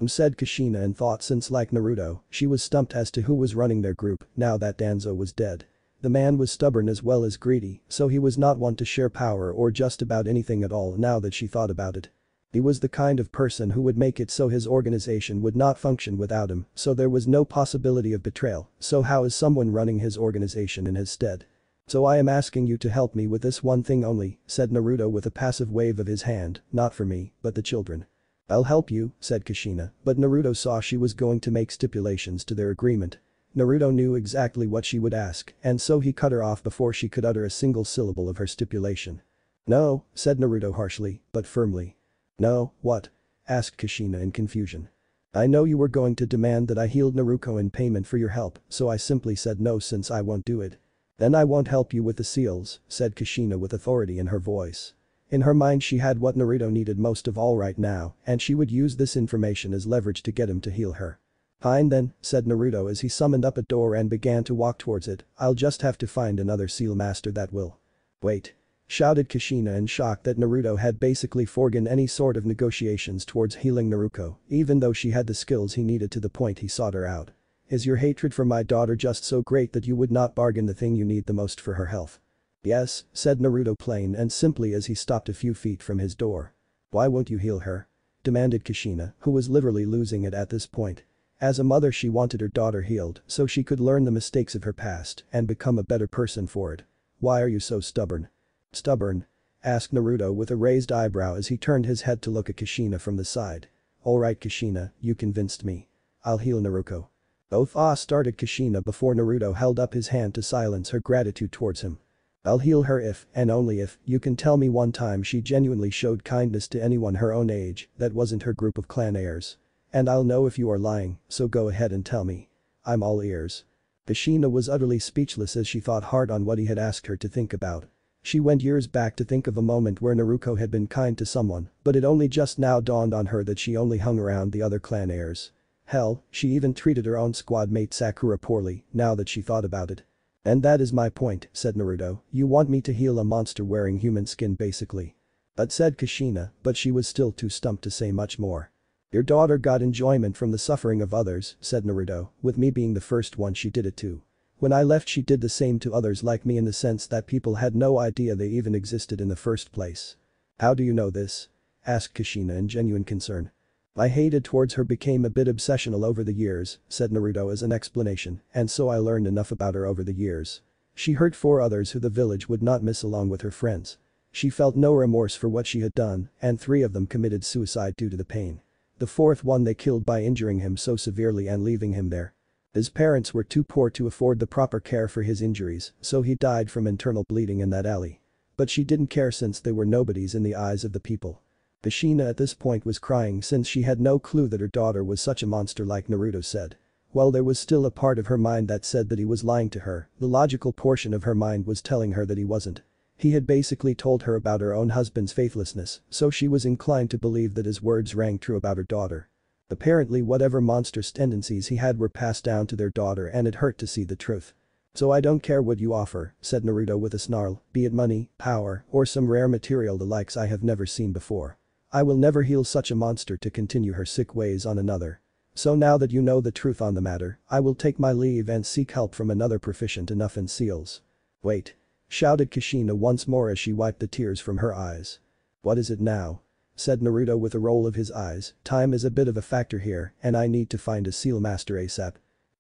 Speaker 1: Said Kushina and thought since like Naruto, she was stumped as to who was running their group now that Danzo was dead. The man was stubborn as well as greedy, so he was not one to share power or just about anything at all now that she thought about it. He was the kind of person who would make it so his organization would not function without him, so there was no possibility of betrayal, so how is someone running his organization in his stead? So I am asking you to help me with this one thing only, said Naruto with a passive wave of his hand, not for me, but the children. I'll help you, said Kushina, but Naruto saw she was going to make stipulations to their agreement. Naruto knew exactly what she would ask, and so he cut her off before she could utter a single syllable of her stipulation. No, said Naruto harshly, but firmly. No, what? Asked Kushina in confusion. I know you were going to demand that I healed Naruto in payment for your help, so I simply said no since I won't do it. Then I won't help you with the seals, said Kushina with authority in her voice. In her mind she had what Naruto needed most of all right now, and she would use this information as leverage to get him to heal her. Fine then, said Naruto as he summoned up a door and began to walk towards it, I'll just have to find another seal master that will. Wait. Shouted Kushina in shock that Naruto had basically forgone any sort of negotiations towards healing Naruto, even though she had the skills he needed to the point he sought her out. Is your hatred for my daughter just so great that you would not bargain the thing you need the most for her health? Yes, said Naruto plain and simply as he stopped a few feet from his door. Why won't you heal her? Demanded Kushina, who was literally losing it at this point. As a mother she wanted her daughter healed so she could learn the mistakes of her past and become a better person for it. Why are you so stubborn? Stubborn? Asked Naruto with a raised eyebrow as he turned his head to look at Kushina from the side. Alright Kushina, you convinced me. I'll heal Naruto. Started Kushina before Naruto held up his hand to silence her gratitude towards him. I'll heal her if, and only if, you can tell me one time she genuinely showed kindness to anyone her own age that wasn't her group of clan heirs. And I'll know if you are lying, so go ahead and tell me. I'm all ears. Kushina was utterly speechless as she thought hard on what he had asked her to think about. She went years back to think of a moment where Naruto had been kind to someone, but it only just now dawned on her that she only hung around the other clan heirs. Hell, she even treated her own squad mate Sakura poorly, now that she thought about it. And that is my point, said Naruto, you want me to heal a monster wearing human skin basically. That said Kushina, but she was still too stumped to say much more. Your daughter got enjoyment from the suffering of others, said Naruto, with me being the first one she did it to. When I left she did the same to others like me in the sense that people had no idea they even existed in the first place. How do you know this? Asked Kushina in genuine concern. My hatred towards her became a bit obsessional over the years, said Naruto as an explanation, and so I learned enough about her over the years. She hurt 4 others who the village would not miss along with her friends. She felt no remorse for what she had done, and 3 of them committed suicide due to the pain. The 4th one they killed by injuring him so severely and leaving him there. His parents were too poor to afford the proper care for his injuries, so he died from internal bleeding in that alley. But she didn't care since they were nobodies in the eyes of the people. Kushina at this point was crying since she had no clue that her daughter was such a monster like Naruto said. While there was still a part of her mind that said that he was lying to her, the logical portion of her mind was telling her that he wasn't. He had basically told her about her own husband's faithlessness, so she was inclined to believe that his words rang true about her daughter. Apparently whatever monstrous tendencies he had were passed down to their daughter and it hurt to see the truth. So I don't care what you offer, said Naruto with a snarl, be it money, power, or some rare material the likes I have never seen before. I will never heal such a monster to continue her sick ways on another. So now that you know the truth on the matter, I will take my leave and seek help from another proficient enough in seals. Wait. Shouted Kushina once more as she wiped the tears from her eyes. What is it now? Said Naruto with a roll of his eyes, time is a bit of a factor here and I need to find a seal master ASAP.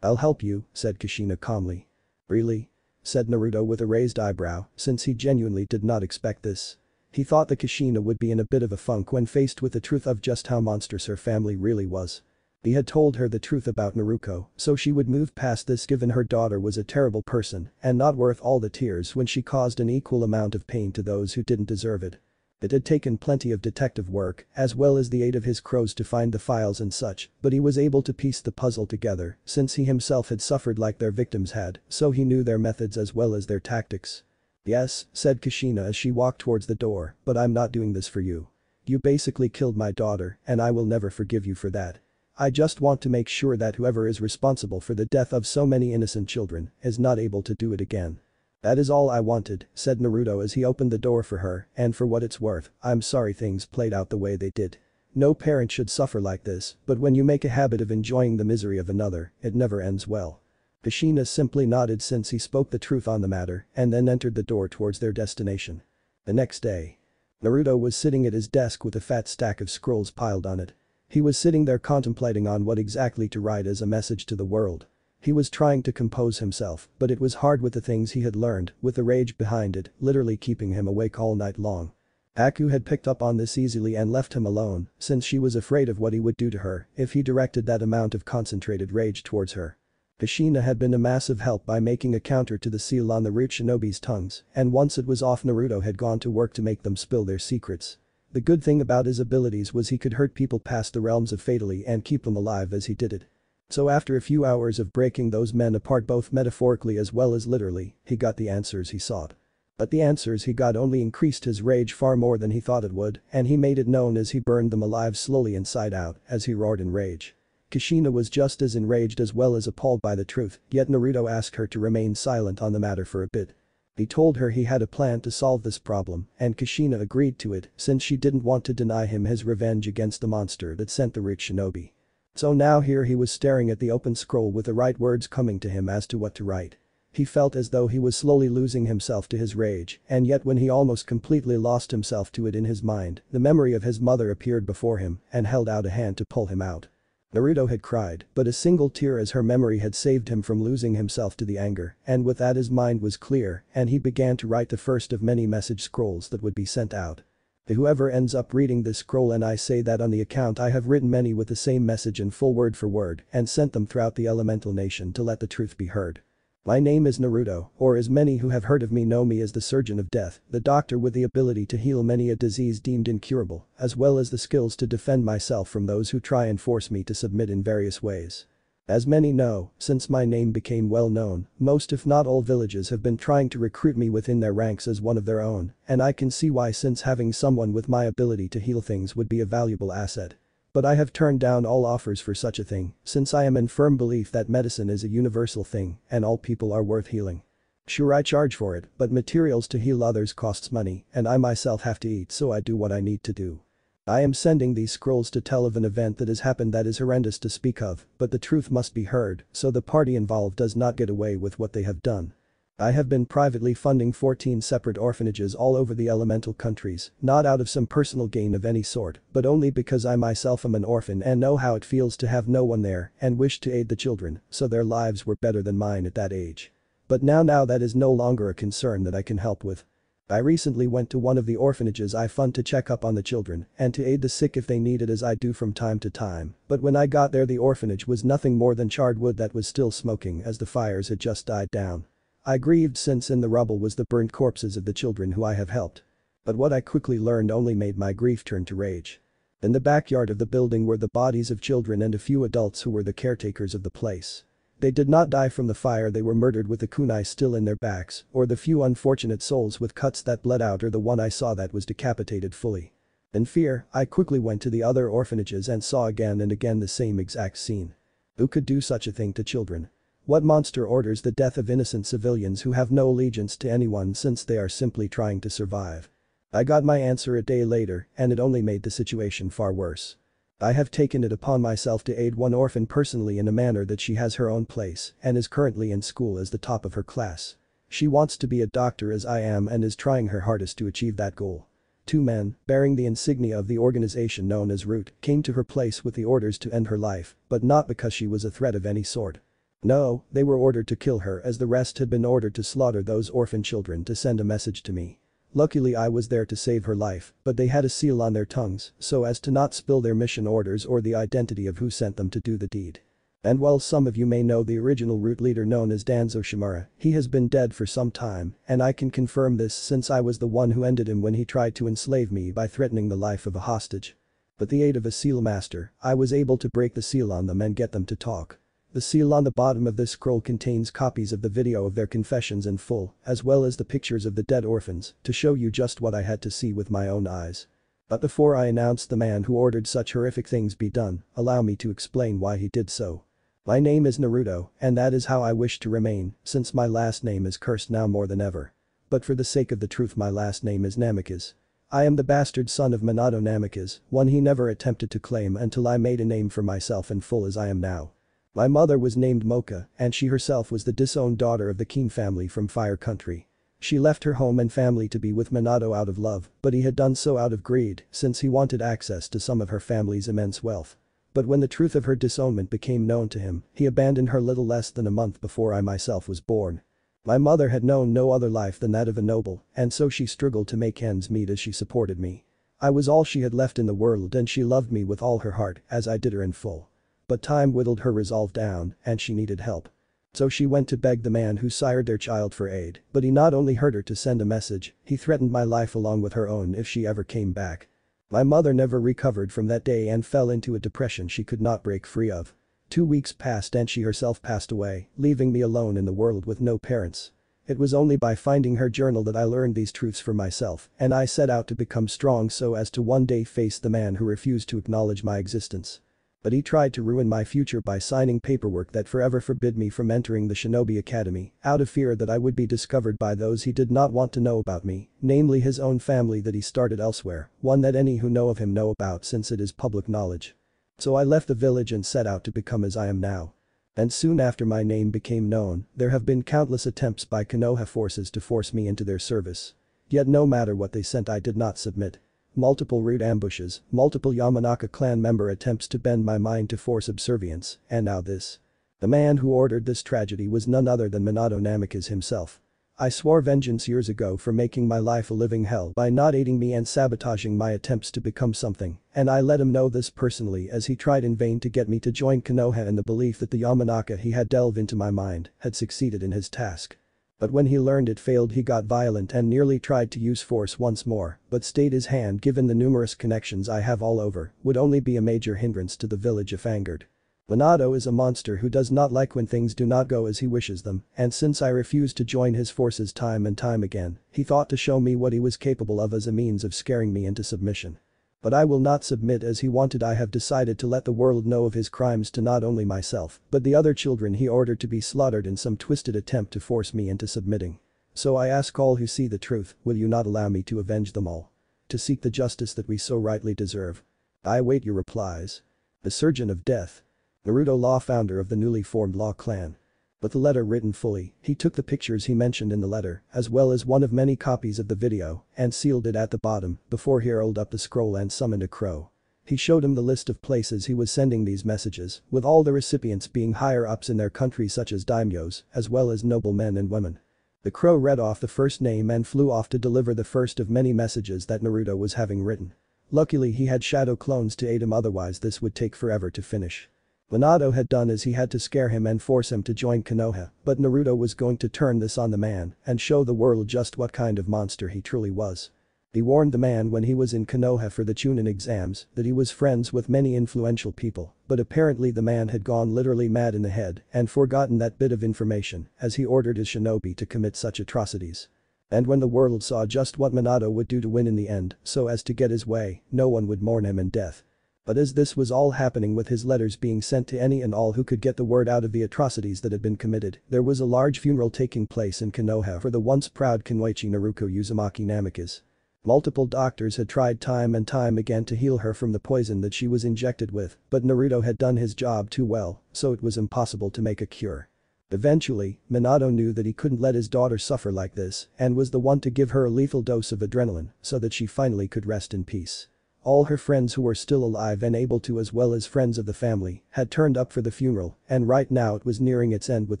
Speaker 1: I'll help you, said Kushina calmly. Really? Said Naruto with a raised eyebrow, since he genuinely did not expect this. He thought that Kushina would be in a bit of a funk when faced with the truth of just how monstrous her family really was. He had told her the truth about Naruto, so she would move past this given her daughter was a terrible person and not worth all the tears when she caused an equal amount of pain to those who didn't deserve it. It had taken plenty of detective work as well as the aid of his crows to find the files and such, but he was able to piece the puzzle together since he himself had suffered like their victims had, so he knew their methods as well as their tactics. "Yes," said Kushina as she walked towards the door, "but I'm not doing this for you. You basically killed my daughter and I will never forgive you for that. I just want to make sure that whoever is responsible for the death of so many innocent children is not able to do it again." "That is all I wanted," said Naruto as he opened the door for her, "and for what it's worth, I'm sorry things played out the way they did. No parent should suffer like this, but when you make a habit of enjoying the misery of another, it never ends well." Kushina simply nodded since he spoke the truth on the matter and then entered the door towards their destination. The next day. Naruto was sitting at his desk with a fat stack of scrolls piled on it. He was sitting there contemplating on what exactly to write as a message to the world. He was trying to compose himself, but it was hard with the things he had learned, with the rage behind it, literally keeping him awake all night long. Aku had picked up on this easily and left him alone, since she was afraid of what he would do to her if he directed that amount of concentrated rage towards her. Kushina had been a massive help by making a counter to the seal on the root shinobi's tongues, and once it was off Naruto had gone to work to make them spill their secrets. The good thing about his abilities was he could hurt people past the realms of fatally and keep them alive as he did it. So after a few hours of breaking those men apart both metaphorically as well as literally, he got the answers he sought. But the answers he got only increased his rage far more than he thought it would, and he made it known as he burned them alive slowly inside out as he roared in rage. Kushina was just as enraged as well as appalled by the truth, yet Naruto asked her to remain silent on the matter for a bit. He told her he had a plan to solve this problem, and Kushina agreed to it since she didn't want to deny him his revenge against the monster that sent the root shinobi. So now here he was staring at the open scroll with the right words coming to him as to what to write. He felt as though he was slowly losing himself to his rage, and yet when he almost completely lost himself to it in his mind, the memory of his mother appeared before him and held out a hand to pull him out. Naruto had cried, but a single tear as her memory had saved him from losing himself to the anger, and with that his mind was clear and he began to write the first of many message scrolls that would be sent out. To whoever ends up reading this scroll, and I say that on the account I have written many with the same message in full word for word and sent them throughout the elemental nation to let the truth be heard. My name is Naruto, or as many who have heard of me know me as the Surgeon of Death, the doctor with the ability to heal many a disease deemed incurable, as well as the skills to defend myself from those who try and force me to submit in various ways. As many know, since my name became well known, most if not all villages have been trying to recruit me within their ranks as one of their own, and I can see why, since having someone with my ability to heal things would be a valuable asset. But I have turned down all offers for such a thing, since I am in firm belief that medicine is a universal thing and all people are worth healing. Sure, I charge for it, but materials to heal others costs money and I myself have to eat, so I do what I need to do. I am sending these scrolls to tell of an event that has happened that is horrendous to speak of, but the truth must be heard so the party involved does not get away with what they have done. I have been privately funding 14 separate orphanages all over the elemental countries, not out of some personal gain of any sort, but only because I myself am an orphan and know how it feels to have no one there and wish to aid the children, so their lives were better than mine at that age. But now that is no longer a concern that I can help with. I recently went to one of the orphanages I fund to check up on the children and to aid the sick if they need it, as I do from time to time, but when I got there the orphanage was nothing more than charred wood that was still smoking as the fires had just died down. I grieved since in the rubble was the burnt corpses of the children who I have helped. But what I quickly learned only made my grief turn to rage. In the backyard of the building were the bodies of children and a few adults who were the caretakers of the place. They did not die from the fire, they were murdered with the kunai still in their backs, or the few unfortunate souls with cuts that bled out, or the one I saw that was decapitated fully. In fear, I quickly went to the other orphanages and saw again and again the same exact scene. Who could do such a thing to children? What monster orders the death of innocent civilians who have no allegiance to anyone since they are simply trying to survive? I got my answer a day later and it only made the situation far worse. I have taken it upon myself to aid one orphan personally in a manner that she has her own place and is currently in school as the top of her class. She wants to be a doctor as I am and is trying her hardest to achieve that goal. 2 men, bearing the insignia of the organization known as Root, came to her place with the orders to end her life, but not because she was a threat of any sort. No, they were ordered to kill her as the rest had been ordered to slaughter those orphan children to send a message to me. Luckily I was there to save her life, but they had a seal on their tongues so as to not spill their mission orders or the identity of who sent them to do the deed. And while some of you may know the original Root leader known as Danzo Shimura, he has been dead for some time, and I can confirm this since I was the one who ended him when he tried to enslave me by threatening the life of a hostage. With the aid of a seal master, I was able to break the seal on them and get them to talk. The seal on the bottom of this scroll contains copies of the video of their confessions in full, as well as the pictures of the dead orphans, to show you just what I had to see with my own eyes. But before I announce the man who ordered such horrific things be done, allow me to explain why he did so. My name is Naruto, and that is how I wish to remain, since my last name is cursed now more than ever. But for the sake of the truth, my last name is Namikaze. I am the bastard son of Minato Namikaze, one he never attempted to claim until I made a name for myself in full as I am now. My mother was named Mocha, and she herself was the disowned daughter of the Kin family from Fire Country. She left her home and family to be with Minato out of love, but he had done so out of greed since he wanted access to some of her family's immense wealth. But when the truth of her disownment became known to him, he abandoned her little less than a month before I myself was born. My mother had known no other life than that of a noble, and so she struggled to make ends meet as she supported me. I was all she had left in the world and she loved me with all her heart, as I did her in full. But time whittled her resolve down, and she needed help. So she went to beg the man who sired their child for aid, but he not only hurt her to send a message, he threatened my life along with her own if she ever came back. My mother never recovered from that day and fell into a depression she could not break free of. 2 weeks passed and she herself passed away, leaving me alone in the world with no parents. It was only by finding her journal that I learned these truths for myself, and I set out to become strong so as to one day face the man who refused to acknowledge my existence. But he tried to ruin my future by signing paperwork that forever forbid me from entering the Shinobi Academy, out of fear that I would be discovered by those he did not want to know about me, namely his own family that he started elsewhere, one that any who know of him know about since it is public knowledge. So I left the village and set out to become as I am now. And soon after my name became known, there have been countless attempts by Konoha forces to force me into their service. Yet no matter what they sent, I did not submit. Multiple rude ambushes, multiple Yamanaka clan member attempts to bend my mind to force subservience, and now this. The man who ordered this tragedy was none other than Minato Namikaze himself. I swore vengeance years ago for making my life a living hell by not aiding me and sabotaging my attempts to become something, and I let him know this personally as he tried in vain to get me to join Konoha in the belief that the Yamanaka he had delved into my mind had succeeded in his task. But when he learned it failed, he got violent and nearly tried to use force once more, but stayed his hand given the numerous connections I have all over would only be a major hindrance to the village if angered. Minato is a monster who does not like when things do not go as he wishes them, and since I refused to join his forces time and time again, he thought to show me what he was capable of as a means of scaring me into submission. But I will not submit as he wanted. I have decided to let the world know of his crimes to not only myself, but the other children he ordered to be slaughtered in some twisted attempt to force me into submitting. So I ask all who see the truth, will you not allow me to avenge them all? To seek the justice that we so rightly deserve? I await your replies. The Surgeon of Death. Naruto Law, founder of the newly formed Law clan. With the letter written fully, he took the pictures he mentioned in the letter, as well as one of many copies of the video, and sealed it at the bottom before he rolled up the scroll and summoned a crow. He showed him the list of places he was sending these messages, with all the recipients being higher-ups in their country such as daimyos, as well as noble men and women. The crow read off the first name and flew off to deliver the first of many messages that Naruto was having written. Luckily he had shadow clones to aid him, otherwise this would take forever to finish. Minato had done as he had to scare him and force him to join Konoha, but Naruto was going to turn this on the man and show the world just what kind of monster he truly was. He warned the man when he was in Konoha for the Chunin exams that he was friends with many influential people, but apparently the man had gone literally mad in the head and forgotten that bit of information as he ordered his shinobi to commit such atrocities. And when the world saw just what Minato would do to win in the end so as to get his way, no one would mourn him in death. But as this was all happening with his letters being sent to any and all who could get the word out of the atrocities that had been committed, there was a large funeral taking place in Konoha for the once proud Kunoichi Naruko Uzumaki Namikaze. Multiple doctors had tried time and time again to heal her from the poison that she was injected with, but Naruto had done his job too well, so it was impossible to make a cure. Eventually, Minato knew that he couldn't let his daughter suffer like this and was the one to give her a lethal dose of adrenaline so that she finally could rest in peace. All her friends who were still alive and able to, as well as friends of the family, had turned up for the funeral, and right now it was nearing its end with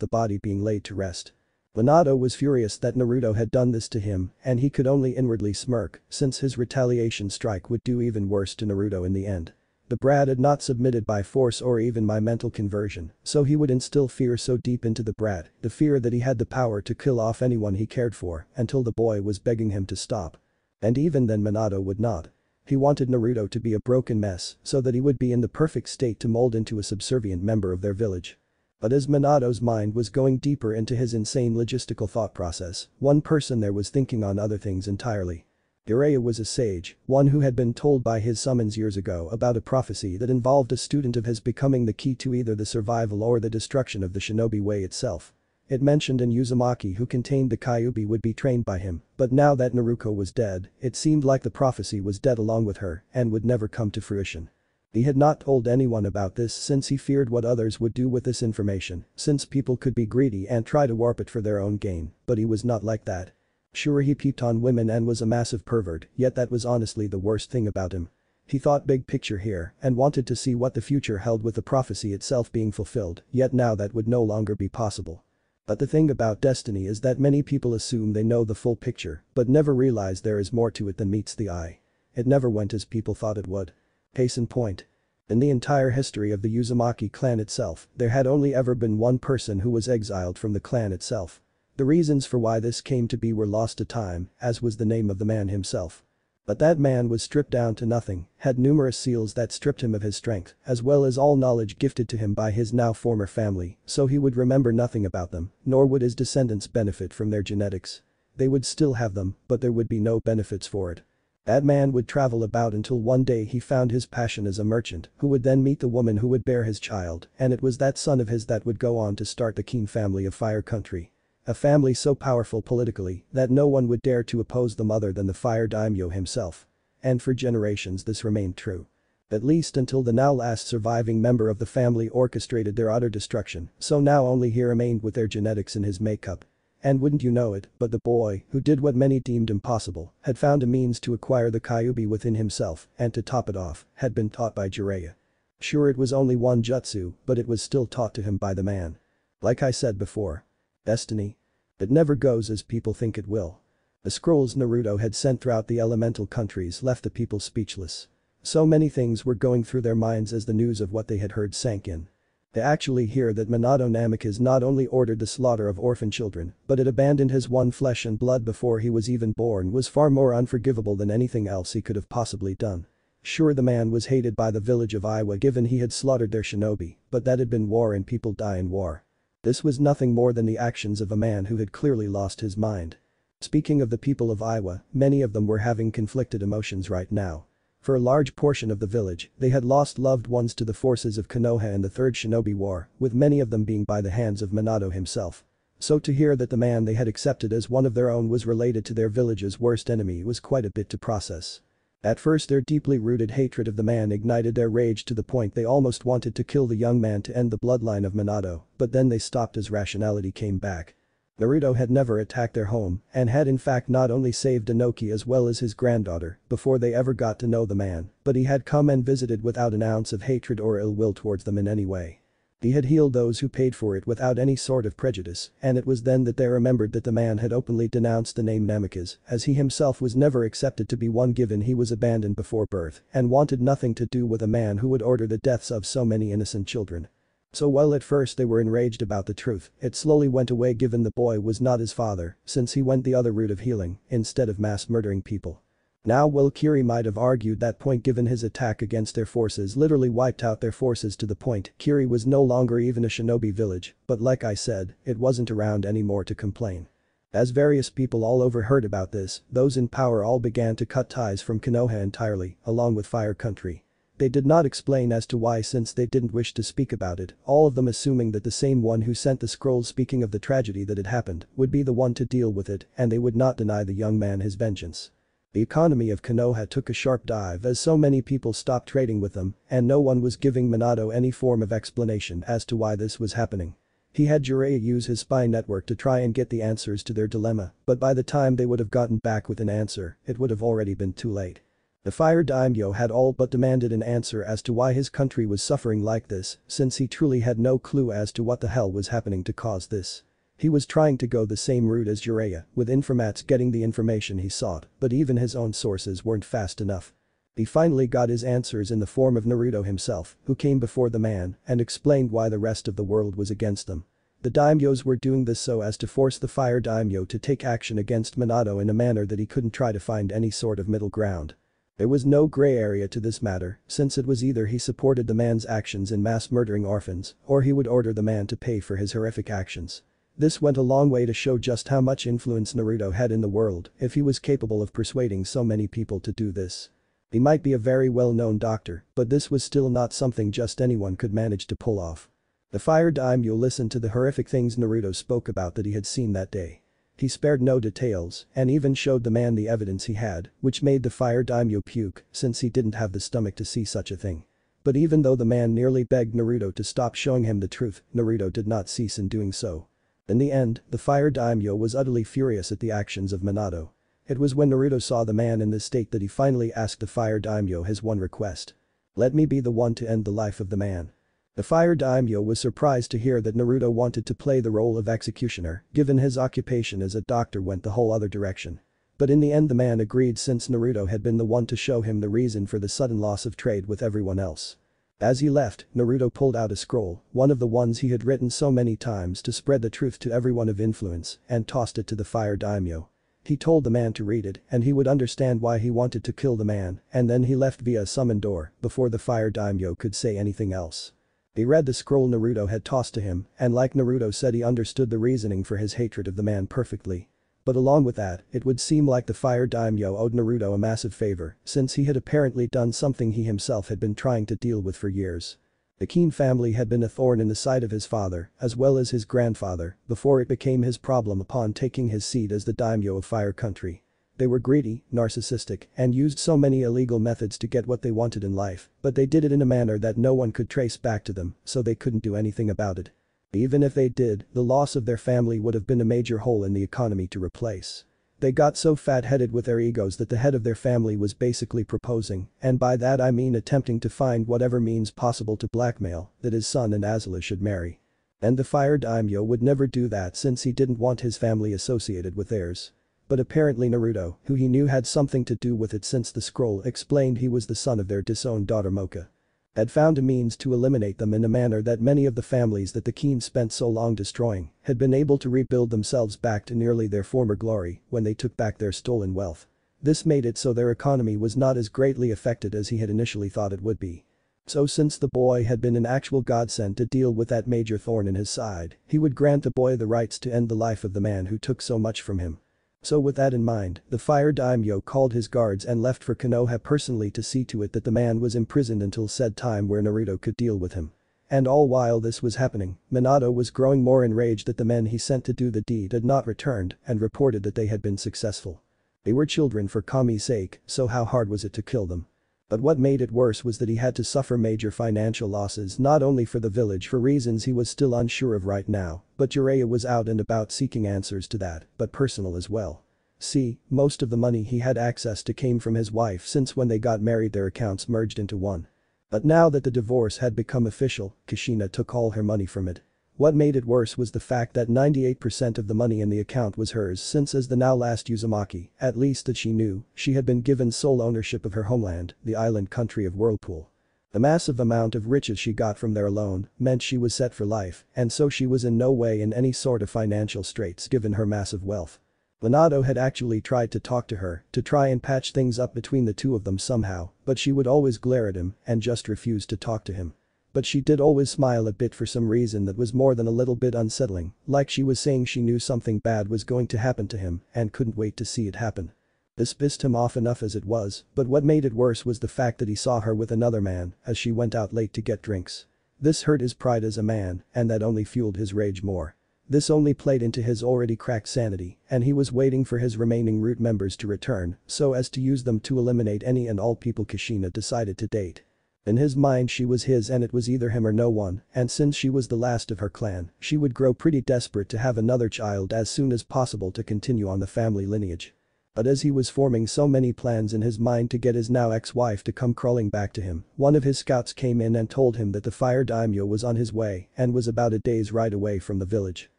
Speaker 1: the body being laid to rest. Minato was furious that Naruto had done this to him, and he could only inwardly smirk since his retaliation strike would do even worse to Naruto in the end. The brat had not submitted by force or even by mental conversion, so he would instill fear so deep into the brat, the fear that he had the power to kill off anyone he cared for until the boy was begging him to stop. And even then Minato would not. He wanted Naruto to be a broken mess so that he would be in the perfect state to mold into a subservient member of their village. But as Minato's mind was going deeper into his insane logistical thought process, one person there was thinking on other things entirely. Jiraiya was a sage, one who had been told by his summons years ago about a prophecy that involved a student of his becoming the key to either the survival or the destruction of the shinobi way itself. It mentioned an Uzumaki who contained the Kyuubi would be trained by him, but now that Naruto was dead, it seemed like the prophecy was dead along with her and would never come to fruition. He had not told anyone about this since he feared what others would do with this information, since people could be greedy and try to warp it for their own gain, but he was not like that. Sure, he peeped on women and was a massive pervert, yet that was honestly the worst thing about him. He thought big picture here and wanted to see what the future held with the prophecy itself being fulfilled, yet now that would no longer be possible. But the thing about destiny is that many people assume they know the full picture, but never realize there is more to it than meets the eye. It never went as people thought it would. Case in point. In the entire history of the Uzumaki clan itself, there had only ever been one person who was exiled from the clan itself. The reasons for why this came to be were lost to time, as was the name of the man himself. But that man was stripped down to nothing, had numerous seals that stripped him of his strength, as well as all knowledge gifted to him by his now former family, so he would remember nothing about them, nor would his descendants benefit from their genetics. They would still have them, but there would be no benefits for it. That man would travel about until one day he found his passion as a merchant, who would then meet the woman who would bear his child, and it was that son of his that would go on to start the Keen family of Fire Country. A family so powerful politically that no one would dare to oppose them other than the Fire Daimyo himself. And for generations this remained true. At least until the now last surviving member of the family orchestrated their utter destruction, so now only he remained with their genetics in his makeup. And wouldn't you know it, but the boy, who did what many deemed impossible, had found a means to acquire the Kyuubi within himself, and to top it off, had been taught by Jiraiya. Sure, it was only one jutsu, but it was still taught to him by the man. Like I said before. Destiny. It never goes as people think it will. The scrolls Naruto had sent throughout the elemental countries left the people speechless. So many things were going through their minds as the news of what they had heard sank in. They actually hear that Minato Namikaze not only ordered the slaughter of orphan children, but had abandoned his one flesh and blood before he was even born was far more unforgivable than anything else he could have possibly done. Sure, the man was hated by the village of Iwa given he had slaughtered their shinobi, but that had been war and people die in war. This was nothing more than the actions of a man who had clearly lost his mind. Speaking of the people of Iwa, many of them were having conflicted emotions right now. For a large portion of the village, they had lost loved ones to the forces of Konoha in the Third Shinobi War, with many of them being by the hands of Minato himself. So to hear that the man they had accepted as one of their own was related to their village's worst enemy was quite a bit to process. At first their deeply rooted hatred of the man ignited their rage to the point they almost wanted to kill the young man to end the bloodline of Minato, but then they stopped as rationality came back. Naruto had never attacked their home and had in fact not only saved Inoki as well as his granddaughter before they ever got to know the man, but he had come and visited without an ounce of hatred or ill will towards them in any way. He had healed those who paid for it without any sort of prejudice, and it was then that they remembered that the man had openly denounced the name Namikaze, as he himself was never accepted to be one given he was abandoned before birth and wanted nothing to do with a man who would order the deaths of so many innocent children. So while at first they were enraged about the truth, it slowly went away given the boy was not his father, since he went the other route of healing, instead of mass murdering people. Now while Kiri might have argued that point given his attack against their forces literally wiped out their forces to the point Kiri was no longer even a shinobi village, but like I said, it wasn't around anymore to complain. As various people all over heard about this, those in power all began to cut ties from Konoha entirely, along with Fire Country. They did not explain as to why since they didn't wish to speak about it, all of them assuming that the same one who sent the scrolls speaking of the tragedy that had happened would be the one to deal with it and they would not deny the young man his vengeance. The economy of Konoha took a sharp dive as so many people stopped trading with them and no one was giving Minato any form of explanation as to why this was happening. He had Jiraiya use his spy network to try and get the answers to their dilemma, but by the time they would have gotten back with an answer, it would have already been too late. The Fire Daimyo had all but demanded an answer as to why his country was suffering like this, since he truly had no clue as to what the hell was happening to cause this. He was trying to go the same route as Jiraiya, with informats getting the information he sought, but even his own sources weren't fast enough. He finally got his answers in the form of Naruto himself, who came before the man and explained why the rest of the world was against them. The daimyos were doing this so as to force the Fire Daimyo to take action against Minato in a manner that he couldn't try to find any sort of middle ground. There was no gray area to this matter, since it was either he supported the man's actions in mass murdering orphans, or he would order the man to pay for his horrific actions. This went a long way to show just how much influence Naruto had in the world if he was capable of persuading so many people to do this. He might be a very well-known doctor, but this was still not something just anyone could manage to pull off. The fire daimyo listened to the horrific things Naruto spoke about that he had seen that day. He spared no details and even showed the man the evidence he had, which made the fire daimyo puke since he didn't have the stomach to see such a thing. But even though the man nearly begged Naruto to stop showing him the truth, Naruto did not cease in doing so. In the end, the fire daimyo was utterly furious at the actions of Minato. It was when Naruto saw the man in this state that he finally asked the fire daimyo his one request. "Let me be the one to end the life of the man." The fire daimyo was surprised to hear that Naruto wanted to play the role of executioner, given his occupation as a doctor went the whole other direction. But in the end the man agreed since Naruto had been the one to show him the reason for the sudden loss of trade with everyone else. As he left, Naruto pulled out a scroll, one of the ones he had written so many times to spread the truth to everyone of influence, and tossed it to the fire daimyo. He told the man to read it and he would understand why he wanted to kill the man, and then he left via a summoned door before the fire daimyo could say anything else. He read the scroll Naruto had tossed to him, and like Naruto said, he understood the reasoning for his hatred of the man perfectly. But along with that, it would seem like the fire daimyo owed Naruto a massive favor, since he had apparently done something he himself had been trying to deal with for years. The Keen family had been a thorn in the side of his father, as well as his grandfather, before it became his problem upon taking his seat as the daimyo of Fire Country. They were greedy, narcissistic, and used so many illegal methods to get what they wanted in life, but they did it in a manner that no one could trace back to them, so they couldn't do anything about it. Even if they did, the loss of their family would have been a major hole in the economy to replace. They got so fat-headed with their egos that the head of their family was basically proposing, and by that I mean attempting to find whatever means possible to blackmail, that his son and Azula should marry. And the fire daimyo would never do that since he didn't want his family associated with theirs. But apparently Naruto, who he knew had something to do with it since the scroll explained he was the son of their disowned daughter Mocha, had found a means to eliminate them in a manner that many of the families that the Keen spent so long destroying had been able to rebuild themselves back to nearly their former glory when they took back their stolen wealth. This made it so their economy was not as greatly affected as he had initially thought it would be. So since the boy had been an actual godsend to deal with that major thorn in his side, he would grant the boy the rights to end the life of the man who took so much from him. So with that in mind, the fire daimyo called his guards and left for Konoha personally to see to it that the man was imprisoned until said time where Naruto could deal with him. And all while this was happening, Minato was growing more enraged that the men he sent to do the deed had not returned and reported that they had been successful. They were children for Kami's sake, so how hard was it to kill them? But what made it worse was that he had to suffer major financial losses not only for the village for reasons he was still unsure of right now, but Jiraiya was out and about seeking answers to that, but personal as well. See, most of the money he had access to came from his wife since when they got married their accounts merged into one. But now that the divorce had become official, Kushina took all her money from it. What made it worse was the fact that 98% of the money in the account was hers since as the now last Uzumaki, at least that she knew, she had been given sole ownership of her homeland, the island country of Whirlpool. The massive amount of riches she got from there alone meant she was set for life, and so she was in no way in any sort of financial straits given her massive wealth. Minato had actually tried to talk to her to try and patch things up between the two of them somehow, but she would always glare at him and just refuse to talk to him. But she did always smile a bit for some reason that was more than a little bit unsettling, like she was saying she knew something bad was going to happen to him and couldn't wait to see it happen. This pissed him off enough as it was, but what made it worse was the fact that he saw her with another man as she went out late to get drinks. This hurt his pride as a man, and that only fueled his rage more. This only played into his already cracked sanity, and he was waiting for his remaining root members to return so as to use them to eliminate any and all people Kushina decided to date. In his mind she was his and it was either him or no one, and since she was the last of her clan, she would grow pretty desperate to have another child as soon as possible to continue on the family lineage. But as he was forming so many plans in his mind to get his now ex-wife to come crawling back to him, one of his scouts came in and told him that the fire daimyo was on his way and was about a day's ride away from the village.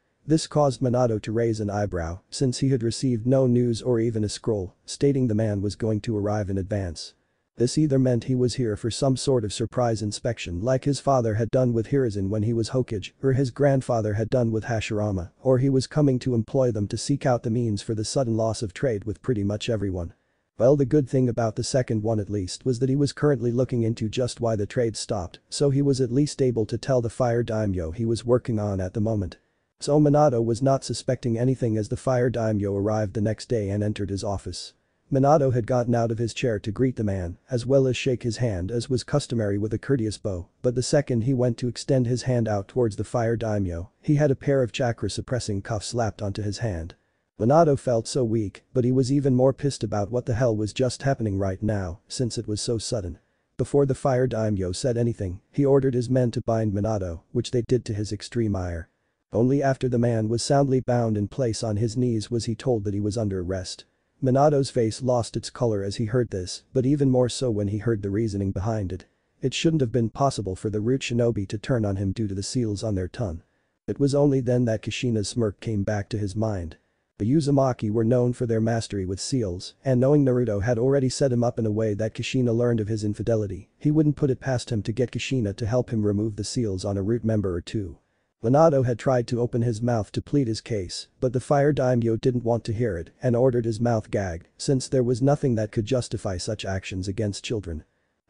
Speaker 1: This caused Minato to raise an eyebrow since he had received no news or even a scroll stating the man was going to arrive in advance. This either meant he was here for some sort of surprise inspection like his father had done with Hiruzen when he was Hokage or his grandfather had done with Hashirama, or he was coming to employ them to seek out the means for the sudden loss of trade with pretty much everyone. Well, the good thing about the second one at least was that he was currently looking into just why the trade stopped, so he was at least able to tell the fire daimyo he was working on at the moment. So Minato was not suspecting anything as the fire daimyo arrived the next day and entered his office. Minato had gotten out of his chair to greet the man, as well as shake his hand as was customary with a courteous bow, but the second he went to extend his hand out towards the fire daimyo, he had a pair of chakra-suppressing cuffs slapped onto his hand. Minato felt so weak, but he was even more pissed about what the hell was just happening right now, since it was so sudden. Before the fire daimyo said anything, he ordered his men to bind Minato, which they did to his extreme ire. Only after the man was soundly bound in place on his knees was he told that he was under arrest. Minato's face lost its color as he heard this, but even more so when he heard the reasoning behind it. It shouldn't have been possible for the root shinobi to turn on him due to the seals on their tongue. It was only then that Kushina's smirk came back to his mind. The Uzumaki were known for their mastery with seals, and knowing Naruto had already set him up in a way that Kushina learned of his infidelity, he wouldn't put it past him to get Kushina to help him remove the seals on a root member or two. Minato had tried to open his mouth to plead his case, but the fire daimyo didn't want to hear it and ordered his mouth gagged, since there was nothing that could justify such actions against children.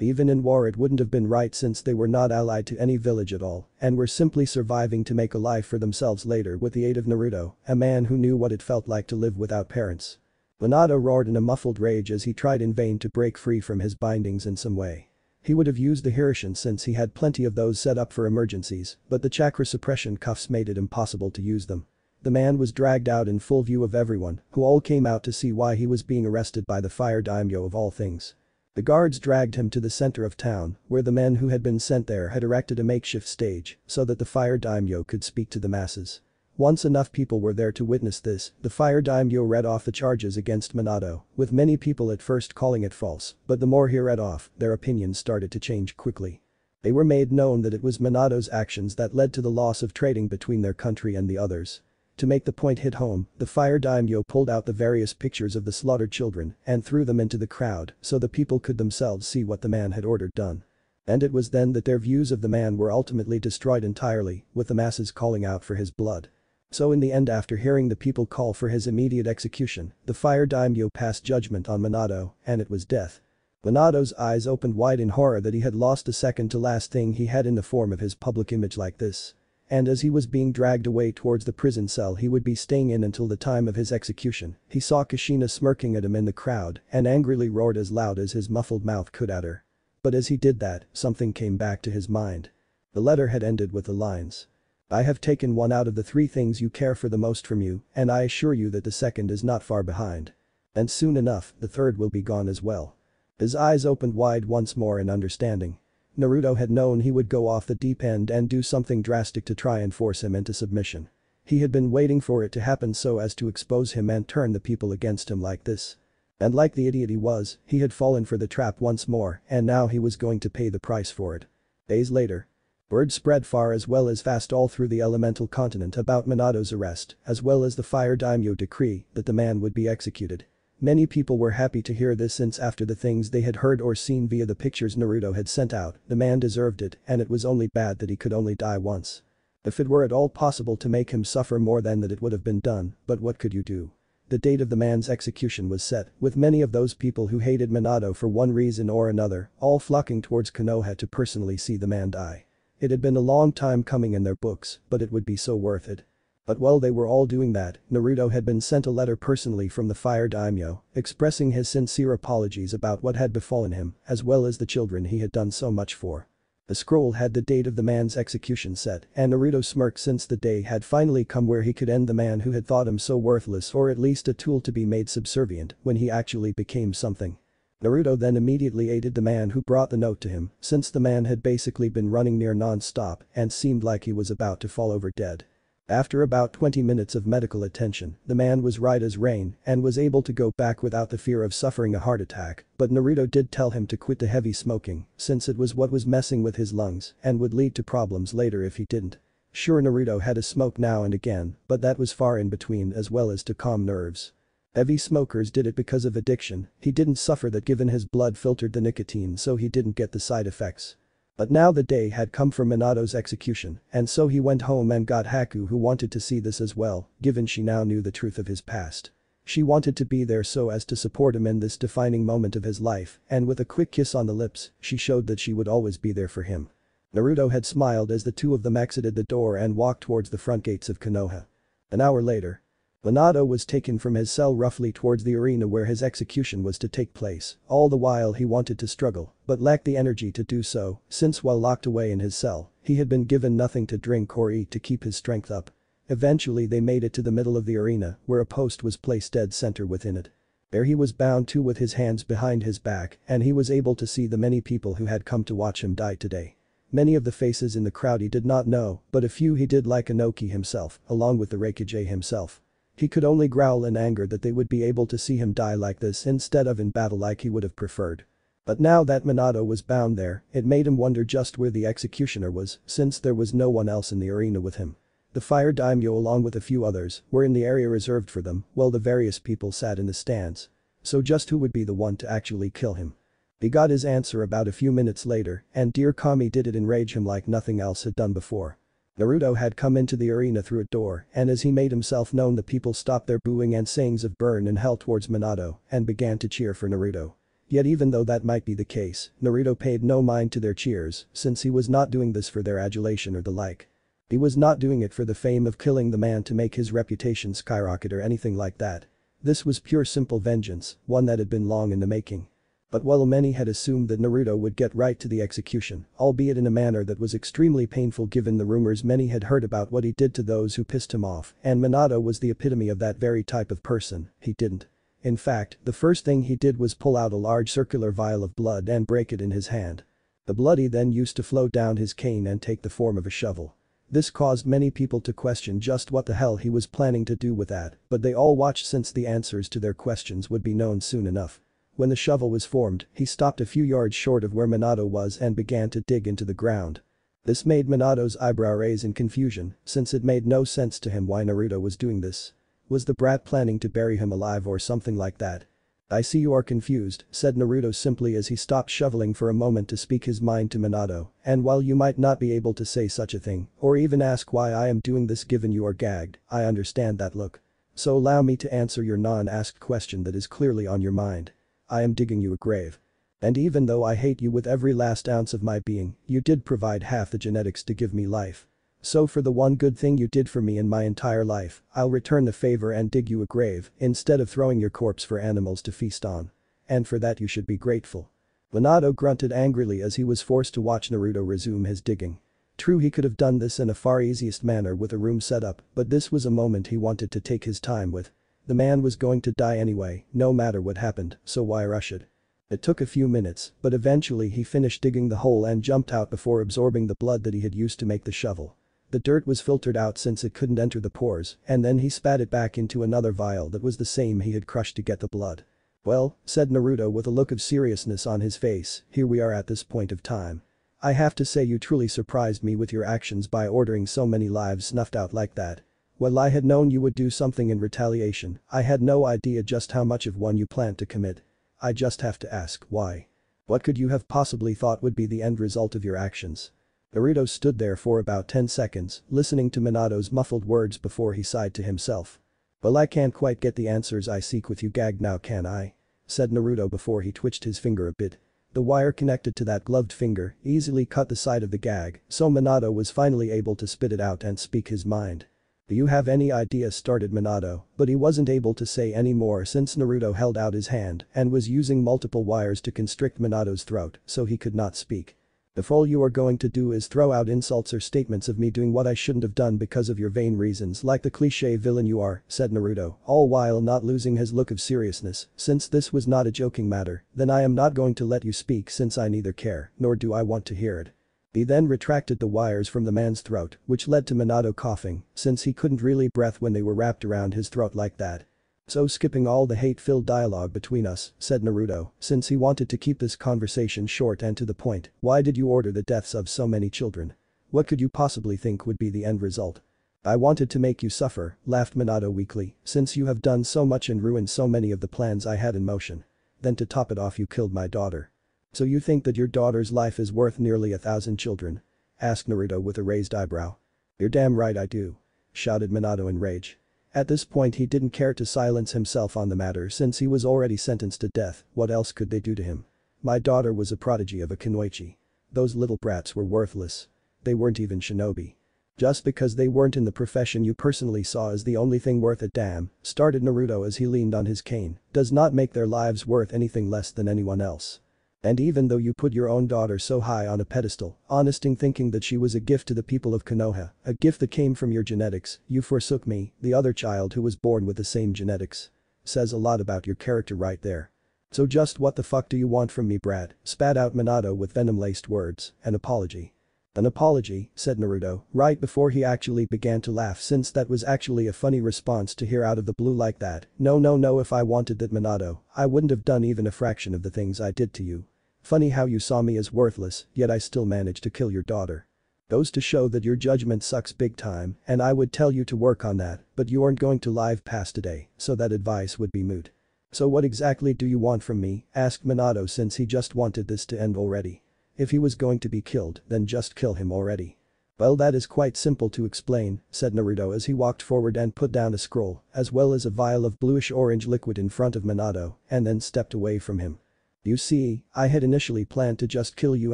Speaker 1: Even in war it wouldn't have been right since they were not allied to any village at all and were simply surviving to make a life for themselves later with the aid of Naruto, a man who knew what it felt like to live without parents. Minato roared in a muffled rage as he tried in vain to break free from his bindings in some way. He would have used the Hirishin since he had plenty of those set up for emergencies, but the chakra suppression cuffs made it impossible to use them. The man was dragged out in full view of everyone, who all came out to see why he was being arrested by the fire daimyo of all things. The guards dragged him to the center of town, where the men who had been sent there had erected a makeshift stage so that the fire daimyo could speak to the masses. Once enough people were there to witness this, the fire daimyo read off the charges against Minato, with many people at first calling it false, but the more he read off, their opinions started to change quickly. They were made known that it was Minato's actions that led to the loss of trading between their country and the others. To make the point hit home, the fire daimyo pulled out the various pictures of the slaughtered children and threw them into the crowd so the people could themselves see what the man had ordered done. And it was then that their views of the man were ultimately destroyed entirely, with the masses calling out for his blood. So in the end, after hearing the people call for his immediate execution, the fire daimyo passed judgment on Minato, and it was death. Minato's eyes opened wide in horror that he had lost the second to last thing he had in the form of his public image like this. And as he was being dragged away towards the prison cell he would be staying in until the time of his execution, he saw Kushina smirking at him in the crowd and angrily roared as loud as his muffled mouth could at her. But as he did that, something came back to his mind. The letter had ended with the lines, "I have taken one out of the three things you care for the most from you, and I assure you that the second is not far behind. And soon enough, the third will be gone as well." His eyes opened wide once more in understanding. Naruto had known he would go off the deep end and do something drastic to try and force him into submission. He had been waiting for it to happen so as to expose him and turn the people against him like this. And like the idiot he was, he had fallen for the trap once more and now he was going to pay the price for it. Days later. Word spread far as well as fast all through the elemental continent about Minato's arrest, as well as the fire daimyo decree that the man would be executed. Many people were happy to hear this since after the things they had heard or seen via the pictures Naruto had sent out, the man deserved it and it was only bad that he could only die once. If it were at all possible to make him suffer more than that it would have been done, but what could you do? The date of the man's execution was set, with many of those people who hated Minato for one reason or another, all flocking towards Konoha to personally see the man die. It had been a long time coming in their books, but it would be so worth it. But while they were all doing that, Naruto had been sent a letter personally from the fire daimyo, expressing his sincere apologies about what had befallen him, as well as the children he had done so much for. The scroll had the date of the man's execution set, and Naruto smirked since the day had finally come where he could end the man who had thought him so worthless or at least a tool to be made subservient when he actually became something. Naruto then immediately aided the man who brought the note to him, since the man had basically been running near non-stop and seemed like he was about to fall over dead. After about 20 minutes of medical attention, the man was right as rain and was able to go back without the fear of suffering a heart attack, but Naruto did tell him to quit the heavy smoking since it was what was messing with his lungs and would lead to problems later if he didn't. Sure, Naruto had a smoke now and again, but that was far in between as well as to calm nerves. Heavy smokers did it because of addiction, he didn't suffer that given his blood filtered the nicotine so he didn't get the side effects. But now the day had come for Minato's execution, and so he went home and got Haku who wanted to see this as well, given she now knew the truth of his past. She wanted to be there so as to support him in this defining moment of his life, and with a quick kiss on the lips, she showed that she would always be there for him. Naruto had smiled as the two of them exited the door and walked towards the front gates of Konoha. An hour later. Minato was taken from his cell roughly towards the arena where his execution was to take place, all the while he wanted to struggle, but lacked the energy to do so, since while locked away in his cell, he had been given nothing to drink or eat to keep his strength up. Eventually they made it to the middle of the arena, where a post was placed dead center within it. There he was bound to with his hands behind his back, and he was able to see the many people who had come to watch him die today. Many of the faces in the crowd he did not know, but a few he did, like Inoki himself, along with the Raikage himself. He could only growl in anger that they would be able to see him die like this instead of in battle like he would have preferred. But now that Minato was bound there, it made him wonder just where the executioner was, since there was no one else in the arena with him. The fire daimyo along with a few others were in the area reserved for them, while the various people sat in the stands. So just who would be the one to actually kill him? He got his answer about a few minutes later, and dear Kami did it enrage him like nothing else had done before. Naruto had come into the arena through a door, and as he made himself known, the people stopped their booing and sayings of burn in hell towards Minato and began to cheer for Naruto. Yet even though that might be the case, Naruto paid no mind to their cheers, since he was not doing this for their adulation or the like. He was not doing it for the fame of killing the man to make his reputation skyrocket or anything like that. This was pure simple vengeance, one that had been long in the making. But while many had assumed that Naruto would get right to the execution, albeit in a manner that was extremely painful given the rumors many had heard about what he did to those who pissed him off, and Minato was the epitome of that very type of person, he didn't. In fact, the first thing he did was pull out a large circular vial of blood and break it in his hand. The blood he then used to flow down his cane and take the form of a shovel. This caused many people to question just what the hell he was planning to do with that, but they all watched since the answers to their questions would be known soon enough. When the shovel was formed, he stopped a few yards short of where Minato was and began to dig into the ground. This made Minato's eyebrow raise in confusion, since it made no sense to him why Naruto was doing this. Was the brat planning to bury him alive or something like that? I see you are confused, said Naruto simply as he stopped shoveling for a moment to speak his mind to Minato, and while you might not be able to say such a thing, or even ask why I am doing this given you are gagged, I understand that look. So allow me to answer your non-asked question that is clearly on your mind. I am digging you a grave. And even though I hate you with every last ounce of my being, you did provide half the genetics to give me life. So for the one good thing you did for me in my entire life, I'll return the favor and dig you a grave instead of throwing your corpse for animals to feast on. And for that you should be grateful. Minato grunted angrily as he was forced to watch Naruto resume his digging. True, he could have done this in a far easiest manner with a room set up, but this was a moment he wanted to take his time with. The man was going to die anyway, no matter what happened, so why rush it? It took a few minutes, but eventually he finished digging the hole and jumped out before absorbing the blood that he had used to make the shovel. The dirt was filtered out since it couldn't enter the pores, and then he spat it back into another vial that was the same he had crushed to get the blood. Well, said Naruto with a look of seriousness on his face, here we are at this point of time. I have to say you truly surprised me with your actions by ordering so many lives snuffed out like that. While I had known you would do something in retaliation, I had no idea just how much of one you planned to commit. I just have to ask, why? What could you have possibly thought would be the end result of your actions? Naruto stood there for about 10 seconds, listening to Minato's muffled words before he sighed to himself. Well, I can't quite get the answers I seek with you gagged now, can I? Said Naruto before he twitched his finger a bit. The wire connected to that gloved finger easily cut the side of the gag, so Minato was finally able to spit it out and speak his mind. Do you have any idea, started Minato, but he wasn't able to say any more since Naruto held out his hand and was using multiple wires to constrict Minato's throat, so he could not speak. If all you are going to do is throw out insults or statements of me doing what I shouldn't have done because of your vain reasons like the cliché villain you are, said Naruto, all while not losing his look of seriousness, since this was not a joking matter, then I am not going to let you speak since I neither care nor do I want to hear it. He then retracted the wires from the man's throat, which led to Minato coughing, since he couldn't really breathe when they were wrapped around his throat like that. So skipping all the hate-filled dialogue between us, said Naruto, since he wanted to keep this conversation short and to the point, why did you order the deaths of so many children? What could you possibly think would be the end result? I wanted to make you suffer, laughed Minato weakly, since you have done so much and ruined so many of the plans I had in motion. Then to top it off you killed my daughter. So you think that your daughter's life is worth nearly 1,000 children? Asked Naruto with a raised eyebrow. You're damn right I do. Shouted Minato in rage. At this point he didn't care to silence himself on the matter since he was already sentenced to death, what else could they do to him? My daughter was a prodigy of a kunoichi. Those little brats were worthless. They weren't even shinobi. Just because they weren't in the profession you personally saw as the only thing worth a damn, started Naruto as he leaned on his cane, does not make their lives worth anything less than anyone else. And even though you put your own daughter so high on a pedestal, honesting thinking that she was a gift to the people of Konoha, a gift that came from your genetics, you forsook me, the other child who was born with the same genetics. Says a lot about your character right there. So just what the fuck do you want from me, brat? Spat out Minato with venom-laced words. An apology. An apology, said Naruto, right before he actually began to laugh since that was actually a funny response to hear out of the blue like that. No, if I wanted that, Minato, I wouldn't have done even a fraction of the things I did to you. Funny how you saw me as worthless, yet I still managed to kill your daughter. Goes to show that your judgment sucks big time, and I would tell you to work on that, but you aren't going to live past today, so that advice would be moot. So what exactly do you want from me? Asked Minato since he just wanted this to end already. If he was going to be killed, then just kill him already. Well, that is quite simple to explain, said Naruto as he walked forward and put down a scroll, as well as a vial of bluish-orange liquid in front of Minato, and then stepped away from him. You see, I had initially planned to just kill you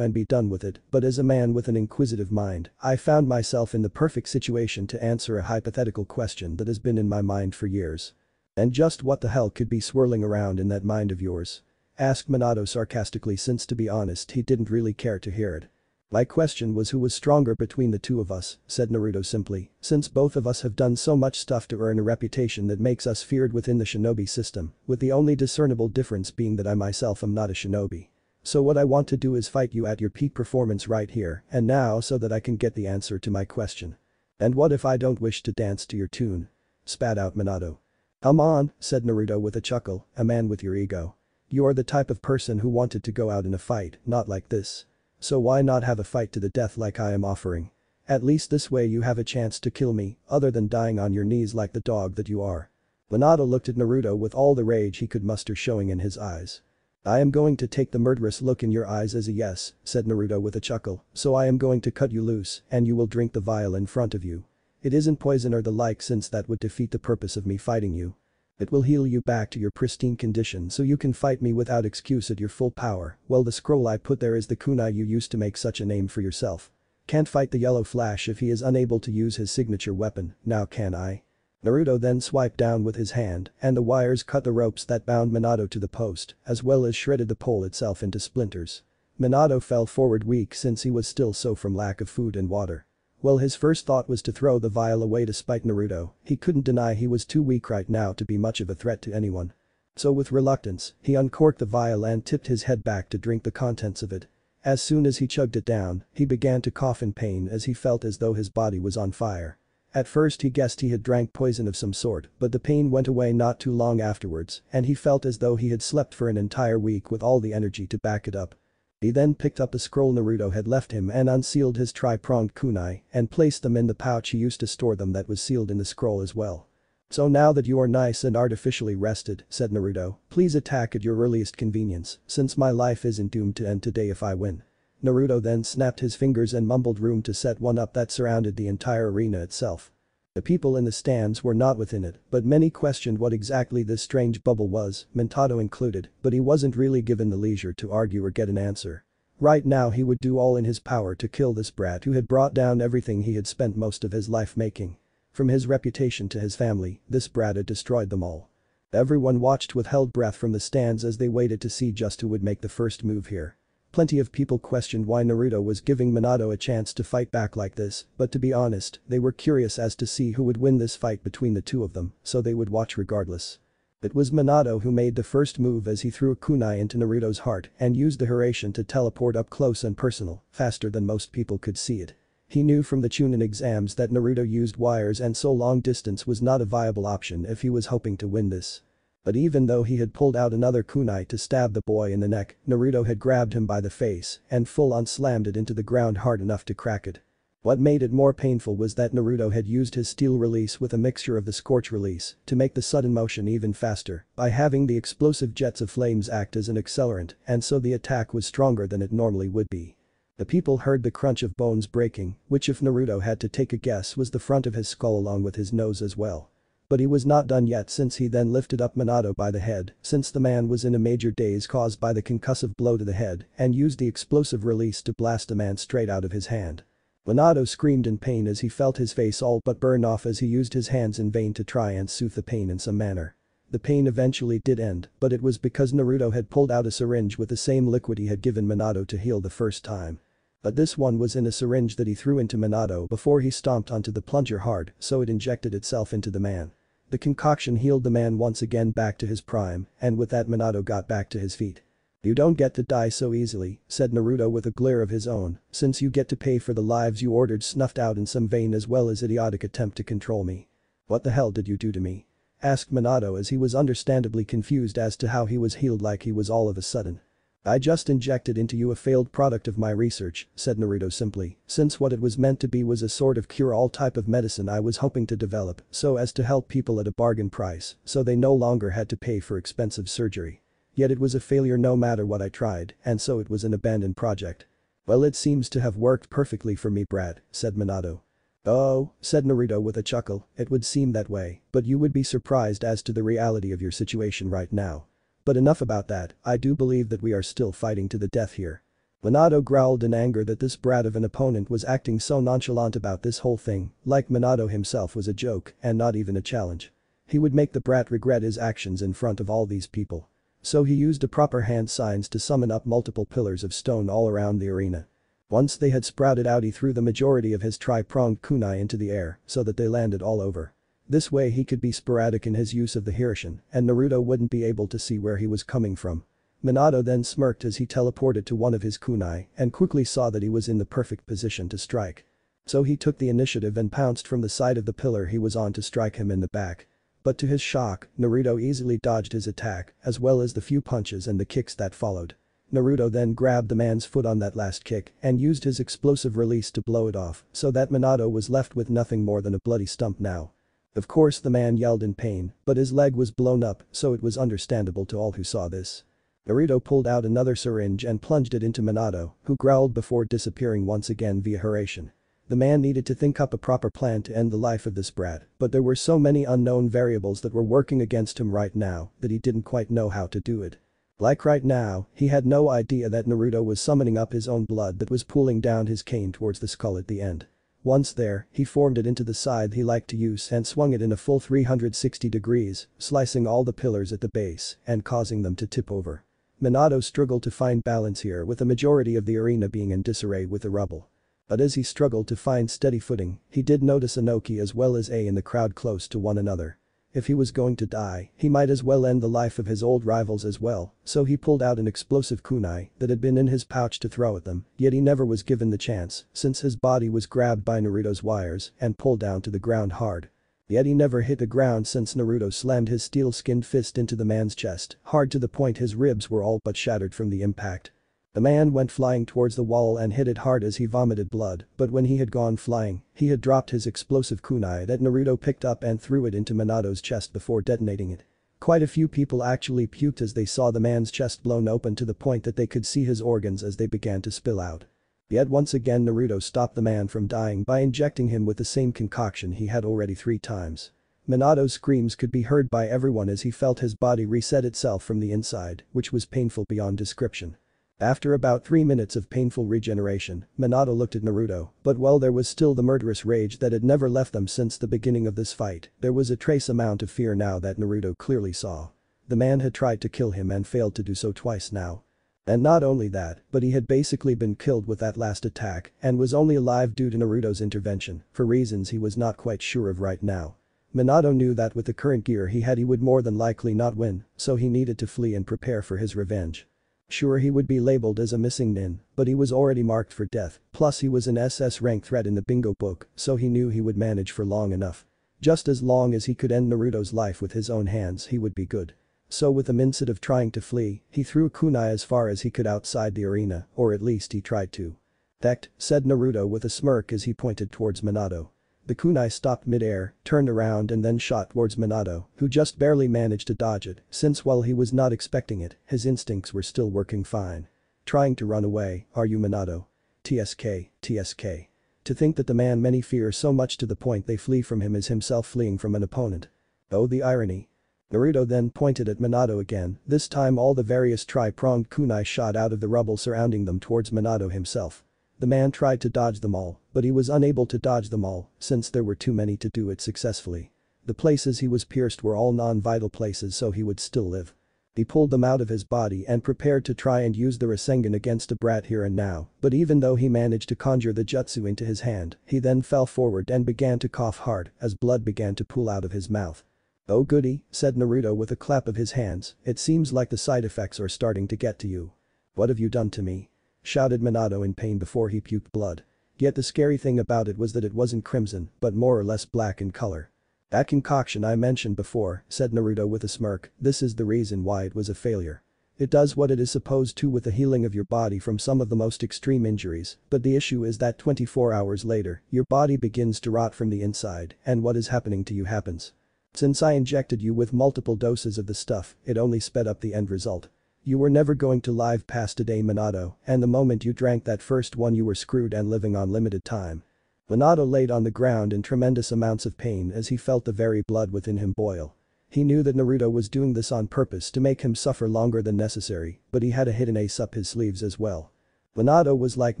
Speaker 1: and be done with it, but as a man with an inquisitive mind, I found myself in the perfect situation to answer a hypothetical question that has been in my mind for years. And just what the hell could be swirling around in that mind of yours? Asked Minato sarcastically since to be honest he didn't really care to hear it. My question was who was stronger between the two of us, said Naruto simply, since both of us have done so much stuff to earn a reputation that makes us feared within the shinobi system, with the only discernible difference being that I myself am not a shinobi. So what I want to do is fight you at your peak performance right here and now so that I can get the answer to my question. And what if I don't wish to dance to your tune? Spat out Minato. Come on, said Naruto with a chuckle, a man with your ego. You are the type of person who wanted to go out in a fight, not like this. So why not have a fight to the death like I am offering? At least this way you have a chance to kill me, other than dying on your knees like the dog that you are. Minato looked at Naruto with all the rage he could muster showing in his eyes. I am going to take the murderous look in your eyes as a yes, said Naruto with a chuckle, so I am going to cut you loose and you will drink the vial in front of you. It isn't poison or the like since that would defeat the purpose of me fighting you. It will heal you back to your pristine condition so you can fight me without excuse at your full power. Well, the scroll I put there is the kunai you used to make such a name for yourself. Can't fight the yellow flash if he is unable to use his signature weapon, now can I? Naruto then swiped down with his hand and the wires cut the ropes that bound Minato to the post as well as shredded the pole itself into splinters. Minato fell forward weak since he was still so from lack of food and water. Well, his first thought was to throw the vial away to spite Naruto, he couldn't deny he was too weak right now to be much of a threat to anyone. So with reluctance, he uncorked the vial and tipped his head back to drink the contents of it. As soon as he chugged it down, he began to cough in pain as he felt as though his body was on fire. At first he guessed he had drank poison of some sort, but the pain went away not too long afterwards, and he felt as though he had slept for an entire week with all the energy to back it up. He then picked up the scroll Naruto had left him and unsealed his tri-pronged kunai and placed them in the pouch he used to store them that was sealed in the scroll as well. So now that you are nice and artificially rested, said Naruto, please attack at your earliest convenience, since my life isn't doomed to end today if I win. Naruto then snapped his fingers and mumbled room to set one up that surrounded the entire arena itself. The people in the stands were not within it, but many questioned what exactly this strange bubble was, Minato included, but he wasn't really given the leisure to argue or get an answer. Right now he would do all in his power to kill this brat who had brought down everything he had spent most of his life making. From his reputation to his family, this brat had destroyed them all. Everyone watched with held breath from the stands as they waited to see just who would make the first move here. Plenty of people questioned why Naruto was giving Minato a chance to fight back like this, but to be honest, they were curious as to see who would win this fight between the two of them, so they would watch regardless. It was Minato who made the first move as he threw a kunai into Naruto's heart and used the Hiraishin to teleport up close and personal, faster than most people could see it. He knew from the Chunin exams that Naruto used wires and so long distance was not a viable option if he was hoping to win this. But even though he had pulled out another kunai to stab the boy in the neck, Naruto had grabbed him by the face and full-on slammed it into the ground hard enough to crack it. What made it more painful was that Naruto had used his steel release with a mixture of the scorch release to make the sudden motion even faster by having the explosive jets of flames act as an accelerant, and so the attack was stronger than it normally would be. The people heard the crunch of bones breaking, which if Naruto had to take a guess was the front of his skull along with his nose as well. But he was not done yet since he then lifted up Minato by the head since the man was in a major daze caused by the concussive blow to the head and used the explosive release to blast the man straight out of his hand. Minato screamed in pain as he felt his face all but burn off as he used his hands in vain to try and soothe the pain in some manner. The pain eventually did end, but it was because Naruto had pulled out a syringe with the same liquid he had given Minato to heal the first time. But this one was in a syringe that he threw into Minato before he stomped onto the plunger hard, so it injected itself into the man. The concoction healed the man once again back to his prime, and with that Minato got back to his feet. "You don't get to die so easily," said Naruto with a glare of his own, "since you get to pay for the lives you ordered snuffed out in some vain as well as idiotic attempt to control me. What the hell did you do to me?" asked Minato as he was understandably confused as to how he was healed like he was all of a sudden. "I just injected into you a failed product of my research," said Naruto simply, "since what it was meant to be was a sort of cure-all type of medicine I was hoping to develop so as to help people at a bargain price so they no longer had to pay for expensive surgery. Yet it was a failure no matter what I tried, and so it was an abandoned project." "Well, it seems to have worked perfectly for me, brat," said Minato. "Oh," said Naruto with a chuckle, "it would seem that way, but you would be surprised as to the reality of your situation right now. But enough about that, I do believe that we are still fighting to the death here." Minato growled in anger that this brat of an opponent was acting so nonchalant about this whole thing, like Minato himself was a joke and not even a challenge. He would make the brat regret his actions in front of all these people. So he used the proper hand signs to summon up multiple pillars of stone all around the arena. Once they had sprouted out, he threw the majority of his tri-pronged kunai into the air so that they landed all over. This way he could be sporadic in his use of the Hirshin and Naruto wouldn't be able to see where he was coming from. Minato then smirked as he teleported to one of his kunai and quickly saw that he was in the perfect position to strike. So he took the initiative and pounced from the side of the pillar he was on to strike him in the back. But to his shock, Naruto easily dodged his attack as well as the few punches and the kicks that followed. Naruto then grabbed the man's foot on that last kick and used his explosive release to blow it off so that Minato was left with nothing more than a bloody stump now. Of course the man yelled in pain, but his leg was blown up so it was understandable to all who saw this. Naruto pulled out another syringe and plunged it into Minato, who growled before disappearing once again via Hirshin. The man needed to think up a proper plan to end the life of this brat, but there were so many unknown variables that were working against him right now that he didn't quite know how to do it. Like right now, he had no idea that Naruto was summoning up his own blood that was pooling down his cane towards the skull at the end. Once there, he formed it into the scythe he liked to use and swung it in a full 360 degrees, slicing all the pillars at the base and causing them to tip over. Minato struggled to find balance here with the majority of the arena being in disarray with the rubble. But as he struggled to find steady footing, he did notice Inoki as well as A in the crowd close to one another. If he was going to die, he might as well end the life of his old rivals as well, so he pulled out an explosive kunai that had been in his pouch to throw at them, yet he never was given the chance since his body was grabbed by Naruto's wires and pulled down to the ground hard. Yet he never hit the ground since Naruto slammed his steel-skinned fist into the man's chest, hard to the point his ribs were all but shattered from the impact. The man went flying towards the wall and hit it hard as he vomited blood, but when he had gone flying, he had dropped his explosive kunai that Naruto picked up and threw it into Minato's chest before detonating it. Quite a few people actually puked as they saw the man's chest blown open to the point that they could see his organs as they began to spill out. Yet once again Naruto stopped the man from dying by injecting him with the same concoction he had already 3 times. Minato's screams could be heard by everyone as he felt his body reset itself from the inside, which was painful beyond description. After about 3 minutes of painful regeneration, Minato looked at Naruto, but while there was still the murderous rage that had never left them since the beginning of this fight, there was a trace amount of fear now that Naruto clearly saw. The man had tried to kill him and failed to do so twice now. And not only that, but he had basically been killed with that last attack and was only alive due to Naruto's intervention, for reasons he was not quite sure of right now. Minato knew that with the current gear he had he would more than likely not win, so he needed to flee and prepare for his revenge. Sure, he would be labeled as a missing nin, but he was already marked for death, plus he was an SS rank threat in the bingo book, so he knew he would manage for long enough. Just as long as he could end Naruto's life with his own hands he would be good. So with the instead of trying to flee, he threw a kunai as far as he could outside the arena, or at least he tried to. "Thekt," said Naruto with a smirk as he pointed towards Minato. The kunai stopped mid-air, turned around and then shot towards Minato, who just barely managed to dodge it, since while he was not expecting it, his instincts were still working fine. "Trying to run away, are you, Minato? TSK, TSK. To think that the man many fear so much to the point they flee from him is himself fleeing from an opponent. Oh, the irony. Naruto then pointed at Minato again, this time all the various tri-pronged kunai shot out of the rubble surrounding them towards Minato himself. The man tried to dodge them all, but he was unable to dodge them all since there were too many to do it successfully. The places he was pierced were all non-vital places, so he would still live. He pulled them out of his body and prepared to try and use the Rasengan against a brat here and now, but even though he managed to conjure the jutsu into his hand, he then fell forward and began to cough hard as blood began to pool out of his mouth. "Oh goody," said Naruto with a clap of his hands, "it seems like the side effects are starting to get to you. What have you done to me?" shouted Minato in pain before he puked blood. Yet the scary thing about it was that it wasn't crimson, but more or less black in color. "That concoction I mentioned before," said Naruto with a smirk, "this is the reason why it was a failure. It does what it is supposed to with the healing of your body from some of the most extreme injuries, but the issue is that 24 hours later, your body begins to rot from the inside and what is happening to you happens. Since I injected you with multiple doses of the stuff, it only sped up the end result. You were never going to live past a day, Minato, and the moment you drank that first one you were screwed and living on limited time." Minato laid on the ground in tremendous amounts of pain as he felt the very blood within him boil. He knew that Naruto was doing this on purpose to make him suffer longer than necessary, but he had a hidden ace up his sleeves as well. Minato was like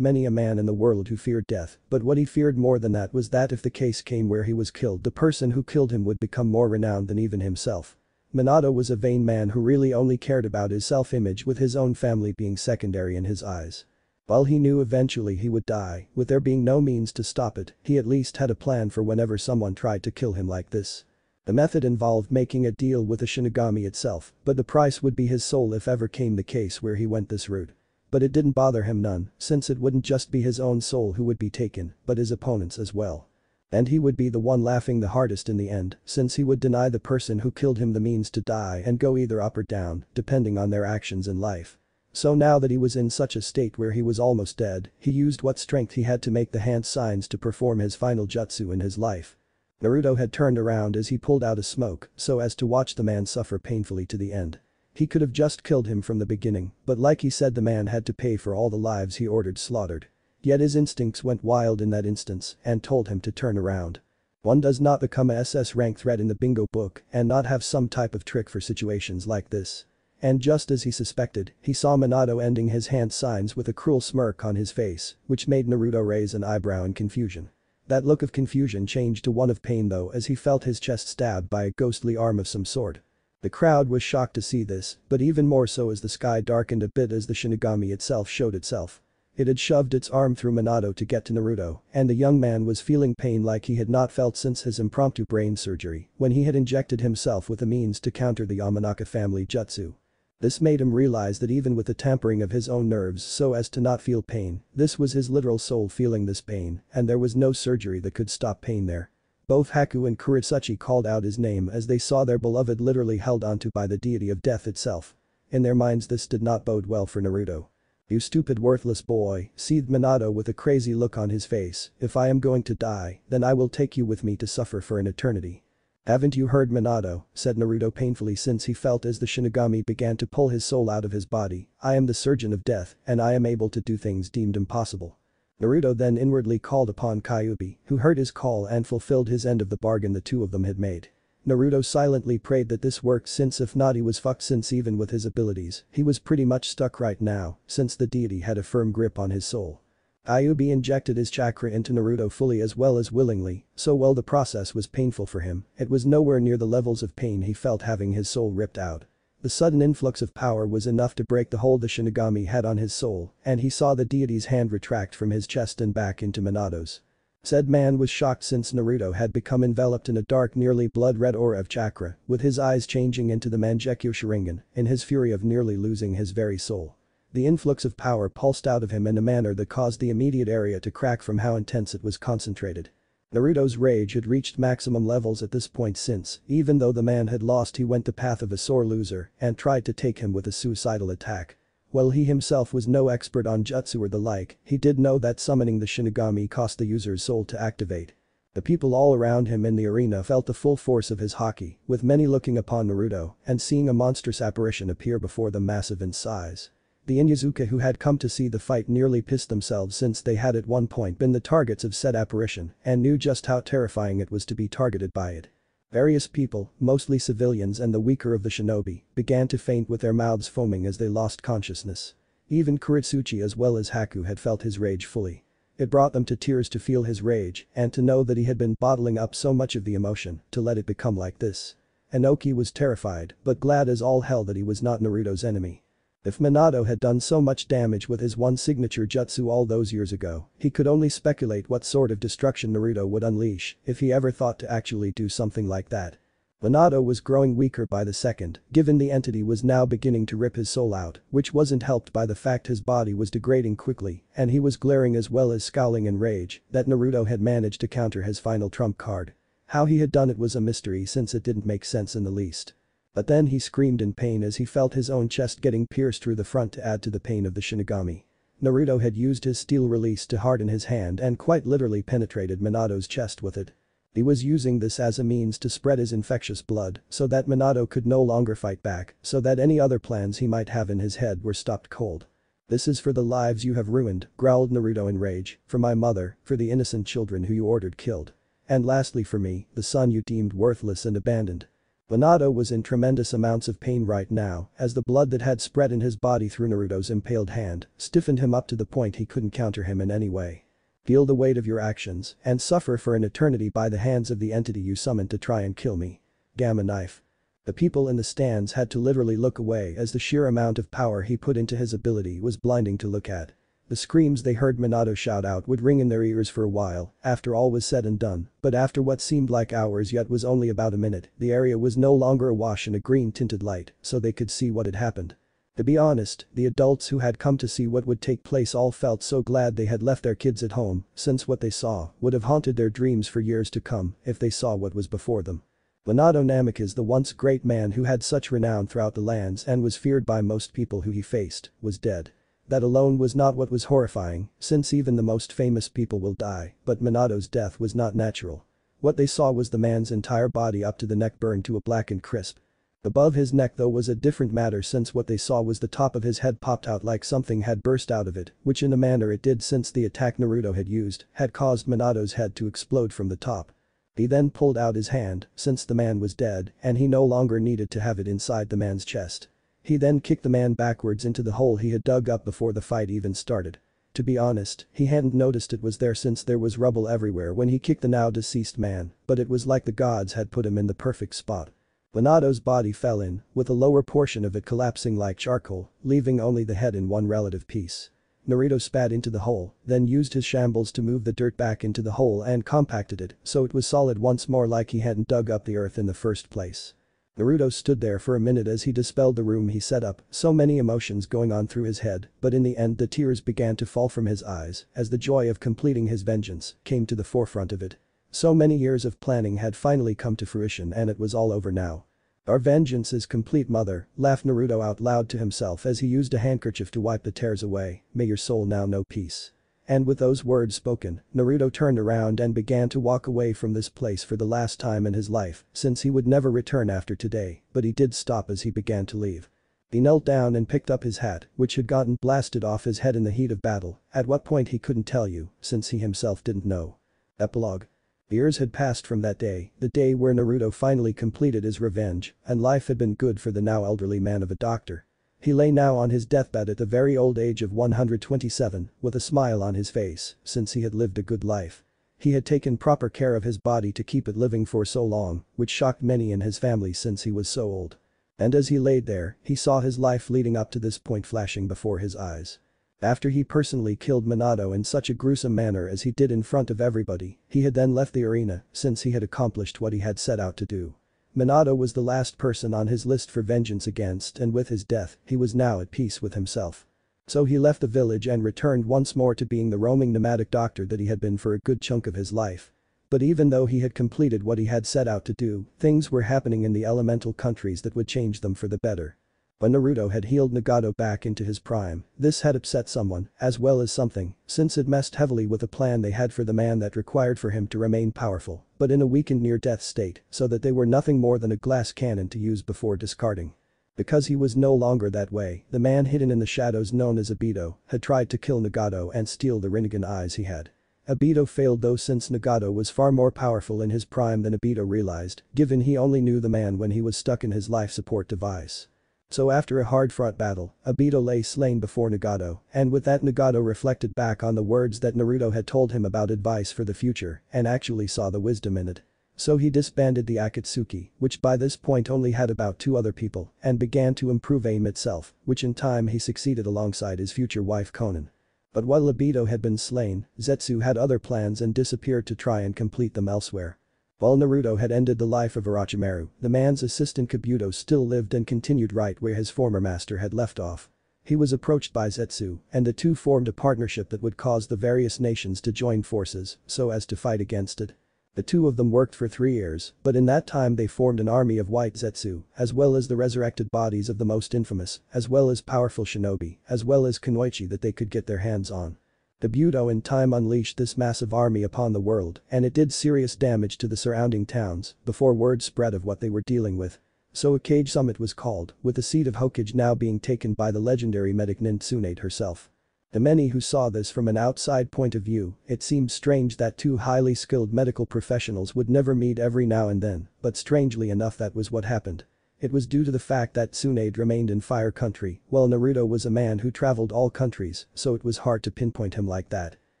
Speaker 1: many a man in the world who feared death, but what he feared more than that was that if the case came where he was killed, the person who killed him would become more renowned than even himself. Minato was a vain man who really only cared about his self-image, with his own family being secondary in his eyes. While he knew eventually he would die, with there being no means to stop it, he at least had a plan for whenever someone tried to kill him like this. The method involved making a deal with the Shinigami itself, but the price would be his soul if ever came the case where he went this route. But it didn't bother him none, since it wouldn't just be his own soul who would be taken, but his opponent's as well. And he would be the one laughing the hardest in the end, since he would deny the person who killed him the means to die and go either up or down, depending on their actions in life. So now that he was in such a state where he was almost dead, he used what strength he had to make the hand signs to perform his final jutsu in his life. Naruto had turned around as he pulled out a smoke so as to watch the man suffer painfully to the end. He could have just killed him from the beginning, but like he said, the man had to pay for all the lives he ordered slaughtered. Yet his instincts went wild in that instance and told him to turn around. One does not become a SS rank threat in the bingo book and not have some type of trick for situations like this. And just as he suspected, he saw Minato ending his hand signs with a cruel smirk on his face, which made Naruto raise an eyebrow in confusion. That look of confusion changed to one of pain though as he felt his chest stabbed by a ghostly arm of some sort. The crowd was shocked to see this, but even more so as the sky darkened a bit as the Shinigami itself showed itself. It had shoved its arm through Minato to get to Naruto, and the young man was feeling pain like he had not felt since his impromptu brain surgery, when he had injected himself with a means to counter the Yamanaka family jutsu. This made him realize that even with the tampering of his own nerves so as to not feel pain, this was his literal soul feeling this pain, and there was no surgery that could stop pain there. Both Haku and Kuretsuchi called out his name as they saw their beloved literally held onto by the deity of death itself. In their minds this did not bode well for Naruto. "You stupid worthless boy," seethed Minato with a crazy look on his face, "if I am going to die, then I will take you with me to suffer for an eternity." "Haven't you heard, Minato," said Naruto painfully since he felt as the Shinigami began to pull his soul out of his body, "I am the surgeon of death and I am able to do things deemed impossible." Naruto then inwardly called upon Kyuubi, who heard his call and fulfilled his end of the bargain the two of them had made. Naruto silently prayed that this worked, since if not he was fucked, since even with his abilities, he was pretty much stuck right now since the deity had a firm grip on his soul. Kyuubi injected his chakra into Naruto fully as well as willingly, so while the process was painful for him, it was nowhere near the levels of pain he felt having his soul ripped out. The sudden influx of power was enough to break the hold the Shinigami had on his soul, and he saw the deity's hand retract from his chest and back into Minato's. Said man was shocked since Naruto had become enveloped in a dark, nearly blood-red aura of chakra, with his eyes changing into the mangyeko sharingan in his fury of nearly losing his very soul. The influx of power pulsed out of him in a manner that caused the immediate area to crack from how intense it was concentrated. Naruto's rage had reached maximum levels at this point, since, even though the man had lost, he went the path of a sore loser and tried to take him with a suicidal attack. While he himself was no expert on jutsu or the like, he did know that summoning the Shinigami cost the user's soul to activate. The people all around him in the arena felt the full force of his haki, with many looking upon Naruto and seeing a monstrous apparition appear before them, massive in size. The Inyazuka who had come to see the fight nearly pissed themselves since they had at one point been the targets of said apparition and knew just how terrifying it was to be targeted by it. Various people, mostly civilians and the weaker of the shinobi, began to faint with their mouths foaming as they lost consciousness. Even Kuretsuchi as well as Haku had felt his rage fully. It brought them to tears to feel his rage and to know that he had been bottling up so much of the emotion to let it become like this. Inoki was terrified but glad as all hell that he was not Naruto's enemy. If Minato had done so much damage with his one signature jutsu all those years ago, he could only speculate what sort of destruction Naruto would unleash if he ever thought to actually do something like that. Minato was growing weaker by the second, given the entity was now beginning to rip his soul out, which wasn't helped by the fact his body was degrading quickly and he was glaring as well as scowling in rage that Naruto had managed to counter his final trump card. How he had done it was a mystery since it didn't make sense in the least. But then he screamed in pain as he felt his own chest getting pierced through the front to add to the pain of the Shinigami. Naruto had used his steel release to harden his hand and quite literally penetrated Minato's chest with it. He was using this as a means to spread his infectious blood so that Minato could no longer fight back, so that any other plans he might have in his head were stopped cold. "This is for the lives you have ruined," growled Naruto in rage, "for my mother, for the innocent children who you ordered killed. And lastly for me, the son you deemed worthless and abandoned." Minato was in tremendous amounts of pain right now as the blood that had spread in his body through Naruto's impaled hand stiffened him up to the point he couldn't counter him in any way. "Feel the weight of your actions and suffer for an eternity by the hands of the entity you summoned to try and kill me. Gamma knife." The people in the stands had to literally look away as the sheer amount of power he put into his ability was blinding to look at. The screams they heard Minato shout out would ring in their ears for a while after all was said and done, but after what seemed like hours yet was only about a minute, the area was no longer awash in a green-tinted light so they could see what had happened. To be honest, the adults who had come to see what would take place all felt so glad they had left their kids at home since what they saw would have haunted their dreams for years to come if they saw what was before them. Minato Namikaze, the once great man who had such renown throughout the lands and was feared by most people who he faced, was dead. That alone was not what was horrifying, since even the most famous people will die, but Minato's death was not natural. What they saw was the man's entire body up to the neck burned to a blackened crisp. Above his neck though was a different matter since what they saw was the top of his head popped out like something had burst out of it, which in a manner it did since the attack Naruto had used had caused Minato's head to explode from the top. He then pulled out his hand, since the man was dead and he no longer needed to have it inside the man's chest. He then kicked the man backwards into the hole he had dug up before the fight even started. To be honest, he hadn't noticed it was there since there was rubble everywhere when he kicked the now deceased man, but it was like the gods had put him in the perfect spot. Minato's body fell in, with the lower portion of it collapsing like charcoal, leaving only the head in one relative piece. Naruto spat into the hole, then used his shambles to move the dirt back into the hole and compacted it so it was solid once more like he hadn't dug up the earth in the first place. Naruto stood there for a minute as he dispelled the room he set up, so many emotions going on through his head, but in the end the tears began to fall from his eyes as the joy of completing his vengeance came to the forefront of it. So many years of planning had finally come to fruition and it was all over now. "Our vengeance is complete, mother," laughed Naruto out loud to himself as he used a handkerchief to wipe the tears away. "May your soul now know peace." And with those words spoken, Naruto turned around and began to walk away from this place for the last time in his life since he would never return after today, but he did stop as he began to leave. He knelt down and picked up his hat, which had gotten blasted off his head in the heat of battle, at what point he couldn't tell you, since he himself didn't know. Epilogue. Years had passed from that day, the day where Naruto finally completed his revenge, and life had been good for the now elderly man of a doctor. He lay now on his deathbed at the very old age of 127, with a smile on his face, since he had lived a good life. He had taken proper care of his body to keep it living for so long, which shocked many in his family since he was so old. And as he laid there, he saw his life leading up to this point flashing before his eyes. After he personally killed Minato in such a gruesome manner as he did in front of everybody, he had then left the arena since he had accomplished what he had set out to do. Minato was the last person on his list for vengeance against and with his death, he was now at peace with himself. So he left the village and returned once more to being the roaming nomadic doctor that he had been for a good chunk of his life. But even though he had completed what he had set out to do, things were happening in the elemental countries that would change them for the better. When Naruto had healed Nagato back into his prime, this had upset someone, as well as something, since it messed heavily with the plan they had for the man that required for him to remain powerful, but in a weakened near-death state, so that they were nothing more than a glass cannon to use before discarding. Because he was no longer that way, the man hidden in the shadows known as Obito had tried to kill Nagato and steal the Rinnegan eyes he had. Obito failed though since Nagato was far more powerful in his prime than Obito realized, given he only knew the man when he was stuck in his life support device. So after a hard-fought battle, Obito lay slain before Nagato, and with that Nagato reflected back on the words that Naruto had told him about advice for the future and actually saw the wisdom in it. So he disbanded the Akatsuki, which by this point only had about 2 other people, and began to improve AIM itself, which in time he succeeded alongside his future wife Konan. But while Obito had been slain, Zetsu had other plans and disappeared to try and complete them elsewhere. While Naruto had ended the life of Orochimaru, the man's assistant Kabuto still lived and continued right where his former master had left off. He was approached by Zetsu, and the two formed a partnership that would cause the various nations to join forces so as to fight against it. The two of them worked for 3 years, but in that time they formed an army of white Zetsu, as well as the resurrected bodies of the most infamous, as well as powerful shinobi, as well as kunoichi that they could get their hands on. The Budo in time unleashed this massive army upon the world, and it did serious damage to the surrounding towns before word spread of what they were dealing with. So a Kage Summit was called, with the seat of Hokage now being taken by the legendary medic Nin Tsunade herself. To many who saw this from an outside point of view, it seemed strange that 2 highly skilled medical professionals would never meet every now and then, but strangely enough that was what happened. It was due to the fact that Tsunade remained in Fire Country, while Naruto was a man who traveled all countries, so it was hard to pinpoint him like that.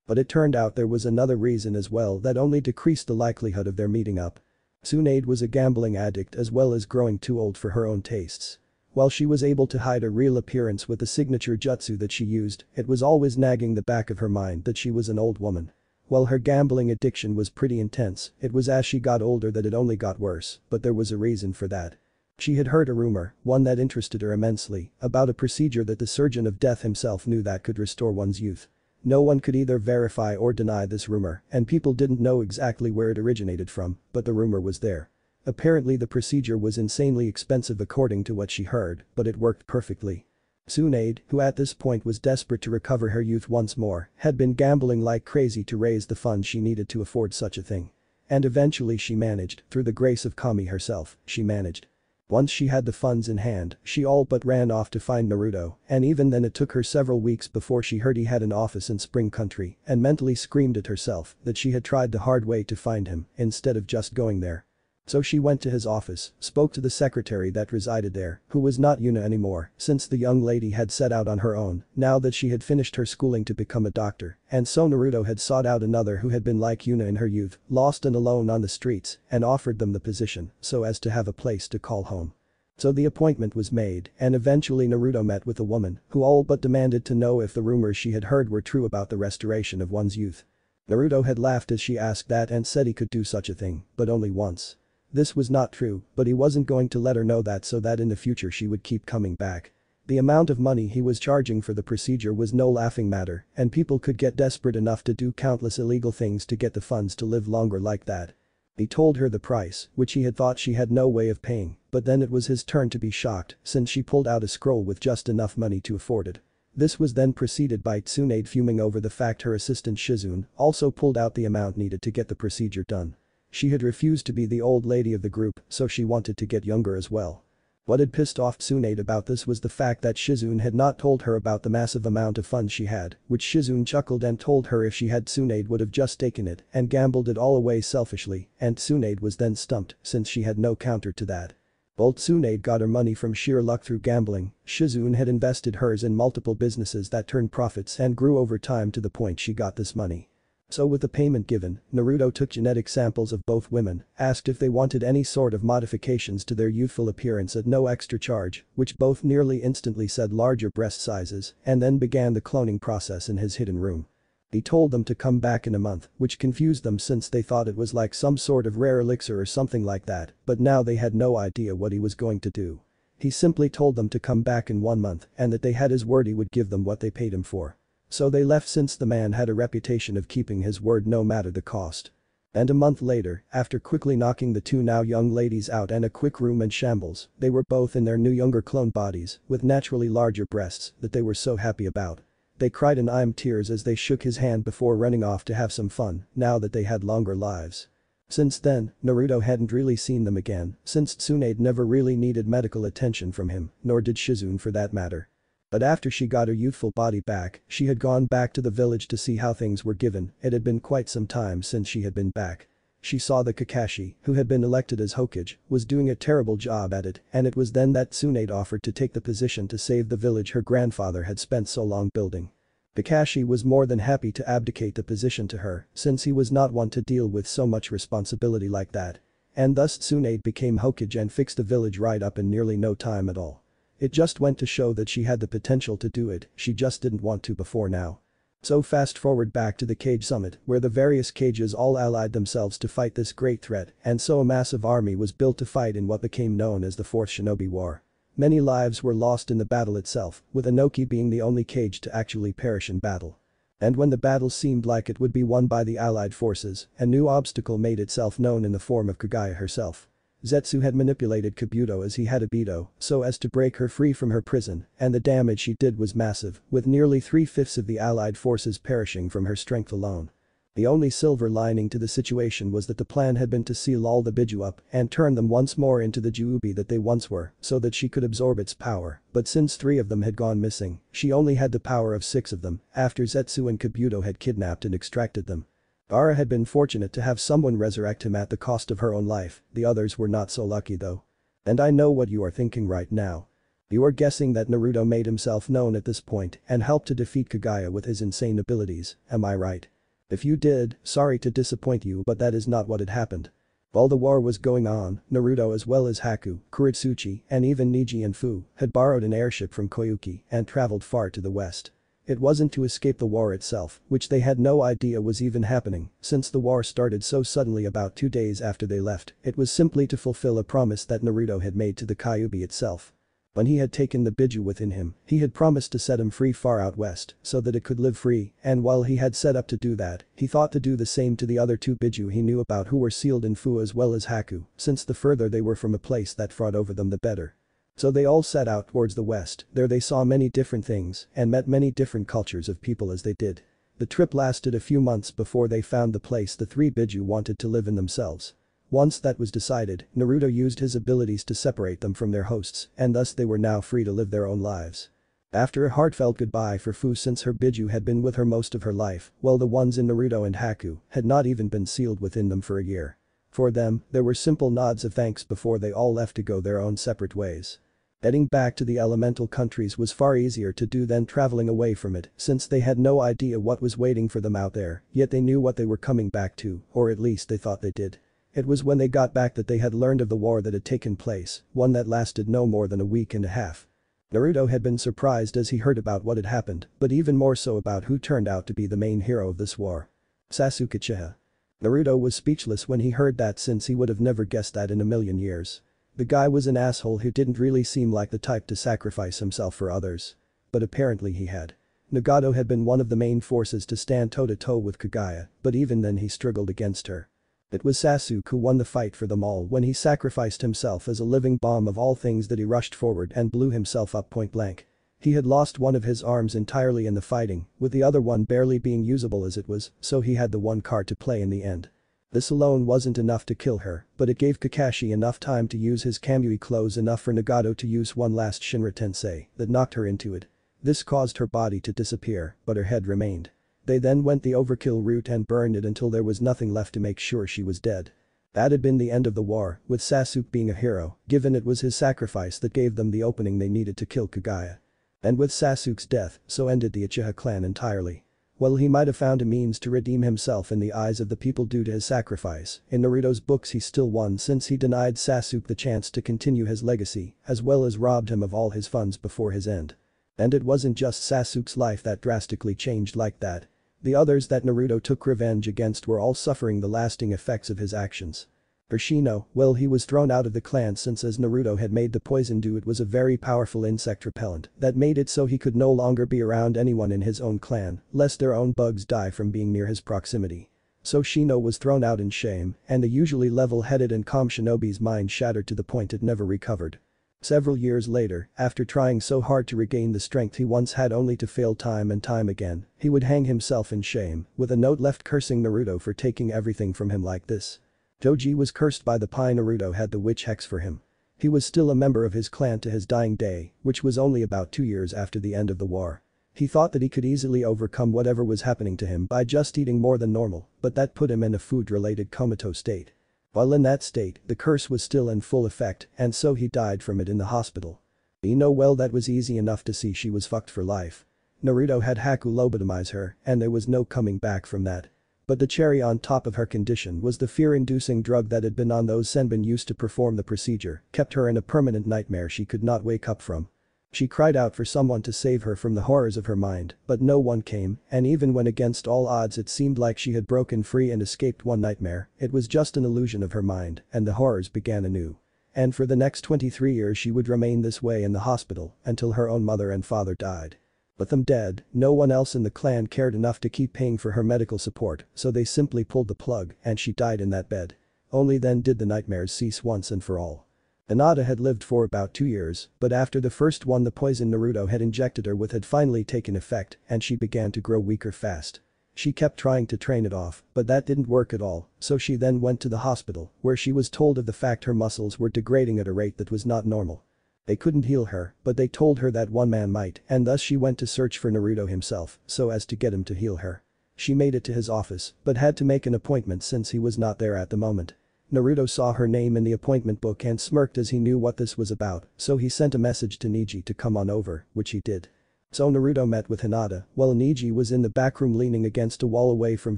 Speaker 1: But it turned out there was another reason as well that only decreased the likelihood of their meeting up. Tsunade was a gambling addict as well as growing too old for her own tastes. While she was able to hide her real appearance with the signature jutsu that she used, it was always nagging the back of her mind that she was an old woman. While her gambling addiction was pretty intense, it was as she got older that it only got worse, but there was a reason for that. She had heard a rumor, one that interested her immensely, about a procedure that the surgeon of death himself knew that could restore one's youth. No one could either verify or deny this rumor, and people didn't know exactly where it originated from, but the rumor was there. Apparently the procedure was insanely expensive according to what she heard, but it worked perfectly. Tsunade, who at this point was desperate to recover her youth once more, had been gambling like crazy to raise the funds she needed to afford such a thing. And eventually she managed, through the grace of Kami herself, she managed. Once she had the funds in hand, she all but ran off to find Naruto, and even then it took her several weeks before she heard he had an office in Spring Country and mentally screamed at herself that she had tried the hard way to find him instead of just going there. So she went to his office, spoke to the secretary that resided there, who was not Yuna anymore, since the young lady had set out on her own, now that she had finished her schooling to become a doctor, and so Naruto had sought out another who had been like Yuna in her youth, lost and alone on the streets, and offered them the position, so as to have a place to call home. So the appointment was made, and eventually Naruto met with a woman, who all but demanded to know if the rumors she had heard were true about the restoration of one's youth. Naruto had laughed as she asked that and said he could do such a thing, but only once. This was not true, but he wasn't going to let her know that so that in the future she would keep coming back. The amount of money he was charging for the procedure was no laughing matter, and people could get desperate enough to do countless illegal things to get the funds to live longer like that. He told her the price, which he had thought she had no way of paying, but then it was his turn to be shocked since she pulled out a scroll with just enough money to afford it. This was then preceded by Tsunade fuming over the fact her assistant Shizune also pulled out the amount needed to get the procedure done. She had refused to be the old lady of the group, so she wanted to get younger as well. What had pissed off Tsunade about this was the fact that Shizune had not told her about the massive amount of funds she had, which Shizune chuckled and told her if she had Tsunade would have just taken it and gambled it all away selfishly, and Tsunade was then stumped since she had no counter to that. While Tsunade got her money from sheer luck through gambling, Shizune had invested hers in multiple businesses that turned profits and grew over time to the point she got this money. So with the payment given, Naruto took genetic samples of both women, asked if they wanted any sort of modifications to their youthful appearance at no extra charge, which both nearly instantly said larger breast sizes, and then began the cloning process in his hidden room. He told them to come back in a month, which confused them since they thought it was like some sort of rare elixir or something like that, but now they had no idea what he was going to do. He simply told them to come back in 1 month and that they had his word he would give them what they paid him for. So they left since the man had a reputation of keeping his word no matter the cost. And a month later, after quickly knocking the 2 now young ladies out and a quick room in shambles, they were both in their new younger clone bodies with naturally larger breasts that they were so happy about. They cried in tears as they shook his hand before running off to have some fun now that they had longer lives. Since then, Naruto hadn't really seen them again since Tsunade never really needed medical attention from him, nor did Shizune for that matter. But after she got her youthful body back, she had gone back to the village to see how things were given. It had been quite some time since she had been back. She saw the Kakashi, who had been elected as Hokage, was doing a terrible job at it, and it was then that Tsunade offered to take the position to save the village her grandfather had spent so long building. Kakashi was more than happy to abdicate the position to her, since he was not one to deal with so much responsibility like that. And thus Tsunade became Hokage and fixed the village right up in nearly no time at all. It just went to show that she had the potential to do it, she just didn't want to before now. So fast forward back to the Cage Summit, where the various cages all allied themselves to fight this great threat, and so a massive army was built to fight in what became known as the Fourth Shinobi War. Many lives were lost in the battle itself, with Inoki being the only cage to actually perish in battle. And when the battle seemed like it would be won by the allied forces, a new obstacle made itself known in the form of Kaguya herself. Zetsu had manipulated Kabuto as he had Obito, so as to break her free from her prison, and the damage she did was massive, with nearly 3/5 of the allied forces perishing from her strength alone. The only silver lining to the situation was that the plan had been to seal all the Biju up and turn them once more into the Juubi that they once were, so that she could absorb its power, but since 3 of them had gone missing, she only had the power of 6 of them, after Zetsu and Kabuto had kidnapped and extracted them. Ara had been fortunate to have someone resurrect him at the cost of her own life, the others were not so lucky though. And I know what you are thinking right now. You are guessing that Naruto made himself known at this point and helped to defeat Kaguya with his insane abilities, am I right? If you did, sorry to disappoint you but that is not what had happened. While the war was going on, Naruto as well as Haku, Kuretsuchi, and even Niji and Fu had borrowed an airship from Koyuki and traveled far to the west. It wasn't to escape the war itself, which they had no idea was even happening, since the war started so suddenly about 2 days after they left, it was simply to fulfill a promise that Naruto had made to the Kyuubi itself. When he had taken the Biju within him, he had promised to set him free far out west, so that it could live free, and while he had set up to do that, he thought to do the same to the other 2 Biju he knew about who were sealed in Fu as well as Haku, since the further they were from a place that fought over them the better. So they all set out towards the west, there they saw many different things and met many different cultures of people as they did. The trip lasted a few months before they found the place the 3 Biju wanted to live in themselves. Once that was decided, Naruto used his abilities to separate them from their hosts and thus they were now free to live their own lives. After a heartfelt goodbye for Fu since her Biju had been with her most of her life, while the ones in Naruto and Haku had not even been sealed within them for a year. For them, there were simple nods of thanks before they all left to go their own separate ways. Heading back to the elemental countries was far easier to do than traveling away from it since they had no idea what was waiting for them out there, yet they knew what they were coming back to, or at least they thought they did. It was when they got back that they had learned of the war that had taken place, one that lasted no more than a week and a half. Naruto had been surprised as he heard about what had happened, but even more so about who turned out to be the main hero of this war. Sasuke Uchiha. Naruto was speechless when he heard that since he would have never guessed that in a million years. The guy was an asshole who didn't really seem like the type to sacrifice himself for others. But apparently he had. Nagato had been one of the main forces to stand toe-to-toe with Kaguya, but even then he struggled against her. It was Sasuke who won the fight for them all when he sacrificed himself as a living bomb of all things that he rushed forward and blew himself up point blank. He had lost one of his arms entirely in the fighting, with the other one barely being usable as it was, so he had the one card to play in the end. This alone wasn't enough to kill her, but it gave Kakashi enough time to use his kamui close enough for Nagato to use one last Shinra Tensei that knocked her into it. This caused her body to disappear, but her head remained. They then went the overkill route and burned it until there was nothing left to make sure she was dead. That had been the end of the war, with Sasuke being a hero, given it was his sacrifice that gave them the opening they needed to kill Kaguya. And with Sasuke's death, so ended the Uchiha clan entirely. While he might have found a means to redeem himself in the eyes of the people due to his sacrifice, in Naruto's books he still won since he denied Sasuke the chance to continue his legacy, as well as robbed him of all his funds before his end. And it wasn't just Sasuke's life that drastically changed like that. The others that Naruto took revenge against were all suffering the lasting effects of his actions. Hoshino, well he was thrown out of the clan since as Naruto had made the poison dew it was a very powerful insect repellent that made it so he could no longer be around anyone in his own clan, lest their own bugs die from being near his proximity. So Shino was thrown out in shame, and the usually level-headed and calm shinobi's mind shattered to the point it never recovered. Several years later, after trying so hard to regain the strength he once had only to fail time and time again, he would hang himself in shame, with a note left cursing Naruto for taking everything from him like this. Toji was cursed by the pie Naruto had the witch hex for him. He was still a member of his clan to his dying day, which was only about 2 years after the end of the war. He thought that he could easily overcome whatever was happening to him by just eating more than normal, but that put him in a food-related comatose state. While in that state, the curse was still in full effect, and so he died from it in the hospital. You know well that was easy enough to see she was fucked for life. Naruto had Haku lobotomize her, and there was no coming back from that. But the cherry on top of her condition was the fear-inducing drug that had been on those senbon used to perform the procedure, kept her in a permanent nightmare she could not wake up from. She cried out for someone to save her from the horrors of her mind, but no one came, and even when against all odds it seemed like she had broken free and escaped one nightmare, it was just an illusion of her mind, and the horrors began anew. And for the next 23 years she would remain this way in the hospital until her own mother and father died. With them dead, no one else in the clan cared enough to keep paying for her medical support, so they simply pulled the plug and she died in that bed. Only then did the nightmares cease once and for all. Hinata had lived for about 2 years, but after the first one the poison Naruto had injected her with had finally taken effect and she began to grow weaker fast. She kept trying to train it off, but that didn't work at all, so she then went to the hospital, where she was told of the fact her muscles were degrading at a rate that was not normal. They couldn't heal her, but they told her that one man might, and thus she went to search for Naruto himself, so as to get him to heal her. She made it to his office, but had to make an appointment since he was not there at the moment. Naruto saw her name in the appointment book and smirked as he knew what this was about, so he sent a message to Neji to come on over, which he did. So Naruto met with Hinata, while Neji was in the back room leaning against a wall away from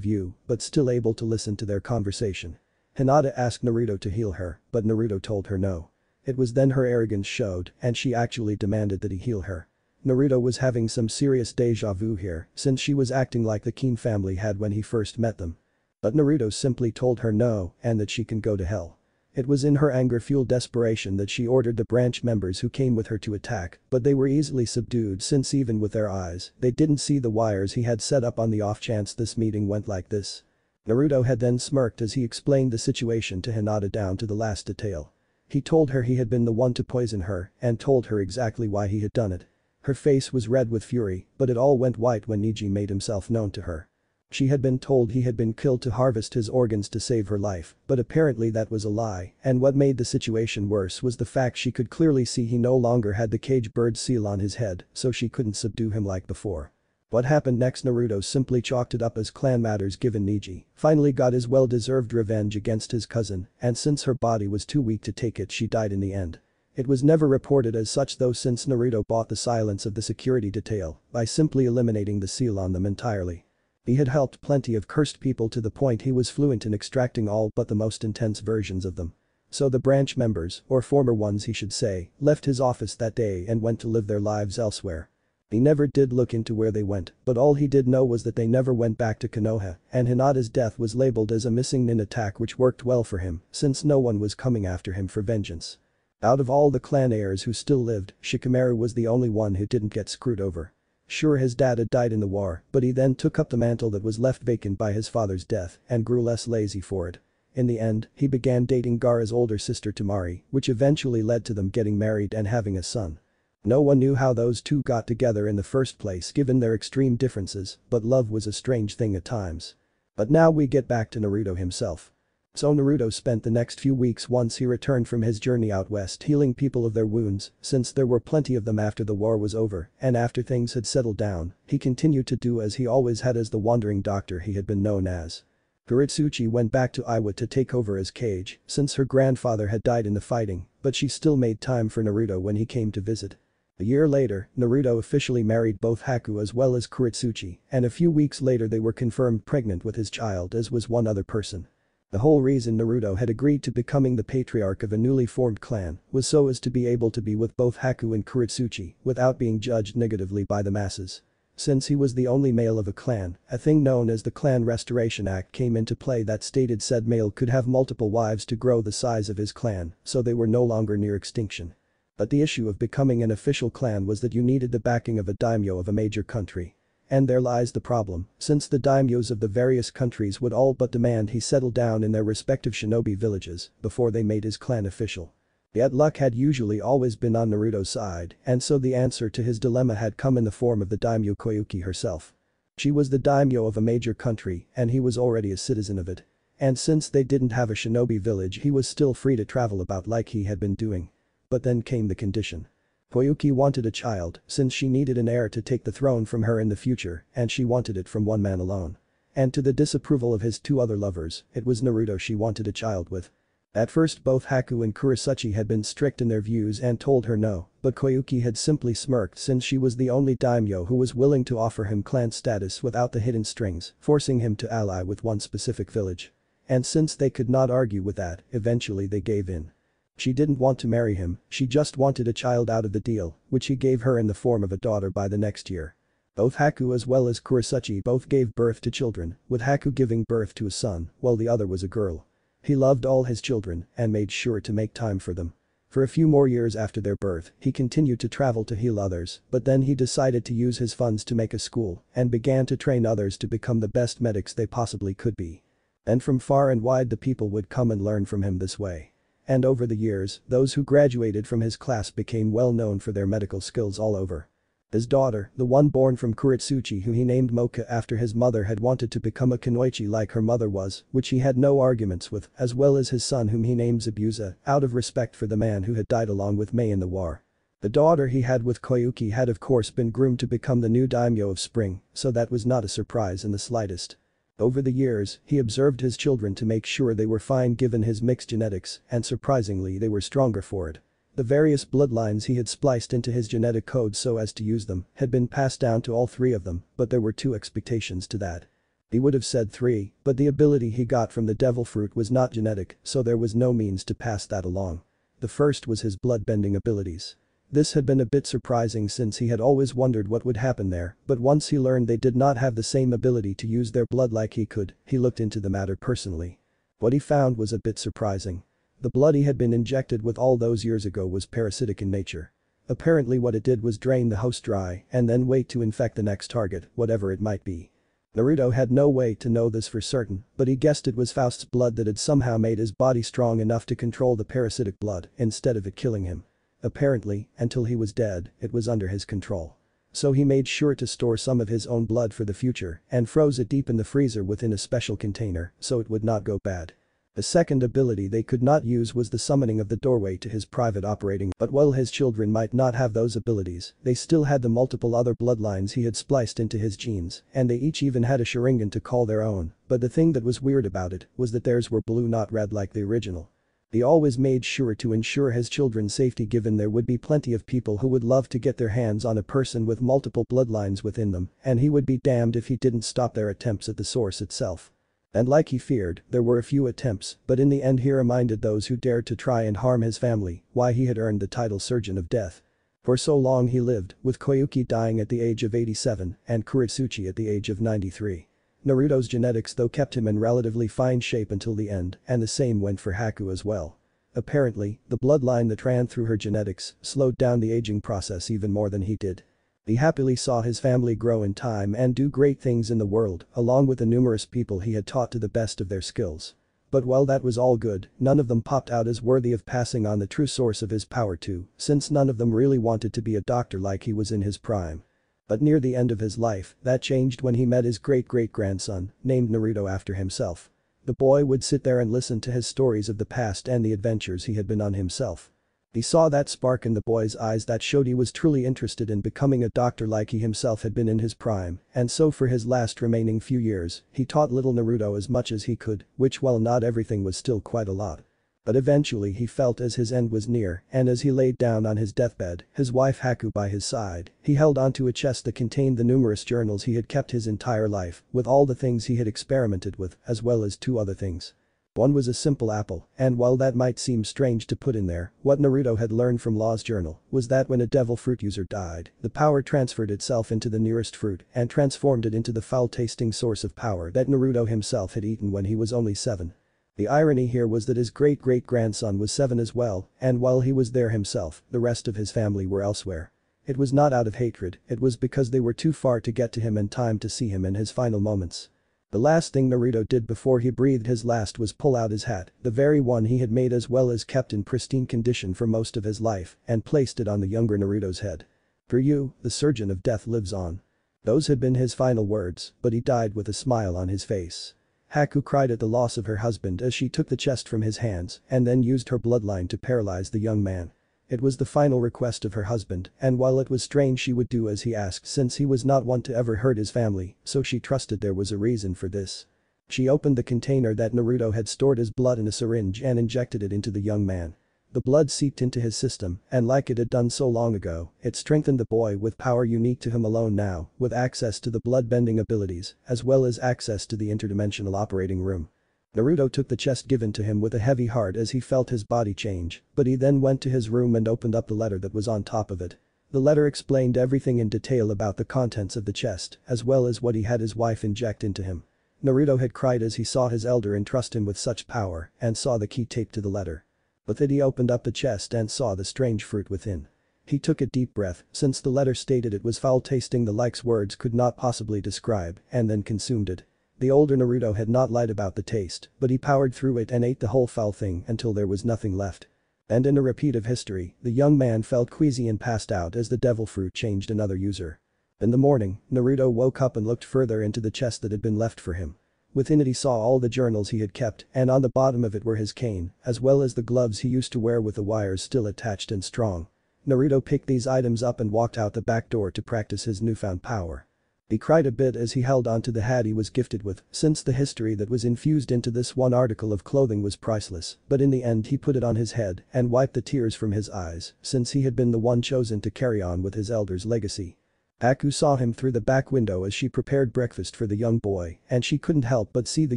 Speaker 1: view, but still able to listen to their conversation. Hinata asked Naruto to heal her, but Naruto told her no. It was then her arrogance showed, and she actually demanded that he heal her. Naruto was having some serious deja vu here, since she was acting like the Keen family had when he first met them. But Naruto simply told her no, and that she can go to hell. It was in her anger-fueled desperation that she ordered the branch members who came with her to attack, but they were easily subdued since even with their eyes, they didn't see the wires he had set up on the off chance this meeting went like this. Naruto had then smirked as he explained the situation to Hinata down to the last detail. He told her he had been the one to poison her and told her exactly why he had done it. Her face was red with fury, but it all went white when Neji made himself known to her. She had been told he had been killed to harvest his organs to save her life, but apparently that was a lie, and what made the situation worse was the fact she could clearly see he no longer had the cage bird seal on his head, so she couldn't subdue him like before. What happened next? Naruto simply chalked it up as clan matters given Neji finally got his well-deserved revenge against his cousin, and since her body was too weak to take it she died in the end. It was never reported as such though since Naruto bought the silence of the security detail by simply eliminating the seal on them entirely. He had helped plenty of cursed people to the point he was fluent in extracting all but the most intense versions of them. So the branch members, or former ones he should say, left his office that day and went to live their lives elsewhere. He never did look into where they went, but all he did know was that they never went back to Konoha, and Hinata's death was labeled as a missing nin attack which worked well for him since no one was coming after him for vengeance. Out of all the clan heirs who still lived, Shikamaru was the only one who didn't get screwed over. Sure, his dad had died in the war, but he then took up the mantle that was left vacant by his father's death and grew less lazy for it. In the end, he began dating Gaara's older sister Temari, which eventually led to them getting married and having a son. No one knew how those two got together in the first place given their extreme differences, but love was a strange thing at times. But now we get back to Naruto himself. So Naruto spent the next few weeks once he returned from his journey out west healing people of their wounds, since there were plenty of them after the war was over, and after things had settled down, he continued to do as he always had as the wandering doctor he had been known as. Kuretsuchi went back to Iwa to take over his cage, since her grandfather had died in the fighting, but she still made time for Naruto when he came to visit. A year later, Naruto officially married both Haku as well as Kuretsuchi, and a few weeks later they were confirmed pregnant with his child as was one other person. The whole reason Naruto had agreed to becoming the patriarch of a newly formed clan was so as to be able to be with both Haku and Kuretsuchi without being judged negatively by the masses. Since he was the only male of a clan, a thing known as the Clan Restoration Act came into play that stated said male could have multiple wives to grow the size of his clan, so they were no longer near extinction. But the issue of becoming an official clan was that you needed the backing of a daimyo of a major country. And there lies the problem, since the daimyos of the various countries would all but demand he settle down in their respective shinobi villages before they made his clan official. Yet luck had usually always been on Naruto's side, and so the answer to his dilemma had come in the form of the daimyo Koyuki herself. She was the daimyo of a major country and he was already a citizen of it. And since they didn't have a shinobi village he was still free to travel about like he had been doing. but then came the condition. Koyuki wanted a child since she needed an heir to take the throne from her in the future and she wanted it from one man alone. And to the disapproval of his two other lovers, it was Naruto she wanted a child with. At first both Haku and Kurosaki had been strict in their views and told her no, but Koyuki had simply smirked since she was the only daimyo who was willing to offer him clan status without the hidden strings, forcing him to ally with one specific village. And since they could not argue with that, eventually they gave in. She didn't want to marry him, she just wanted a child out of the deal, which he gave her in the form of a daughter by the next year. Both Haku as well as Kurosaki both gave birth to children, with Haku giving birth to a son, while the other was a girl. He loved all his children and made sure to make time for them. For a few more years after their birth, he continued to travel to heal others, but then he decided to use his funds to make a school and began to train others to become the best medics they possibly could be. And from far and wide the people would come and learn from him this way. And over the years, those who graduated from his class became well known for their medical skills all over. His daughter, the one born from Kuretsuchi who he named Mocha after his mother had wanted to become a kunoichi like her mother was, which he had no arguments with, as well as his son whom he named Zabuza, out of respect for the man who had died along with Mei in the war. The daughter he had with Koyuki had of course been groomed to become the new daimyo of Spring, so that was not a surprise in the slightest. Over the years, he observed his children to make sure they were fine given his mixed genetics, and surprisingly they were stronger for it. The various bloodlines he had spliced into his genetic code so as to use them had been passed down to all three of them, but there were two expectations to that. He would have said three, but the ability he got from the devil fruit was not genetic, so there was no means to pass that along. The first was his bloodbending abilities. This had been a bit surprising since he had always wondered what would happen there, but once he learned they did not have the same ability to use their blood like he could, he looked into the matter personally. What he found was a bit surprising. The blood he had been injected with all those years ago was parasitic in nature. Apparently what it did was drain the host dry and then wait to infect the next target, whatever it might be. Naruto had no way to know this for certain, but he guessed it was Faust's blood that had somehow made his body strong enough to control the parasitic blood instead of it killing him. Apparently, until he was dead, it was under his control. So he made sure to store some of his own blood for the future and froze it deep in the freezer within a special container so it would not go bad. The second ability they could not use was the summoning of the doorway to his private operating, but while his children might not have those abilities, they still had the multiple other bloodlines he had spliced into his genes, and they each even had a sharingan to call their own, but the thing that was weird about it was that theirs were blue not red like the original. He always made sure to ensure his children's safety given there would be plenty of people who would love to get their hands on a person with multiple bloodlines within them, and he would be damned if he didn't stop their attempts at the source itself. And like he feared, there were a few attempts, but in the end he reminded those who dared to try and harm his family why he had earned the title Surgeon of Death. For so long he lived, with Koyuki dying at the age of 87 and Kuretsuchi at the age of 93. Naruto's genetics though kept him in relatively fine shape until the end, and the same went for Haku as well. Apparently, the bloodline that ran through her genetics slowed down the aging process even more than he did. He happily saw his family grow in time and do great things in the world, along with the numerous people he had taught to the best of their skills. But while that was all good, none of them popped out as worthy of passing on the true source of his power to, since none of them really wanted to be a doctor like he was in his prime. But near the end of his life, that changed when he met his great-great-grandson, named Naruto after himself. The boy would sit there and listen to his stories of the past and the adventures he had been on himself. He saw that spark in the boy's eyes that showed he was truly interested in becoming a doctor like he himself had been in his prime, and so for his last remaining few years, he taught little Naruto as much as he could, which while not everything was still quite a lot. But eventually he felt as his end was near, and as he laid down on his deathbed, his wife Haku by his side, he held onto a chest that contained the numerous journals he had kept his entire life, with all the things he had experimented with, as well as two other things. One was a simple apple, and while that might seem strange to put in there, what Naruto had learned from Law's journal was that when a devil fruit user died, the power transferred itself into the nearest fruit and transformed it into the foul-tasting source of power that Naruto himself had eaten when he was only 7. The irony here was that his great-great-grandson was 7 as well, and while he was there himself, the rest of his family were elsewhere. It was not out of hatred, it was because they were too far to get to him in time to see him in his final moments. The last thing Naruto did before he breathed his last was pull out his hat, the very one he had made as well as kept in pristine condition for most of his life, and placed it on the younger Naruto's head. "For you, the Surgeon of Death lives on." Those had been his final words, but he died with a smile on his face. Haku cried at the loss of her husband as she took the chest from his hands and then used her bloodline to paralyze the young man. It was the final request of her husband, and while it was strange she would do as he asked since he was not one to ever hurt his family, so she trusted there was a reason for this. She opened the container that Naruto had stored his blood in a syringe and injected it into the young man. The blood seeped into his system, and like it had done so long ago, it strengthened the boy with power unique to him alone now, with access to the blood-bending abilities, as well as access to the interdimensional operating room. Naruto took the chest given to him with a heavy heart as he felt his body change, but he then went to his room and opened up the letter that was on top of it. The letter explained everything in detail about the contents of the chest, as well as what he had his wife inject into him. Naruto had cried as he saw his elder entrust him with such power, and saw the key taped to the letter. But then he opened up the chest and saw the strange fruit within. He took a deep breath, since the letter stated it was foul-tasting the likes words could not possibly describe, and then consumed it. The older Naruto had not lied about the taste, but he powered through it and ate the whole foul thing until there was nothing left. And in a repeat of history, the young man felt queasy and passed out as the devil fruit changed another user. In the morning, Naruto woke up and looked further into the chest that had been left for him. Within it he saw all the journals he had kept, and on the bottom of it were his cane, as well as the gloves he used to wear with the wires still attached and strong. Naruto picked these items up and walked out the back door to practice his newfound power. He cried a bit as he held onto the hat he was gifted with, since the history that was infused into this one article of clothing was priceless, but in the end he put it on his head and wiped the tears from his eyes, since he had been the one chosen to carry on with his elder's legacy. Aku saw him through the back window as she prepared breakfast for the young boy, and she couldn't help but see the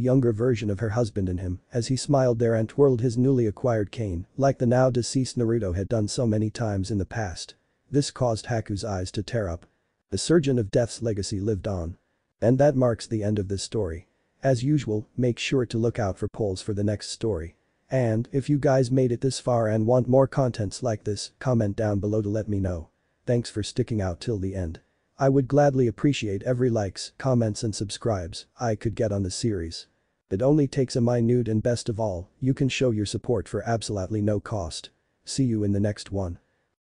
Speaker 1: younger version of her husband in him as he smiled there and twirled his newly acquired cane, like the now deceased Naruto had done so many times in the past. This caused Haku's eyes to tear up. The Surgeon of Death's legacy lived on. And that marks the end of this story. As usual, make sure to look out for polls for the next story. And if you guys made it this far and want more contents like this, comment down below to let me know. Thanks for sticking out till the end. I would gladly appreciate every likes, comments and subscribes I could get on the series. It only takes a minute, and best of all, you can show your support for absolutely no cost. See you in the next one.